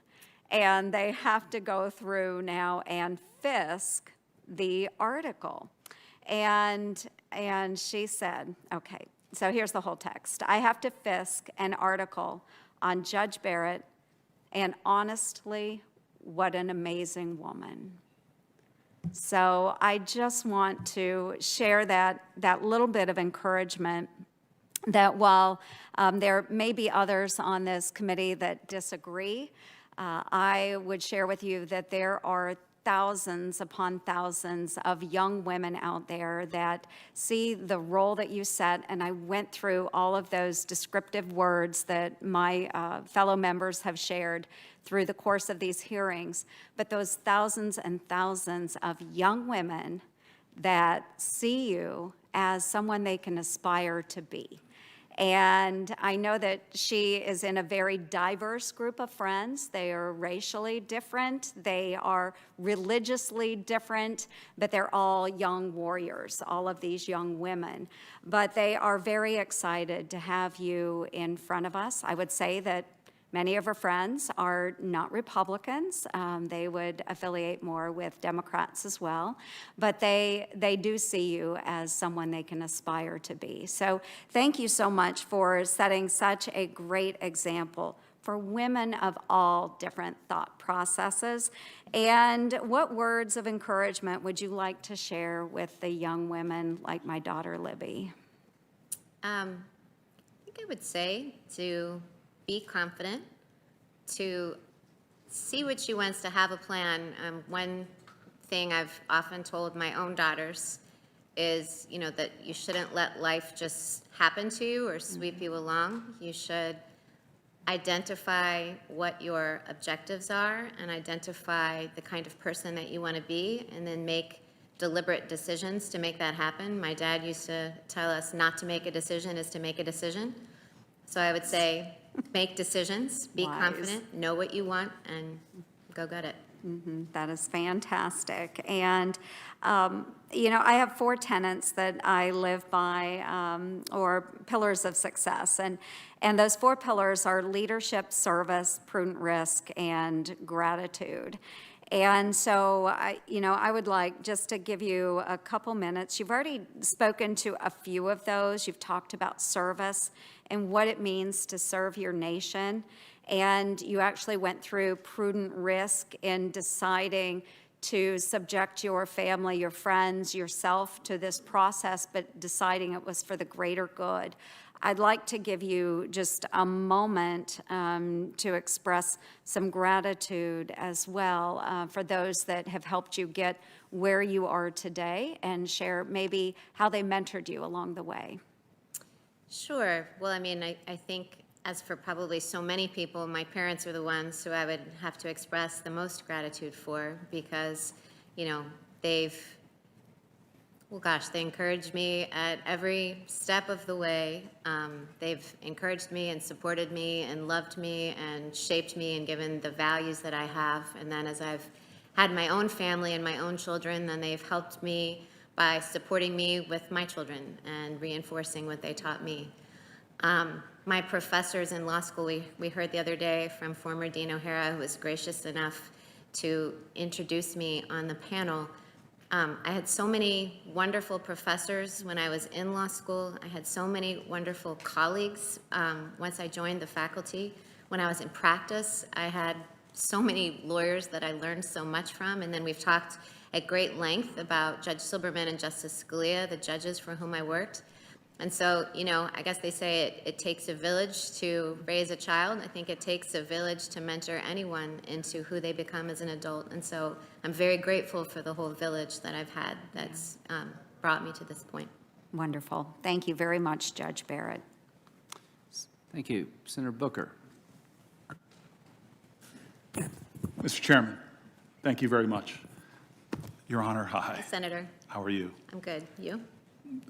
and they have to go through now and fisk the article. And she said, okay, so here's the whole text. I have to fisk an article on Judge Barrett, and honestly, what an amazing woman. So I just want to share that little bit of encouragement that while there may be others on this committee that disagree, I would share with you that there are thousands upon thousands of young women out there that see the role that you set, and I went through all of those descriptive words that my fellow members have shared through the course of these hearings, but those thousands and thousands of young women that see you as someone they can aspire to be. And I know that she is in a very diverse group of friends. They are racially different, they are religiously different, but they're all young warriors, all of these young women. But they are very excited to have you in front of us. I would say that many of her friends are not Republicans. They would affiliate more with Democrats as well. But they do see you as someone they can aspire to be. So thank you so much for setting such a great example for women of all different thought processes. And what words of encouragement would you like to share with the young women like my daughter, Libby?
I think I would say to be confident, to see what she wants, to have a plan. One thing I've often told my own daughters is, that you shouldn't let life just happen to you or sweep you along. You should identify what your objectives are and identify the kind of person that you want to be, and then make deliberate decisions to make that happen. My dad used to tell us not to make a decision is to make a decision. So I would say, make decisions, be confident, know what you want, and go get it.
That is fantastic. And, I have 4 tenets that I live by, or pillars of success. And those 4 pillars are leadership, service, prudent risk, and gratitude. And so, I would like just to give you a couple minutes. You've already spoken to a few of those. You've talked about service and what it means to serve your nation. And you actually went through prudent risk in deciding to subject your family, your friends, yourself to this process, but deciding it was for the greater good. I'd like to give you just a moment to express some gratitude as well for those that have helped you get where you are today, and share maybe how they mentored you along the way.
Sure. Well, I think, as for probably so many people, my parents are the ones who I would have to express the most gratitude for, because, they've, they encouraged me at every step of the way. They've encouraged me and supported me and loved me and shaped me and given the values that I have. And then as I've had my own family and my own children, then they've helped me by supporting me with my children and reinforcing what they taught me. My professors in law school, we heard the other day from former Dean O'Hara, who was gracious enough to introduce me on the panel. I had so many wonderful professors when I was in law school. I had so many wonderful colleagues once I joined the faculty. When I was in practice, I had so many lawyers that I learned so much from. And then we've talked at great length about Judge Silberman and Justice Scalia, the judges for whom I worked. And so, I guess they say it takes a village to raise a child. I think it takes a village to mentor anyone into who they become as an adult. And so I'm very grateful for the whole village that I've had that's brought me to this point.
Wonderful. Thank you very much, Judge Barrett.
Thank you. Senator Booker.
Mr. Chairman, thank you very much. Your Honor, hi.
Senator,
How are you?
I'm good. You?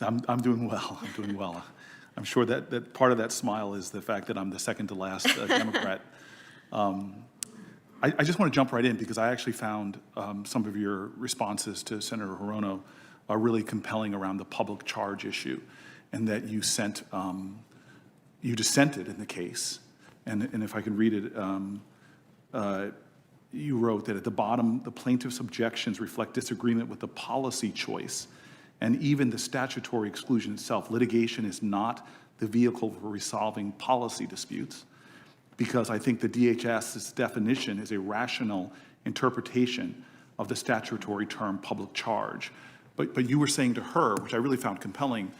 I'm doing well. I'm doing well. I'm sure that part of that smile is the fact that I'm the second to last Democrat. I just want to jump right in because I actually found some of your responses to Senator Hirono are really compelling around the public charge issue, and that you dissented in the case. And if I can read it, you wrote that at the bottom, the plaintiff's objections reflect disagreement with the policy choice and even the statutory exclusion itself. Litigation is not the vehicle for resolving policy disputes, because I think the DHS's definition is a rational interpretation of the statutory term public charge. But you were saying to her, which I really found compelling,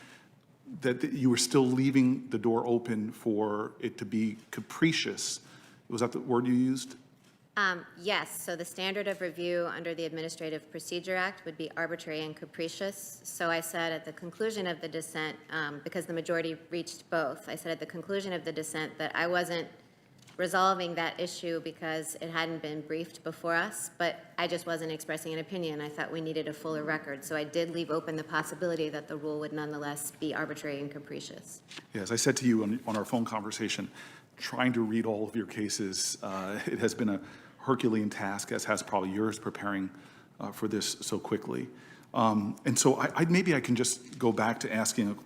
that you were still leaving the door open for it to be capricious. Was that the word you used?
Yes, so the standard of review under the Administrative Procedure Act would be arbitrary and capricious. So I said at the conclusion of the dissent, because the majority reached both, I said at the conclusion of the dissent that I wasn't resolving that issue because it hadn't been briefed before us, but I just wasn't expressing an opinion. I thought we needed a fuller record. So I did leave open the possibility that the rule would nonetheless be arbitrary and capricious.
Yeah, as I said to you on our phone conversation, trying to read all of your cases, it has been a Herculean task, as has probably yours, preparing for this so quickly. And so maybe I can just go back to asking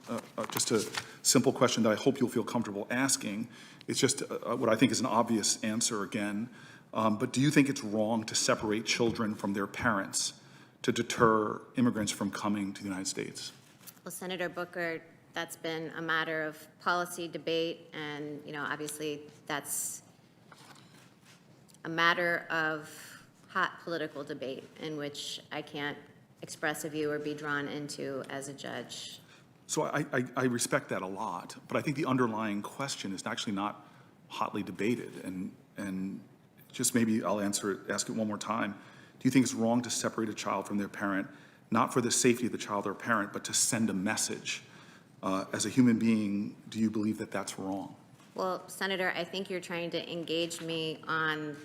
just a simple question that I hope you'll feel comfortable asking. It's just what I think is an obvious answer again. But do you think it's wrong to separate children from their parents to deter immigrants from coming to the United States?
Well, Senator Booker, that's been a matter of policy debate, and obviously that's a matter of hot political debate in which I can't express a view or be drawn into as a judge.
So I respect that a lot, but I think the underlying question is actually not hotly debated. And just maybe I'll ask it one more time. Do you think it's wrong to separate a child from their parent, not for the safety of the child or parent, but to send a message? As a human being, do you believe that that's wrong?
Well, Senator, I think you're trying to engage me on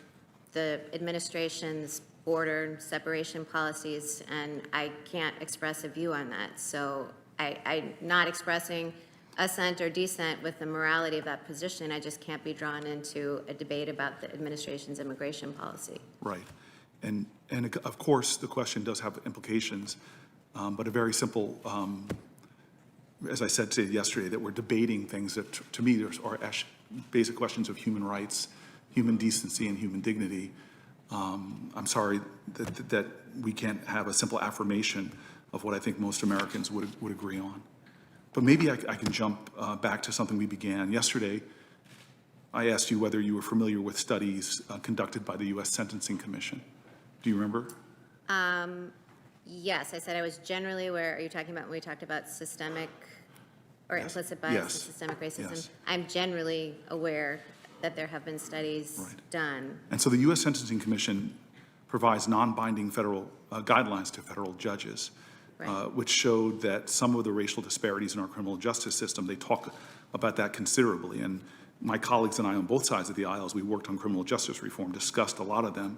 the administration's border separation policies, and I can't express a view on that. So I'm not expressing assent or dissent with the morality of that position. I just can't be drawn into a debate about the administration's immigration policy.
Right. And of course, the question does have implications, but a very simple, as I said to you yesterday, that we're debating things that to me are basic questions of human rights, human decency, and human dignity. I'm sorry that we can't have a simple affirmation of what I think most Americans would agree on. But maybe I can jump back to something we began. Yesterday, I asked you whether you were familiar with studies conducted by the U.S. Sentencing Commission. Do you remember?
Yes, I said I was generally aware. Are you talking about when we talked about systemic or implicit bias and systemic racism?
Yes.
I'm generally aware that there have been studies done.
And so the U.S. Sentencing Commission provides non-binding federal guidelines to federal judges, which showed that some of the racial disparities in our criminal justice system, they talk about that considerably. And my colleagues and I on both sides of the aisle, as we worked on criminal justice reform, discussed a lot of them.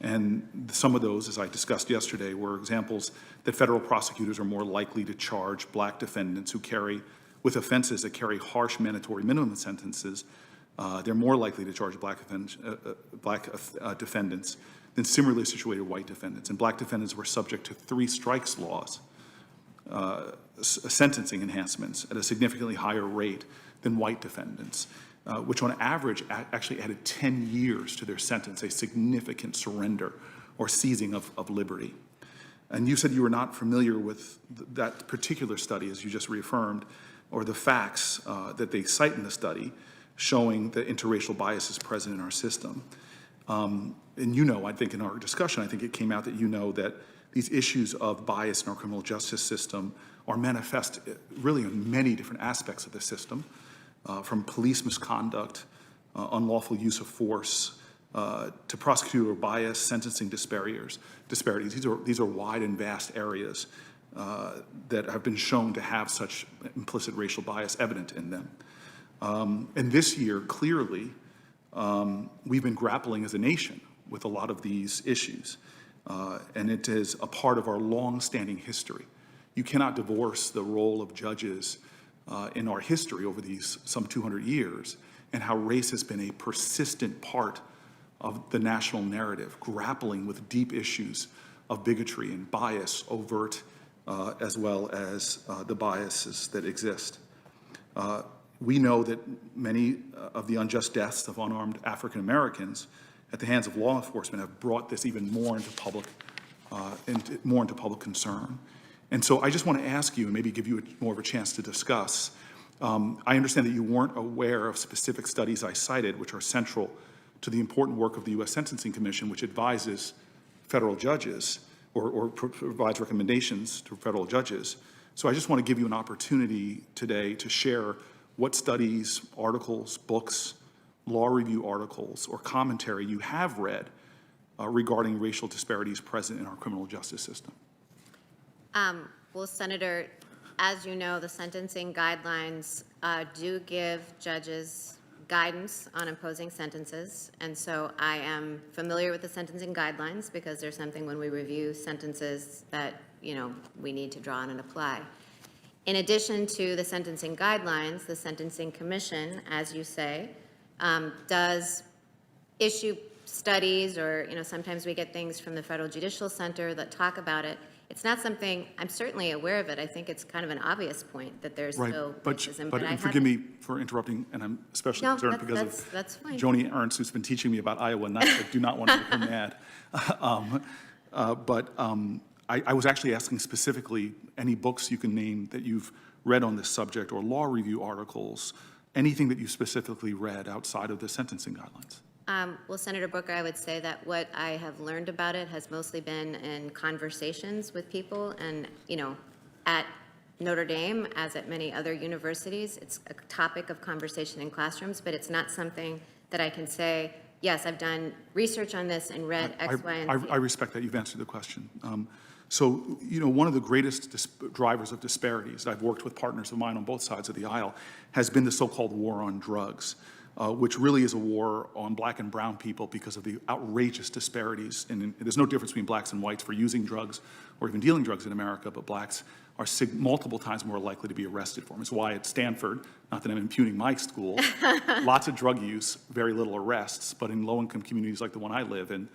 And some of those, as I discussed yesterday, were examples that federal prosecutors are more likely to charge black defendants who carry, with offenses that carry harsh mandatory minimum sentences. They're more likely to charge black defendants than similarly situated white defendants. And black defendants were subject to 3 strikes laws, sentencing enhancements at a significantly higher rate than white defendants, which on average actually added 10 years to their sentence, a significant surrender or seizing of liberty. And you said you were not familiar with that particular study, as you just reaffirmed, or the facts that they cite in the study showing that interracial bias is present in our system. And I think in our discussion, I think it came out that that these issues of bias in our criminal justice system are manifest really in many different aspects of the system, from police misconduct, unlawful use of force, to prosecutorial bias, sentencing disparities. These are wide and vast areas that have been shown to have such implicit racial bias evident in them. And this year, clearly, we've been grappling as a nation with a lot of these issues. And it is a part of our long-standing history. You cannot divorce the role of judges in our history over these some 200 years and how race has been a persistent part of the national narrative, grappling with deep issues of bigotry and bias, overt as well as the biases that exist. We know that many of the unjust deaths of unarmed African Americans at the hands of law enforcement have brought this even more into public concern. And so I just want to ask you, and maybe give you more of a chance to discuss. I understand that you weren't aware of specific studies I cited, which are central to the important work of the U.S. Sentencing Commission, which advises federal judges or provides recommendations to federal judges. So I just want to give you an opportunity today to share what studies, articles, books, law review articles, or commentary you have read regarding racial disparities present in our criminal justice system.
Well, Senator, as you know, the sentencing guidelines do give judges guidance on imposing sentences, and so I am familiar with the sentencing guidelines because there's something when we review sentences that, you know, we need to draw on and apply. In addition to the sentencing guidelines, the Sentencing Commission, as you say, does issue studies, or, you know, sometimes we get things from the Federal Judicial Center that talk about it. It's not something, I'm certainly aware of it. I think it's kind of an obvious point that there's still racism.
But and forgive me for interrupting, and I'm especially concerned because
that's
of
fine.
Joni Ernst, who's been teaching me about Iowa, and I do not want to make her mad. I was actually asking specifically any books you can name that you've read on this subject, or law review articles, anything that you specifically read outside of the sentencing guidelines.
Well, Senator Booker, I would say that what I have learned about it has mostly been in conversations with people, and, you know, at Notre Dame, as at many other universities, it's a topic of conversation in classrooms, but it's not something that I can say, yes, I've done research on this and read X, Y, and Z.
I respect that. You've answered the question. So, you know, one of the greatest drivers of disparities, I've worked with partners of mine on both sides of the aisle, has been the so-called war on drugs, which really is a war on black and brown people because of the outrageous disparities. And there's no difference between blacks and whites for using drugs or even dealing drugs in America, but blacks are multiple times more likely to be arrested for them. It's why at Stanford, not that I'm impugning my school, lots of drug use, very little arrests, but in low-income communities like the one I live in,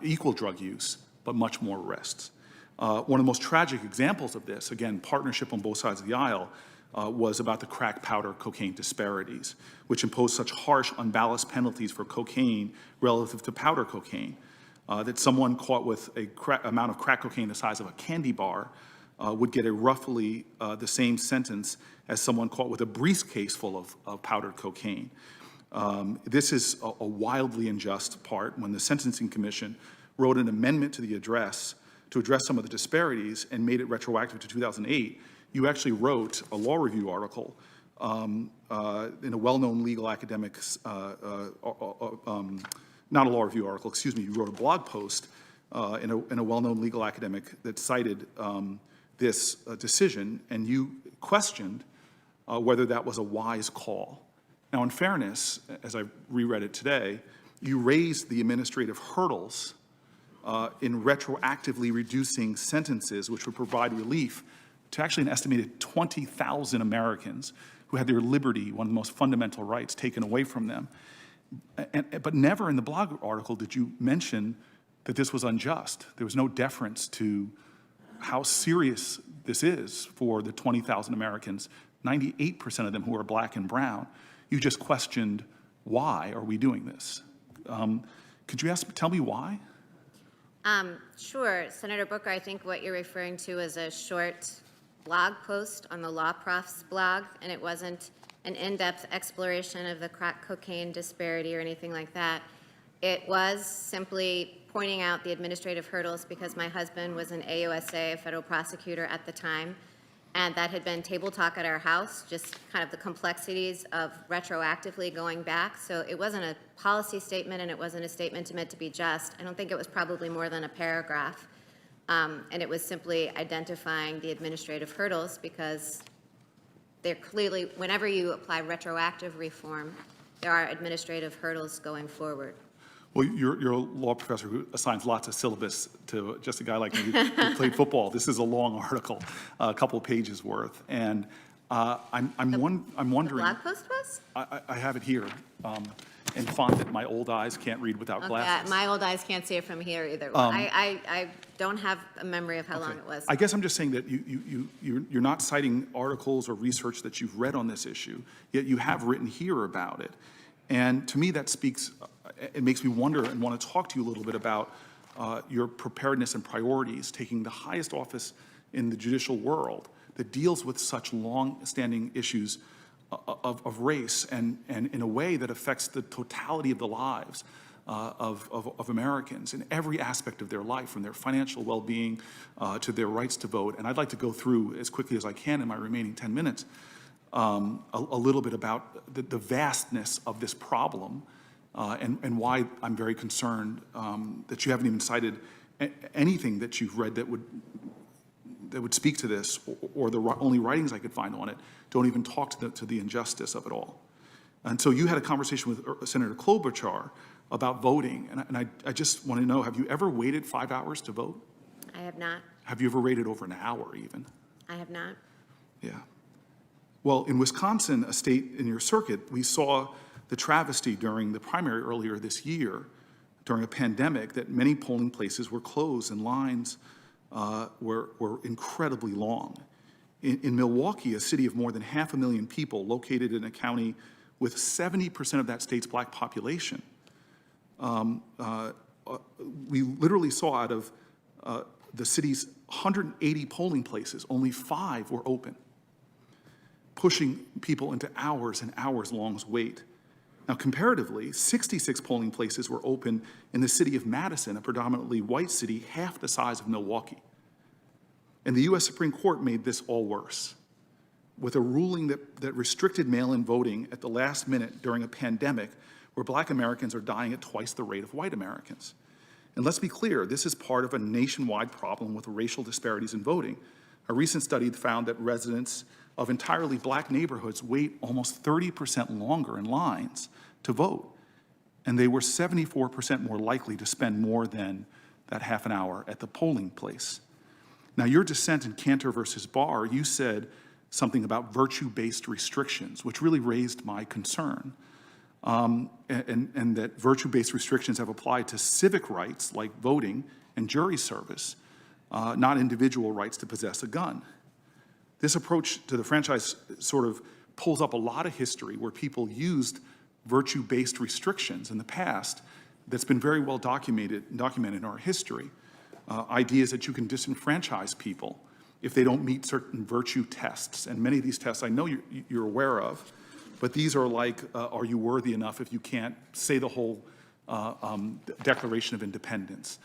equal drug use, but much more arrests. One of the most tragic examples of this, again, partnership on both sides of the aisle, was about the crack powder cocaine disparities, which imposed such harsh, unbalanced penalties for cocaine relative to powder cocaine, that someone caught with a amount of crack cocaine the size of a candy bar would get a roughly the same sentence as someone caught with a briefcase full of powdered cocaine. This is a wildly unjust part. When the Sentencing Commission wrote an amendment to the address to address some of the disparities and made it retroactive to 2008, you actually wrote a law review article in a well-known legal academic, not a law review article, excuse me, you wrote a blog post in a well-known legal academic that cited this decision, and you questioned whether that was a wise call. Now, in fairness, as I reread it today, you raised the administrative hurdles in retroactively reducing sentences, which would provide relief to actually an estimated 20,000 Americans who had their liberty, one of the most fundamental rights, taken away from them. But never in the blog article did you mention that this was unjust. There was no deference to how serious this is for the 20,000 Americans, 98% of them who are black and brown. You just questioned, why are we doing this? Could you tell me why?
Sure, Senator Booker, I think what you're referring to is a short blog post on the Law Prof's blog, and it wasn't an in-depth exploration of the crack cocaine disparity or anything like that. It was simply pointing out the administrative hurdles because my husband was an AUSA, a federal prosecutor at the time, and that had been table talk at our house, just kind of the complexities of retroactively going back. So it wasn't a policy statement, and it wasn't a statement meant to be just. I don't think it was probably more than a paragraph. And it was simply identifying the administrative hurdles because they're clearly, whenever you apply retroactive reform, there are administrative hurdles going forward.
Well, you're a law professor who assigns lots of syllabus to just a guy like me who played football. This is a long article, a couple of pages worth, and I'm wondering.
The blog post was?
I have it here in font that my old eyes can't read without glasses.
My old eyes can't see it from here either. I don't have a memory of how long it was.
I guess I'm just saying that you're not citing articles or research that you've read on this issue, yet you have written here about it. And to me, that speaks, it makes me wonder and want to talk to you a little bit about your preparedness and priorities, taking the highest office in the judicial world that deals with such long-standing issues of race and in a way that affects the totality of the lives of Americans in every aspect of their life, from their financial well-being to their rights to vote. And I'd like to go through as quickly as I can in my remaining 10 minutes a little bit about the vastness of this problem and why I'm very concerned that you haven't even cited anything that you've read that would speak to this, or the only writings I could find on it don't even talk to the injustice of it all. And so you had a conversation with Senator Klobuchar about voting, and I just want to know, have you ever waited 5 hours to vote?
I have not.
Have you ever waited over an hour even?
I have not.
Yeah. Well, in Wisconsin, a state in your circuit, we saw the travesty during the primary earlier this year, during a pandemic, that many polling places were closed and lines were incredibly long. In Milwaukee, a city of more than 500,000 people located in a county with 70% of that state's black population, we literally saw out of the city's 180 polling places, only 5 were open, pushing people into hours and hours long wait. Now, comparatively, 66 polling places were open in the city of Madison, a predominantly white city, half the size of Milwaukee. And the U.S. Supreme Court made this all worse with a ruling that restricted mail-in voting at the last minute during a pandemic where black Americans are dying at twice the rate of white Americans. And let's be clear, this is part of a nationwide problem with racial disparities in voting. A recent study found that residents of entirely black neighborhoods wait almost 30% longer in lines to vote, and they were 74% more likely to spend more than that half an hour at the polling place. Now, your dissent in Cantor versus Barr, you said something about virtue-based restrictions, which really raised my concern, and that virtue-based restrictions have applied to civic rights like voting and jury service, not individual rights to possess a gun. This approach to the franchise sort of pulls up a lot of history where people used virtue-based restrictions in the past that's been very well documented in our history. Ideas that you can disenfranchise people if they don't meet certain virtue tests. And many of these tests I know you're aware of, but these are like, are you worthy enough if you can't say the whole Declaration of Independence?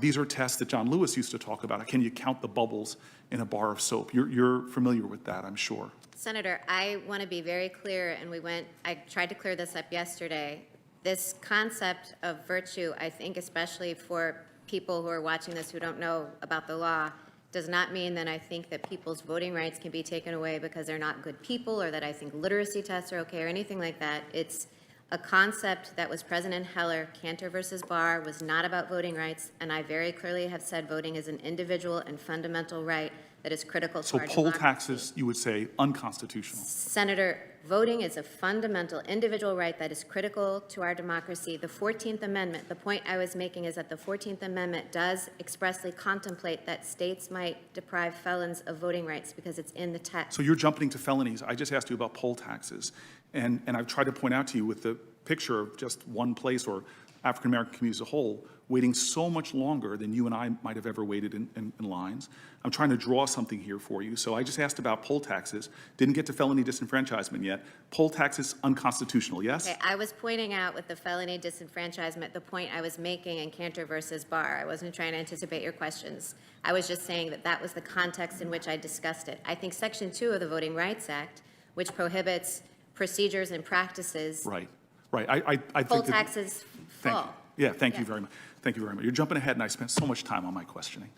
These are tests that John Lewis used to talk about. Can you count the bubbles in a bar of soap? You're familiar with that, I'm sure.
Senator, I want to be very clear, and I tried to clear this up yesterday. This concept of virtue, I think especially for people who are watching this who don't know about the law, does not mean that I think that people's voting rights can be taken away because they're not good people, or that I think literacy tests are okay, or anything like that. It's a concept that was present in Heller. Cantor versus Barr was not about voting rights, and I very clearly have said voting is an individual and fundamental right that is critical to
So
our
poll
democracy.
taxes, you would say, unconstitutional.
Senator, voting is a fundamental individual right that is critical to our democracy. The 14th Amendment, the point I was making is that the 14th Amendment does expressly contemplate that states might deprive felons of voting rights because it's in the text.
So you're jumping to felonies. I just asked you about poll taxes. And I've tried to point out to you with the picture of just one place, or African-American communities as a whole, waiting so much longer than you and I might have ever waited in lines. I'm trying to draw something here for you. So I just asked about poll taxes. Didn't get to felony disenfranchisement yet. Poll taxes, unconstitutional, yes?
Okay, I was pointing out with the felony disenfranchisement the point I was making in Cantor versus Barr. I wasn't trying to anticipate your questions. I was just saying that that was the context in which I discussed it. I think Section 2 of the Voting Rights Act, which prohibits procedures and practices.
Right. I
Poll
think that,
taxes
thank
fall.
you. Yeah, thank you very much. Thank you very much. You're jumping ahead, and I spent so much time on my questioning.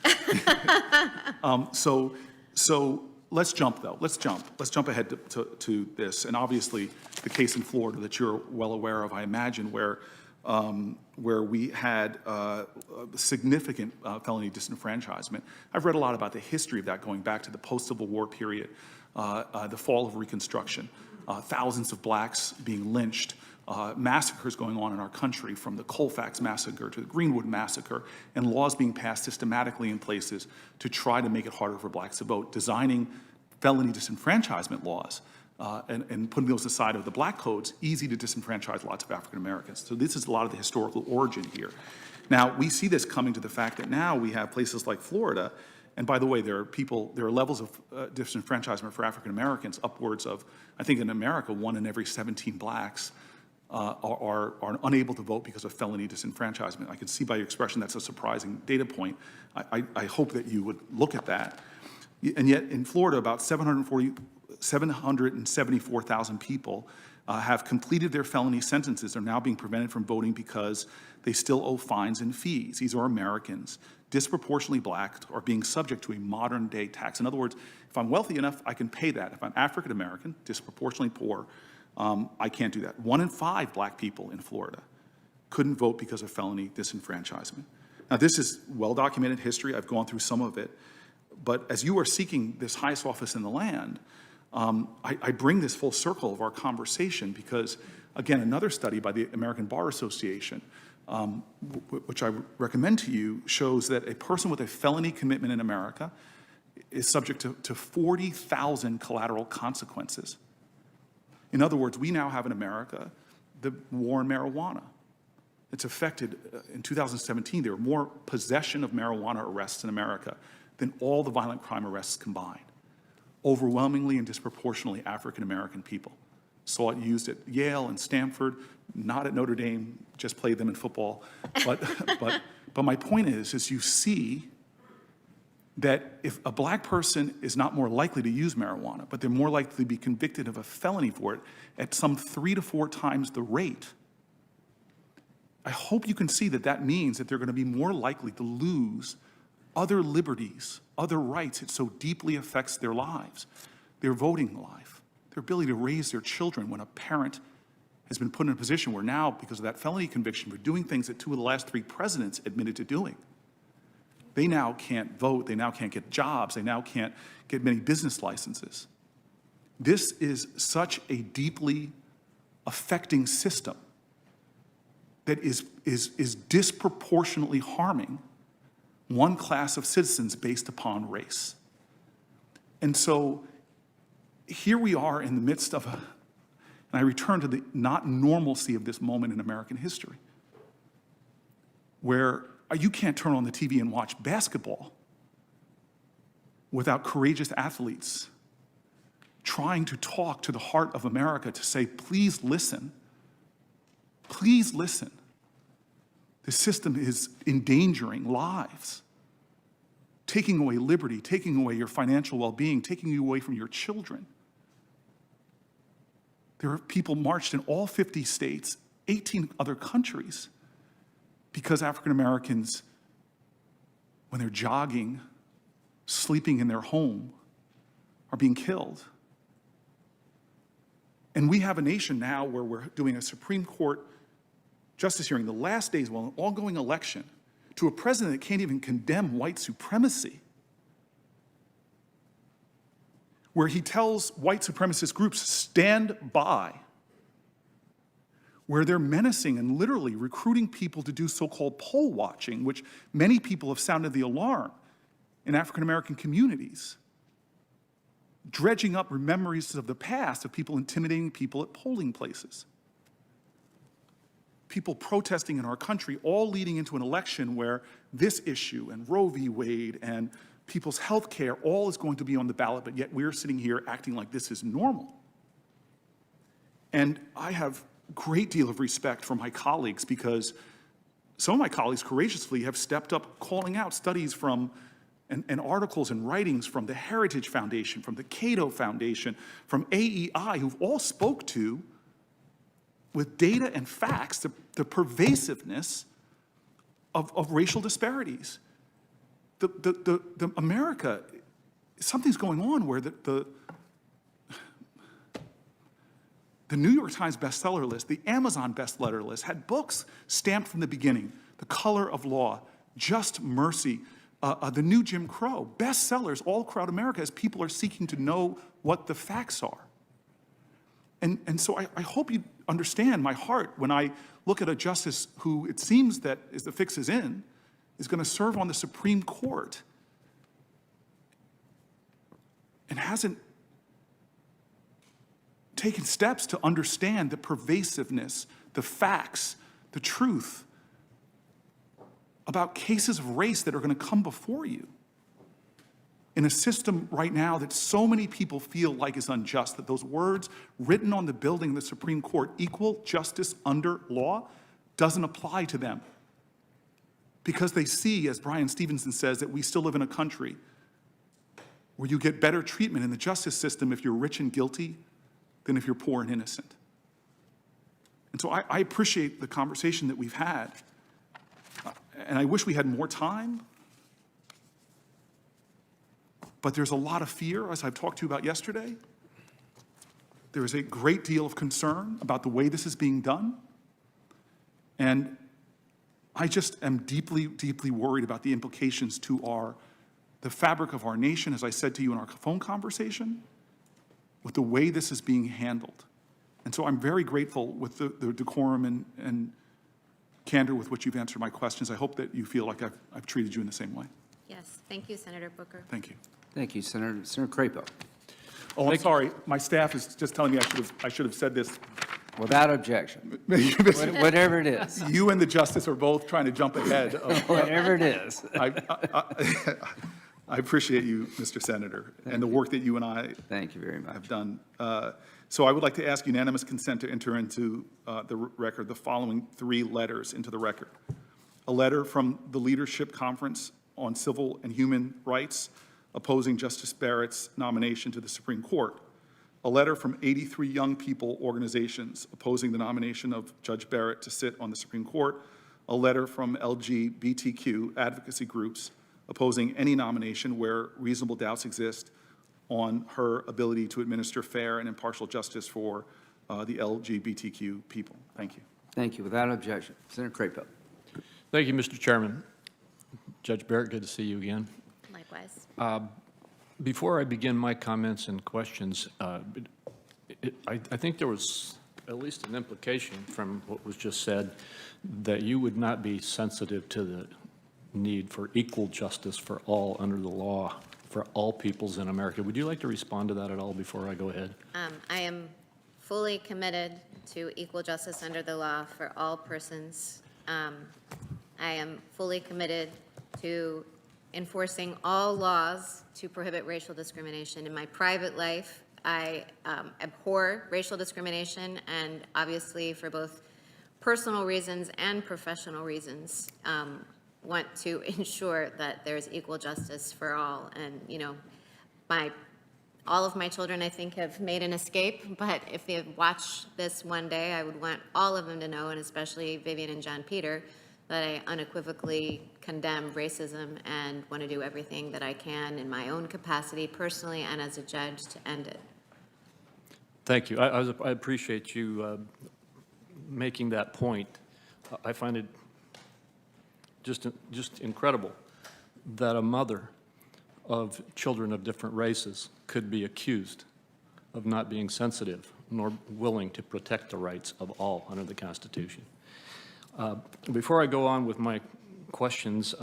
So let's jump, though. Let's jump ahead to this. And obviously, the case in Florida that you're well aware of, I imagine, where where we had significant felony disenfranchisement. I've read a lot about the history of that going back to the post-Civil War period, the fall of Reconstruction, thousands of blacks being lynched, massacres going on in our country, from the Colfax massacre to the Greenwood massacre, and laws being passed systematically in places to try to make it harder for blacks to vote, designing felony disenfranchisement laws and putting those aside of the black codes, easy to disenfranchise lots of African Americans. So this is a lot of the historical origin here. Now, we see this coming to the fact that now we have places like Florida, and by the way, there are levels of disenfranchisement for African Americans, upwards of, I think in America, 1 in every 17 blacks are unable to vote because of felony disenfranchisement. I can see by your expression that's a surprising data point. I hope that you would look at that. And yet in Florida, about 774,000 people have completed their felony sentences, are now being prevented from voting because they still owe fines and fees. These are Americans, disproportionately black, are being subject to a modern day tax. In other words, if I'm wealthy enough, I can pay that. If I'm African American, disproportionately poor, I can't do that. 1 in 5 black people in Florida couldn't vote because of felony disenfranchisement. Now, this is well-documented history. I've gone through some of it. But as you are seeking this highest office in the land, I bring this full circle of our conversation because, again, another study by the American Bar Association, which I recommend to you, shows that a person with a felony commitment in America is subject to 40,000 collateral consequences. In other words, we now have in America the war on marijuana. It's affected, in 2017, there were more possession of marijuana arrests in America than all the violent crime arrests combined. Overwhelmingly and disproportionately African-American people. Saw it used at Yale and Stanford, not at Notre Dame, just played them in football. But my point is you see that if a black person is not more likely to use marijuana, but they're more likely to be convicted of a felony for it at some 3 to 4 times the rate, I hope you can see that that means that they're going to be more likely to lose other liberties, other rights. It so deeply affects their lives, their voting life, their ability to raise their children when a parent has been put in a position where now, because of that felony conviction for doing things that 2 of the last 3 presidents admitted to doing, they now can't vote, they now can't get jobs, they now can't get many business licenses. This is such a deeply affecting system that is disproportionately harming one class of citizens based upon race. And so here we are in the midst of and I return to the not normalcy of this moment in American history, where you can't turn on the TV and watch basketball without courageous athletes trying to talk to the heart of America to say, please listen, please listen. The system is endangering lives, taking away liberty, taking away your financial well-being, taking you away from your children. There are people marched in all 50 states, 18 other countries, because African Americans, when they're jogging, sleeping in their home, are being killed. And we have a nation now where we're doing a Supreme Court justice hearing, the last days of an ongoing election, to a president that can't even condemn white supremacy, where he tells white supremacist groups, stand by, where they're menacing and literally recruiting people to do so-called poll watching, which many people have sounded the alarm in African-American communities, dredging up memories of the past of people intimidating people at polling places. People protesting in our country, all leading into an election where this issue and Roe v. Wade and people's health care, all is going to be on the ballot, but yet we're sitting here acting like this is normal. And I have a great deal of respect for my colleagues because some of my colleagues courageously have stepped up calling out studies from and articles and writings from the Heritage Foundation, from the Cato Foundation, from AEI, who've all spoke to, with data and facts, the pervasiveness of racial disparities. The America, something's going on where the New York Times bestseller list, the Amazon bestseller list, had books stamped from the beginning. The Color of Law, Just Mercy, the new Jim Crow, bestsellers all throughout America as people are seeking to know what the facts are. And so I hope you understand my heart when I look at a justice who it seems that, as the fix is in, is going to serve on the Supreme Court and hasn't taken steps to understand the pervasiveness, the facts, the truth about cases of race that are going to come before you in a system right now that so many people feel like is unjust, that those words written on the building of the Supreme Court, equal justice under law, doesn't apply to them. Because they see, as Brian Stevenson says, that we still live in a country where you get better treatment in the justice system if you're rich and guilty than if you're poor and innocent. And so I appreciate the conversation that we've had. And I wish we had more time. But there's a lot of fear, as I've talked to you about yesterday. There is a great deal of concern about the way this is being done. And I just am deeply, deeply worried about the implications to the fabric of our nation, as I said to you in our phone conversation, with the way this is being handled. And so I'm very grateful with the decorum and candor with which you've answered my questions. I hope that you feel like I've treated you in the same way.
Yes, thank you, Senator Booker.
Thank you.
Thank you, Senator. Senator Crapo.
Oh, I'm sorry. My staff is just telling me I should have said this.
Without objection. Whatever it is.
You and the justice are both trying to jump ahead of
Whatever it is.
I appreciate you, Mr. Senator, and the work that you and I
Thank you very much.
have done. So I would like to ask unanimous consent to enter into the record the following 3 letters into the record. A letter from the Leadership Conference on Civil and Human Rights opposing Justice Barrett's nomination to the Supreme Court. A letter from 83 young people organizations opposing the nomination of Judge Barrett to sit on the Supreme Court. A letter from LGBTQ advocacy groups opposing any nomination where reasonable doubts exist on her ability to administer fair and impartial justice for the LGBTQ people. Thank you.
Thank you. Without objection. Senator Crapo.
Thank you, Mr. Chairman. Judge Barrett, good to see you again.
Likewise.
Before I begin my comments and questions, I think there was at least an implication from what was just said that you would not be sensitive to the need for equal justice for all under the law for all peoples in America. Would you like to respond to that at all before I go ahead?
I am fully committed to equal justice under the law for all persons. I am fully committed to enforcing all laws to prohibit racial discrimination. In my private life, I abhor racial discrimination, and obviously for both personal reasons and professional reasons, want to ensure that there's equal justice for all. And, you know, all of my children, I think, have made an escape, but if they watch this one day, I would want all of them to know, and especially Vivian and John Peter, that I unequivocally condemn racism and want to do everything that I can in my own capacity, personally and as a judge, to end it.
Thank you. I appreciate you making that point. I find it just incredible that a mother of children of different races could be accused of not being sensitive nor willing to protect the rights of all under the Constitution. Before I go on with my questions,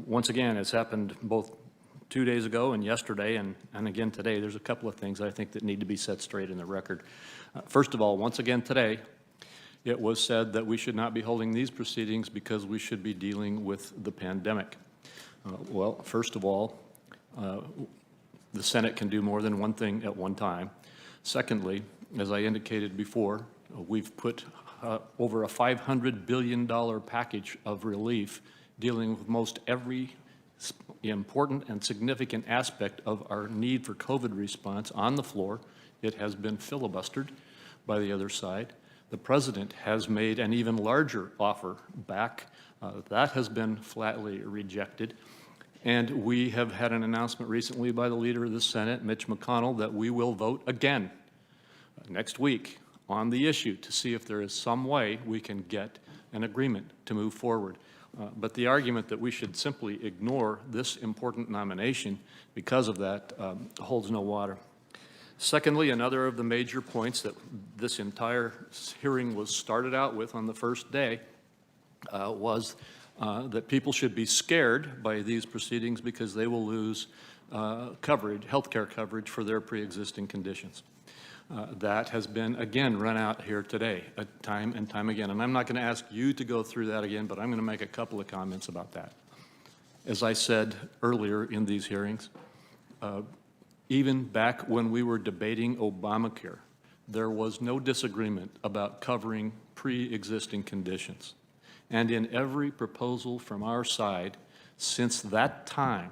once again, it's happened both 2 days ago and yesterday and again today. There's a couple of things I think that need to be set straight in the record. First of all, once again today, it was said that we should not be holding these proceedings because we should be dealing with the pandemic. Well, first of all, the Senate can do more than one thing at one time. Secondly, as I indicated before, we've put over a $500 billion package of relief dealing with most every important and significant aspect of our need for COVID response on the floor. It has been filibustered by the other side. The president has made an even larger offer back. That has been flatly rejected. And we have had an announcement recently by the leader of the Senate, Mitch McConnell, that we will vote again next week on the issue to see if there is some way we can get an agreement to move forward. But the argument that we should simply ignore this important nomination because of that holds no water. Secondly, another of the major points that this entire hearing was started out with on the first day was that people should be scared by these proceedings because they will lose coverage, health care coverage for their pre-existing conditions. That has been, again, run out here today, time and time again. And I'm not going to ask you to go through that again, but I'm going to make a couple of comments about that. As I said earlier in these hearings, even back when we were debating Obamacare, there was no disagreement about covering pre-existing conditions. And in every proposal from our side since that time,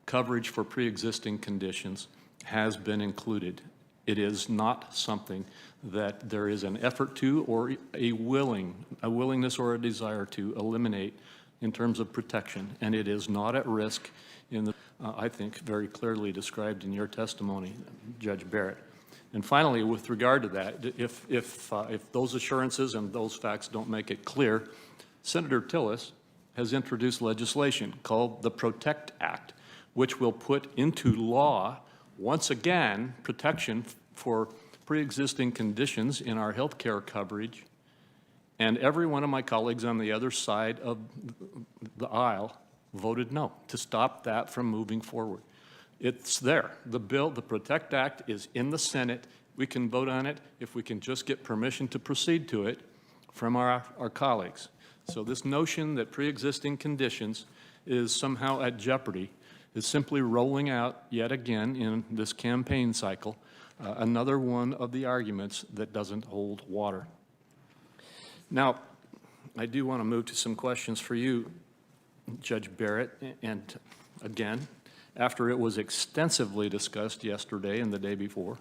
coverage for pre-existing conditions has been included. It is not something that there is an effort to or a willingness or a desire to eliminate in terms of protection, and it is not at risk in the, I think, very clearly described in your testimony, Judge Barrett. And finally, with regard to that, if those assurances and those facts don't make it clear, Senator Tillis has introduced legislation called the PROTECT Act, which will put into law, once again, protection for pre-existing conditions in our health care coverage. And every one of my colleagues on the other side of the aisle voted no, to stop that from moving forward. It's there. The bill, the PROTECT Act, is in the Senate. We can vote on it if we can just get permission to proceed to it from our colleagues. So this notion that pre-existing conditions is somehow at jeopardy is simply rolling out yet again in this campaign cycle, another one of the arguments that doesn't hold water. Now, I do want to move to some questions for you, Judge Barrett, and again, after it was extensively discussed yesterday and the day before,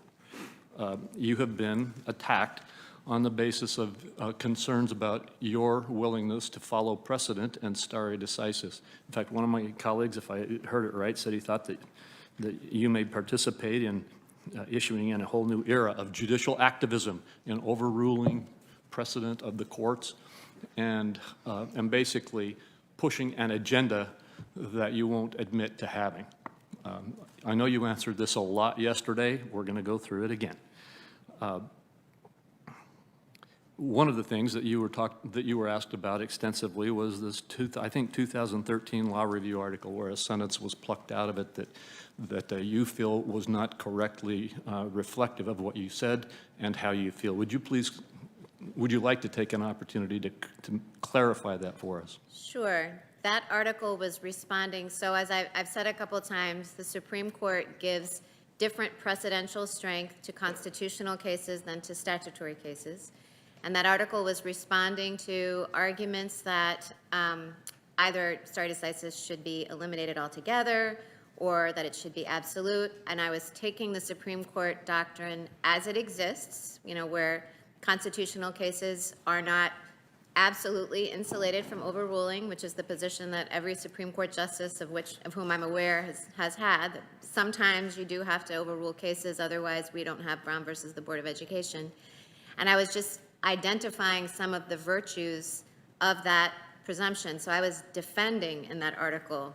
you have been attacked on the basis of concerns about your willingness to follow precedent and stare decisis. In fact, one of my colleagues, if I heard it right, said he thought that you may participate in issuing in a whole new era of judicial activism in overruling precedent of the courts and basically pushing an agenda that you won't admit to having. I know you answered this a lot yesterday. We're going to go through it again. One of the things that you were asked about extensively was this, I think, 2013 law review article where a sentence was plucked out of it that you feel was not correctly reflective of what you said and how you feel. Would you like to take an opportunity to clarify that for us?
Sure. That article was responding, so as I've said a couple times, the Supreme Court gives different precedential strength to constitutional cases than to statutory cases. And that article was responding to arguments that either stare decisis should be eliminated altogether or that it should be absolute. And I was taking the Supreme Court doctrine as it exists, you know, where constitutional cases are not absolutely insulated from overruling, which is the position that every Supreme Court justice of whom I'm aware has had. Sometimes you do have to overrule cases, otherwise we don't have Brown versus the Board of Education. And I was just identifying some of the virtues of that presumption. So I was defending in that article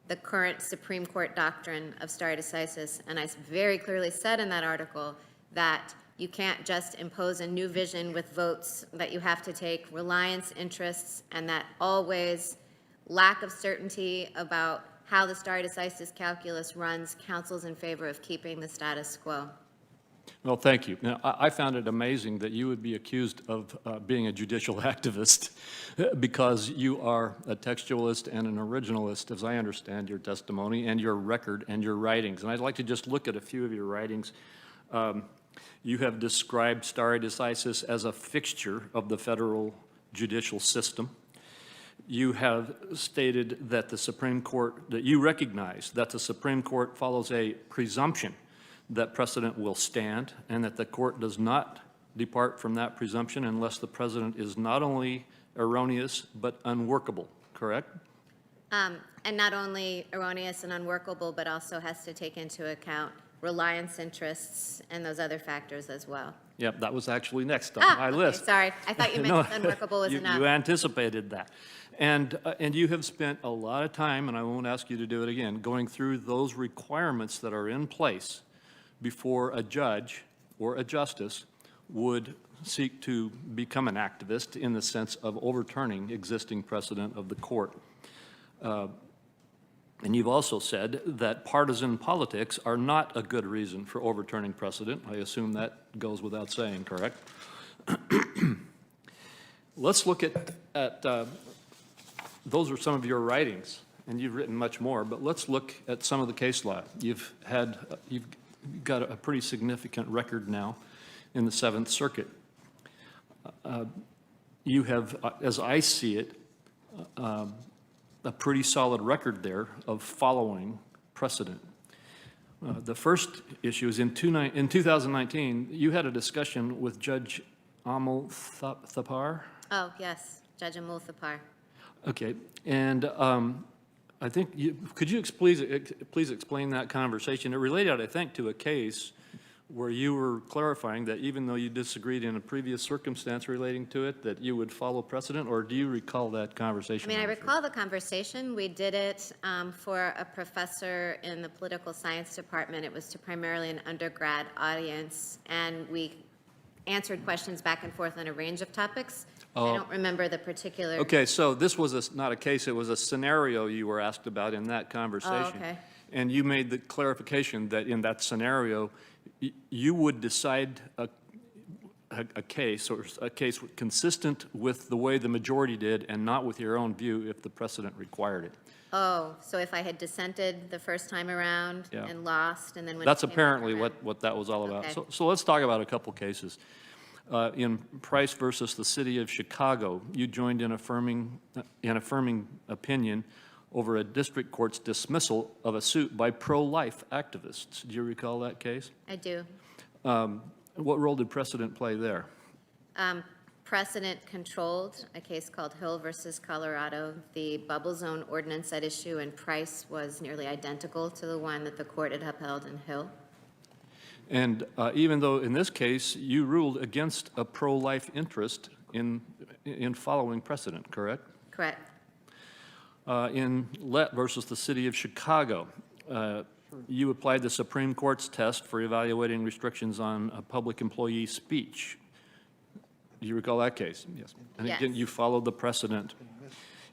the current Supreme Court doctrine of stare decisis, and I very clearly said in that article that you can't just impose a new vision with votes, that you have to take reliance interests, and that always lack of certainty about how the stare decisis calculus runs counsels in favor of keeping the status quo.
Well, thank you. Now, I found it amazing that you would be accused of being a judicial activist because you are a textualist and an originalist, as I understand your testimony and your record and your writings. And I'd like to just look at a few of your writings. You have described stare decisis as a fixture of the federal judicial system. You have stated that the Supreme Court, that you recognize that the Supreme Court follows a presumption that precedent will stand and that the court does not depart from that presumption unless the precedent is not only erroneous but unworkable, correct?
And not only erroneous and unworkable, but also has to take into account reliance interests and those other factors as well.
Yep, that was actually next on my
Okay,
list.
sorry. I thought you meant
No,
unworkable was
you-
enough.
You anticipated that. And you have spent a lot of time, and I won't ask you to do it again, going through those requirements that are in place before a judge or a justice would seek to become an activist in the sense of overturning existing precedent of the court. And you've also said that partisan politics are not a good reason for overturning precedent. I assume that goes without saying, correct? Let's look at those are some of your writings, and you've written much more, but let's look at some of the case law. You've got a pretty significant record now in the Seventh Circuit. You have, as I see it, a pretty solid record there of following precedent. The first issue is in 2019, you had a discussion with Judge Amy Thapar.
Oh, yes, Judge Amy Thapar.
Okay, and I think, could you please explain that conversation? It related, I think, to a case where you were clarifying that even though you disagreed in a previous circumstance relating to it, that you would follow precedent, or do you recall that conversation?
I mean, I recall the conversation. We did it for a professor in the political science department. It was to primarily an undergrad audience, and we answered questions back and forth on a range of topics. I don't remember the particular.
Okay, so this was not a case, it was a scenario you were asked about in that conversation.
okay.
And you made the clarification that in that scenario, you would decide a case, or a case consistent with the way the majority did and not with your own view if the precedent required it.
Oh, so if I had dissented the first time around
Yeah.
and lost, and then when it
That's
came back
apparently
around-
what that was all about.
Okay.
So let's talk about a couple cases. In Price versus the City of Chicago, you joined in affirming opinion over a district court's dismissal of a suit by pro-life activists. Do you recall that case?
I do.
What role did precedent play there?
Precedent controlled a case called Hill versus Colorado. The bubble zone ordinance at issue in Price was nearly identical to the one that the court had upheld in Hill.
And even though in this case, you ruled against a pro-life interest in following precedent, correct?
Correct.
In Lett versus the City of Chicago, you applied the Supreme Court's test for evaluating restrictions on public employee speech. Do you recall that case? Yes. And again,
Yes.
you followed the precedent.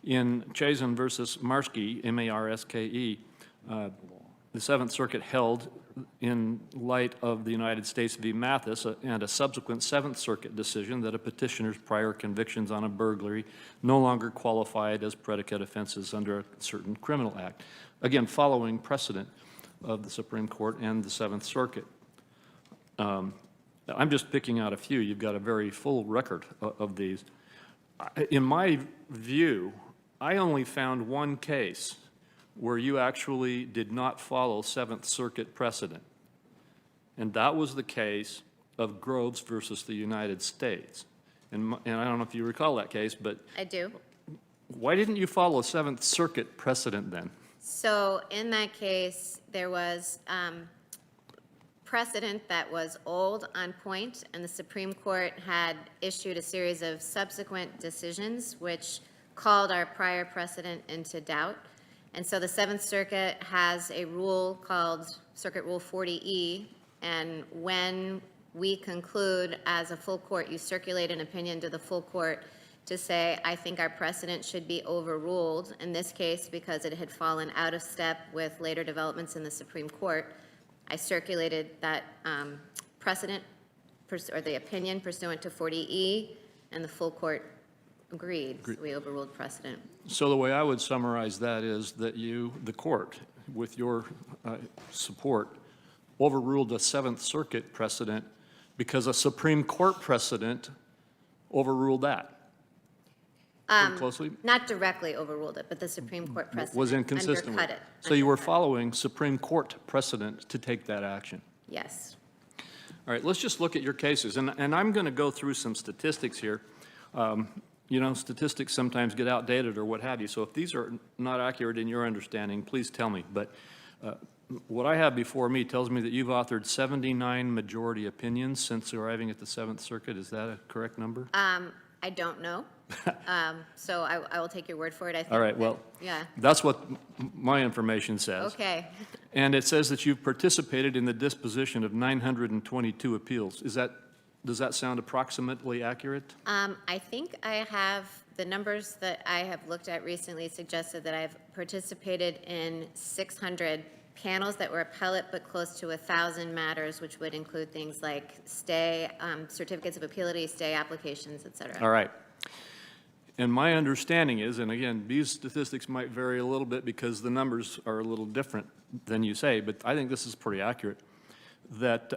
In Chazen versus Marske, M-A-R-S-K-E, the Seventh Circuit held, in light of the United States v. Mathis and a subsequent Seventh Circuit decision, that a petitioner's prior convictions on a burglary no longer qualified as predicate offenses under a certain criminal act. Again, following precedent of the Supreme Court and the Seventh Circuit. I'm just picking out a few. You've got a very full record of these. In my view, I only found one case where you actually did not follow Seventh Circuit precedent. And that was the case of Groves versus the United States. And I don't know if you recall that case, but
I do.
why didn't you follow Seventh Circuit precedent then?
So in that case, there was precedent that was old, on point, and the Supreme Court had issued a series of subsequent decisions which called our prior precedent into doubt. And so the Seventh Circuit has a rule called Circuit Rule 40E, and when we conclude as a full court, you circulate an opinion to the full court to say, I think our precedent should be overruled. In this case, because it had fallen out of step with later developments in the Supreme Court, I circulated that precedent, or the opinion pursuant to 40E, and the full court agreed. So we overruled precedent.
So the way I would summarize that is that you, the court, with your support, overruled a Seventh Circuit precedent because a Supreme Court precedent overruled that. Pretty closely?
Not directly overruled it, but the Supreme Court precedent
Was inconsistent with
undercut it.
So you were following Supreme Court precedent to take that action.
Yes.
All right, let's just look at your cases. And I'm going to go through some statistics here. You know, statistics sometimes get outdated or what have you. So if these are not accurate in your understanding, please tell me. But What I have before me tells me that you've authored 79 majority opinions since arriving at the Seventh Circuit. Is that a correct number?
I don't know. So I will take your word for it. I think
All right, well,
yeah.
that's what my information says.
Okay.
And it says that you've participated in the disposition of 922 appeals. Does that sound approximately accurate?
I think I have, the numbers that I have looked at recently suggested that I've participated in 600 panels that were appellate, but close to 1,000 matters, which would include things like stay, certificates of appealability, stay applications, et cetera.
All right. And my understanding is, and again, these statistics might vary a little bit because the numbers are a little different than you say, but I think this is pretty accurate, that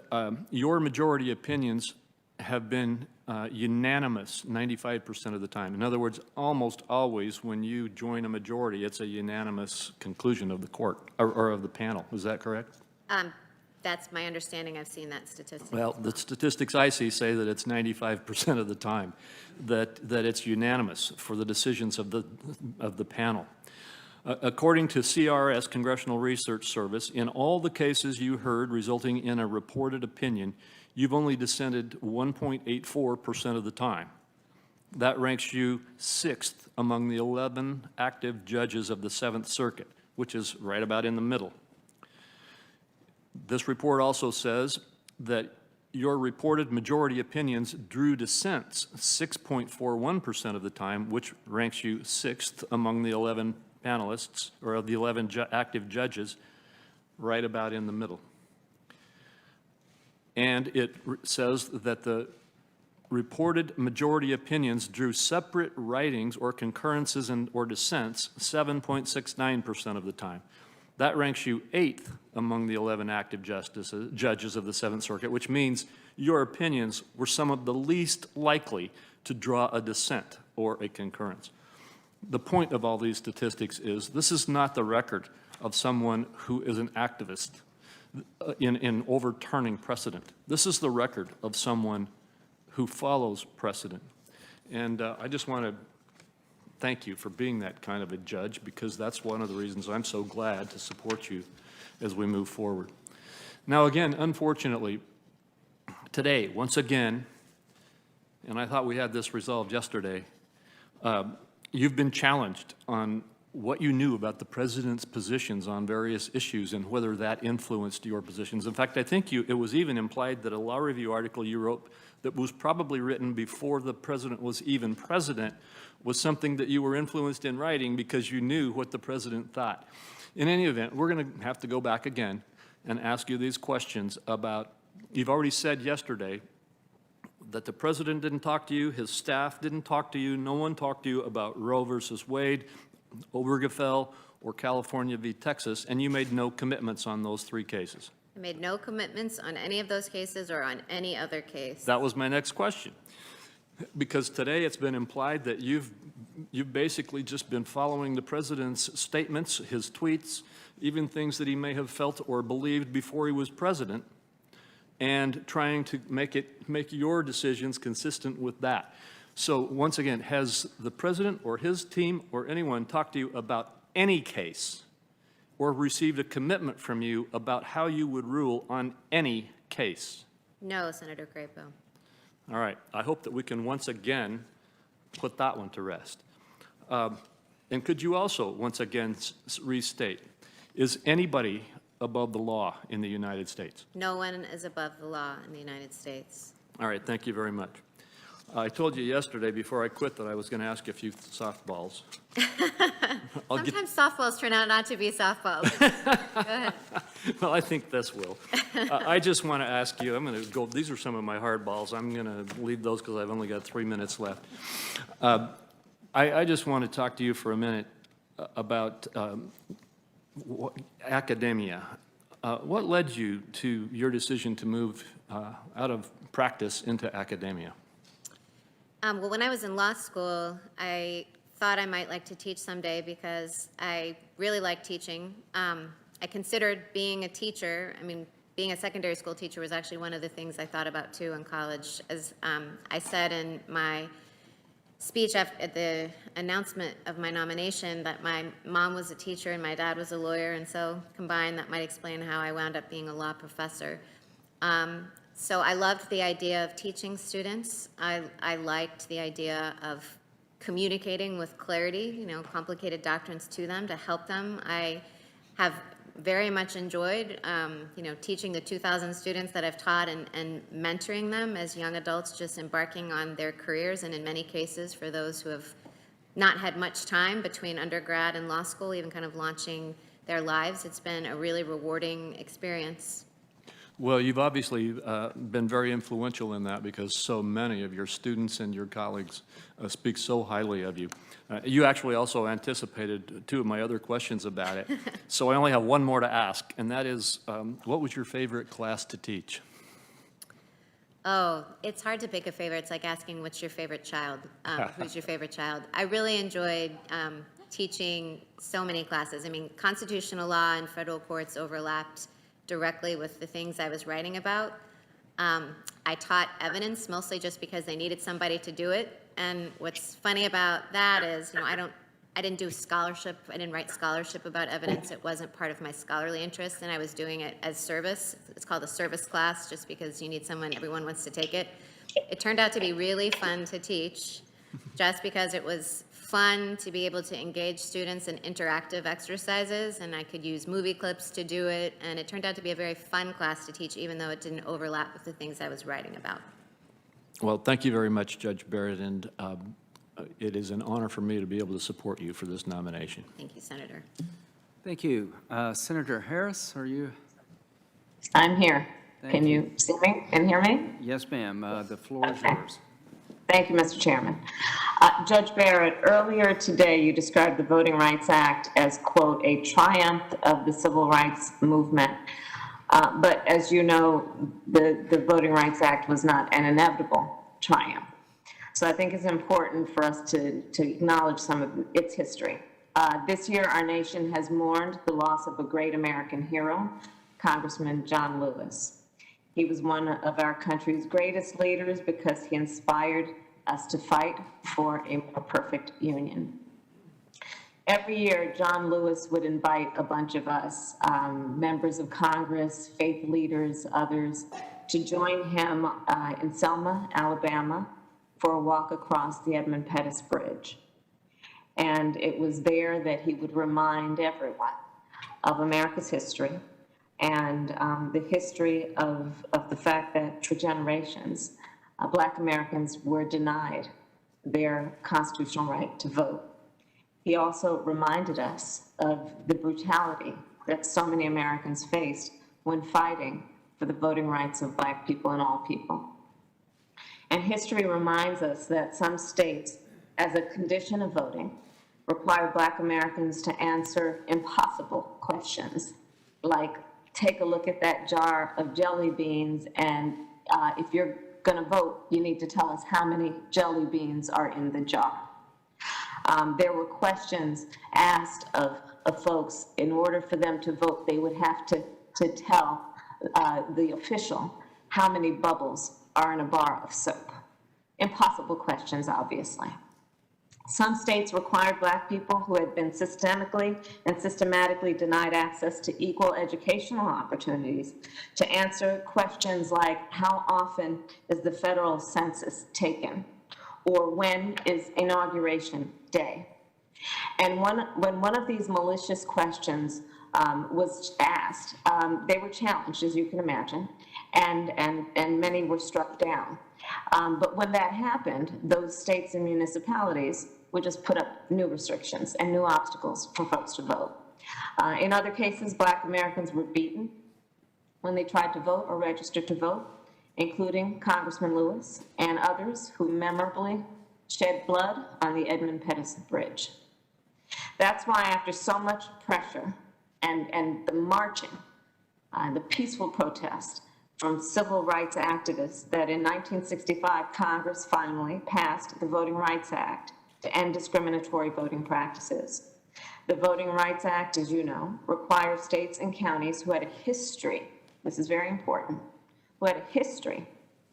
your majority opinions have been unanimous 95% of the time. In other words, almost always when you join a majority, it's a unanimous conclusion of the court or of the panel. Is that correct?
That's my understanding. I've seen that statistic.
Well, the statistics I see say that it's 95% of the time that it's unanimous for the decisions of the panel. According to CRS, Congressional Research Service, in all the cases you heard resulting in a reported opinion, you've only dissented 1.84% of the time. That ranks you 6th among the 11 active judges of the Seventh Circuit, which is right about in the middle. This report also says that your reported majority opinions drew dissents 6.41% of the time, which ranks you 6th among the 11 panelists, or of the 11 active judges, right about in the middle. And it says that the reported majority opinions drew separate writings or concurrences or dissents 7.69% of the time. That ranks you 8th among the 11 active judges of the Seventh Circuit, which means your opinions were some of the least likely to draw a dissent or a concurrence. The point of all these statistics is this is not the record of someone who is an activist in overturning precedent. This is the record of someone who follows precedent. And I just want to thank you for being that kind of a judge, because that's one of the reasons I'm so glad to support you as we move forward. Now, again, unfortunately, today, once again, and I thought we had this resolved yesterday, you've been challenged on what you knew about the president's positions on various issues and whether that influenced your positions. In fact, I think it was even implied that a law review article you wrote that was probably written before the president was even president was something that you were influenced in writing because you knew what the president thought. In any event, we're going to have to go back again and ask you these questions about, you've already said yesterday that the president didn't talk to you, his staff didn't talk to you, no one talked to you about Roe versus Wade, Obergefell, or California v. Texas, and you made no commitments on those 3 cases.
I made no commitments on any of those cases or on any other case.
That was my next question. Because today it's been implied that you've basically just been following the president's statements, his tweets, even things that he may have felt or believed before he was president, and trying to make your decisions consistent with that. So once again, has the president or his team or anyone talked to you about any case or received a commitment from you about how you would rule on any case?
No, Senator Crapo.
All right. I hope that we can once again put that one to rest. And could you also once again restate, is anybody above the law in the United States?
No one is above the law in the United States.
All right. Thank you very much. I told you yesterday before I quit that I was going to ask you a few softballs.
Sometimes softballs turn out not to be softballs. Go ahead.
Well, I think this will. I just want to ask you, I'm going to go, these are some of my hard balls. I'm going to leave those because I've only got 3 minutes left. I just want to talk to you for a minute about academia. What led you to your decision to move out of practice into academia?
Well, when I was in law school, I thought I might like to teach someday because I really like teaching. I considered being a teacher. I mean, being a secondary school teacher was actually one of the things I thought about too in college. As I said in my speech at the announcement of my nomination that my mom was a teacher and my dad was a lawyer, and so combined, that might explain how I wound up being a law professor. So I loved the idea of teaching students. I liked the idea of communicating with clarity, you know, complicated doctrines to them to help them. I have very much enjoyed, you know, teaching the 2,000 students that I've taught and mentoring them as young adults just embarking on their careers, and in many cases for those who have not had much time between undergrad and law school, even kind of launching their lives. It's been a really rewarding experience.
Well, you've obviously been very influential in that because so many of your students and your colleagues speak so highly of you. You actually also anticipated two of my other questions about it, so I only have one more to ask, and that is, what was your favorite class to teach?
Oh, it's hard to pick a favorite. It's like asking what's your favorite child, who's your favorite child. I really enjoyed teaching so many classes. I mean, constitutional law and federal courts overlapped directly with the things I was writing about. I taught evidence mostly just because they needed somebody to do it. And what's funny about that is, you know, I didn't do scholarship. I didn't write scholarship about evidence. It wasn't part of my scholarly interest, and I was doing it as service. It's called a service class just because you need someone, everyone wants to take it. It turned out to be really fun to teach just because it was fun to be able to engage students in interactive exercises, and I could use movie clips to do it, and it turned out to be a very fun class to teach, even though it didn't overlap with the things I was writing about.
Well, thank you very much, Judge Barrett, and it is an honor for me to be able to support you for this nomination.
Thank you, Senator.
Thank you. Senator Harris, are you?
I'm here.
Thank
Can you see me and hear me?
Yes, ma'am. The floor is yours.
Thank you, Mr. Chairman. Judge Barrett, earlier today you described the Voting Rights Act as, quote, a triumph of the civil rights movement. But as you know, the Voting Rights Act was not an inevitable triumph. So I think it's important for us to acknowledge some of its history. This year, our nation has mourned the loss of a great American hero, Congressman John Lewis. He was one of our country's greatest leaders because he inspired us to fight for a more perfect union. Every year, John Lewis would invite a bunch of us, members of Congress, faith leaders, others, to join him in Selma, Alabama, for a walk across the Edmund Pettus Bridge. And it was there that he would remind everyone of America's history and the history of the fact that for generations, Black Americans were denied their constitutional right to vote. He also reminded us of the brutality that so many Americans faced when fighting for the voting rights of Black people and all people. And history reminds us that some states, as a condition of voting, require Black Americans to answer impossible questions, like take a look at that jar of jelly beans, and if you're going to vote, you need to tell us how many jelly beans are in the jar. There were questions asked of folks. In order for them to vote, they would have to tell the official how many bubbles are in a bar of soap. Impossible questions, obviously. Some states required Black people who had been systemically and systematically denied access to equal educational opportunities to answer questions like, how often is the federal census taken? Or when is inauguration day? And when one of these malicious questions was asked, they were challenged, as you can imagine, and many were struck down. But when that happened, those states and municipalities would just put up new restrictions and new obstacles for folks to vote. In other cases, Black Americans were beaten when they tried to vote or register to vote, including Congressman Lewis and others who memorably shed blood on the Edmund Pettus Bridge. That's why after so much pressure and the marching, the peaceful protest from civil rights activists, that in 1965, Congress finally passed the Voting Rights Act to end discriminatory voting practices. The Voting Rights Act, as you know, requires states and counties who had a history, this is very important, who had a history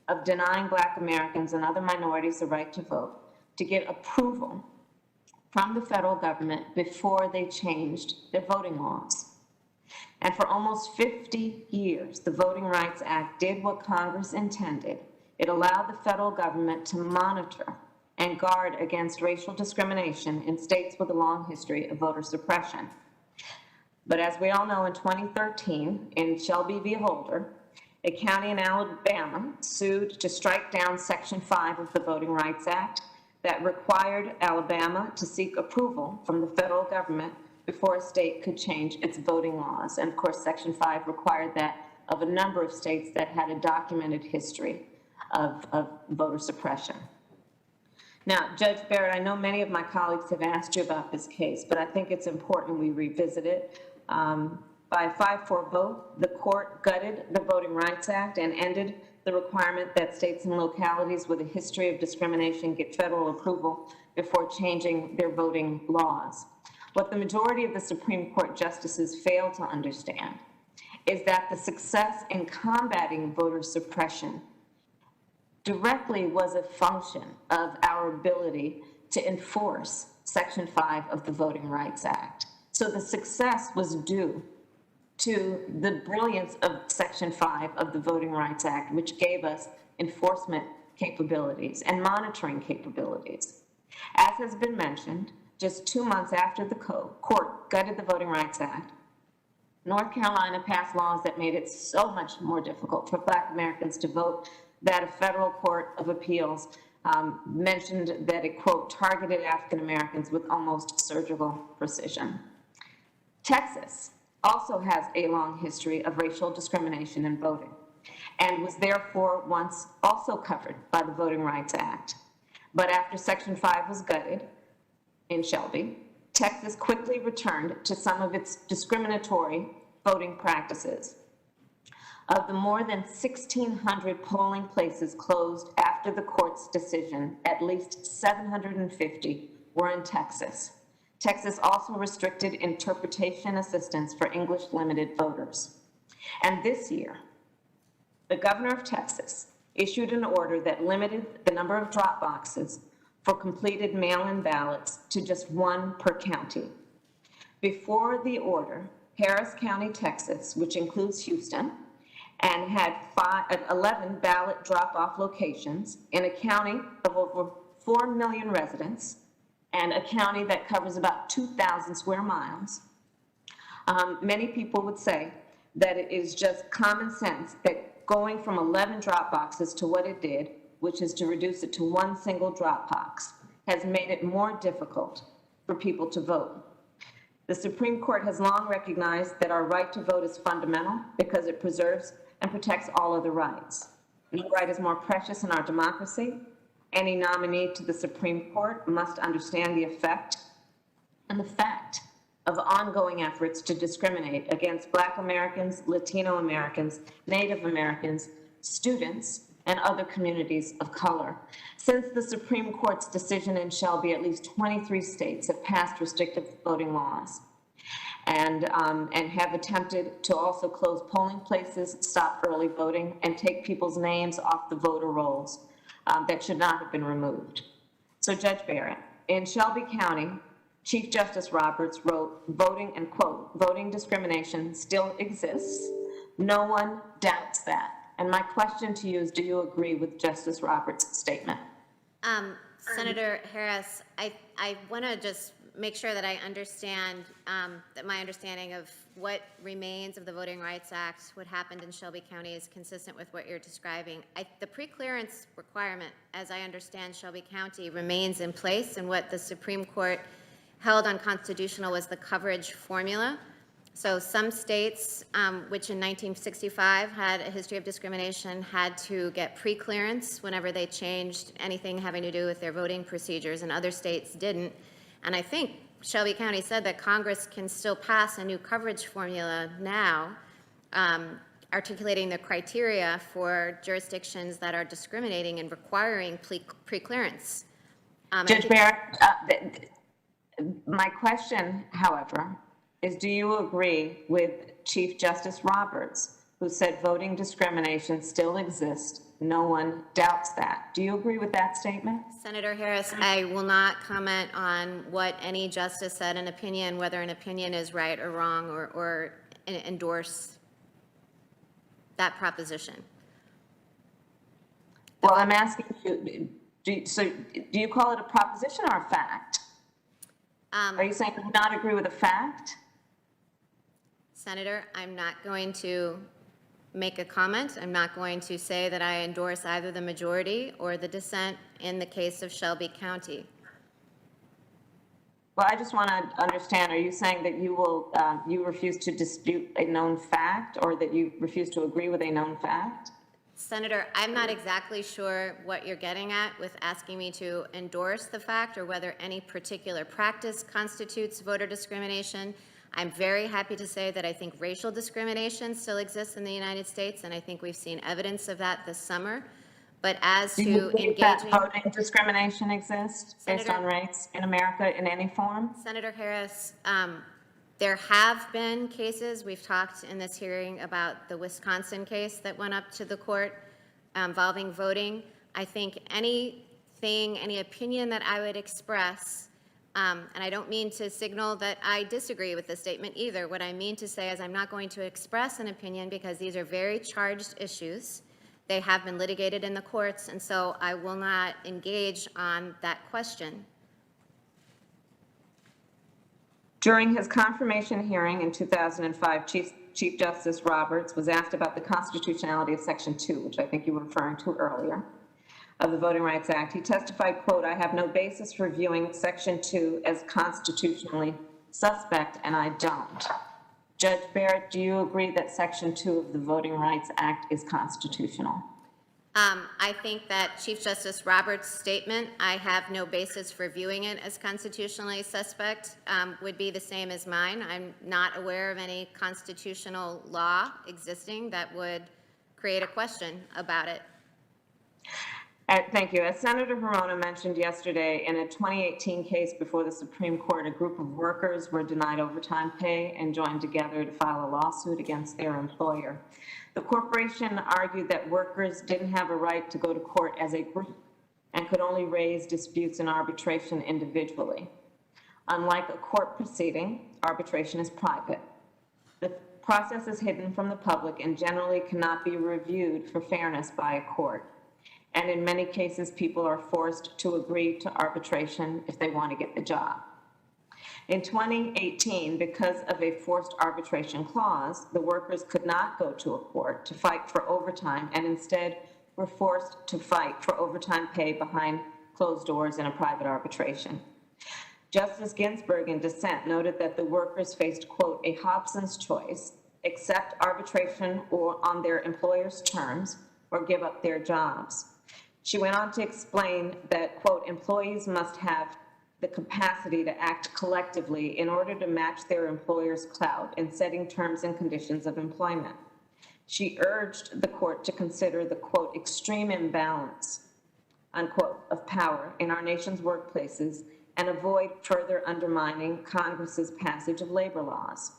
of denying Black Americans and other minorities the right to vote, to get approval from the federal government before they changed their voting laws. And for almost 50 years, the Voting Rights Act did what Congress intended. It allowed the federal government to monitor and guard against racial discrimination in states with a long history of voter suppression. But as we all know, in 2013, in Shelby v. Holder, a county in Alabama sued to strike down Section 5 of the Voting Rights Act that required Alabama to seek approval from the federal government before a state could change its voting laws. And of course, Section 5 required that of a number of states that had a documented history of voter suppression. Now, Judge Barrett, I know many of my colleagues have asked you about this case, but I think it's important we revisit it. By a 5-4 vote, the court gutted the Voting Rights Act and ended the requirement that states and localities with a history of discrimination get federal approval before changing their voting laws. What the majority of the Supreme Court justices fail to understand is that the success in combating voter suppression directly was a function of our ability to enforce Section 5 of the Voting Rights Act. So the success was due to the brilliance of Section 5 of the Voting Rights Act, which gave us enforcement capabilities and monitoring capabilities. As has been mentioned, just 2 months after the court gutted the Voting Rights Act, North Carolina passed laws that made it so much more difficult for Black Americans to vote that a federal court of appeals mentioned that it, quote, targeted African Americans with almost surgical precision. Texas also has a long history of racial discrimination in voting and was therefore once also covered by the Voting Rights Act. But after Section 5 was gutted in Shelby, Texas quickly returned to some of its discriminatory voting practices. Of the more than 1,600 polling places closed after the court's decision, at least 750 were in Texas. Texas also restricted interpretation assistance for English-limited voters. And this year, the governor of Texas issued an order that limited the number of drop boxes for completed mail-in ballots to just 1 per county. Before the order, Harris County, Texas, which includes Houston, and had 11 ballot drop-off locations in a county of over 4 million residents and a county that covers about 2,000 square miles. Many people would say that it is just common sense that going from 11 drop boxes to what it did, which is to reduce it to 1 single drop box, has made it more difficult for people to vote. The Supreme Court has long recognized that our right to vote is fundamental because it preserves and protects all other rights. No right is more precious in our democracy. Any nominee to the Supreme Court must understand the effect and the fact of ongoing efforts to discriminate against Black Americans, Latino Americans, Native Americans, students, and other communities of color. Since the Supreme Court's decision in Shelby, at least 23 states have passed restrictive voting laws and have attempted to also close polling places, stop early voting, and take people's names off the voter rolls that should not have been removed. So Judge Barrett, in Shelby County, Chief Justice Roberts wrote, voting, and quote, voting discrimination still exists. No one doubts that. And my question to you is, do you agree with Justice Roberts' statement?
Senator Harris, I want to just make sure that I understand, that my understanding of what remains of the Voting Rights Act, what happened in Shelby County, is consistent with what you're describing. The preclearance requirement, as I understand Shelby County, remains in place, and what the Supreme Court held unconstitutional was the coverage formula. So some states, which in 1965 had a history of discrimination, had to get preclearance whenever they changed anything having to do with their voting procedures, and other states didn't. And I think Shelby County said that Congress can still pass a new coverage formula now, articulating the criteria for jurisdictions that are discriminating and requiring preclearance.
Judge Barrett, my question, however, is do you agree with Chief Justice Roberts, who said voting discrimination still exists, No one doubts that. Do you agree with that statement?
Senator Harris, I will not comment on what any justice said in opinion, whether an opinion is right or wrong, or endorse that proposition.
Well, I'm asking you, do you call it a proposition or a fact? Are you saying you do not agree with a fact?
Senator, I'm not going to make a comment. I'm not going to say that I endorse either the majority or the dissent in the case of Shelby County.
Well, I just want to understand, are you saying that you will, you refuse to dispute a known fact, or that you refuse to agree with a known fact?
Senator, I'm not exactly sure what you're getting at with asking me to endorse the fact or whether any particular practice constitutes voter discrimination. I'm very happy to say that I think racial discrimination still exists in the United States, and I think we've seen evidence of that this summer. But as
Do
to
you believe that
engaging,
voting discrimination exists based on race in America in any form?
Senator Harris, there have been cases, we've talked in this hearing about the Wisconsin case that went up to the court involving voting. I think anything, any opinion that I would express, and I don't mean to signal that I disagree with the statement either. What I mean to say is I'm not going to express an opinion because these are very charged issues. They have been litigated in the courts, and so I will not engage on that question.
During his confirmation hearing in 2005, Chief Justice Roberts was asked about the constitutionality of Section 2, which I think you were referring to earlier, of the Voting Rights Act. He testified, quote, "I have no basis for viewing Section 2 as constitutionally suspect, and I don't." Judge Barrett, do you agree that Section 2 of the Voting Rights Act is constitutional?
I think that Chief Justice Roberts' statement, "I have no basis for viewing it as constitutionally suspect," would be the same as mine. I'm not aware of any constitutional law existing that would create a question about it.
Thank you. As Senator Hirona mentioned yesterday, in a 2018 case before the Supreme Court, a group of workers were denied overtime pay and joined together to file a lawsuit against their employer. The corporation argued that workers didn't have a right to go to court as a group and could only raise disputes in arbitration individually. Unlike a court proceeding, arbitration is private. The process is hidden from the public and generally cannot be reviewed for fairness by a court. And in many cases, people are forced to agree to arbitration if they want to get the job. In 2018, because of a forced arbitration clause, the workers could not go to a court to fight for overtime and instead were forced to fight for overtime pay behind closed doors in a private arbitration. Justice Ginsburg in dissent noted that the workers faced, quote, "a Hobson's choice, accept arbitration or on their employer's terms or give up their jobs." She went on to explain that, quote, "employees must have the capacity to act collectively in order to match their employer's clout in setting terms and conditions of employment." She urged the court to consider the, quote, "extreme imbalance," unquote, "of power in our nation's workplaces and avoid further undermining Congress's passage of labor laws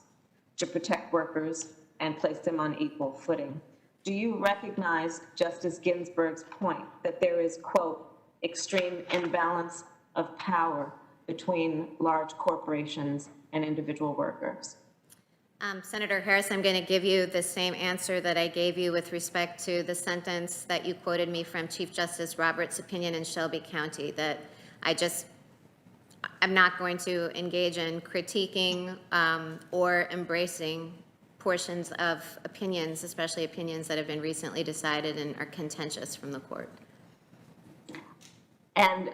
to protect workers and place them on equal footing. Do you recognize Justice Ginsburg's point that there is, quote, "extreme imbalance of power between large corporations and individual workers"?
Senator Harris, I'm going to give you the same answer that I gave you with respect to the sentence that you quoted me from Chief Justice Roberts' opinion in Shelby County, that I'm not going to engage in critiquing or embracing portions of opinions, especially opinions that have been recently decided and are contentious from the court.
And,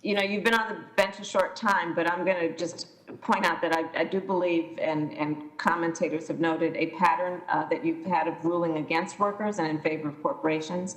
you know, you've been on the bench a short time, but I'm going to just point out that I do believe, and commentators have noted, a pattern that you've had of ruling against workers and in favor of corporations.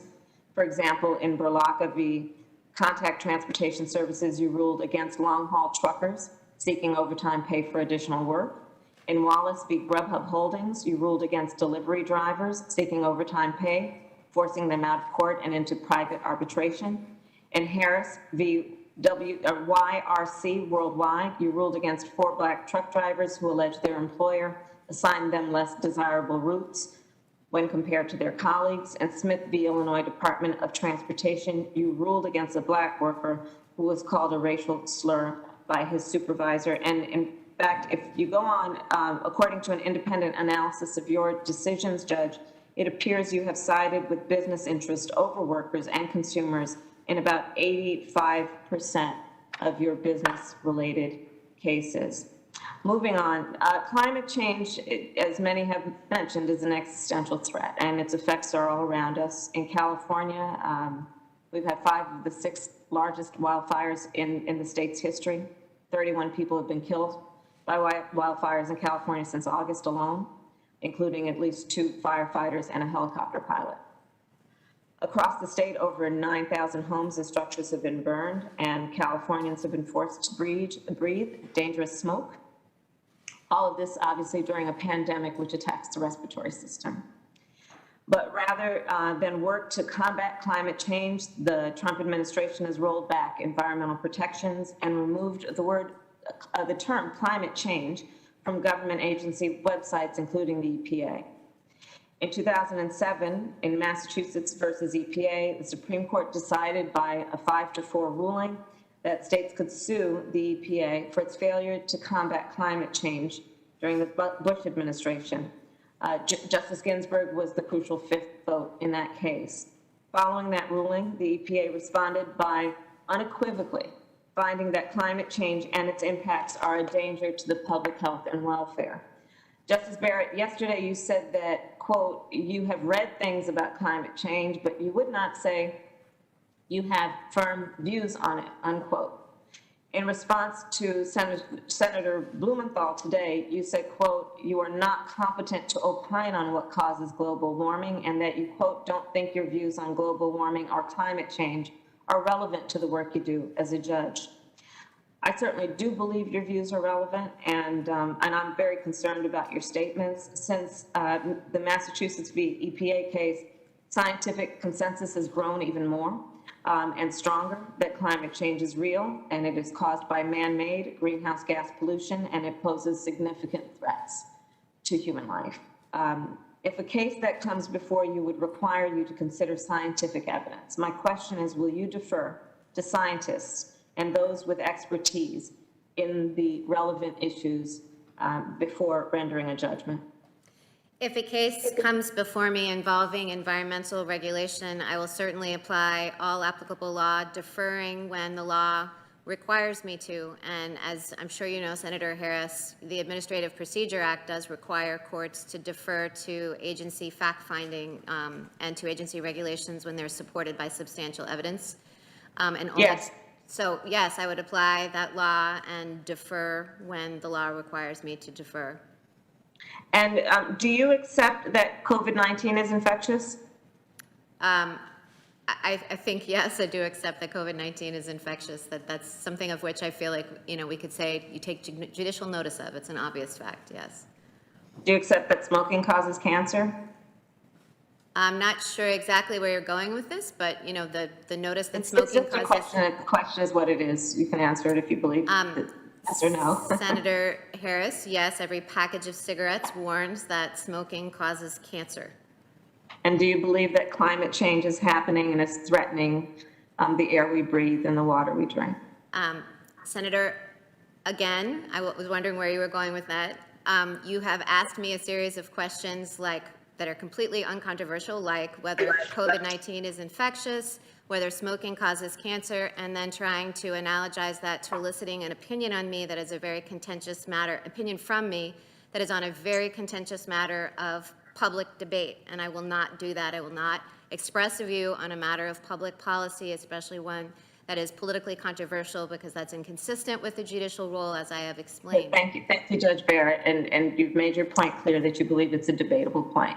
For example, in Berlocka v. Contact Transportation Services, you ruled against long-haul truckers seeking overtime pay for additional work. In Wallace v. Grubhub Holdings, you ruled against delivery drivers seeking overtime pay, forcing them out of court and into private arbitration. In Harris v. YRC Worldwide, you ruled against 4 black truck drivers who alleged their employer assigned them less desirable routes when compared to their colleagues. And Smith v. Illinois Department of Transportation, you ruled against a black worker who was called a racial slur by his supervisor. And in fact, if you go on, according to an independent analysis of your decisions, Judge, it appears you have sided with business interest over workers and consumers in about 85% of your business-related cases. Moving on, climate change, as many have mentioned, is an existential threat, and its effects are all around us. In California, we've had 5 of the 6 largest wildfires in the state's history. 31 people have been killed by wildfires in California since August alone, including at least 2 firefighters and a helicopter pilot. Across the state, over 9,000 homes and structures have been burned, and Californians have been forced to breathe dangerous smoke. All of this, obviously, during a pandemic which attacks the respiratory system. But rather than work to combat climate change, the Trump administration has rolled back environmental protections and removed the term climate change from government agency websites, including the EPA. In 2007, in Massachusetts versus EPA, the Supreme Court decided by a 5-4 ruling that states could sue the EPA for its failure to combat climate change during the Bush administration. Justice Ginsburg was the crucial 5th vote in that case. Following that ruling, the EPA responded by unequivocally finding that climate change and its impacts are a danger to the public health and welfare. Justice Barrett, yesterday you said that, quote, you have read things about climate change, but you would not say you have firm views on it, unquote. In response to Senator Blumenthal today, you said, quote, you are not competent to opine on what causes global warming, and that you, quote, don't think your views on global warming or climate change are relevant to the work you do as a judge. I certainly do believe your views are relevant, and I'm very concerned about your statements. Since the Massachusetts v. EPA case, scientific consensus has grown even more and stronger that climate change is real, and it is caused by man-made greenhouse gas pollution, and it poses significant threats to human life. If a case that comes before you would require you to consider scientific evidence, my question is, will you defer to scientists and those with expertise in the relevant issues before rendering a judgment?
If a case comes before me involving environmental regulation, I will certainly apply all applicable law, deferring when the law requires me to. And as I'm sure you know, Senator Harris, the Administrative Procedure Act does require courts to defer to agency fact-finding and to agency regulations when they're supported by substantial evidence.
Yes.
So yes, I would apply that law and defer when the law requires me to defer.
And do you accept that COVID-19 is infectious?
I think, yes, I do accept that COVID-19 is infectious, that's something of which I feel like, we could say you take judicial notice of. It's an obvious fact, yes.
Do you accept that smoking causes cancer?
I'm not sure exactly where you're going with this, but, the notice that smoking
It's just a
causes...
question. The question is what it is. You can answer it if you believe yes or no.
Senator Harris, yes, every package of cigarettes warns that smoking causes cancer.
And do you believe that climate change is happening and is threatening the air we breathe and the water we drink?
Senator, again, I was wondering where you were going with that. You have asked me a series of questions that are completely uncontroversial, like whether COVID-19 is infectious, whether smoking causes cancer, and then trying to analogize that to eliciting an opinion on me that is a very contentious matter, opinion from me that is on a very contentious matter of public debate, and I will not do that. I will not express a view on a matter of public policy, especially one that is politically controversial, because that's inconsistent with the judicial role, as I have explained.
Thank you, Judge Barrett, and you've made your point clear that you believe it's a debatable point.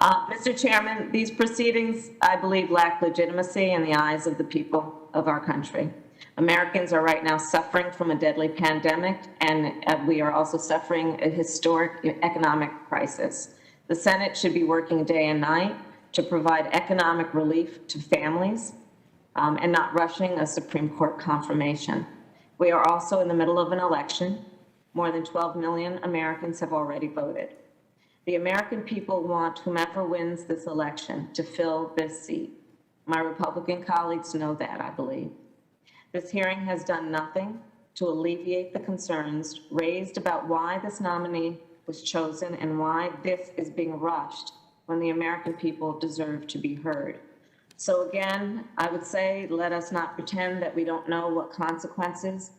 Mr. Chairman, these proceedings, I believe, lack legitimacy in the eyes of the people of our country. Americans are right now suffering from a deadly pandemic, and we are also suffering a historic economic crisis. The Senate should be working day and night to provide economic relief to families and not rushing a Supreme Court confirmation. We are also in the middle of an election. More than 12 million Americans have already voted. The American people want whomever wins this election to fill this seat. My Republican colleagues know that, I believe. This hearing has done nothing to alleviate the concerns raised about why this nominee was chosen and why this is being rushed when the American people deserve to be heard. So again, I would say, let us not pretend that we don't know what consequences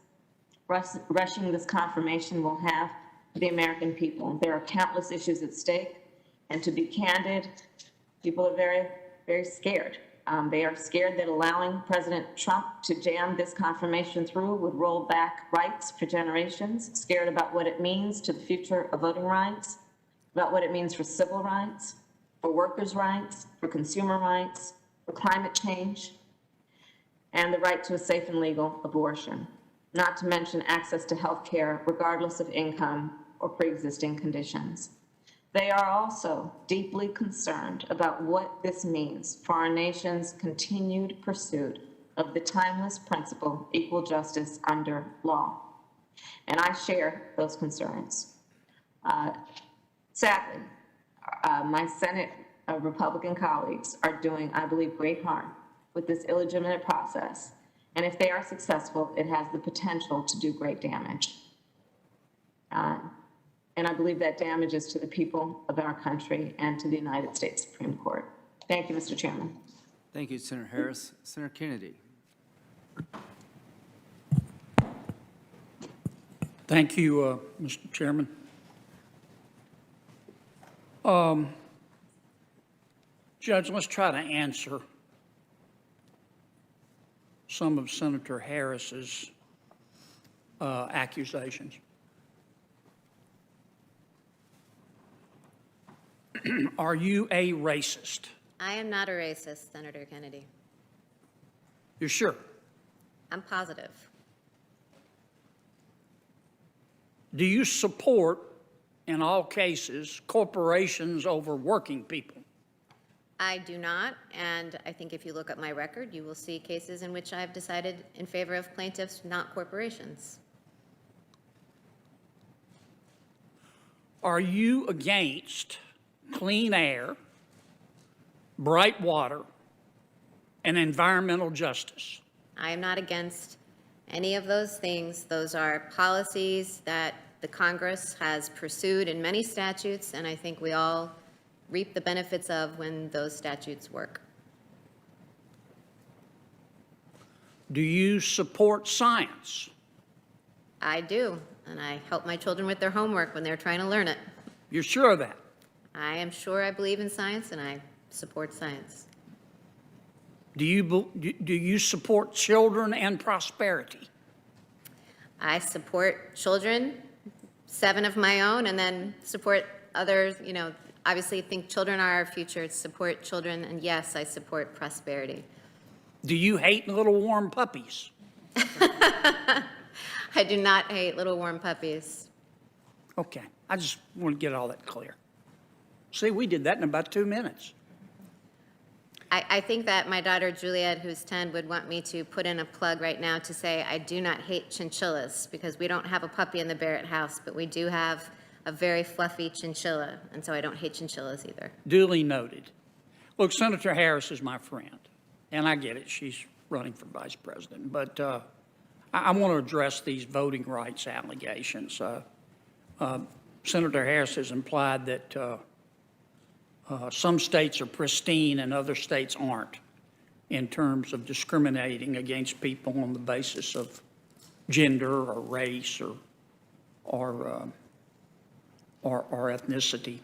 rushing this confirmation will have for the American people. There are countless issues at stake, and to be candid, people are very, very scared. They are scared that allowing President Trump to jam this confirmation through would roll back rights for generations, scared about what it means to the future of voting rights, about what it means for civil rights, for workers' rights, for consumer rights, for climate change, and the right to a safe and legal abortion, not to mention access to health care regardless of income or pre-existing conditions. They are also deeply concerned about what this means for our nation's continued pursuit of the timeless principle, equal justice under law. And I share those concerns. Sadly, my Senate Republican colleagues are doing, I believe, great harm with this illegitimate process. And if they are successful, it has the potential to do great damage. And I believe that damage is to the people of our country and to the United States Supreme Court. Thank you, Mr. Chairman.
Thank you, Senator Harris. Senator Kennedy.
Thank you, Mr. Chairman. Judge, let's try to answer some of Senator Harris's accusations. Are you a racist?
I am not a racist, Senator Kennedy.
You're sure?
I'm positive.
Do you support, in all cases, corporations over working people?
I do not, and I think if you look at my record, you will see cases in which I have decided in favor of plaintiffs, not corporations.
Are you against clean air, bright water, and environmental justice?
I am not against any of those things. Those are policies that the Congress has pursued in many statutes, and I think we all reap the benefits of when those statutes work.
Do you support science?
I do, and I help my children with their homework when they're trying to learn it.
You're sure of that?
I am sure I believe in science, and I support science.
Do you support children and prosperity?
I support children, 7 of my own, and then support others, obviously think children are our future, support children, and yes, I support prosperity.
Do you hate little warm puppies?
I do not hate little warm puppies.
Okay, I just want to get all that clear. See, we did that in about 2 minutes.
I think that my daughter Juliet, who's 10, would want me to put in a plug right now to say I do not hate chinchillas, because we don't have a puppy in the Barrett house, but we do have a very fluffy chinchilla, and so I don't hate chinchillas either.
Duly noted. Look, Senator Harris is my friend, and I get it. She's running for vice president. But I want to address these voting rights allegations. Senator Harris has implied that some states are pristine and other states aren't in terms of discriminating against people on the basis of gender or race or ethnicity.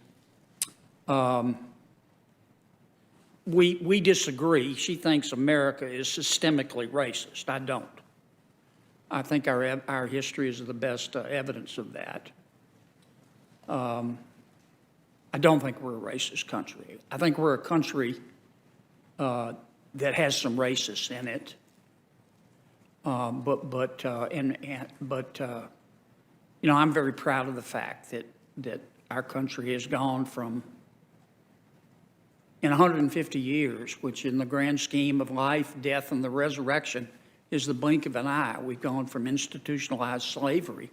We disagree. She thinks America is systemically racist. I don't. I think our history is the best evidence of that. I don't think we're a racist country. I think we're a country that has some racists in it. I'm very proud of the fact that our country has gone from, in 150 years, which in the grand scheme of life, death, and the resurrection is the blink of an eye, we've gone from institutionalized slavery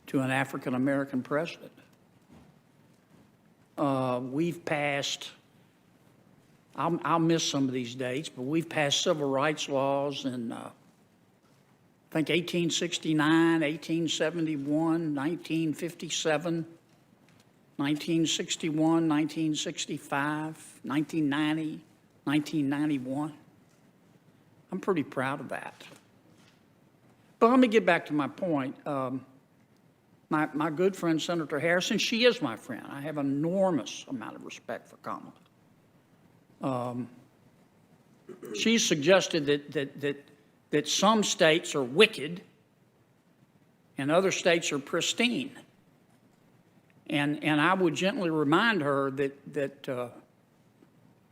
to an African-American president. we've passed, I'll miss some of these dates, but we've passed civil rights laws in, I think 1869, 1871, 1957, 1961, 1965, 1990, 1991. I'm pretty proud of that. But let me get back to my point. My good friend, Senator Harrison, she is my friend. I have an enormous amount of respect for Kamala. She suggested that some states are wicked and other states are pristine. And I would gently remind her that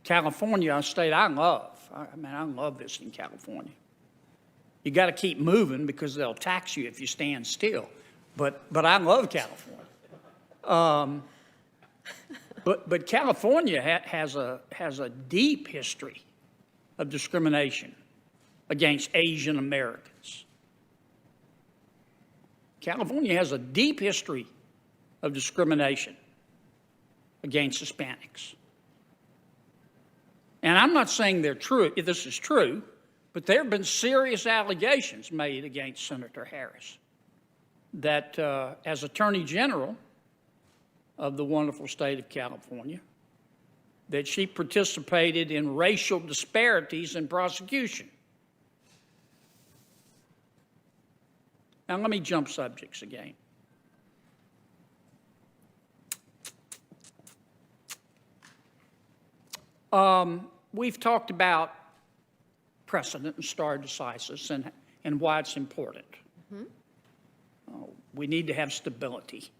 California, a state I love, I love visiting California. You got to keep moving because they'll tax you if you stand still. But I love California. But California has a deep history of discrimination against Asian Americans. California has a deep history of discrimination against Hispanics. And I'm not saying they're true, this is true, but there have been serious allegations made against Senator Harris that as Attorney General of the wonderful state of California, that she participated in racial disparities in prosecution. Now let me jump subjects again. We've talked about precedent and stare decisis and why it's important. Mm-hmm. We need to have stability.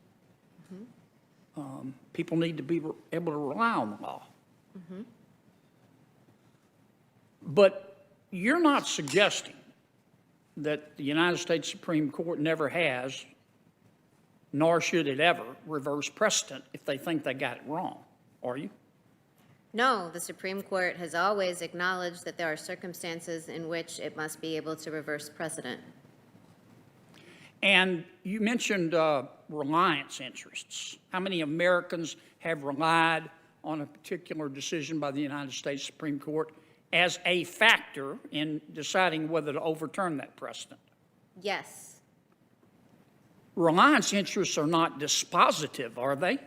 Mm-hmm. People need to be able to rely on the law. Mm-hmm. But you're not suggesting that the United States Supreme Court never has, nor should it ever, reverse precedent if they think they got it wrong, are you?
No, the Supreme Court has always acknowledged that there are circumstances in which it must be able to reverse precedent.
And you mentioned reliance interests. How many Americans have relied on a particular decision by the United States Supreme Court as a factor in deciding whether to overturn that precedent?
Yes.
Reliance interests are not dispositive, are they?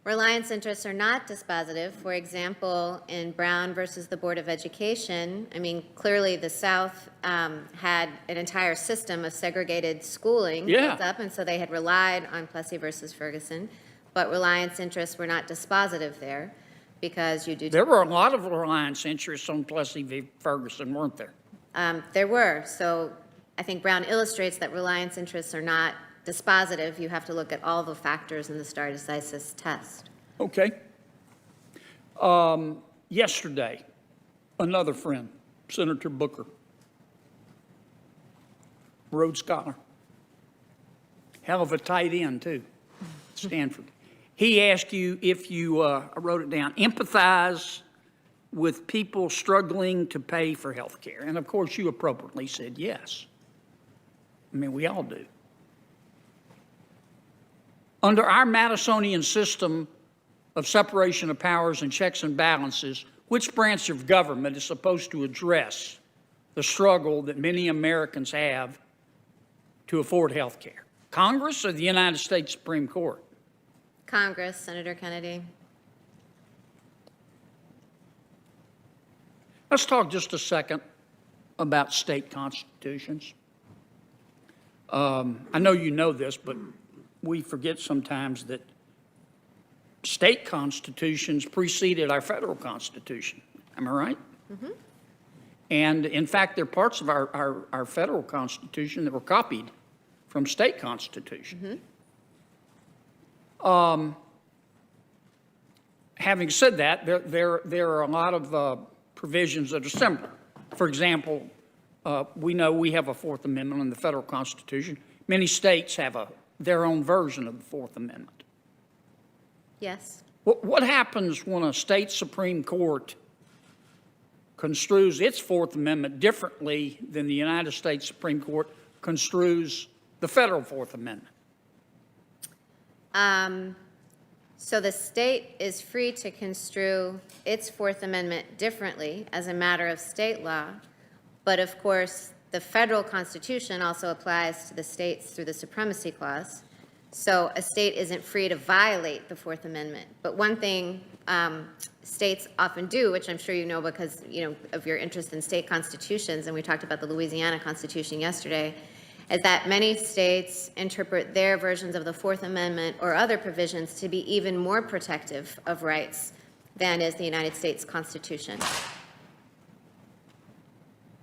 Reliance interests are not dispositive. For example, in Brown versus the Board of Education, I mean, clearly the South had an entire system of segregated schooling built up, and so they had relied on Plessy versus Ferguson, but reliance interests were not dispositive there because you do...
There were a lot of reliance interests on Plessy v. Ferguson, weren't there?
There were. So I think Brown illustrates that reliance interests are not dispositive. You have to look at all the factors in the stare decisis test.
Okay. Yesterday, another friend, Senator Booker, Rhodes Scholar, hell of a tight end too, Stanford. He asked you if you, I wrote it down, empathize with people struggling to pay for health care. And of course you appropriately said yes. I mean, we all do. Under our Madisonian system of separation of powers and checks and balances, which branch of government is supposed to address the struggle that many Americans have to afford health care? Congress or the United States Supreme Court?
Congress, Senator Kennedy.
Let's talk just a second about state constitutions. I know you know this, but we forget sometimes that state constitutions preceded our federal constitution. Am I right? Mm-hmm. And in fact, there are parts of our federal constitution that were copied from state constitution. Mm-hmm. Having said that, there are a lot of provisions that are similar. For example, we know we have a Fourth Amendment in the federal Constitution. Many states have their own version of the Fourth Amendment.
Yes.
What happens when a state Supreme Court construes its Fourth Amendment differently than the United States Supreme Court construes the federal Fourth Amendment?
So the state is free to construe its Fourth Amendment differently as a matter of state law, but of course, the federal Constitution also applies to the states through the Supremacy Clause. So a state isn't free to violate the Fourth Amendment. But one thing states often do, which I'm sure you know because of your interest in state constitutions, and we talked about the Louisiana Constitution yesterday, is that many states interpret their versions of the Fourth Amendment or other provisions to be even more protective of rights than is the United States Constitution.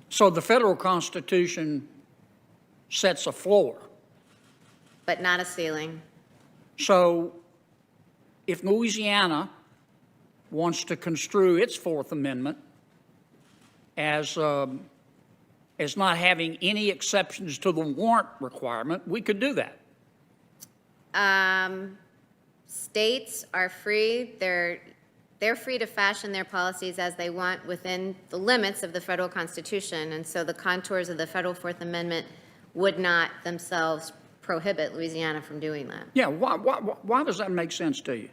So the federal Constitution sets a floor.
But not a ceiling.
So if Louisiana wants to construe its Fourth Amendment as not having any exceptions to the warrant requirement, we could do that.
States are free. They're free to fashion their policies as they want within the limits of the federal Constitution. And so the contours of the federal Fourth Amendment would not themselves prohibit Louisiana from doing that.
Yeah, why does that make sense to you?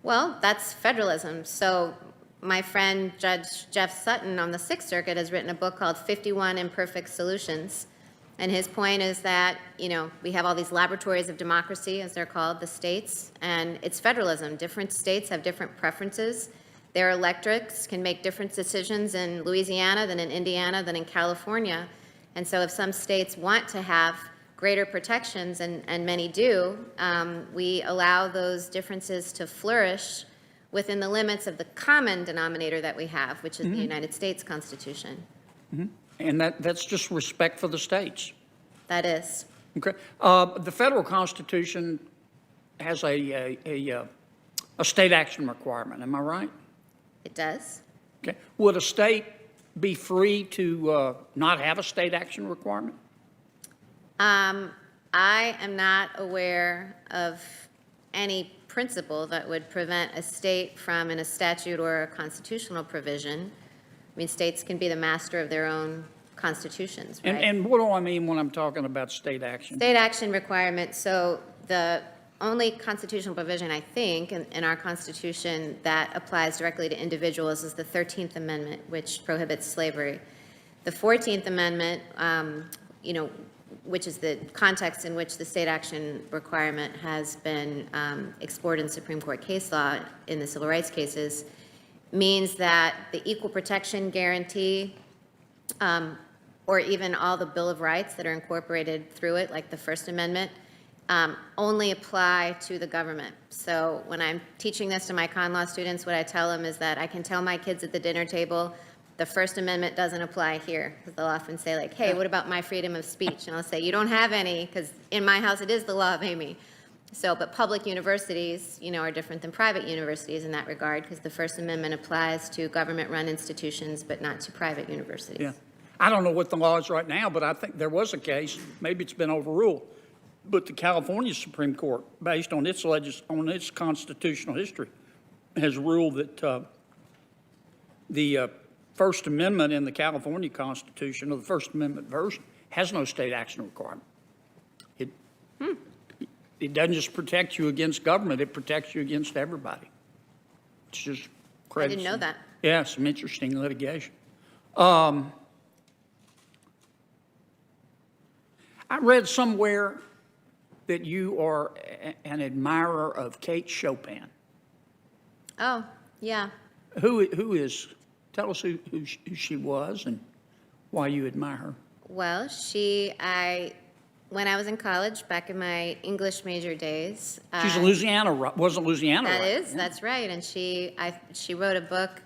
Well, that's federalism. So my friend Judge Jeff Sutton on the Sixth Circuit has written a book called 51 Imperfect Solutions. And his point is that, we have all these laboratories of democracy, as they're called, the states, and it's federalism. Different states have different preferences. Their electorates can make different decisions in Louisiana than in Indiana than in California. And so if some states want to have greater protections, and many do, we allow those differences to flourish within the limits of the common denominator that we have, which is the United States Constitution.
And that's just respect for the states.
That is.
Okay. The federal Constitution has a state action requirement, am I right?
It does.
Okay. Would a state be free to not have a state action requirement?
I am not aware of any principle that would prevent a state from, in a statute or a constitutional provision. I mean, states can be the master of their own constitutions, right?
And what do I mean when I'm talking about state action?
State action requirement. So the only constitutional provision, I think, in our Constitution that applies directly to individuals is the 13th Amendment, which prohibits slavery. The 14th Amendment, which is the context in which the state action requirement has been explored in Supreme Court case law in the civil rights cases, means that the equal protection guarantee, or even all the Bill of Rights that are incorporated through it, like the First Amendment, only apply to the government. So when I'm teaching this to my con law students, what I tell them is that I can tell my kids at the dinner table, the First Amendment doesn't apply here, because they'll often say like, hey, what about my freedom of speech? And I'll say, you don't have any, because in my house it is the law of Amy. So, but public universities, are different than private universities in that regard, because the First Amendment applies to government-run institutions, but not to private universities.
Yeah. I don't know what the law is right now, but I think there was a case, maybe it's been overruled, but the California Supreme Court, based on its constitutional history, has ruled that the First Amendment in the California Constitution, or the First Amendment version, has no state action requirement. It doesn't just protect you against government, it protects you against everybody. It's just crazy.
I didn't know that.
Yeah, some interesting litigation. I read somewhere that you are an admirer of Kate Chopin.
Oh, yeah.
Who is, tell us who she was and why you admire her.
Well, when I was in college, back in my English major days.
She's a Louisiana, wasn't Louisiana,
That
right?
is, that's right. And she wrote a book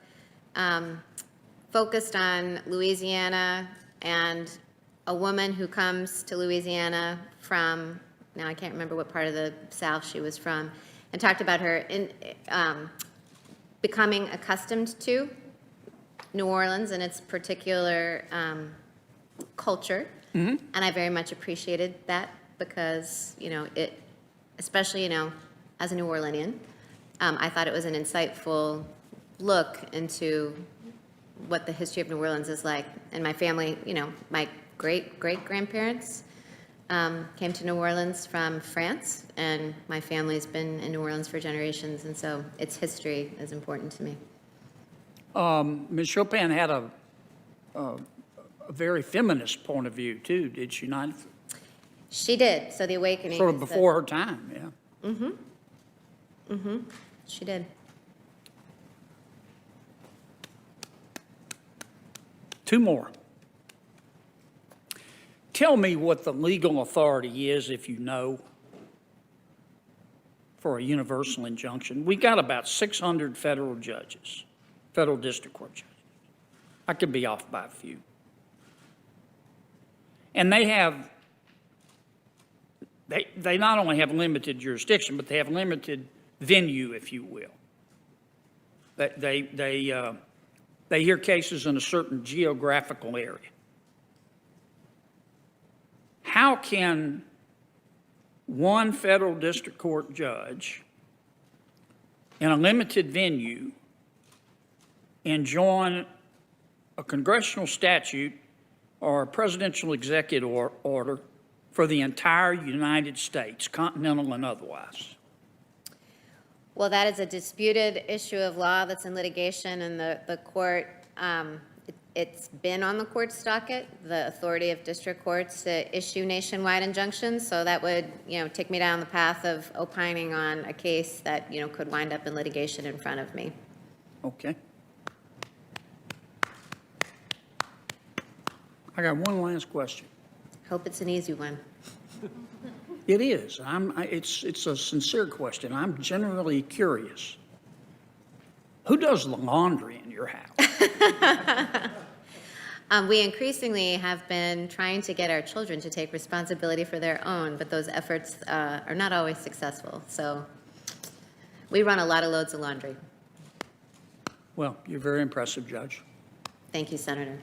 focused on Louisiana and a woman who comes to Louisiana from, now I can't remember what part of the South she was from, and talked about her becoming accustomed to New Orleans and its particular culture. And I very much appreciated that because, especially, as a New Orleanian, I thought it was an insightful look into what the history of New Orleans is like. And my family, my great-great-grandparents Came to New Orleans from France, and my family's been in New Orleans for generations, and so its history is important to me.
Ms. Chopin had a very feminist point of view, too, did she not?
She did, so the awakening.
Sort of
is the-
before her time, yeah.
Mm-hmm. Mm-hmm. She did.
Two more. Tell me what the legal authority is, if you know, for a universal injunction. We got about 600 federal judges, federal district court judges. I could be off by a few. And they not only have limited jurisdiction, but they have limited venue, if you will. They hear cases in a certain geographical area. How can one federal district court judge in a limited venue enjoin a congressional statute or a presidential executive order for the entire United States, continental and otherwise?
Well, that is a disputed issue of law that's in litigation, and the court, it's been on the court's docket, the authority of district courts to issue nationwide injunctions, so that would, take me down the path of opining on a case that, could wind up in litigation in front of me.
Okay. I got one last question.
Hope it's an easy one.
It is. It's a sincere question. I'm generally curious. Who does the laundry in your house?
We increasingly have been trying to get our children to take responsibility for their own, but those efforts are not always successful. So we run a lot of loads of laundry.
Well, you're very impressive, Judge.
Thank you, Senator.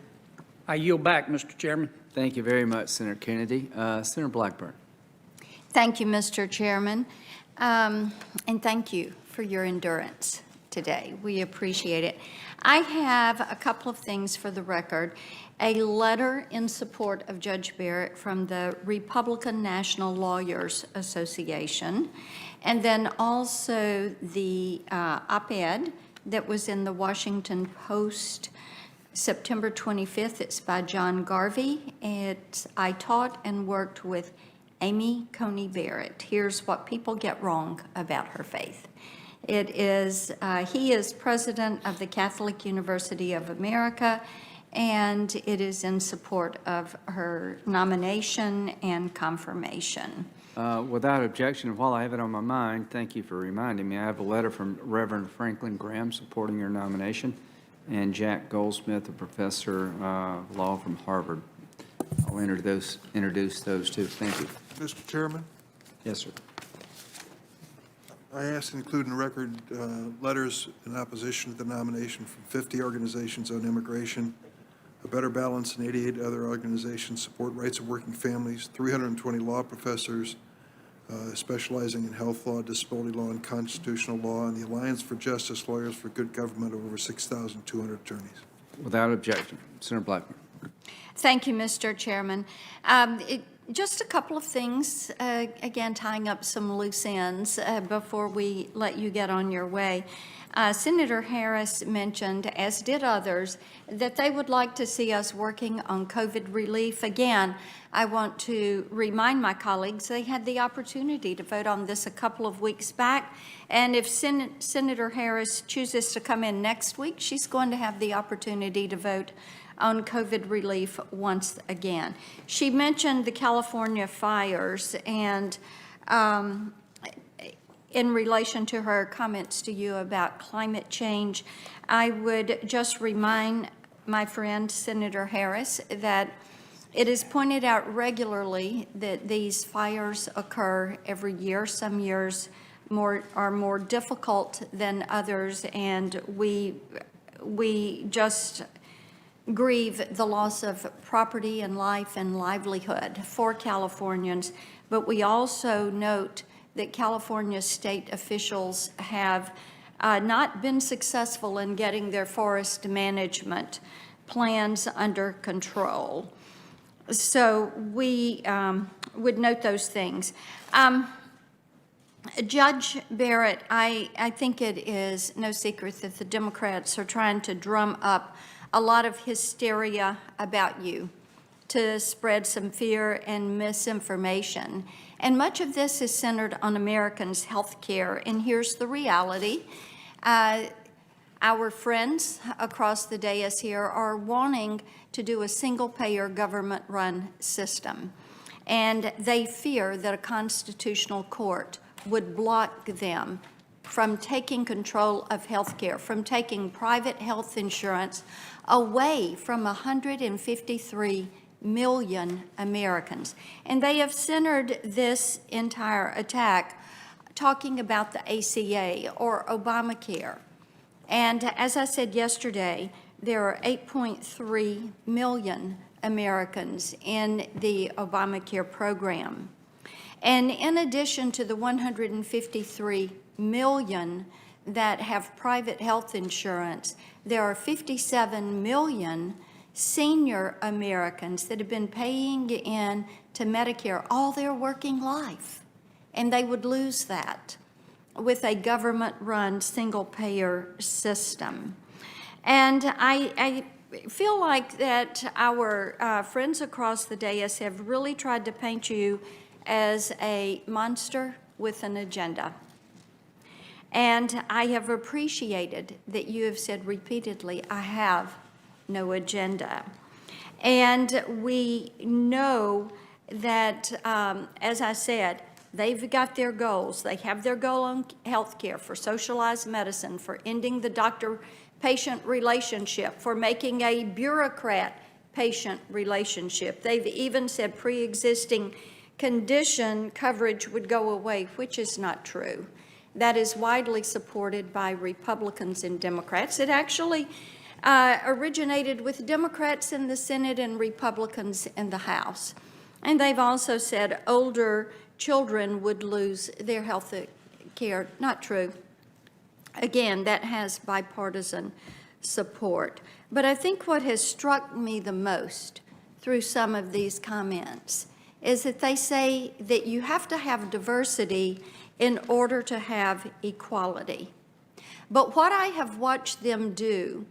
I yield back, Mr. Chairman.
Thank you very much, Senator Kennedy. Senator Blackburn.
Thank you, Mr. Chairman, and thank you for your endurance today. We appreciate it. I have a couple of things for the record. A letter in support of Judge Barrett from the Republican National Lawyers Association, and then also the op-ed that was in the Washington Post September 25th. It's by John Garvey. I taught and worked with Amy Coney Barrett. Here's what people get wrong about her faith. It is, he is president of the Catholic University of America, and it is in support of her nomination and confirmation.
Without objection, while I have it on my mind, thank you for reminding me. I have a letter from Reverend Franklin Graham supporting your nomination, and Jack Goldsmith, a professor of law from Harvard. I'll introduce those two. Thank you.
Mr. Chairman,
Yes, sir.
I asked to include in the record letters in opposition to the nomination from 50 organizations on immigration, A Better Balance, and 88 other organizations support rights of working families, 320 law professors specializing in health law, disability law, and constitutional law, and the Alliance for Justice Lawyers for Good Government of over 6,200 attorneys.
Without objection, Senator Blackburn.
Thank you, Mr. Chairman. Just a couple of things, again, tying up some loose ends before we let you get on your way. Senator Harris mentioned, as did others, that they would like to see us working on COVID relief. Again, I want to remind my colleagues they had the opportunity to vote on this a couple of weeks back, and if Senator Harris chooses to come in next week, she's going to have the opportunity to vote on COVID relief once again. She mentioned the California fires, and in relation to her comments to you about climate change, I would just remind my friend Senator Harris that it is pointed out regularly that these fires occur every year. Some years are more difficult than others, and we just grieve the loss of property and life and livelihood for Californians, but we also note that California state officials have not been successful in getting their forest management plans under control. So we would note those things. Judge Barrett, I think it is no secret that the Democrats are trying to drum up a lot of hysteria about you to spread some fear and misinformation. And much of this is centered on Americans' health care. And here's the reality. Our friends across the dais here are wanting to do a single-payer government-run system. And they fear that a constitutional court would block them from taking control of health care, from taking private health insurance away from 153 million Americans. And they have centered this entire attack talking about the ACA or Obamacare. And as I said yesterday, there are 8.3 million Americans in the Obamacare program. And in addition to the 153 million that have private health insurance, there are 57 million senior Americans that have been paying in to Medicare all their working life. And they would lose that with a government-run single-payer system. And I feel like that our friends across the dais have really tried to paint you as a monster with an agenda. And I have appreciated that you have said repeatedly, I have no agenda. And we know that, as I said, they've got their goals. They have their goal on health care, for socialized medicine, for ending the doctor-patient relationship, for making a bureaucrat-patient relationship. They've even said pre-existing condition coverage would go away, which is not true. That is widely supported by Republicans and Democrats. It actually originated with Democrats in the Senate and Republicans in the House. And they've also said older children would lose their health care. Not true. Again, that has bipartisan support. But I think what has struck me the most through some of these comments is that they say that you have to have diversity in order to have equality. But what I have watched them do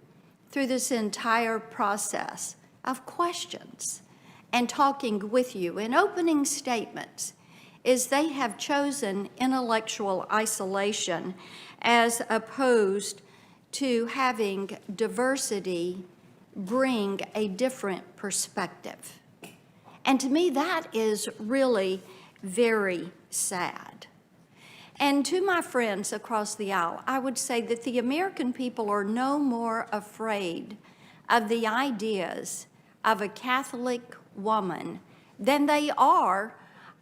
through this entire process of questions and talking with you and opening statements is they have chosen intellectual isolation as opposed to having diversity bring a different perspective. And to me, that is really very sad. And to my friends across the aisle, I would say that the American people are no more afraid of the ideas of a Catholic woman than they are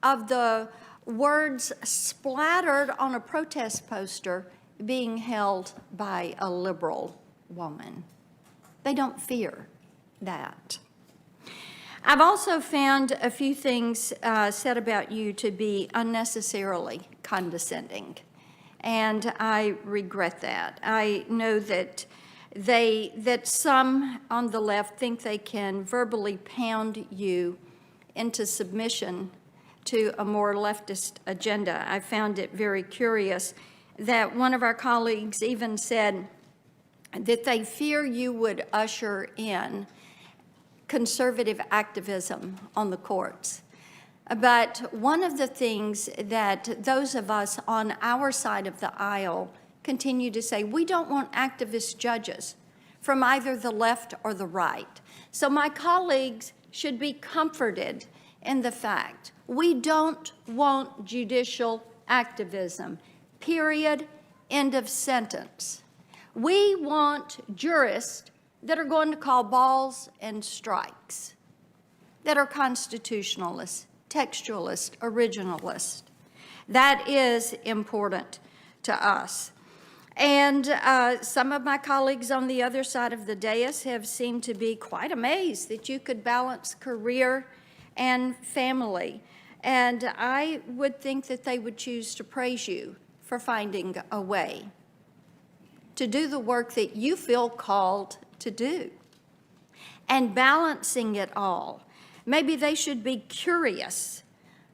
of the words splattered on a protest poster being held by a liberal woman. They don't fear that. I've also found a few things said about you to be unnecessarily condescending, and I regret that. I know that some on the left think they can verbally pound you into submission to a more leftist agenda. I found it very curious that one of our colleagues even said that they fear you would usher in conservative activism on the courts. But one of the things that those of us on our side of the aisle continue to say, we don't want activist judges from either the left or the right. So my colleagues should be comforted in the fact we don't want judicial activism, period, end of sentence. We want jurists that are going to call balls and strikes, that are constitutionalists, textualists, originalists. That is important to us. And some of my colleagues on the other side of the dais have seemed to be quite amazed that you could balance career and family. And I would think that they would choose to praise you for finding a way to do the work that you feel called to do and balancing it all. Maybe they should be curious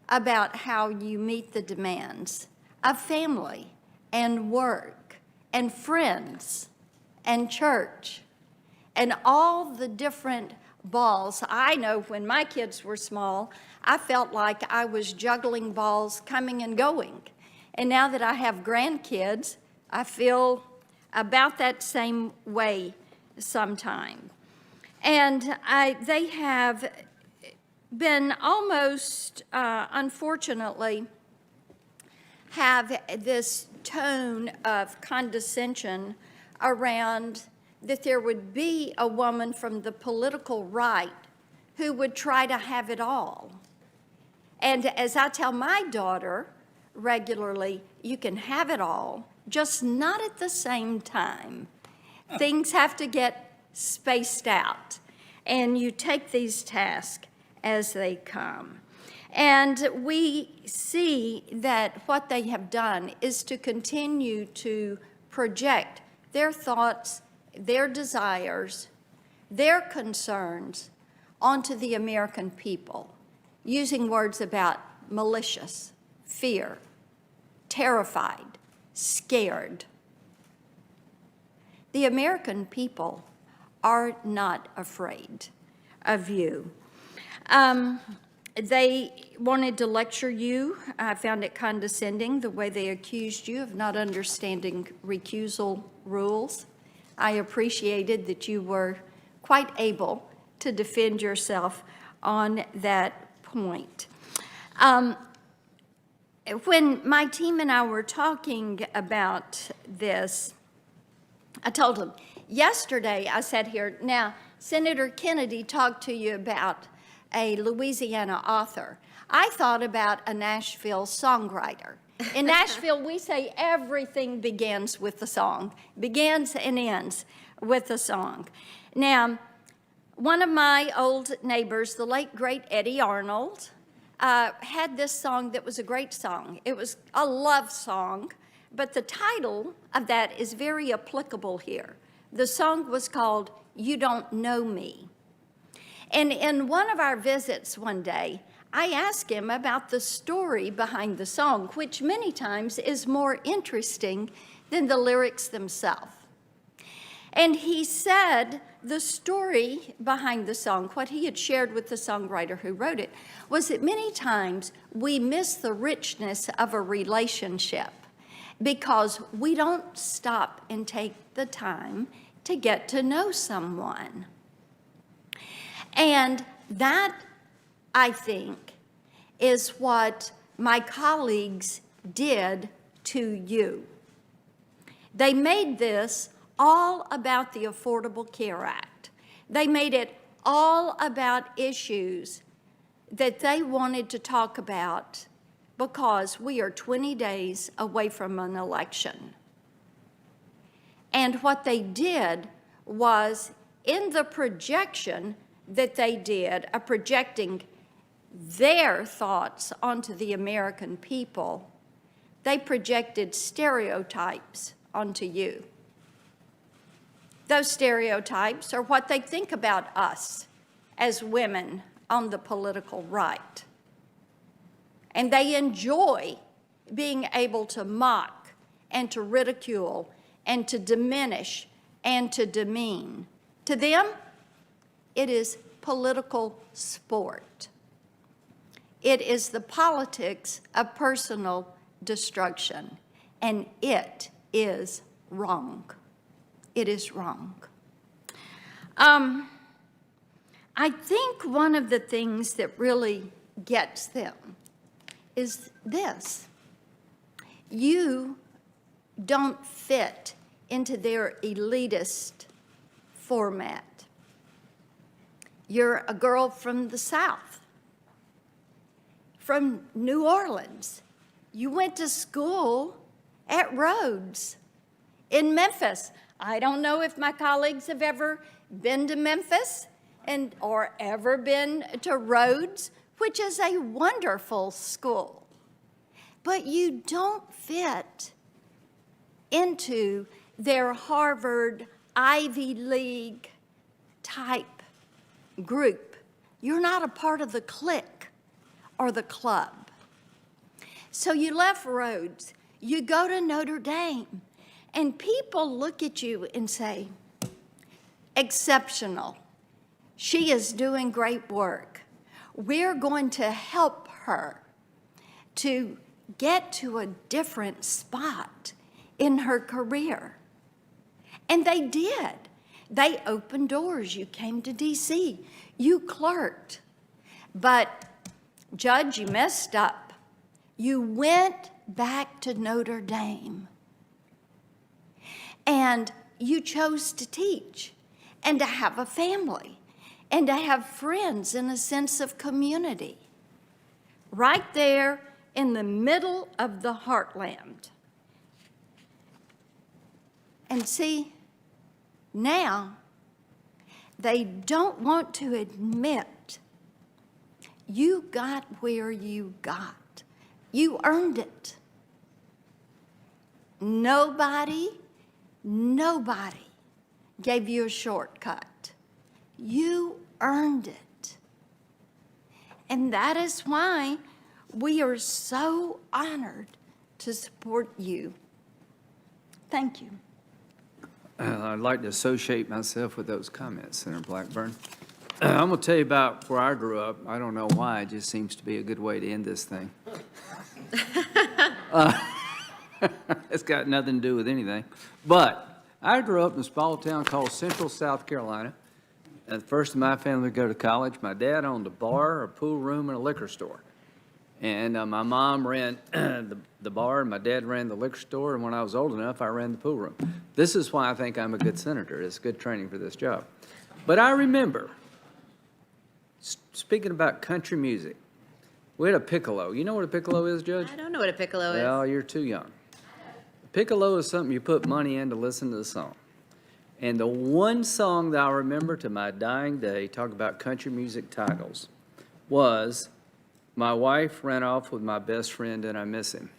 about how you meet the demands of family and work and friends and church and all the different balls. I know when my kids were small, I felt like I was juggling balls coming and going. And now that I have grandkids, I feel about that same way sometime. And they have been almost, unfortunately, have this tone of condescension around that there would be a woman from the political right who would try to have it all. And as I tell my daughter regularly, you can have it all, just not at the same time. Things have to get spaced out, and you take these tasks as they come. And we see that what they have done is to continue to project their thoughts, their desires, their concerns onto the American people, using words about malicious, fear, terrified, scared. The American people are not afraid of you. They wanted to lecture you. I found it condescending the way they accused you of not understanding recusal rules. I appreciated that you were quite able to defend yourself on that point. When my team and I were talking about this, I told them, yesterday I sat here, now Senator Kennedy talked to you about a Louisiana author. I thought about a Nashville songwriter. In Nashville, we say everything begins with the song, begins and ends with the song. Now, one of my old neighbors, the late, great Eddie Arnold, had this song that was a great song. It was a love song, but the title of that is very applicable here. The song was called You Don't Know Me. And in one of our visits one day, I asked him about the story behind the song, which many times is more interesting than the lyrics themselves. And he said the story behind the song, what he had shared with the songwriter who wrote it, was that many times we miss the richness of a relationship because we don't stop and take the time to get to know someone. And that, I think, is what my colleagues did to you. They made this all about the Affordable Care Act. They made it all about issues that they wanted to talk about because we are 20 days away from an election. And what they did was, in the projection that they did, of projecting their thoughts onto the American people, they projected stereotypes onto you. Those stereotypes are what they think about us as women on the political right. And they enjoy being able to mock and to ridicule and to diminish and to demean. To them, it is political sport. It is the politics of personal destruction, and it is wrong. It is wrong. I think one of the things that really gets them is this. You don't fit into their elitist format. You're a girl from the South, from New Orleans. You went to school at Rhodes in Memphis. I don't know if my colleagues have ever been to Memphis or ever been to Rhodes, which is a wonderful school. But you don't fit into their Harvard, Ivy League type group. You're not a part of the clique or the club. So you left Rhodes, you go to Notre Dame, and people look at you and say, exceptional. She is doing great work. We're going to help her to get to a different spot in her career. And they did. They opened doors. You came to DC. You clerked. But, Judge, you messed up. You went back to Notre Dame. And you chose to teach and to have a family and to have friends and a sense of community. Right there in the middle of the heartland. And see, now they don't want to admit you got where you got. You earned it. Nobody gave you a shortcut. You earned it. And that is why we are so honored to support you. Thank you.
I'd like to associate myself with those comments, Senator Blackburn. I'm going to tell you about where I grew up. I don't know why. It just seems to be a good way to end this thing. It's got nothing to do with anything. But I grew up in a small town called Central, South Carolina. And the first of my family to go to college, my dad owned a bar, a pool room, and a liquor store. And my mom ran the bar, and my dad ran the liquor store, and when I was old enough, I ran the pool room. This is why I think I'm a good senator. It's good training for this job. But I remember, speaking about country music, we had a piccolo. You know what a piccolo is, Judge?
I don't know what a piccolo is.
Well, you're too young. Piccolo is something you put money in to listen to the song. And the one song that I remember to my dying day, talk about country music titles, was "My Wife Ran Off with My Best Friend and I Miss Him."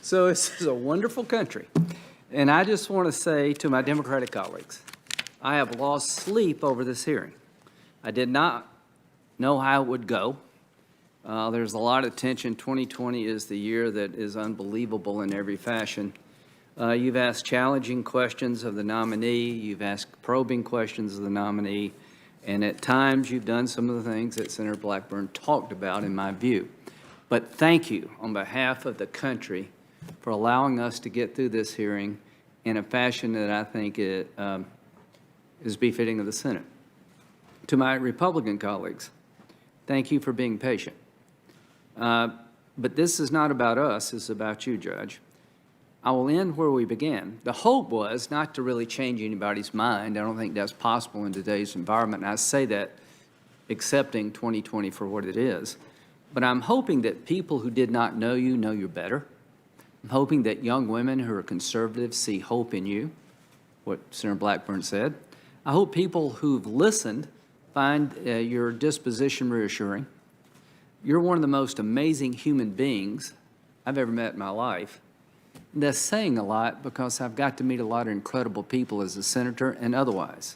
So this is a wonderful country. And I just want to say to my Democratic colleagues, I have lost sleep over this hearing. I did not know how it would go. There's a lot of tension. 2020 is the year that is unbelievable in every fashion. You've asked challenging questions of the nominee. You've asked probing questions of the nominee. And at times, you've done some of the things that Senator Blackburn talked about, in my view. But thank you on behalf of the country for allowing us to get through this hearing in a fashion that I think is befitting of the Senate. To my Republican colleagues, thank you for being patient. But this is not about us, it's about you, Judge. I will end where we began. The hope was not to really change anybody's mind. I don't think that's possible in today's environment, and I say that accepting 2020 for what it is. But I'm hoping that people who did not know you better. I'm hoping that young women who are conservative see hope in you, what Senator Blackburn said. I hope people who've listened find your disposition reassuring. You're one of the most amazing human beings I've ever met in my life. And that's saying a lot because I've got to meet a lot of incredible people as a senator and otherwise,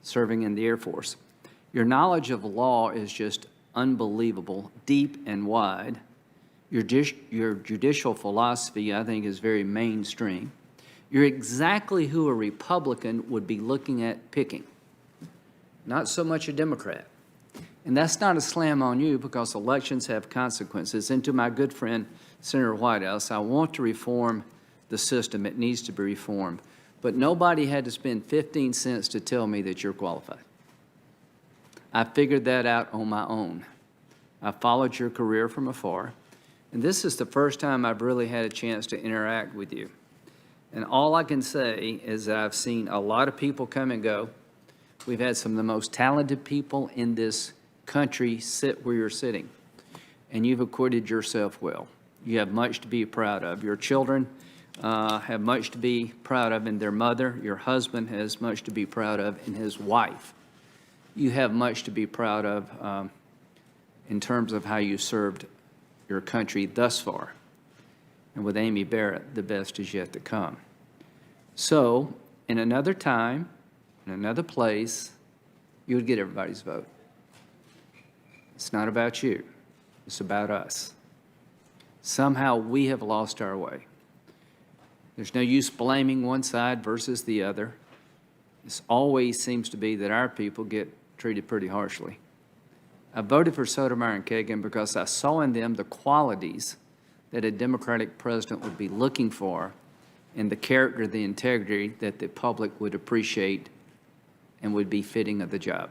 serving in the Air Force. Your knowledge of law is just unbelievable, deep and wide. Your judicial philosophy, I think, is very mainstream. You're exactly who a Republican would be looking at picking, not so much a Democrat. And that's not a slam on you because elections have consequences. And to my good friend, Senator Whitehouse, I want to reform the system. It needs to be reformed. But nobody had to spend 15 cents to tell me that you're qualified. I figured that out on my own. I followed your career from afar. And this is the first time I've really had a chance to interact with you. And all I can say is that I've seen a lot of people come and go. We've had some of the most talented people in this country sit where you're sitting. And you've acquitted yourself well. You have much to be proud of. Your children have much to be proud of in their mother. Your husband has much to be proud of in his wife. You have much to be proud of in terms of how you served your country thus far. And with Amy Barrett, the best is yet to come. So, in another time, in another place, you would get everybody's vote. It's not about you. It's about us. Somehow we have lost our way. There's no use blaming one side versus the other. It always seems to be that our people get treated pretty harshly. I voted for Sotomayor and Kagan because I saw in them the qualities that a Democratic president would be looking for and the character, the integrity that the public would appreciate and would be fitting of the job.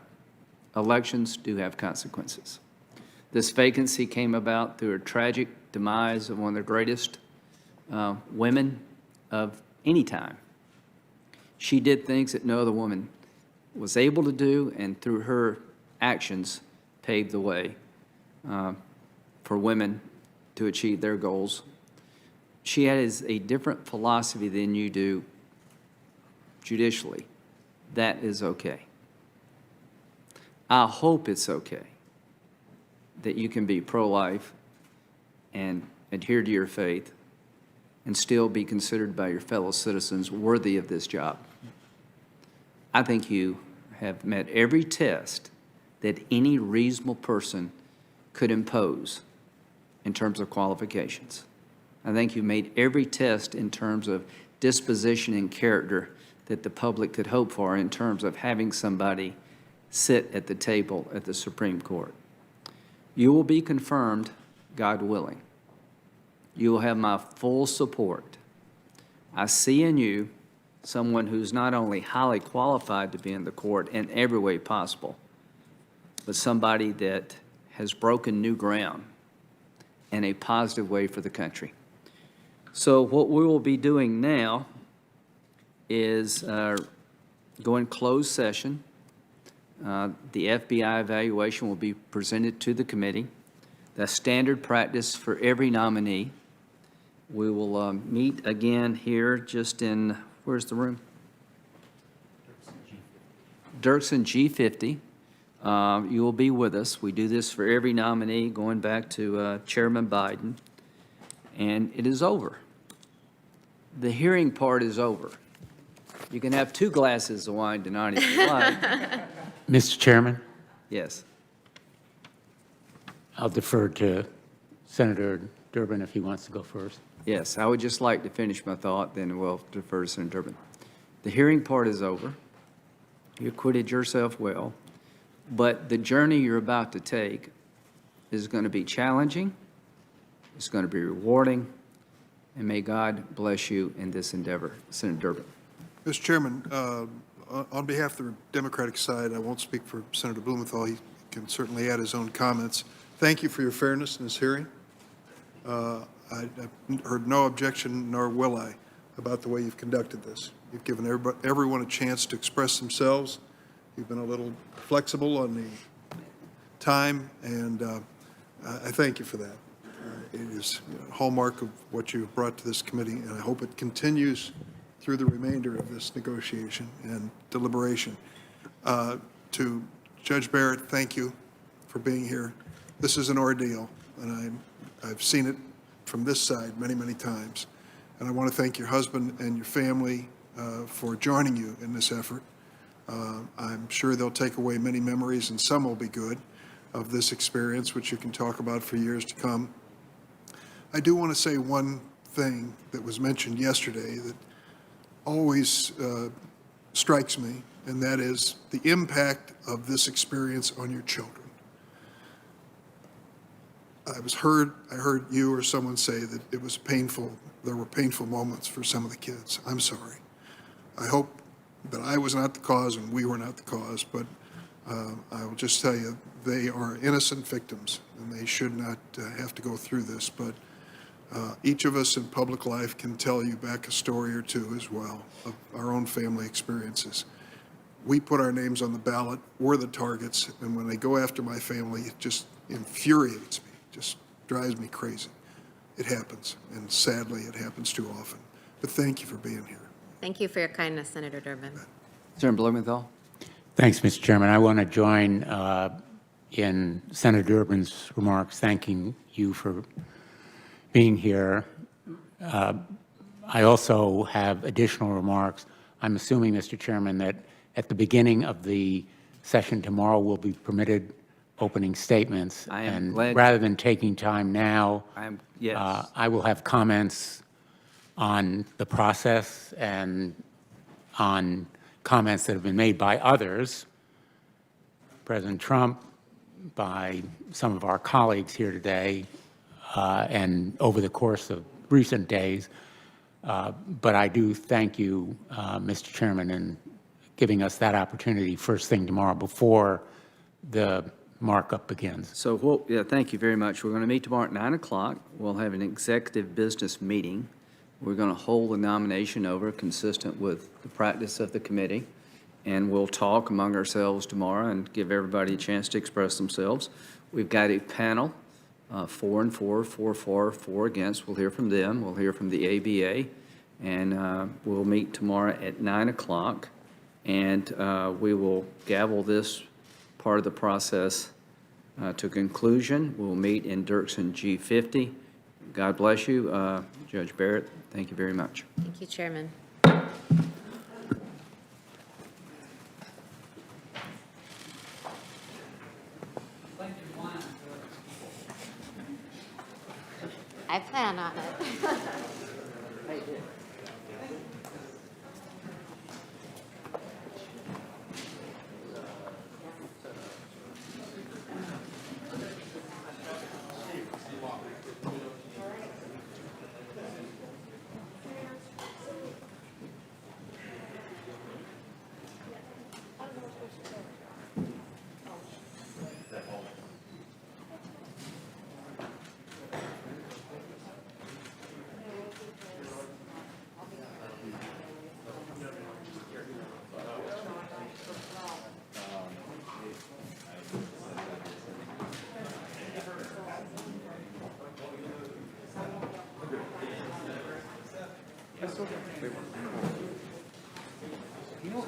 Elections do have consequences. This vacancy came about through a tragic demise of one of the greatest women of any time. She did things that no other woman was able to do, and through her actions paved the way for women to achieve their goals. She has a different philosophy than you do judicially. That is okay. I hope it's okay that you can be pro-life and adhere to your faith and still be considered by your fellow citizens worthy of this job. I think you have met every test that any reasonable person could impose in terms of qualifications. I think you made every test in terms of disposition and character that the public could hope for in terms of having somebody sit at the table at the Supreme Court. You will be confirmed, God willing. You will have my full support. I see in you someone who's not only highly qualified to be in the court in every way possible, but somebody that has broken new ground in a positive way for the country. So what we will be doing now is go in closed session. The FBI evaluation will be presented to the committee. That's standard practice for every nominee. We will meet again here just in, where's the room? Dirksen G50. You will be with us. We do this for every nominee going back to Chairman Biden. And it is over. The hearing part is over. You can have 2 glasses of wine tonight if you like.
Mr. Chairman,
Yes.
I'll defer to Senator Durbin if he wants to go first.
Yes, I would just like to finish my thought, then we'll defer to Senator Durbin. The hearing part is over. You acquitted yourself well, but the journey you're about to take is going to be challenging, it's going to be rewarding, and may God bless you in this endeavor. Senator Durbin.
Mr. Chairman, on behalf of the Democratic side, I won't speak for Senator Blumenthal. He can certainly add his own comments. Thank you for your fairness in this hearing. I heard no objection, nor will I, about the way you've conducted this. You've given everyone a chance to express themselves. You've been a little flexible on the time, and I thank you for that. It is a hallmark of what you've brought to this committee, and I hope it continues through the remainder of this negotiation and deliberation. To Judge Barrett, thank you for being here. This is an ordeal, and I've seen it from this side many, many times. And I want to thank your husband and your family for joining you in this effort. I'm sure they'll take away many memories, and some will be good, of this experience, which you can talk about for years to come. I do want to say one thing that was mentioned yesterday that always strikes me, and that is the impact of this experience on your children. I heard you or someone say that it was painful, there were painful moments for some of the kids. I'm sorry. I hope that I was not the cause and we were not the cause, but I will just tell you, they are innocent victims and they should not have to go through this, but each of us in public life can tell you back a story or two as well of our own family experiences. We put our names on the ballot, we're the targets, and when they go after my family, it just infuriates me, just drives me crazy. It happens, and sadly, it happens too often. But thank you for being here.
Thank you for your kindness, Senator Durbin.
Senator Blumenthal.
Thanks, Mr. Chairman. I want to join in Senator Durbin's remarks, thanking you for being here. I also have additional remarks. I'm assuming, Mr. Chairman, that at the beginning of the session tomorrow, we'll be permitted opening statements.
I am
And
glad-
rather than taking time now,
Yes.
I will have comments on the process and on comments that have been made by others, President Trump, by some of our colleagues here today, and over the course of recent days. But I do thank you, Mr. Chairman, in giving us that opportunity first thing tomorrow before the markup begins.
So, yeah, thank you very much. We're going to meet tomorrow at 9 o'clock. We'll have an executive business meeting. We're going to hold the nomination over consistent with the practice of the committee, and we'll talk among ourselves tomorrow and give everybody a chance to express themselves. We've got a panel, 4 and 4, 4 for, 4 against. We'll hear from them. We'll hear from the ABA, and we'll meet tomorrow at 9 o'clock, and we will gavel this part of the process to conclusion. We'll meet in Dirksen G50. God bless you. Judge Barrett, thank you very much.
Thank you, Chairman. I plan on it.
You know,